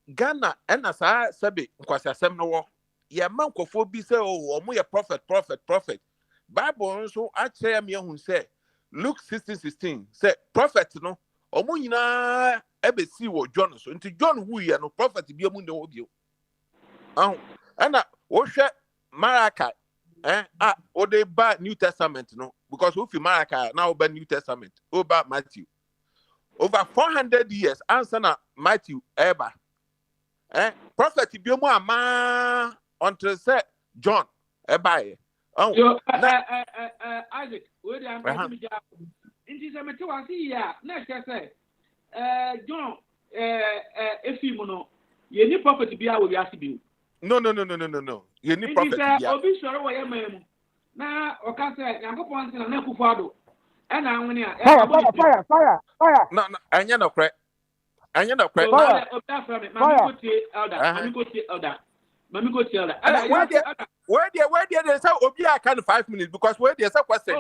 Ghana ena saa sabe nkwasasem no wo ye man kofo bi se o mo ye prophet Bible nso akyere me hu se Luke 16:16 say prophet no omo nyina ebesi wo John so nti John wu ye no prophet bi amu ne wo bio ana wo hwe Malachi o de ba New Testament no because if you Malachi now ba New Testament over Matthew over 400 years answer na Matthew eba prophet bi amu ama until say John eba ye Isaac we dey am inti se mete wa si ya na say John efimu no ye ni prophet bi a wo biase bi no ye ni prophet bi obi soro wo ye mamu na o ka say Nyankopon se na Akufo-Addo e na anwene a fire no anya no kre obi afra me mami go tie elder where they say obi aka 5 minutes because where they say question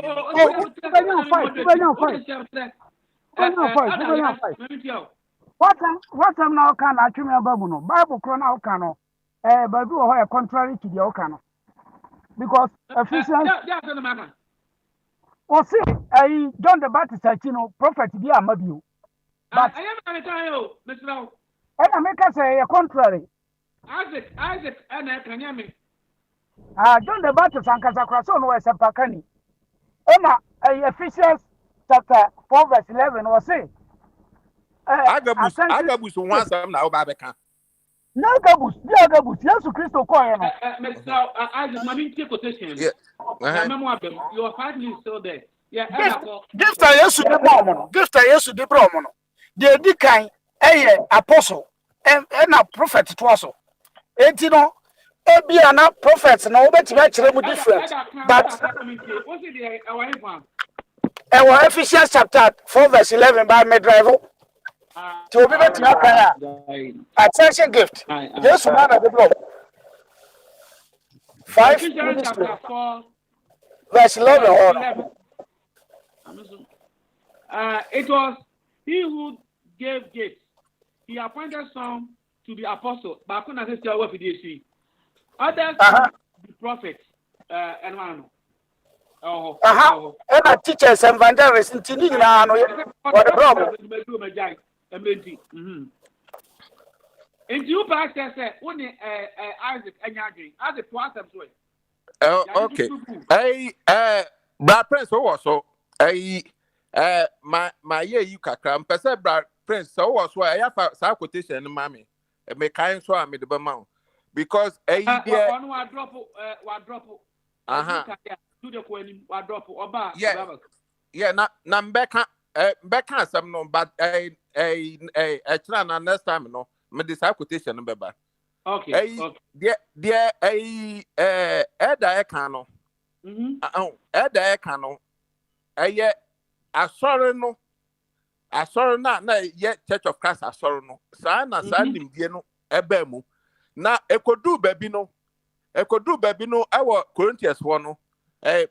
what am now can atweme abamu no Bible kro na oka no baby wo ho contrary to the oka no because Ephesians o see John the Baptist no prophet bi amabio but I am trying you Mr. I make us say contrary Isaac and Kanyame John the Baptist and Kazakraso no is a pakani Emma Ephesians chapter 4 verse 11 was say Agabus once am na obabeka Agabus Jesus Christ ko ye no Mr. Isaac mami take quotation you are 5 minutes still there gift Yesu de bro no de di kan apostle and a prophet to us enti no ebia na prophets na obetime akere mu different but Ephesians chapter 4 verse 11 by me drive to be betime attention gift Jesus man na the block 5 chapter 4 verse 11 it was he who gave gifts. He appointed some to be apostles, but I couldn't say what he did. Others to be prophets, and one. And teachers and evangelists in Tinina, what the problem? And you pastor said, only Isaac and Yagi, as it was them way. Okay. Brad Prince also, my year you kakram, Pesa Brad Prince, so was why I have a quotation, mammy, and make kind so I made the amount. Because na Becca some no, but a next time no, me this quotation number. Okay. Dear Eda Ekano. Eda Ekano. I sorry na yet Church of Christ sorry no. Sana sandim no ebemu. Na ekodu baby no. Our Corinthians 1 no.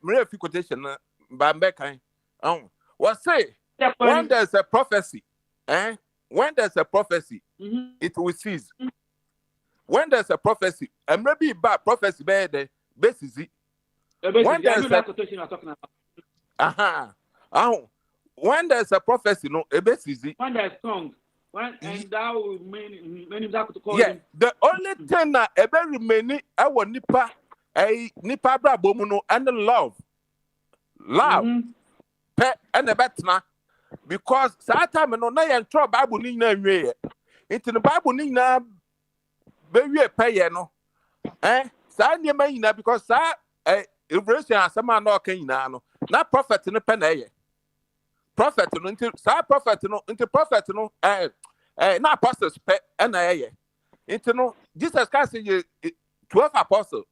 Mary quotation na Bambekan. What say? When there's a prophecy, when there's a prophecy, it will cease. When there's a prophecy, and maybe bad prophecy by the basis. When there's a quotation you're talking about. When there's a prophecy, no, a basis. When there's tongue, and that will mean that to call him. The only thing that ever remaining, I want nipa bra bomuno and love. Pe and the betna. Because Satan no na yentro Bible ni na nwe into the Bible ni na bewie pay no sa niema yina because sa revelation asema na okanyina no na prophet no pe na ye prophet no into sa prophet no na apostles pe na ye into no Jesus Christ say 12 apostles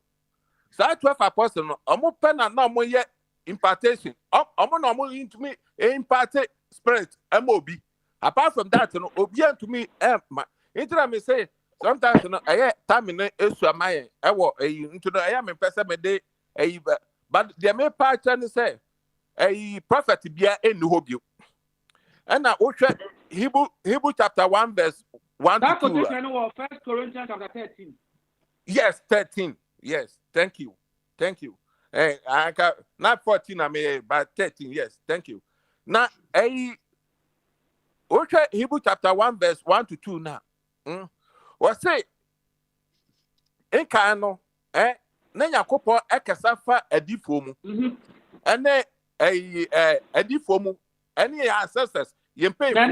sa 12 apostles no omo pe na omo ye impartation omo na omo into me impart spirit MOB. Apart from that, no, obedient to me, inter me say sometimes no, time in Esuamaye, into the I am in person day, but the main part and say a prophet be a new hope you. And now Hebrew chapter 1 verse 1 That to 2. quotation was 1 Corinthians chapter 13. Yes, 13. Yes, thank you. I got not 14, but 13. Yes, thank you. Now, Hebrew chapter 1 verse 1 to 2 now. What say? In Kano, Nanyakopo Ekasafa Edifomu. And then Edifomu, any ancestors, you pay for.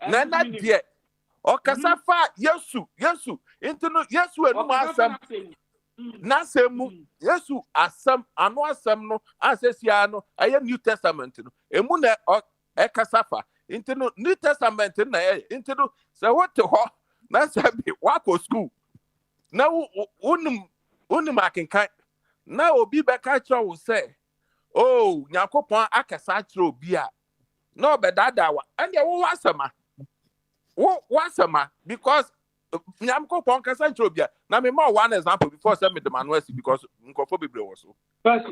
Nana dear. O Kasafa, Yesu, into no Yesu and Masam. Nasemu, Yesu, Asam, Ano Asam no, Asesiano, I am New Testament. Emuna Ekasafa, into no New Testament, into no, so what to ho, Nasabi, Wako school. Now, Unimakin kind. Now, be back at you will say, oh, Yakopon Akasatro Bia. No, but that and you was a man. What's a man? Because Yamkopon Casatro Bia. Now, me more one example before send me the Manuesi because Nkophobi was so. First,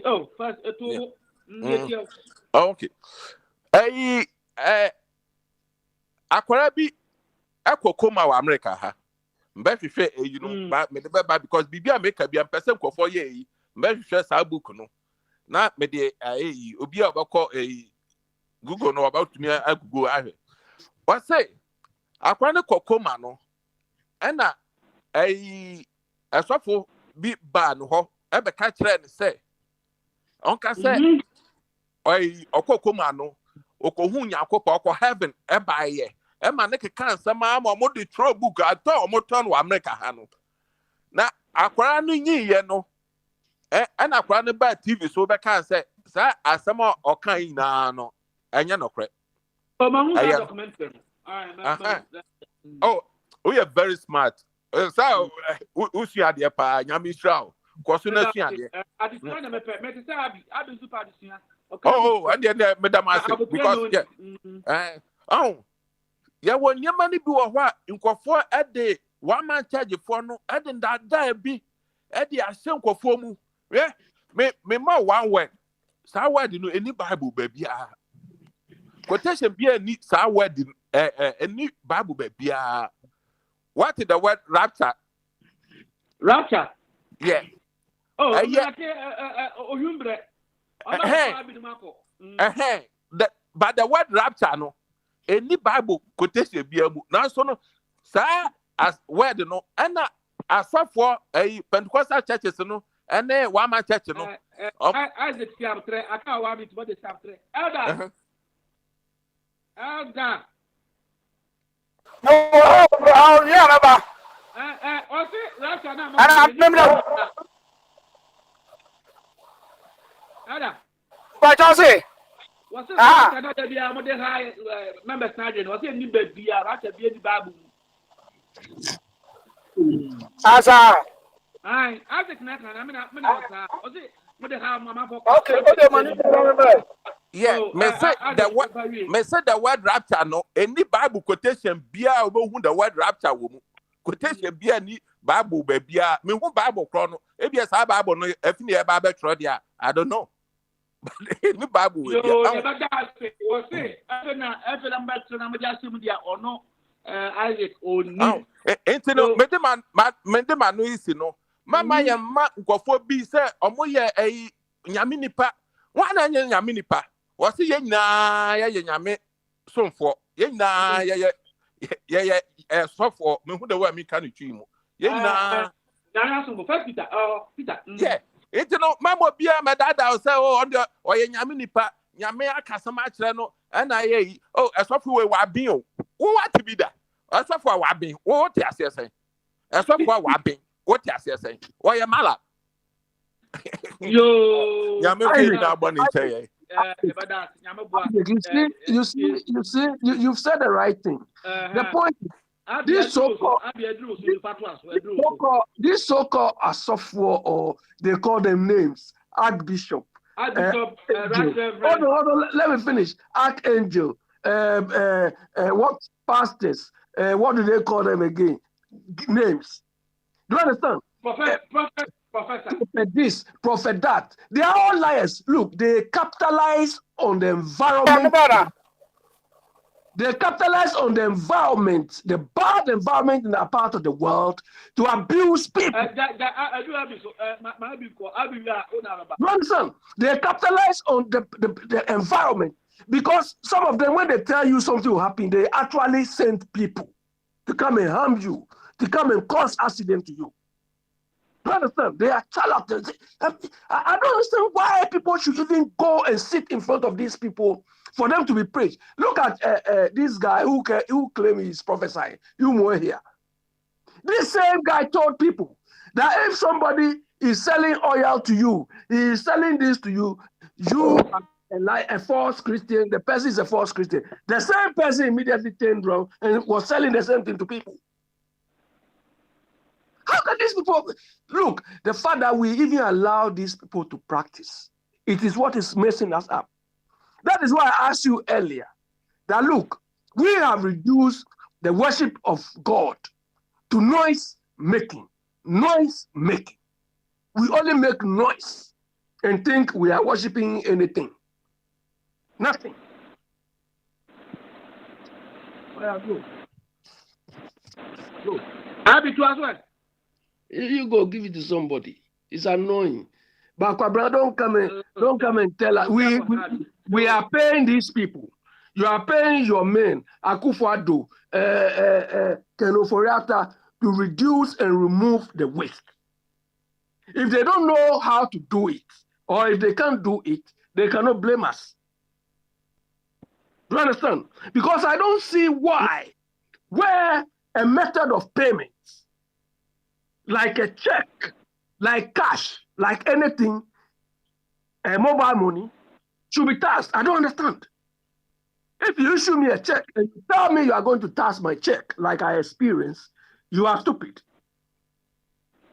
okay. Akwarabi Ekokoma wa America ha. Mbehwehwe you know ba me de ba because bibia make bia person kwofo ye mbehwehwe sa book no na me de obi a obakọ Google no about me Google ahwe what say akwa ne kokoma no na asofo bi ba no ho e be ka kire ne say onka say okokoma no okohu nyakopa okọ heaven e ba ye Emma neke cancer mamma mo de throw book I thought mo turn wa America hano na akwara no nyi no and akwara no ba TV so be can say sa asema o kan na no enye no kre documentary oh we are very smart so usia de pa nyami shrao koso na sua de adisua na me say abi super adisua and then madam because ya wonyama ni bi wo ho a nkofo ede one man charge for no ede ndada bi ede ahye nkofo mu me ma one word sa word no any bible ba bia quotation bia ni sa word any bible ba bia what is the word rapture yeah oyumbre but the word rapture no any bible quotation bia mu na so no sa as word no na asafo Pentecostal churches no and one man church no Isaac chapter aka wa bit body chapter elder no yeah baba o se rapture na elder ba jose what's the model high members now? What's the new baby? That's a baby babu. Asa. I think not. I mean, what's it? Model high mama for. Okay, okay, man. Yeah, me say the word rapture no. Any Bible quotation bia obo hu the word rapture wo mu. Quotation bia ni Bible ba bia. Me hu Bible kro no. E bia sa Bible no afini e ba be tro dia. I don't know. Ni Bible we Isaac oni enti no mede man no isi no mama ya ma nkofo bi se omo ye nyame nipa wana nya nyame nipa wo se ye nyina ye nyame somfo ye nyina ye sofo me hu de wa mi ka no twi mu ye nyina na so first Peter yeah enti no mama bia medada say on the oye nyame nipa nyame akasama akere no na ye esofo we wa bin o wo what be da esofo wa bin wo te asese esofo wa bin wo te asese oye mala yo nyame fi na boni che you've said the right thing. The point is, this so-called asofo, or they call them names, Archbishop. Hold on, let me finish. Archangel, what pastors, what do they call them again? Names. Do you understand? Prophet this, prophet that. They are all liars. Look, they capitalize on the environment. They capitalize on the environment, the bad environment in that part of the world to abuse people. You understand? They capitalize on the environment because some of them, when they tell you something will happen, they actually send people to come and harm you, to come and cause accident to you. You understand? They are charlatans. I don't understand why people should even go and sit in front of these people for them to be praised. Look at this guy who claims he's prophesying. You more here. This same guy told people that if somebody is selling oil to you, he is selling this to you, you are like a false Christian, the person is a false Christian. The same person immediately turned around and was selling the same thing to people. How can these people look? The fact that we even allow these people to practice, it is what is messing us up. That is why I asked you earlier that look, we have reduced the worship of God to noise making. Noise making. We only make noise and think we are worshiping anything. Nothing. Well, go. Happy to as well. You go give it to somebody. It's annoying. But Kwabra, don't come and tell us. We are paying these people. You are paying your men, Akufo-Addo, Ken Ofori-Atta, to reduce and remove the waste. If they don't know how to do it, or if they can't do it, they cannot blame us. Do you understand? Because I don't see why, where a method of payment, like a check, like cash, like anything, mobile money, should be taxed. I don't understand. If you issue me a check and you tell me you are going to tax my check like I experienced, you are stupid.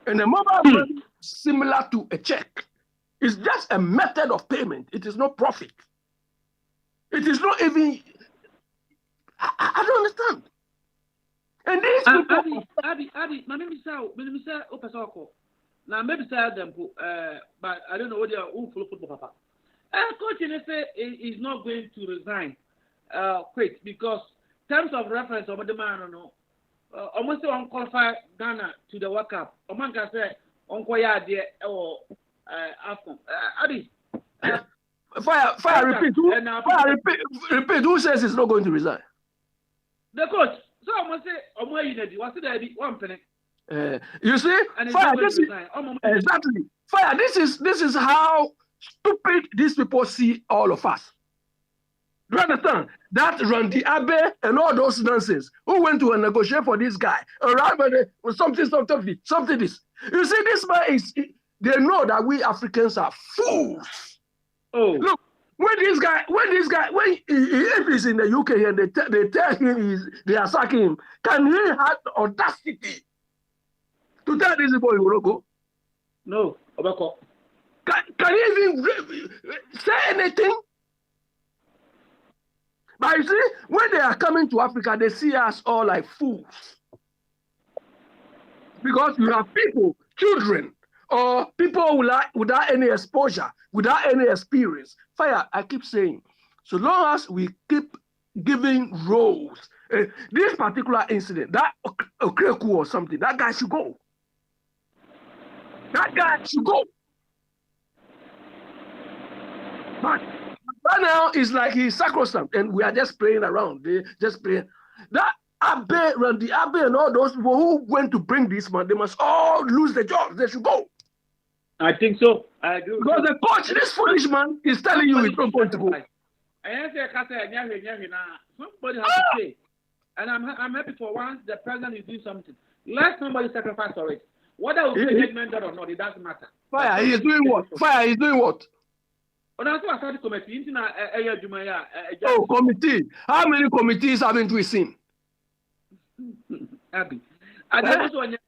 And a mobile money, similar to a check, is just a method of payment. It is not profit. It is not even, I don't understand. And these people... Abby, my name is Opasoko. Now, maybe them, but I don't know what they are all follow football, Papa. Coach NSA is not going to resign quick because terms of reference of the man, no, almost unqualified Ghana to the World Cup. Oman can say, Uncle Yadi or Afcon. Abby. Fire, repeat. Who says he's not going to resign? The coach. So I'm going to say, what's the one penny? You see, Fire, exactly. Fire, this is how stupid these people see all of us. Do you understand? That Randy Abe and all those nonsense who went to negotiate for this guy, something this. You see, this man they know that we Africans are fools. Oh, look, when if he's in the UK and they tell him they are sacking him, can he have audacity to tell these people he will not go? No, Obako. Can he even say anything? But you see, when they are coming to Africa, they see us all like fools. Because you have people, children, or people without any exposure, without any experience. Fire, I keep saying, so long as we keep giving roles, this particular incident, that Okreku or something, that guy should go. That guy should go. But right now, it's like he's sacrosanct, and we are just playing around. They just playing. That Abe, Randy Abe, and all those people who went to bring this man, they must all lose their jobs. They should go. I think so. I do. Because the coach, this foolish man, is telling you he's not going to go. Somebody has to say, and I'm happy for once the president is doing something. Let somebody sacrifice for it. Whether we pay judgment or not, it doesn't matter. Fire, he is doing what? Fire, he's doing what? Oh, committee. How many committees haven't we seen? Abby. The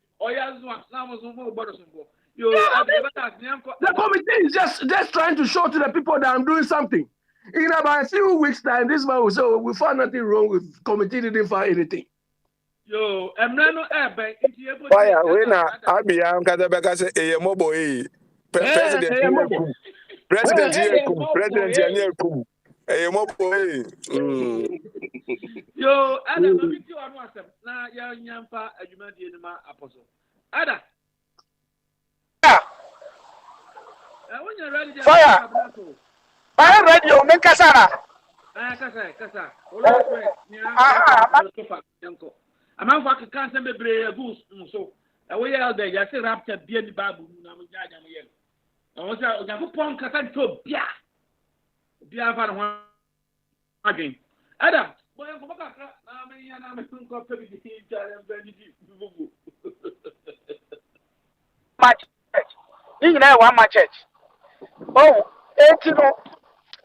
committee is just trying to show to the people that I'm doing something. In about a few weeks' time, this man will say, oh, we found nothing wrong with committee, didn't find anything. Yo, I'm not Fire, when I be young, because a mobile President here, President here, a mobile. Yo, Ada, let me tell you one thing. Now, young Yampa, and you might be in my apostle. Ada. When you're ready, Fire. Fire radio, make Kasara. Kasa. I'm out for cancer, maybe a goose. So, away out there, you say rapture, be the babu. I was a punk Kasa to Bia. Bia for one again. Adam, boy, I'm Match. You know one my church. Oh, 18.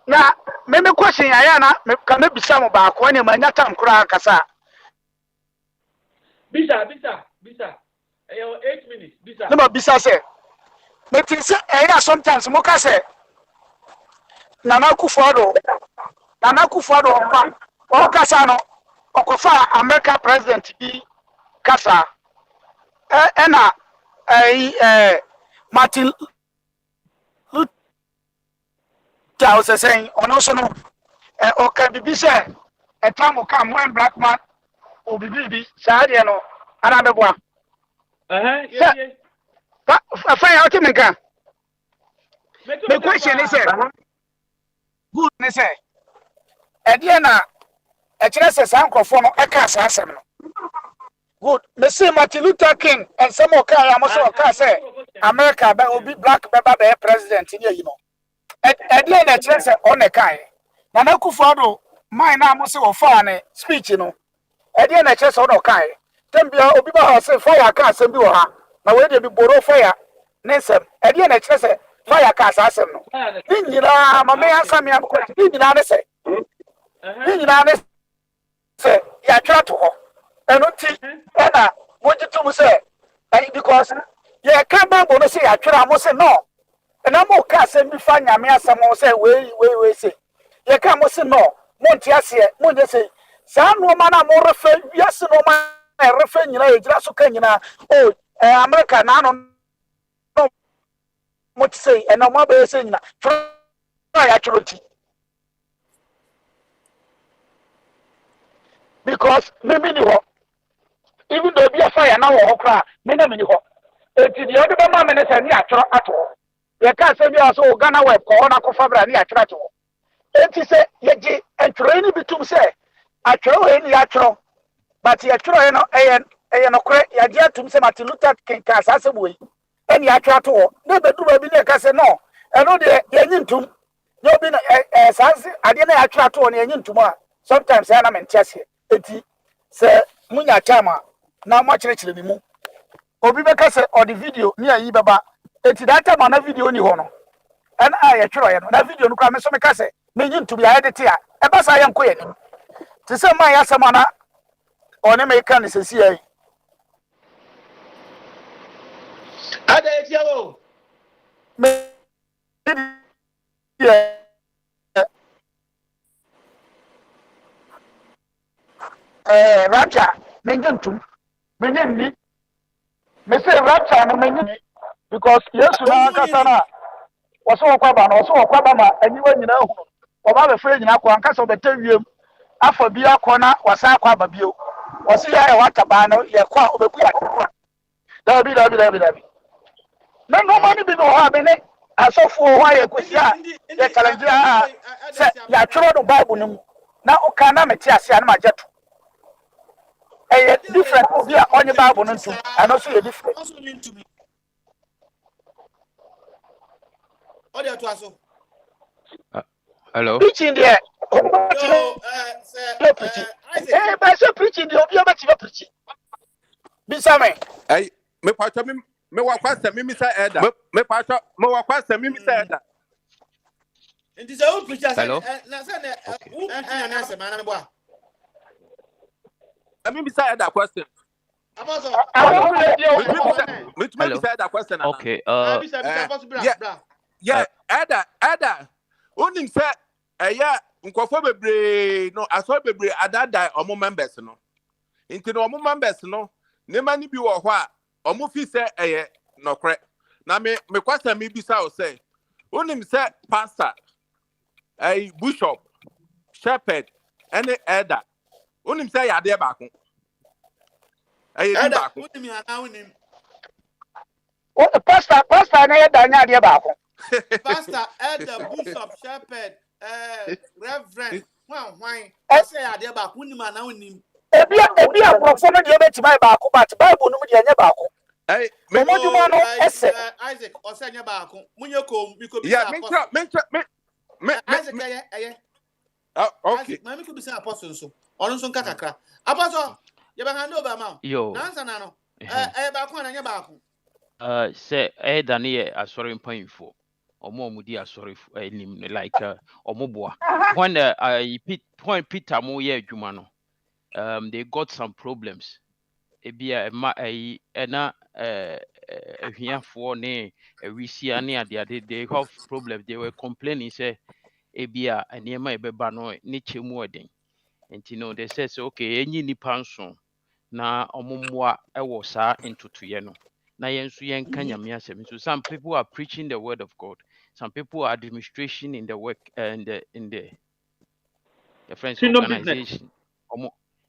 Now, maybe question Ayana, can maybe some about when you might not come cry Kasa. Bisa. 8 minutes. Bisa. No, Bisa say. But sometimes Moka say. Nana Kufuado, or Kasano, or Kofa, American president be Kasa. Enna, Martin Luther was saying, on also no, or can be said, a time will come when black man will be baby, Sadiano, another one. Yeah. A fire out in the gun. The question is, good, they say. At the end, a chance as uncle for a cast. Good. They say Martin Luther King and some more car, I say America will be black baby president, you know. At the end, a chance on a kind. Nana Kufuado, my name was so far speech, you know. At the end, a chance on a kind. Then be a people say fire cast and do her. Now, where they be borrow fire. Nesem, at the end, a chance fire cast as no. You know, my man, some young question. You know, say, yeah, try to go. And not think, Anna, what you to say? Because, yeah, can't be say, I try, I must say no. And I'm more cast and be fine. I mean, someone say, wait, say, you can't say no. Montiasia, Monte say, San woman, I'm more refer, yes, no man, I refer, you know, just so can you know, oh, America, no. What say, and no more saying that. Try actually. Because maybe even though be a fire now or cry, many it's the other moment and natural at all. You can't say we are so Ghana web, Corona Cofabra, near Trato. And he said, Yaji, and train between say, I throw any natural, but you try no and ya dear to say Martin Luther King Casa way. And ya try to never do a billion cassa no. And no, the engine to no been as I didn't try to on the engine tomorrow. Sometimes I am in Chelsea. Say, Munya Chama, now much richer than me. Obibeka say, or the video near Ibaba, it's that time on a video ni hono. And I try that video no come so me say, meaning to be edited here. A bus I am queen. To say my asamana on American is a CA. Ada yeah. Rapture, mention to mention me. Me say rapture and mention because yes, na kasana. Waso kwaba na waso kwaba ma anyiwa nyina hu. Oba be frɛ nyina kwa nkasa obetawiem. Afa bi akona wasa kwaba bio. Wasi ya wata ba no ye kwa obeku ya. Dabi. Na no mani bi no ha be ne asofo ho aye kwisia. Ye challenge say ya tworo no Bible nim. Na oka na meti ase an majeto. Different we are on the Bible and also a different. Hello. Preaching there. But so preaching the obvious preaching. Bisame. Hey, me pastor me wa kwasa me Mr. Eda. Me pastor me wa kwasa me Mr. Eda. It is a old preacher. Hello. I mean, beside that question. Hello. Okay. Yeah. Ada. Onim say, yeah, nkofo bebre no aso bebre adada omo members no. Nti no omo members no, ne mani bi wo ho a omo fi say nokre. Na me kwasa me bisa o say, onim say pastor, bishop, shepherd, any elder Unim say ya de baako. Aye di baako. Unim ya na unim. Pastor na yɛ da nya adeɛ baako. Pastor, elder, bishop, shepherd, reverend, why? I say I dear back unim na unim. Ebi aborɔfo no deɛ bɛtumi baako but Bible no mu deɛ nyɛ baako. Hey, Momoduma no ɛsɛ. Isaac, ɔsɛ nyɛ baako. Munye kom because yeah, me Isaac ɛyɛ. Okay. Mami could be saying apostle so. Ɔno nso nka kakra. Apostle, you be hand over ma. Yo. Nansa na no. Baako na nyɛ baako. Say Daniel asori mpanyinfo. Omo mudi asori enim like omoboa. When Peter mo ye adwuma no. They got some problems. Ebia na ahiafo ne awisia ne ade they have problems. They were complaining say ebia eniema ebeba no ne chemu eden. And you know they say okay enyi nipa nso na omomwa ewo saa entutuye no. Na yensu yenka nyame asem. So some people are preaching the word of God. Some people are administration in the work and in the friends organization.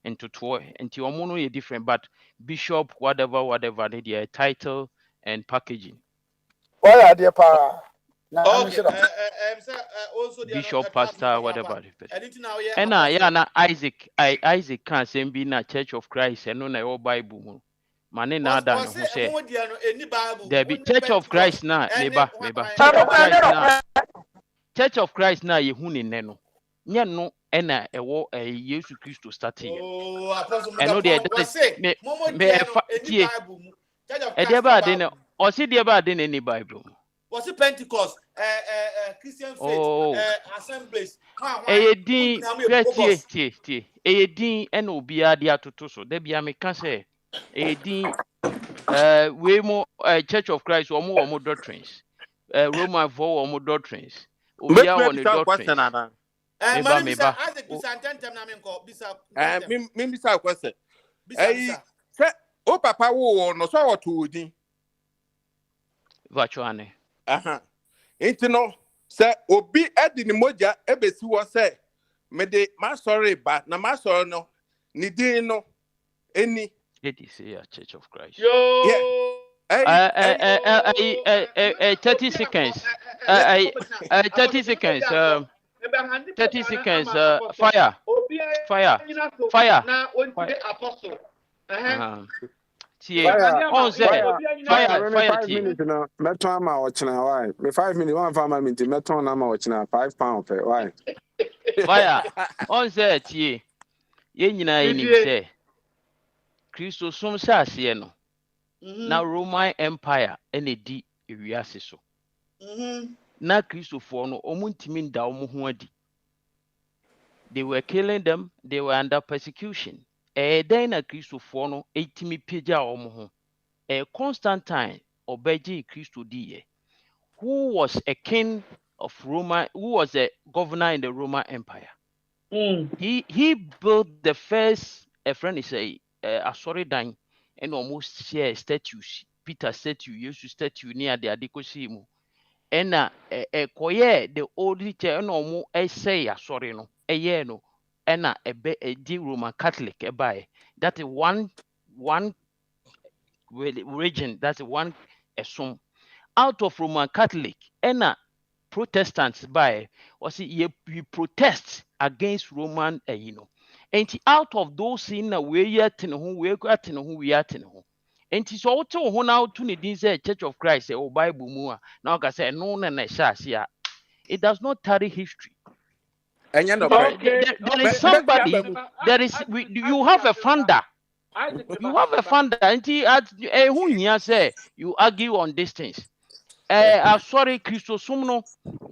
Into omono is different, but bishop, whatever, they their title and packaging. Why are they pa? Okay. Bishop, pastor, whatever. And na Isaac can say be na Church of Christ and no na your Bible. Mane na da no say. There be Church of Christ na meba. Church of Christ na yehu ne no. Nya no ena ewo Yesu Kristo starting. Oh, apostle know there me Bible. Dey no. O si dey ba dey any Bible. Was it Pentecost? Christian faith, assemblies. Din tie. Din ena obia dey atoto so. Dey bia me kan say din we mo Church of Christ omo doctrines. Roman for omo doctrines. Obia on the doctrines. Meba. Bisa question. Say o papa wo no so what odin. Vachuane. Enti no say obi edi ni moja ebesi wo say me de ma sorry ba na ma sorry no ni din no eni it is a Church of Christ. Yo. Yeah. 30 seconds. 30 seconds. 30 seconds. Fire. On fire. 5 minutes no. Meto ama ochina why? Me 5 minutes one farmer minute meto na ama ochina £5 per why? Fire. On say tie. Ye nyina enim say. Kristo som sa ase no. Na Roman Empire ene di ewiase so. Na Kristofo no omuntimi nda omo ho adi. They were killing them, they were under persecution. Then na Kristofo no etimi pagya omo ho. Constantine obeji Kristo diye. Who was a king of Roma, who was a governor in the Roman Empire. He built the first friend is sorry dan and almost share statues. Peter statue, Jesus statue near the Adikosimu. And koye the old teacher no mo say sorry no no and a di Roman Catholic by that is one region, that's one sum out of Roman Catholic and Protestants by was you protest against Roman and out of those in a way yet in who we got in who we are in who. And it's also who now to the Church of Christ or Bible more. Now I say no it does not carry history. And there is somebody you have a founder. You have a founder and who say you argue on these things. Sorry, Christosumno,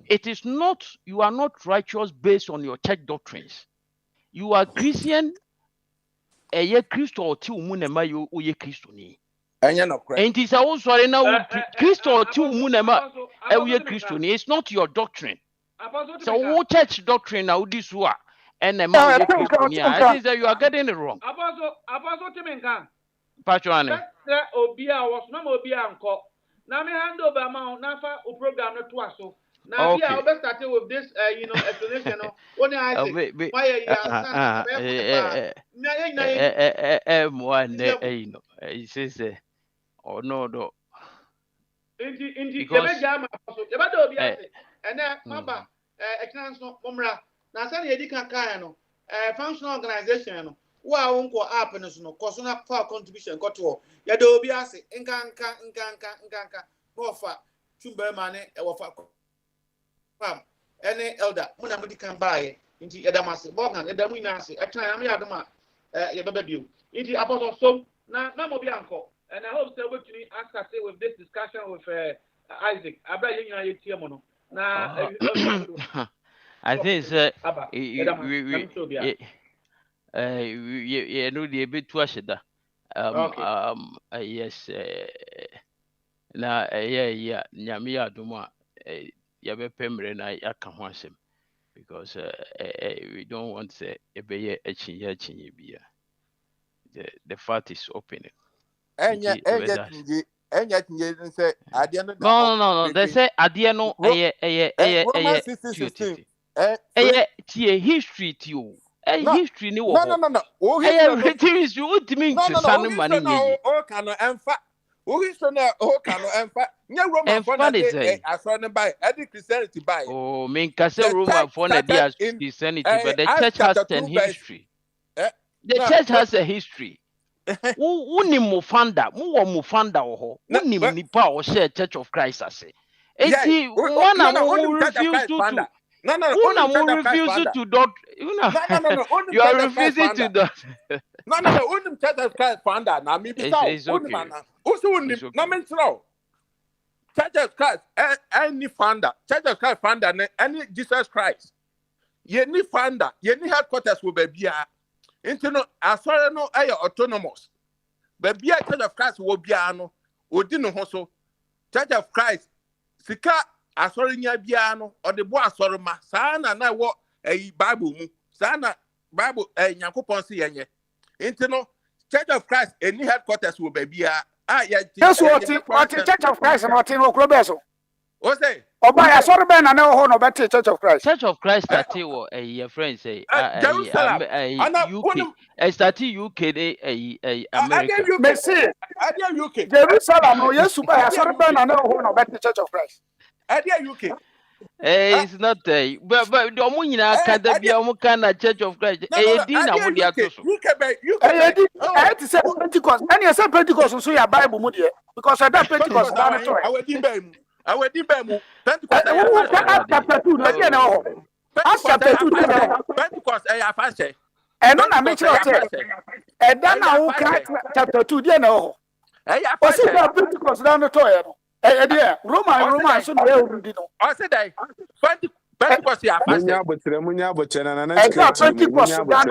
it is not, you are not righteous based on your church doctrines. You are Christian, ye Christo or two munema you ye Christo ni. And it is also now Christo or two munema ye Christo ni. It's not your doctrine. So what church doctrine now this one and the man ye Christo ni. I think that you are getting it wrong. Apostle Timenkan. Pachuane. Obia was no Obia anko. Na me hand over ma na fa o program no to aso. Now, yeah, I'll start with this, explanation. What I say, he says, oh, no. Indeed, Because and then Mamba, a chance no Mumra. Now, Sunny Edika Kayano, functional organization. Wow, uncle up and no cost not for contribution got to Yado Biasi, Nkanka, Bofa, Chumbermane, any elder, Munamudi can buy into Edamasi, Bogan, Edaminasi, a time Yadama, Yababu. Into Apostle So, now, no more uncle. And I hope so. What you ask us with this discussion with Isaac. I bet you know now. I think we know the bit too much that. Yes. Na yeah. Nyamia duma. Yabe pemre na yakawansem because we don't want to be a chinye biya. The fact is open. No. They say Adiano history to you. History no. No. History would mean to son money. Oh, cano emfa. Oh, mean Castle Roman for Christianity, but the church has a history. The church has a history. Uni mufanda oho. Uni nipa o share Church of Christ ase. Eti one who refuse to. No, refuse to dot. You are refusing to dot. No. Unim Church of Christ founder. Na mi bisa. Unim. Na mentro. Church of Christ. Any founder. Church of Christ founder. Any Jesus Christ. Ye ni founder. Ye ni headquarters will be here. Into asore no autonomous. But be a Church of Christ will be ano. Odino hoso. Church of Christ. Sika asore nya biano or the boy asore ma. Sana na wo Bible mu. Sana Bible Yakupon si yenye. Into no Church of Christ any headquarters will be here. Yes, what Church of Christ and what in Okrobeso. What say? Oba ya sorry ben na ho no better Church of Christ. Church of Christ that your friend say UK. Start UK America. Messi. UK. Jerusalem no Yesu ba ya sorry ben na ho no better Church of Christ. UK. It's not but the omo nyina kan da bia omo kan na Church of Christ. Di na mo dia to so. I to say Pentecost. And you say Pentecost so your Bible mu there because that Pentecost na to. I will be Pentecost. Chapter 2 na dey na ho. Chapter 2 Pentecost I fast. And no na make sure say. And then na chapter 2 dey na ho. O say Pentecost na to e no. Roman so na e rudi no. I said I Pentecost ya fast. Munya bochena na na Pentecost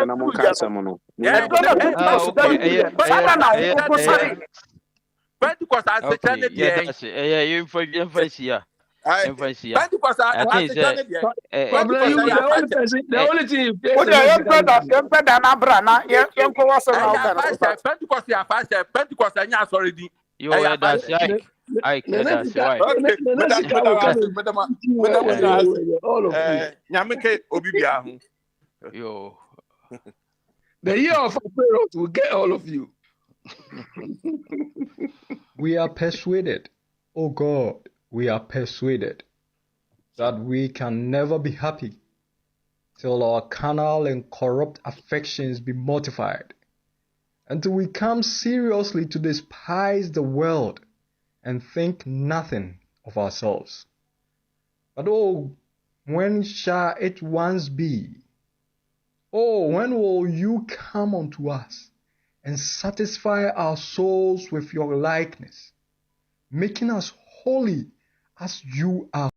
na mo kasam no. Pentecost as a channel there. You for here. Pentecost the only thing Pentecost ya fast. Pentecost anya sorry. You are that's right. That's right. Yo. The year of Pharaoh will get all of you. We are persuaded, oh God, we are persuaded that we can never be happy till our carnal and corrupt affections be mortified, until we come seriously to despise the world and think nothing of ourselves. But oh, when shall it once be? Oh, when will you come unto us and satisfy our souls with your likeness, making us holy as you are